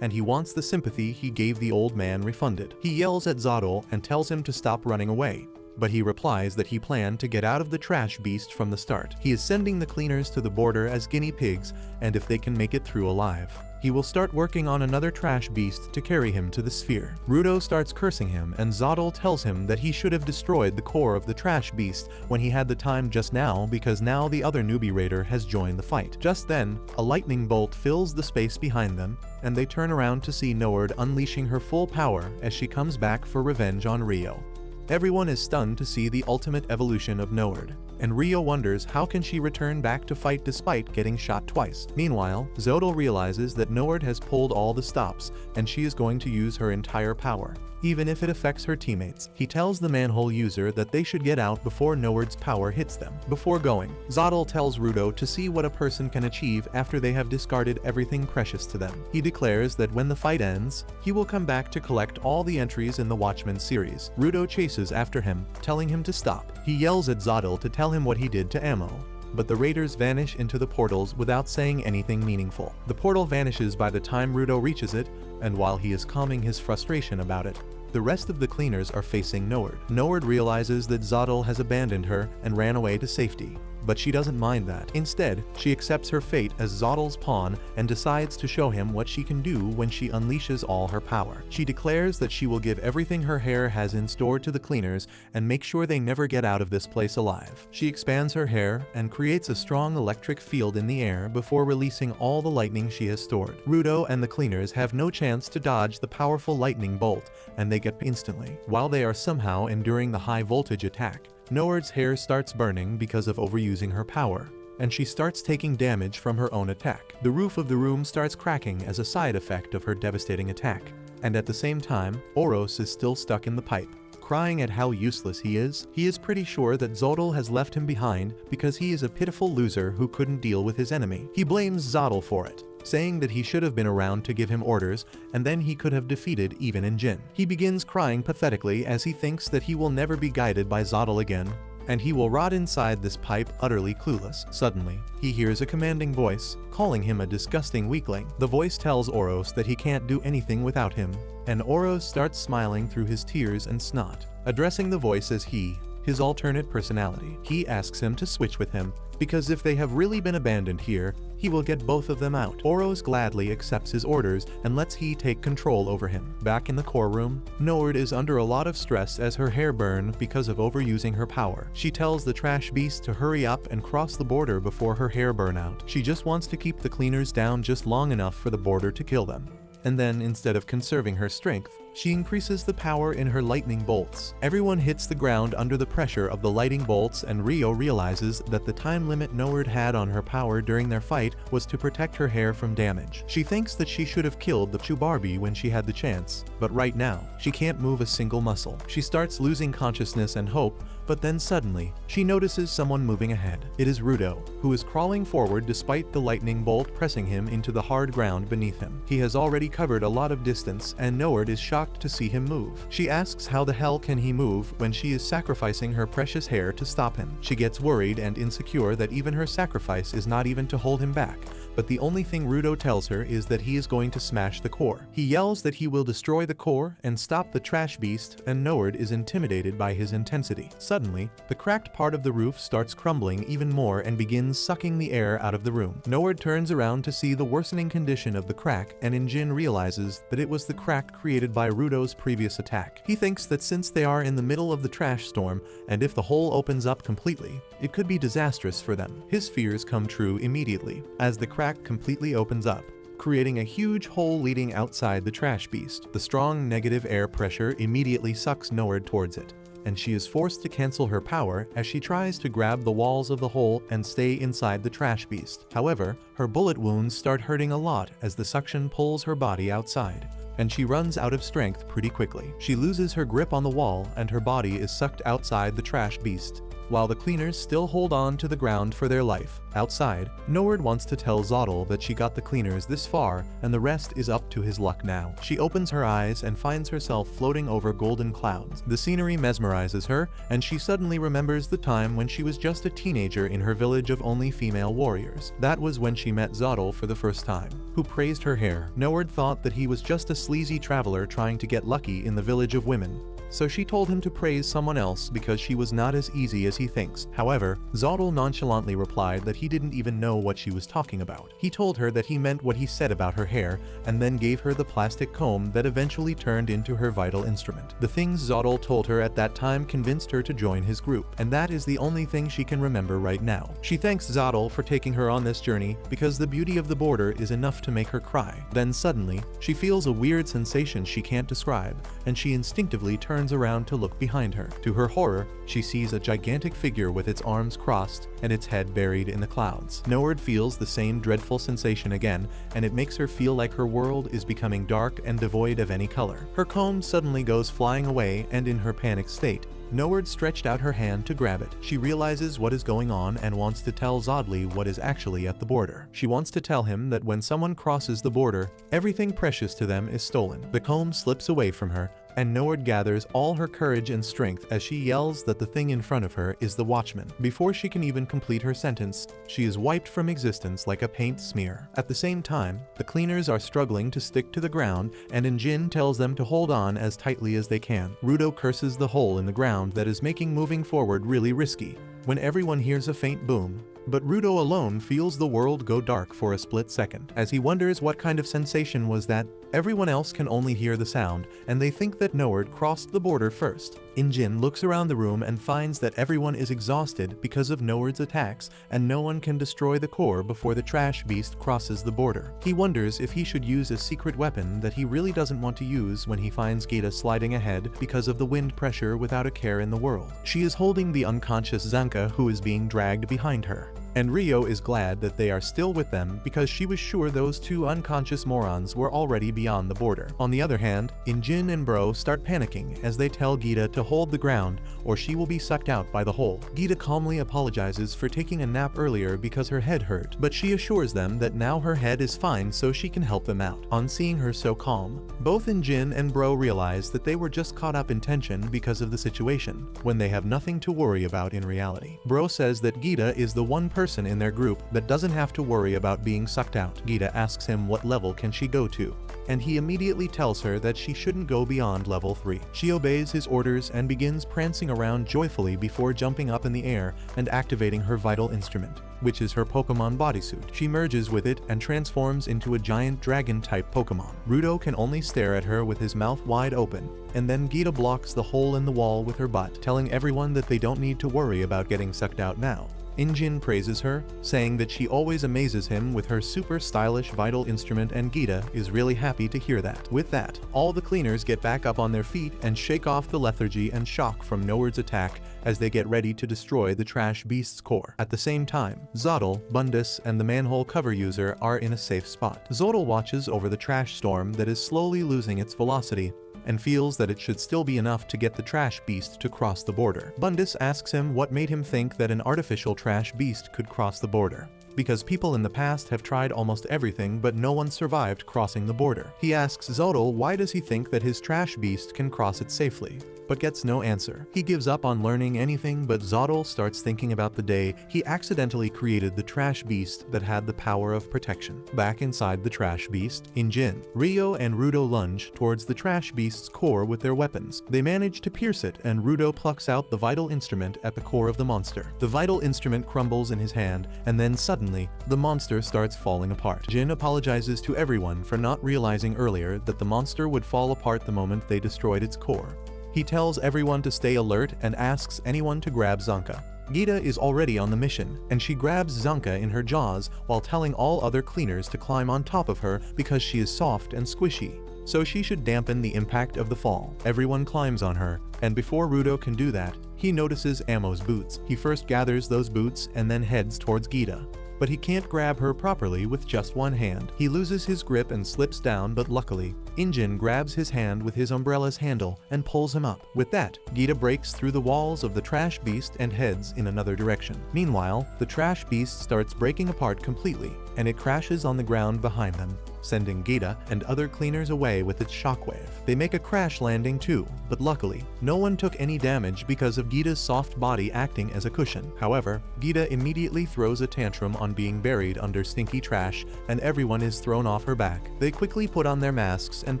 and he wants the sympathy he gave the old man refunded. He yells at Zotl and tells him to stop running away, but he replies that he planned to get out of the trash beast from the start. He is sending the cleaners to the border as guinea pigs, and if they can make it through alive, he will start working on another trash beast to carry him to the sphere. Rudo starts cursing him, and Zotl tells him that he should have destroyed the core of the trash beast when he had the time just now, because now the other newbie raider has joined the fight. Just then, a lightning bolt fills the space behind them, and they turn around to see Nord unleashing her full power as she comes back for revenge on Rio. Everyone is stunned to see the ultimate evolution of Nord, and Rio wonders how can she return back to fight despite getting shot twice. Meanwhile, Zotl realizes that Nord has pulled all the stops, and she is going to use her entire power, even if it affects her teammates. He tells the manhole user that they should get out before Nord's power hits them. Before going, Zotl tells Rudo to see what a person can achieve after they have discarded everything precious to them. He declares that when the fight ends, he will come back to collect all the entries in the Watchmen series. Rudo chases after him, telling him to stop. He yells at Zotl to tell him what he did to Ammo, but the raiders vanish into the portals without saying anything meaningful. The portal vanishes by the time Rudo reaches it, and while he is calming his frustration about it, the rest of the cleaners are facing Nord. Nord realizes that Zotl has abandoned her and ran away to safety, but she doesn't mind that. Instead, she accepts her fate as Zotl's pawn and decides to show him what she can do when she unleashes all her power. She declares that she will give everything her hair has in store to the cleaners and make sure they never get out of this place alive. She expands her hair and creates a strong electric field in the air before releasing all the lightning she has stored. Rudo and the cleaners have no chance to dodge the powerful lightning bolt, and they get instantly. While they are somehow enduring the high voltage attack, Nord's hair starts burning because of overusing her power, and she starts taking damage from her own attack. The roof of the room starts cracking as a side effect of her devastating attack, and at the same time, Oros is still stuck in the pipe, crying at how useless he is. He is pretty sure that Zotl has left him behind because he is a pitiful loser who couldn't deal with his enemy. He blames Zotl for it, saying that he should have been around to give him orders, and then he could have defeated even Injin. He begins crying pathetically as he thinks that he will never be guided by Zotl again, and he will rot inside this pipe utterly clueless. Suddenly, he hears a commanding voice, calling him a disgusting weakling. The voice tells Oros that he can't do anything without him, and Oros starts smiling through his tears and snot. Addressing the voice as he, his alternate personality. He asks him to switch with him, because if they have really been abandoned here, he will get both of them out. Oros gladly accepts his orders and lets he take control over him. Back in the core room, Nord is under a lot of stress as her hair burn because of overusing her power. She tells the trash beast to hurry up and cross the border before her hair burn out. She just wants to keep the cleaners down just long enough for the border to kill them. And then, instead of conserving her strength, she increases the power in her lightning bolts. Everyone hits the ground under the pressure of the lightning bolts, and Rio realizes that the time limit Nord had on her power during their fight was to protect her hair from damage. She thinks that she should have killed the Chubarbi when she had the chance, but right now, she can't move a single muscle. She starts losing consciousness and hope, but then suddenly, she notices someone moving ahead. It is Rudo, who is crawling forward despite the lightning bolt pressing him into the hard ground beneath him. He has already covered a lot of distance, and Nord is shocked to see him move. She asks how the hell can he move when she is sacrificing her precious hair to stop him. She gets worried and insecure that even her sacrifice is not even to hold him back, but the only thing Rudo tells her is that he is going to smash the core. He yells that he will destroy the core and stop the trash beast, and Nord is intimidated by his intensity. Suddenly, the cracked part of the roof starts crumbling even more and begins sucking the air out of the room. Nord turns around to see the worsening condition of the crack, and Injin realizes that it was the crack created by Rudo's previous attack. He thinks that since they are in the middle of the trash storm, and if the hole opens up completely, it could be disastrous for them. His fears come true immediately, as the crack completely opens up, creating a huge hole leading outside the trash beast. The strong negative air pressure immediately sucks Nord towards it, and she is forced to cancel her power as she tries to grab the walls of the hole and stay inside the trash beast. However, her bullet wounds start hurting a lot as the suction pulls her body outside, and she runs out of strength pretty quickly. She loses her grip on the wall and her body is sucked outside the trash beast, while the cleaners still hold on to the ground for their life. Outside, Nord wants to tell Zottel that she got the cleaners this far and the rest is up to his luck now. She opens her eyes and finds herself floating over golden clouds. The scenery mesmerizes her, and she suddenly remembers the time when she was just a teenager in her village of only female warriors. That was when she met Zottel for the first time, who praised her hair. Nord thought that he was just a sleazy traveler trying to get lucky in the village of women, so she told him to praise someone else because she was not as easy as he thinks. However, Zottel nonchalantly replied that he didn't even know what she was talking about. He told her that he meant what he said about her hair, and then gave her the plastic comb that eventually turned into her vital instrument. The things Zottel told her at that time convinced her to join his group, and that is the only thing she can remember right now. She thanks Zottel for taking her on this journey because the beauty of the border is enough to make her cry. Then suddenly, she feels a weird sensation she can't describe, and she instinctively turns around to look behind her. To her horror, she sees a gigantic figure with its arms crossed and its head buried in the clouds. Nord feels the same dreadful sensation again, and it makes her feel like her world is becoming dark and devoid of any color. Her comb suddenly goes flying away, and in her panicked state, Nord stretched out her hand to grab it. She realizes what is going on and wants to tell Zodli what is actually at the border. She wants to tell him that when someone crosses the border, everything precious to them is stolen. The comb slips away from her, and Nord gathers all her courage and strength as she yells that the thing in front of her is the watchman. Before she can even complete her sentence, she is wiped from existence like a paint smear. At the same time, the cleaners are struggling to stick to the ground, and Injin tells them to hold on as tightly as they can. Rudo curses the hole in the ground that is making moving forward really risky, when everyone hears a faint boom. But Rudo alone feels the world go dark for a split second. As he wonders what kind of sensation was that, everyone else can only hear the sound, and they think that Nord crossed the border first. Injin looks around the room and finds that everyone is exhausted because of Nord's attacks, and no one can destroy the core before the trash beast crosses the border. He wonders if he should use a secret weapon that he really doesn't want to use when he finds Gita sliding ahead because of the wind pressure without a care in the world. She is holding the unconscious Zanka, who is being dragged behind her, and Rio is glad that they are still with them because she was sure those two unconscious morons were already beyond the border. On the other hand, Injin and Bro start panicking as they tell Gita to hold the ground or she will be sucked out by the hole. Gita calmly apologizes for taking a nap earlier because her head hurt, but she assures them that now her head is fine so she can help them out. On seeing her so calm, both Injin and Bro realize that they were just caught up in tension because of the situation, when they have nothing to worry about in reality. Bro says that Gita is the one person in their group that doesn't have to worry about being sucked out. Gita asks him what level can she go to, and he immediately tells her that she shouldn't go beyond level 3. She obeys his orders and begins prancing around joyfully before jumping up in the air and activating her vital instrument, which is her Pokemon bodysuit. She merges with it and transforms into a giant dragon-type Pokemon. Rudo can only stare at her with his mouth wide open, and then Gita blocks the hole in the wall with her butt, telling everyone that they don't need to worry about getting sucked out now. Injin praises her, saying that she always amazes him with her super stylish vital instrument, and Gita is really happy to hear that. With that, all the cleaners get back up on their feet and shake off the lethargy and shock from Nowhere's attack as they get ready to destroy the Trash Beast's core. At the same time, Zottle, Bundus, and the manhole cover user are in a safe spot. Zottle watches over the trash storm that is slowly losing its velocity and feels that it should still be enough to get the Trash Beast to cross the border. Bundus asks him what made him think that an artificial Trash Beast could cross the border, because people in the past have tried almost everything but no one survived crossing the border. He asks Zottle why does he think that his Trash Beast can cross it safely, but gets no answer. He gives up on learning anything, but Zottle starts thinking about the day he accidentally created the Trash Beast that had the power of protection. Back inside the Trash Beast, Injin, Rio, and Rudo lunge towards the Trash Beast's core with their weapons. They manage to pierce it, and Rudo plucks out the vital instrument at the core of the monster. The vital instrument crumbles in his hand, and then suddenly, the monster starts falling apart. Jin apologizes to everyone for not realizing earlier that the monster would fall apart the moment they destroyed its core. He tells everyone to stay alert and asks anyone to grab Zanka. Gita is already on the mission, and she grabs Zanka in her jaws while telling all other cleaners to climb on top of her because she is soft and squishy, so she should dampen the impact of the fall. Everyone climbs on her, and before Rudo can do that, he notices Amo's boots. He first gathers those boots and then heads towards Gita, but he can't grab her properly with just one hand. He loses his grip and slips down, but luckily, Injin grabs his hand with his umbrella's handle and pulls him up. With that, Gita breaks through the walls of the Trash Beast and heads in another direction. Meanwhile, the Trash Beast starts breaking apart completely, and it crashes on the ground behind them, sending Gita and other cleaners away with its shockwave. They make a crash landing too, but luckily, no one took any damage because of Gita's soft body acting as a cushion. However, Gita immediately throws a tantrum on being buried under stinky trash, and everyone is thrown off her back. They quickly put on their masks and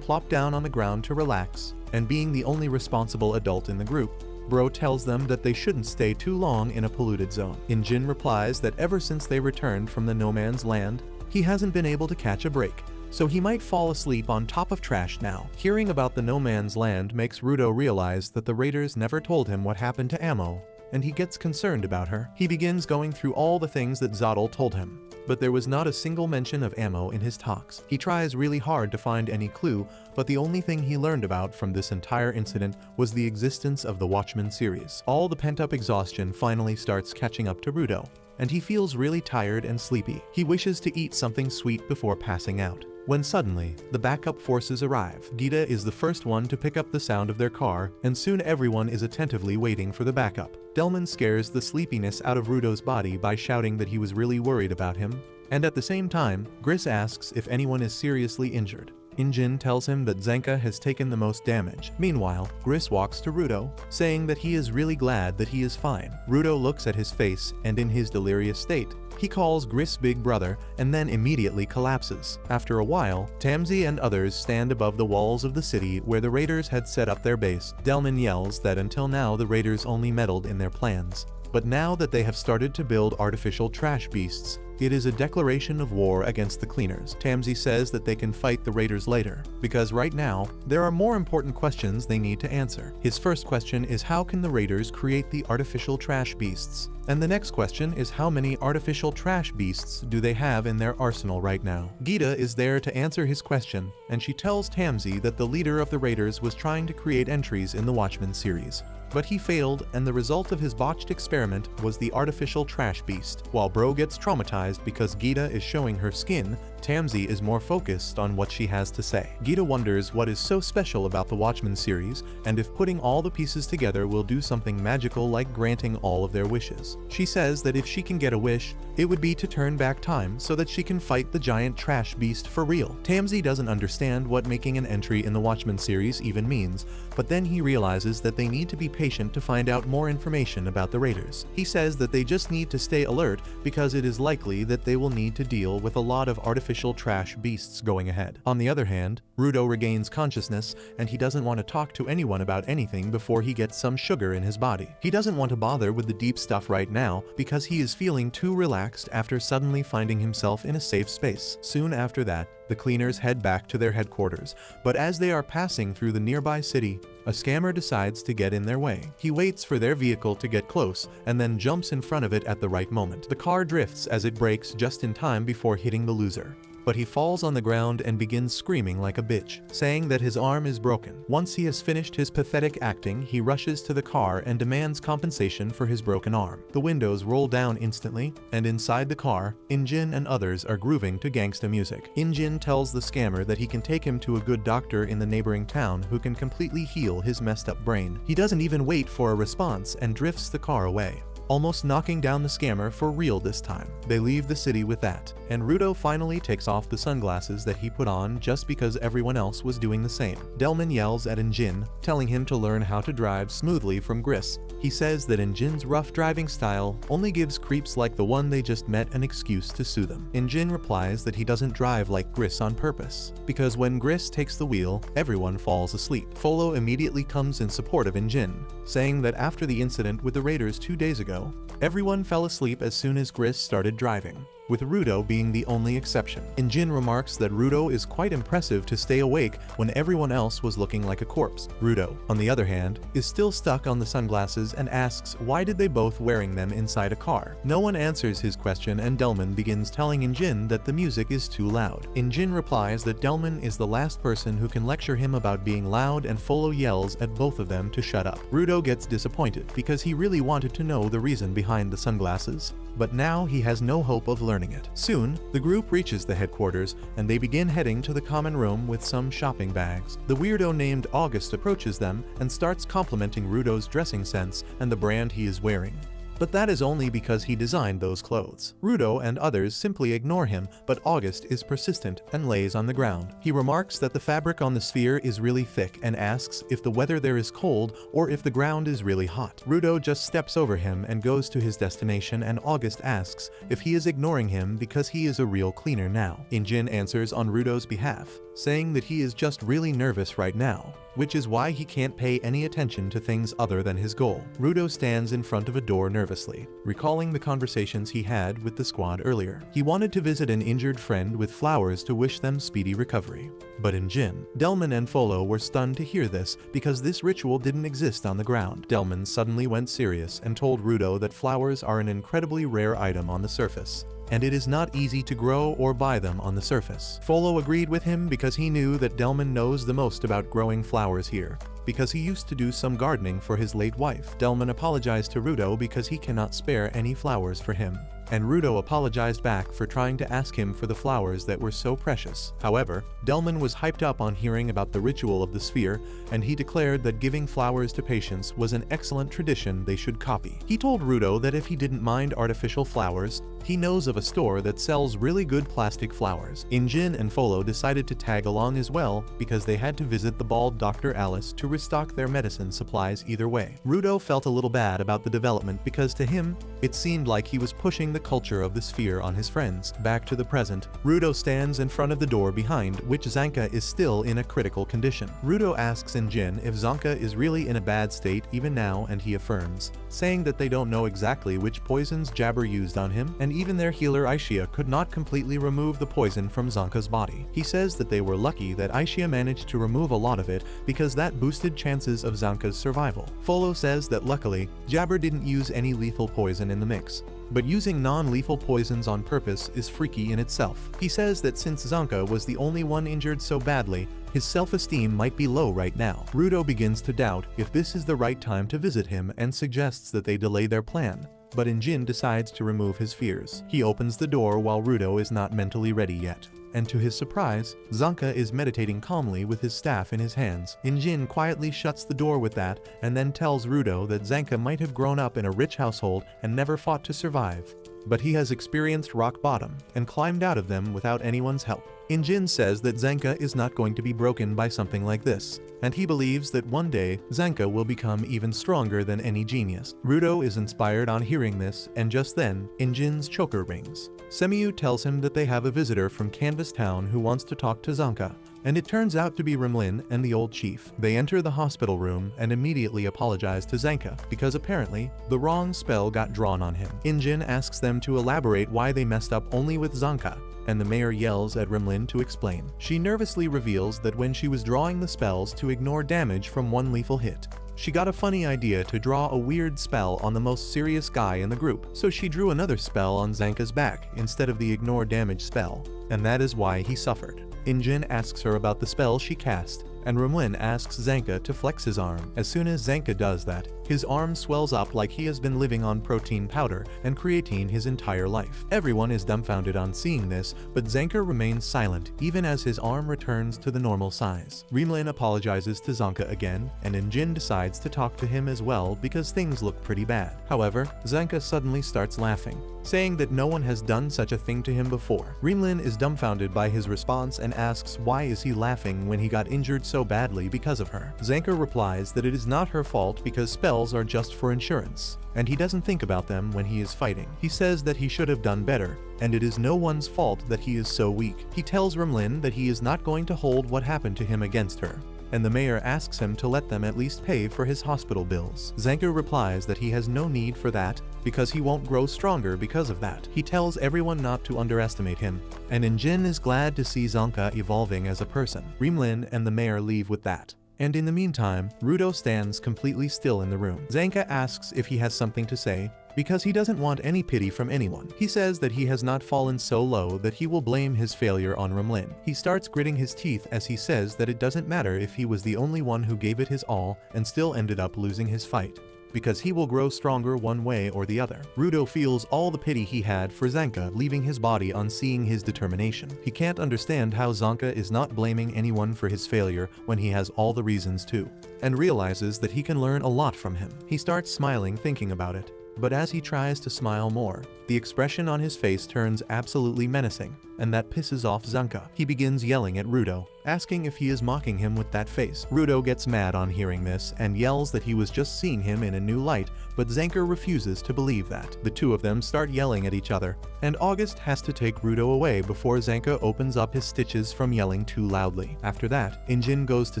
plop down on the ground to relax, and being the only responsible adult in the group, Bro tells them that they shouldn't stay too long in a polluted zone. Injin replies that ever since they returned from the No Man's Land, he hasn't been able to catch a break, so he might fall asleep on top of trash now. Hearing about the No Man's Land makes Rudo realize that the raiders never told him what happened to Amo, and he gets concerned about her. He begins going through all the things that Zottle told him, but there was not a single mention of Amo in his talks. He tries really hard to find any clue, but the only thing he learned about from this entire incident was the existence of the Watchmen series. All the pent-up exhaustion finally starts catching up to Rudo, and he feels really tired and sleepy. He wishes to eat something sweet before passing out, when suddenly, the backup forces arrive. Gita is the first one to pick up the sound of their car, and soon everyone is attentively waiting for the backup. Delman scares the sleepiness out of Rudo's body by shouting that he was really worried about him, and at the same time, Gris asks if anyone is seriously injured. Injin tells him that Zanka has taken the most damage. Meanwhile, Gris walks to Rudo, saying that he is really glad that he is fine. Rudo looks at his face, and in his delirious state, he calls Gris Big Brother and then immediately collapses. After a while, Tamsi and others stand above the walls of the city where the raiders had set up their base. Delman yells that until now the raiders only meddled in their plans, but now that they have started to build artificial trash beasts, it is a declaration of war against the cleaners. Tamsi says that they can fight the raiders later, because right now, there are more important questions they need to answer. His first question is how can the raiders create the artificial trash beasts? And the next question is how many artificial trash beasts do they have in their arsenal right now? Gita is there to answer his question, and she tells Tamsi that the leader of the raiders was trying to create entries in the Watchmen series, but he failed, and the result of his botched experiment was the artificial trash beast. While Bro gets traumatized because Gita is showing her skin, Tamsi is more focused on what she has to say. Gita wonders what is so special about the Watchmen series, and if putting all the pieces together will do something magical like granting all of their wishes. She says that if she can get a wish, it would be to turn back time so that she can fight the giant trash beast for real. Tamsi doesn't understand what making an entry in the Watchmen series even means, but then he realizes that they need to be patient to find out more information about the raiders. He says that they just need to stay alert because it is likely that they will need to deal with a lot of artificial trash beasts going ahead. On the other hand, Rudo regains consciousness and he doesn't want to talk to anyone about anything before he gets some sugar in his body. He doesn't want to bother with the deep stuff right now because he is feeling too relaxed after suddenly finding himself in a safe space. Soon after that, the cleaners head back to their headquarters, but as they are passing through the nearby city, a scammer decides to get in their way. He waits for their vehicle to get close and then jumps in front of it at the right moment. The car drifts as it brakes just in time before hitting the loser. But he falls on the ground and begins screaming like a bitch, saying that his arm is broken. Once he has finished his pathetic acting, he rushes to the car and demands compensation for his broken arm. The windows roll down instantly, and inside the car, Injin and others are grooving to gangsta music. Injin tells the scammer that he can take him to a good doctor in the neighboring town who can completely heal his messed up brain. He doesn't even wait for a response and drifts the car away, almost knocking down the scammer for real this time. They leave the city with that, and Rudo finally takes off the sunglasses that he put on just because everyone else was doing the same. Delman yells at Injin, telling him to learn how to drive smoothly from Gris. He says that Injin's rough driving style only gives creeps like the one they just met an excuse to sue them. Injin replies that he doesn't drive like Gris on purpose, because when Gris takes the wheel, everyone falls asleep. Folo immediately comes in support of Injin, saying that after the incident with the raiders 2 days ago, everyone fell asleep as soon as Gris started driving, with Rudo being the only exception. Injin remarks that Rudo is quite impressive to stay awake when everyone else was looking like a corpse. Rudo, on the other hand, is still stuck on the sunglasses and asks why did they both wearing them inside a car. No one answers his question and Delman begins telling Injin that the music is too loud. Injin replies that Delman is the last person who can lecture him about being loud and Folo yells at both of them to shut up. Rudo gets disappointed because he really wanted to know the reason behind the sunglasses, but now he has no hope of learning it. Soon, the group reaches the headquarters and they begin heading to the common room with some shopping bags. The weirdo named August approaches them and starts complimenting Rudo's dressing sense and the brand he is wearing. But that is only because he designed those clothes. Rudo and others simply ignore him, but August is persistent and lays on the ground. He remarks that the fabric on the sphere is really thick and asks if the weather there is cold or if the ground is really hot. Rudo just steps over him and goes to his destination, and August asks if he is ignoring him because he is a real cleaner now. Injin answers on Rudo's behalf, saying that he is just really nervous right now, which is why he can't pay any attention to things other than his goal. Rudo stands in front of a door nervously, recalling the conversations he had with the squad earlier. He wanted to visit an injured friend with flowers to wish them speedy recovery. But Injin, Delman and Folo were stunned to hear this because this ritual didn't exist on the ground. Delman suddenly went serious and told Rudo that flowers are an incredibly rare item on the surface, and it is not easy to grow or buy them on the surface. Folo agreed with him because he knew that Delman knows the most about growing flowers here, because he used to do some gardening for his late wife. Delman apologized to Rudo because he cannot spare any flowers for him, and Rudo apologized back for trying to ask him for the flowers that were so precious. However, Delman was hyped up on hearing about the ritual of the sphere, and he declared that giving flowers to patients was an excellent tradition they should copy. He told Rudo that if he didn't mind artificial flowers, he knows of a store that sells really good plastic flowers. Injin and Folo decided to tag along as well because they had to visit the bald Dr. Alice to restock their medicine supplies either way. Rudo felt a little bad about the development because to him, it seemed like he was pushing the culture of the sphere on his friends. Back to the present, Rudo stands in front of the door behind which Zanka is still in a critical condition. Rudo asks Injin if Zanka is really in a bad state even now, and he affirms, saying that they don't know exactly which poisons Jabber used on him, and even their healer Aishia could not completely remove the poison from Zanka's body. He says that they were lucky that Aishia managed to remove a lot of it because that boosted chances of Zanka's survival. Folo says that luckily, Jabber didn't use any lethal poison in the mix, but using non-lethal poisons on purpose is freaky in itself. He says that since Zanka was the only one injured so badly, his self-esteem might be low right now. Rudo begins to doubt if this is the right time to visit him and suggests that they delay their plan, but Injin decides to remove his fears. He opens the door while Rudo is not mentally ready yet, and to his surprise, Zanka is meditating calmly with his staff in his hands. Injin quietly shuts the door with that and then tells Rudo that Zanka might have grown up in a rich household and never fought to survive, but he has experienced rock bottom and climbed out of them without anyone's help. Injin says that Zanka is not going to be broken by something like this, and he believes that one day Zanka will become even stronger than any genius. Rudo is inspired on hearing this, and just then, Injin's choker rings. Semiyu tells him that they have a visitor from Canvas Town who wants to talk to Zanka, and it turns out to be Rimlin and the old chief. They enter the hospital room and immediately apologize to Zanka because apparently the wrong spell got drawn on him. Injin asks them to elaborate why they messed up only with Zanka, and the mayor yells at Rimlin to explain. She nervously reveals that when she was drawing the spells to ignore damage from one lethal hit, she got a funny idea to draw a weird spell on the most serious guy in the group, so she drew another spell on Zanka's back instead of the ignore damage spell, and that is why he suffered. Injin asks her about the spell she cast, and Rimlin asks Zanka to flex his arm. As soon as Zanka does that, his arm swells up like he has been living on protein powder and creatine his entire life. Everyone is dumbfounded on seeing this, but Zanka remains silent even as his arm returns to the normal size. Rimlin apologizes to Zanka again, and Injin decides to talk to him as well because things look pretty bad. However, Zanka suddenly starts laughing, saying that no one has done such a thing to him before. Rimlin is dumbfounded by his response and asks why is he laughing when he got injured so badly because of her. Zanka replies that it is not her fault because spells are just for insurance, and he doesn't think about them when he is fighting. He says that he should have done better, and it is no one's fault that he is so weak. He tells Rimlin that he is not going to hold what happened to him against her, and the mayor asks him to let them at least pay for his hospital bills. Zanka replies that he has no need for that because he won't grow stronger because of that. He tells everyone not to underestimate him, and Injin is glad to see Zanka evolving as a person. Rimlin and the mayor leave with that. And in the meantime, Rudo stands completely still in the room. Zanka asks if he has something to say, because he doesn't want any pity from anyone. He says that he has not fallen so low that he will blame his failure on Rimlin. He starts gritting his teeth as he says that it doesn't matter if he was the only one who gave it his all and still ended up losing his fight, because he will grow stronger one way or the other. Rudo feels all the pity he had for Zanka leaving his body on seeing his determination. He can't understand how Zanka is not blaming anyone for his failure when he has all the reasons to, and realizes that he can learn a lot from him. He starts smiling thinking about it, but as he tries to smile more, the expression on his face turns absolutely menacing, and that pisses off Zanka. He begins yelling at Rudo, asking if he is mocking him with that face. Rudo gets mad on hearing this and yells that he was just seeing him in a new light, but Zanka refuses to believe that. The two of them start yelling at each other, and August has to take Rudo away before Zanka opens up his stitches from yelling too loudly. After that, Injin goes to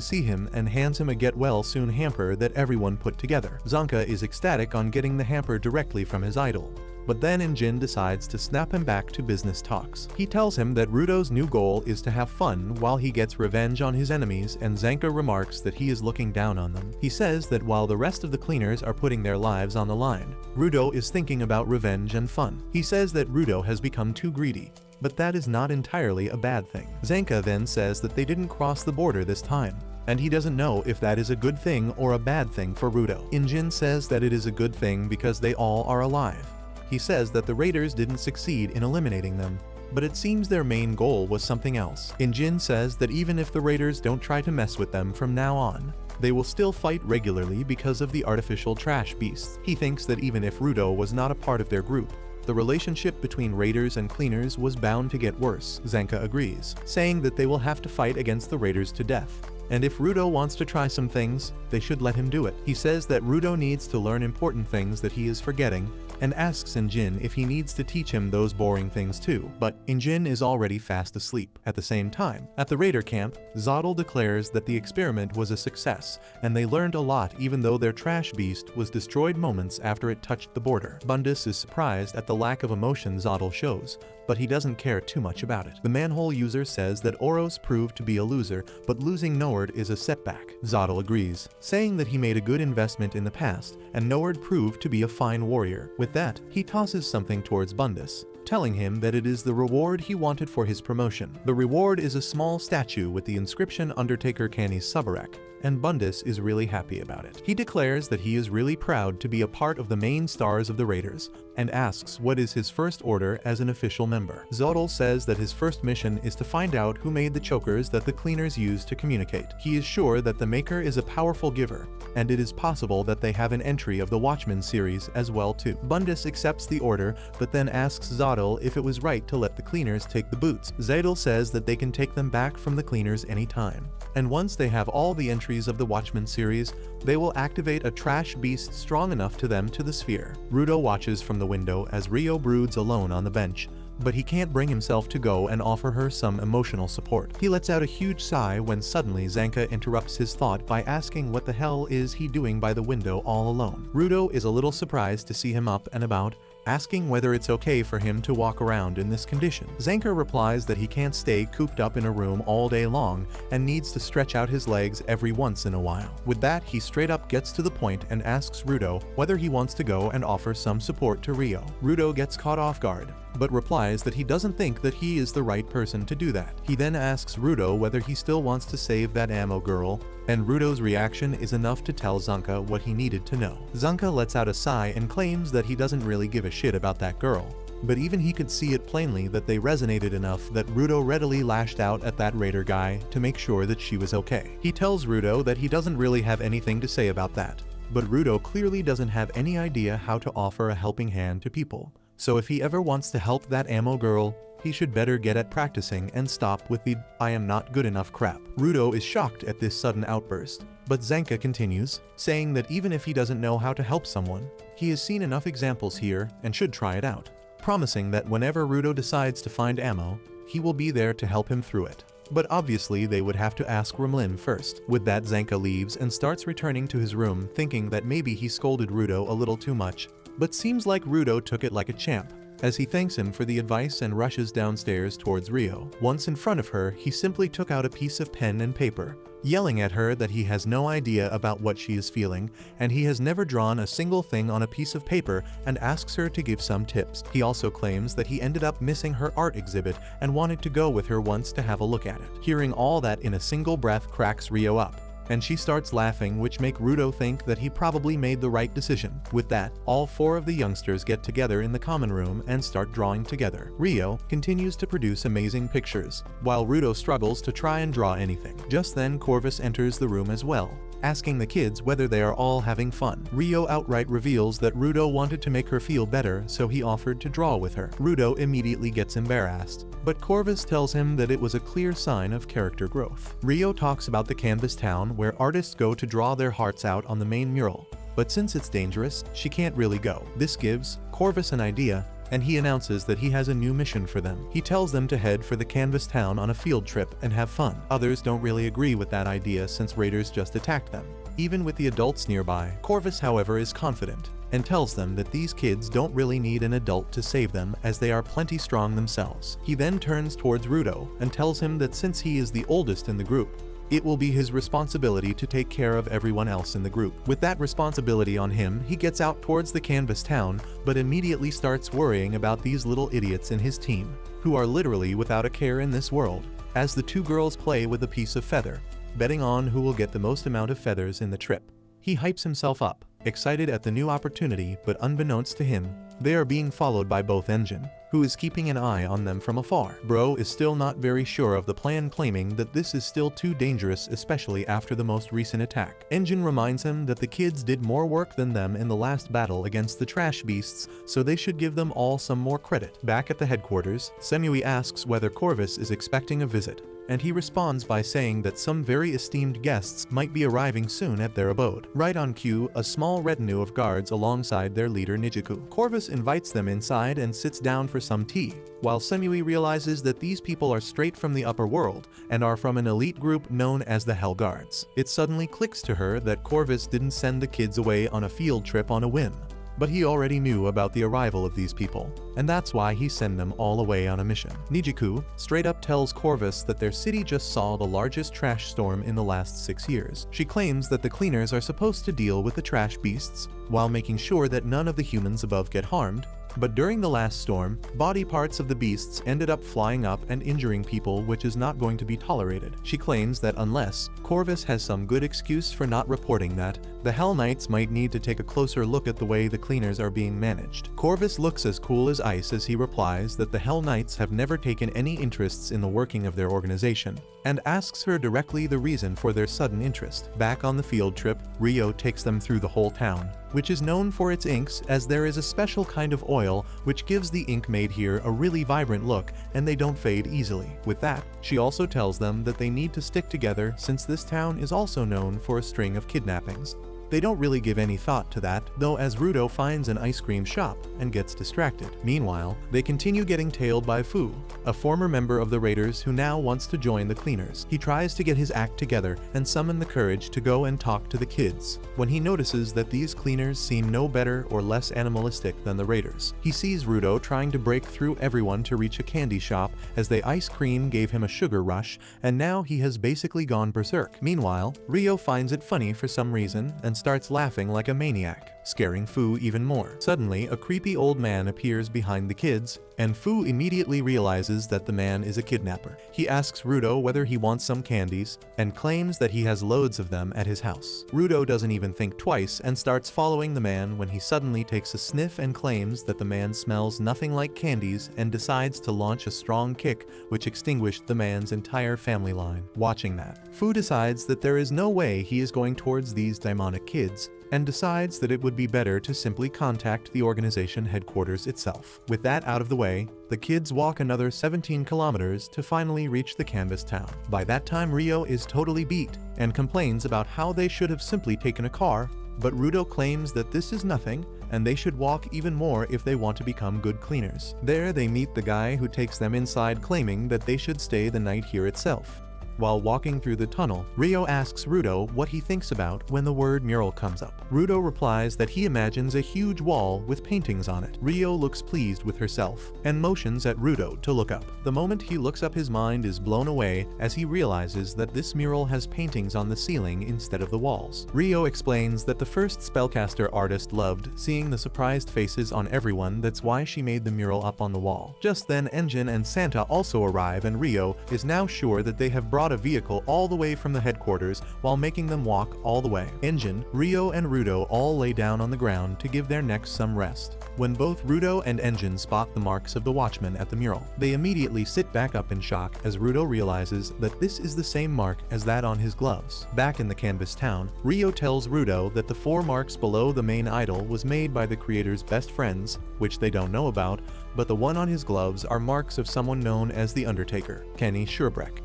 see him and hands him a get-well-soon hamper that everyone put together. Zanka is ecstatic on getting the hamper directly from his idol, but then Injin decides to snap him back to business talks. He tells him that Rudo's new goal is to have fun while he gets revenge on his enemies, and Zanka remarks that he is looking down on them. He says that while the rest of the cleaners are putting their lives on the line, Rudo is thinking about revenge and fun. He says that Rudo has become too greedy, but that is not entirely a bad thing. Zanka then says that they didn't cross the border this time, and he doesn't know if that is a good thing or a bad thing for Rudo. Injin says that it is a good thing because they all are alive. He says that the raiders didn't succeed in eliminating them, but it seems their main goal was something else. Injin says that even if the raiders don't try to mess with them from now on, they will still fight regularly because of the artificial trash beasts. He thinks that even if Rudo was not a part of their group, the relationship between raiders and cleaners was bound to get worse. Zanka agrees, saying that they will have to fight against the raiders to death, and if Rudo wants to try some things, they should let him do it. He says that Rudo needs to learn important things that he is forgetting, and asks Injin if he needs to teach him those boring things too, but Injin is already fast asleep. At the same time, at the raider camp, Zotl declares that the experiment was a success, and they learned a lot even though their trash beast was destroyed moments after it touched the border. Bundus is surprised at the lack of emotion Zotl shows, but he doesn't care too much about it. The manhole user says that Oros proved to be a loser, but losing Nord is a setback. Zotl agrees, saying that he made a good investment in the past, and Nord proved to be a fine warrior. With that, he tosses something towards Bundus, telling him that it is the reward he wanted for his promotion. The reward is a small statue with the inscription Undertaker Canny's Subarek, and Bundus is really happy about it. He declares that he is really proud to be a part of the main stars of the Raiders, and asks what is his first order as an official member. Zodal says that his first mission is to find out who made the chokers that the cleaners use to communicate. He is sure that the maker is a powerful giver, and it is possible that they have an entry of the Watchmen series as well too. Bundus accepts the order, but then asks Zodal if it was right to let the cleaners take the boots. Zodal says that they can take them back from the cleaners anytime. And once they have all the entries of the Watchmen series, they will activate a trash beast strong enough to them to the sphere. Rudo watches from the window as Rio broods alone on the bench, but he can't bring himself to go and offer her some emotional support. He lets out a huge sigh when suddenly Zanka interrupts his thought by asking what the hell is he doing by the window all alone. Rudo is a little surprised to see him up and about, asking whether it's okay for him to walk around in this condition. Zanka replies that he can't stay cooped up in a room all day long and needs to stretch out his legs every once in a while. With that, he straight up gets to the point and asks Rudo whether he wants to go and offer some support to Rio. Rudo gets caught off guard, but replies that he doesn't think that he is the right person to do that. He then asks Rudo whether he still wants to save that ammo girl, and Rudo's reaction is enough to tell Zanka what he needed to know. Zanka lets out a sigh and claims that he doesn't really give a shit about that girl, but even he could see it plainly that they resonated enough that Rudo readily lashed out at that raider guy to make sure that she was okay. He tells Rudo that he doesn't really have anything to say about that, but Rudo clearly doesn't have any idea how to offer a helping hand to people. So if he ever wants to help that ammo girl, he should better get at practicing and stop with the "I am not good enough" crap. Rudo is shocked at this sudden outburst, but Zanka continues, saying that even if he doesn't know how to help someone, he has seen enough examples here and should try it out, promising that whenever Rudo decides to find ammo, he will be there to help him through it. But obviously they would have to ask Rumlin first. With that, Zanka leaves and starts returning to his room, thinking that maybe he scolded Rudo a little too much, but seems like Rudo took it like a champ, as he thanks him for the advice and rushes downstairs towards Rio. Once in front of her, he simply took out a piece of pen and paper, yelling at her that he has no idea about what she is feeling, and he has never drawn a single thing on a piece of paper, and asks her to give some tips. He also claims that he ended up missing her art exhibit and wanted to go with her once to have a look at it. Hearing all that in a single breath cracks Rio up, and she starts laughing, which make Rudo think that he probably made the right decision. With that, all four of the youngsters get together in the common room and start drawing together. Rio continues to produce amazing pictures, while Rudo struggles to try and draw anything. Just then Corvus enters the room as well, asking the kids whether they are all having fun. Rio outright reveals that Rudo wanted to make her feel better, so he offered to draw with her. Rudo immediately gets embarrassed, but Corvus tells him that it was a clear sign of character growth. Rio talks about the canvas town where artists go to draw their hearts out on the main mural, but since it's dangerous, she can't really go. This gives Corvus an idea, and he announces that he has a new mission for them. He tells them to head for the canvas town on a field trip and have fun. Others don't really agree with that idea since raiders just attacked them, even with the adults nearby. Corvus, however, is confident and tells them that these kids don't really need an adult to save them, as they are plenty strong themselves. He then turns towards Rudo and tells him that since he is the oldest in the group, it will be his responsibility to take care of everyone else in the group. With that responsibility on him, he gets out towards the canvas town, but immediately starts worrying about these little idiots in his team, who are literally without a care in this world, as the two girls play with a piece of feather, betting on who will get the most amount of feathers in the trip. He hypes himself up, excited at the new opportunity, but unbeknownst to him, they are being followed by both Engine, who is keeping an eye on them from afar. Bro is still not very sure of the plan, claiming that this is still too dangerous, especially after the most recent attack. Engine reminds him that the kids did more work than them in the last battle against the trash beasts, so they should give them all some more credit. Back at the headquarters, Semui asks whether Corvus is expecting a visit, and he responds by saying that some very esteemed guests might be arriving soon at their abode. Right on cue, a small retinue of guards alongside their leader Nijiku. Corvus invites them inside and sits down for some tea, while Semui realizes that these people are straight from the upper world and are from an elite group known as the Hell Guards. It suddenly clicks to her that Corvus didn't send the kids away on a field trip on a whim, but he already knew about the arrival of these people, and that's why he sent them all away on a mission. Nijiku straight up tells Corvus that their city just saw the largest trash storm in the last 6 years. She claims that the cleaners are supposed to deal with the trash beasts while making sure that none of the humans above get harmed, But during the last storm, body parts of the beasts ended up flying up and injuring people, which is not going to be tolerated. She claims that unless Corvus has some good excuse for not reporting that, the Hell Knights might need to take a closer look at the way the cleaners are being managed. Corvus looks as cool as ice as he replies that the Hell Knights have never taken any interests in the working of their organization, and asks her directly the reason for their sudden interest. Back on the field trip, Rio takes them through the whole town, which is known for its inks, as there is a special kind of oil which gives the ink made here a really vibrant look and they don't fade easily. With that, she also tells them that they need to stick together since this town is also known for a string of kidnappings. They don't really give any thought to that, though, as Rudo finds an ice cream shop and gets distracted. Meanwhile, they continue getting tailed by Fu, a former member of the Raiders who now wants to join the cleaners. He tries to get his act together and summon the courage to go and talk to the kids, when he notices that these cleaners seem no better or less animalistic than the Raiders. He sees Rudo trying to break through everyone to reach a candy shop, as the ice cream gave him a sugar rush, and now he has basically gone berserk. Meanwhile, Rio finds it funny for some reason and starts laughing like a maniac, scaring Fu even more. Suddenly, a creepy old man appears behind the kids, and Fu immediately realizes that the man is a kidnapper. He asks Rudo whether he wants some candies, and claims that he has loads of them at his house. Rudo doesn't even think twice and starts following the man when he suddenly takes a sniff and claims that the man smells nothing like candies and decides to launch a strong kick which extinguished the man's entire family line. Watching that, Fu decides that there is no way he is going towards these demonic kids, and decides that it would be better to simply contact the organization headquarters itself. With that out of the way, the kids walk another 17 kilometers to finally reach the canvas town. By that time, Rio is totally beat and complains about how they should have simply taken a car, but Rudo claims that this is nothing and they should walk even more if they want to become good cleaners. There they meet the guy who takes them inside, claiming that they should stay the night here itself. While walking through the tunnel, Rio asks Rudo what he thinks about when the word mural comes up. Rudo replies that he imagines a huge wall with paintings on it. Rio looks pleased with herself and motions at Rudo to look up. The moment he looks up, his mind is blown away as he realizes that this mural has paintings on the ceiling instead of the walls. Rio explains that the first spellcaster artist loved seeing the surprised faces on everyone, that's why she made the mural up on the wall. Just then, Engine and Santa also arrive, and Rio is now sure that they have brought a vehicle all the way from the headquarters while making them walk all the way. Engine, Rio, and Rudo all lay down on the ground to give their necks some rest, when both Rudo and Engine spot the marks of the watchman at the mural. They immediately sit back up in shock as Rudo realizes that this is the same mark as that on his gloves. Back in the canvas town, Rio tells Rudo that the 4 marks below the main idol was made by the creator's best friends, which they don't know about, but the one on his gloves are marks of someone known as the Undertaker, Kenny Schurbreck.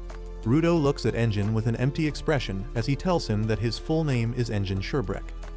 Rudo looks at Engine with an empty expression as he tells him that his full name is Engine Schurbreck.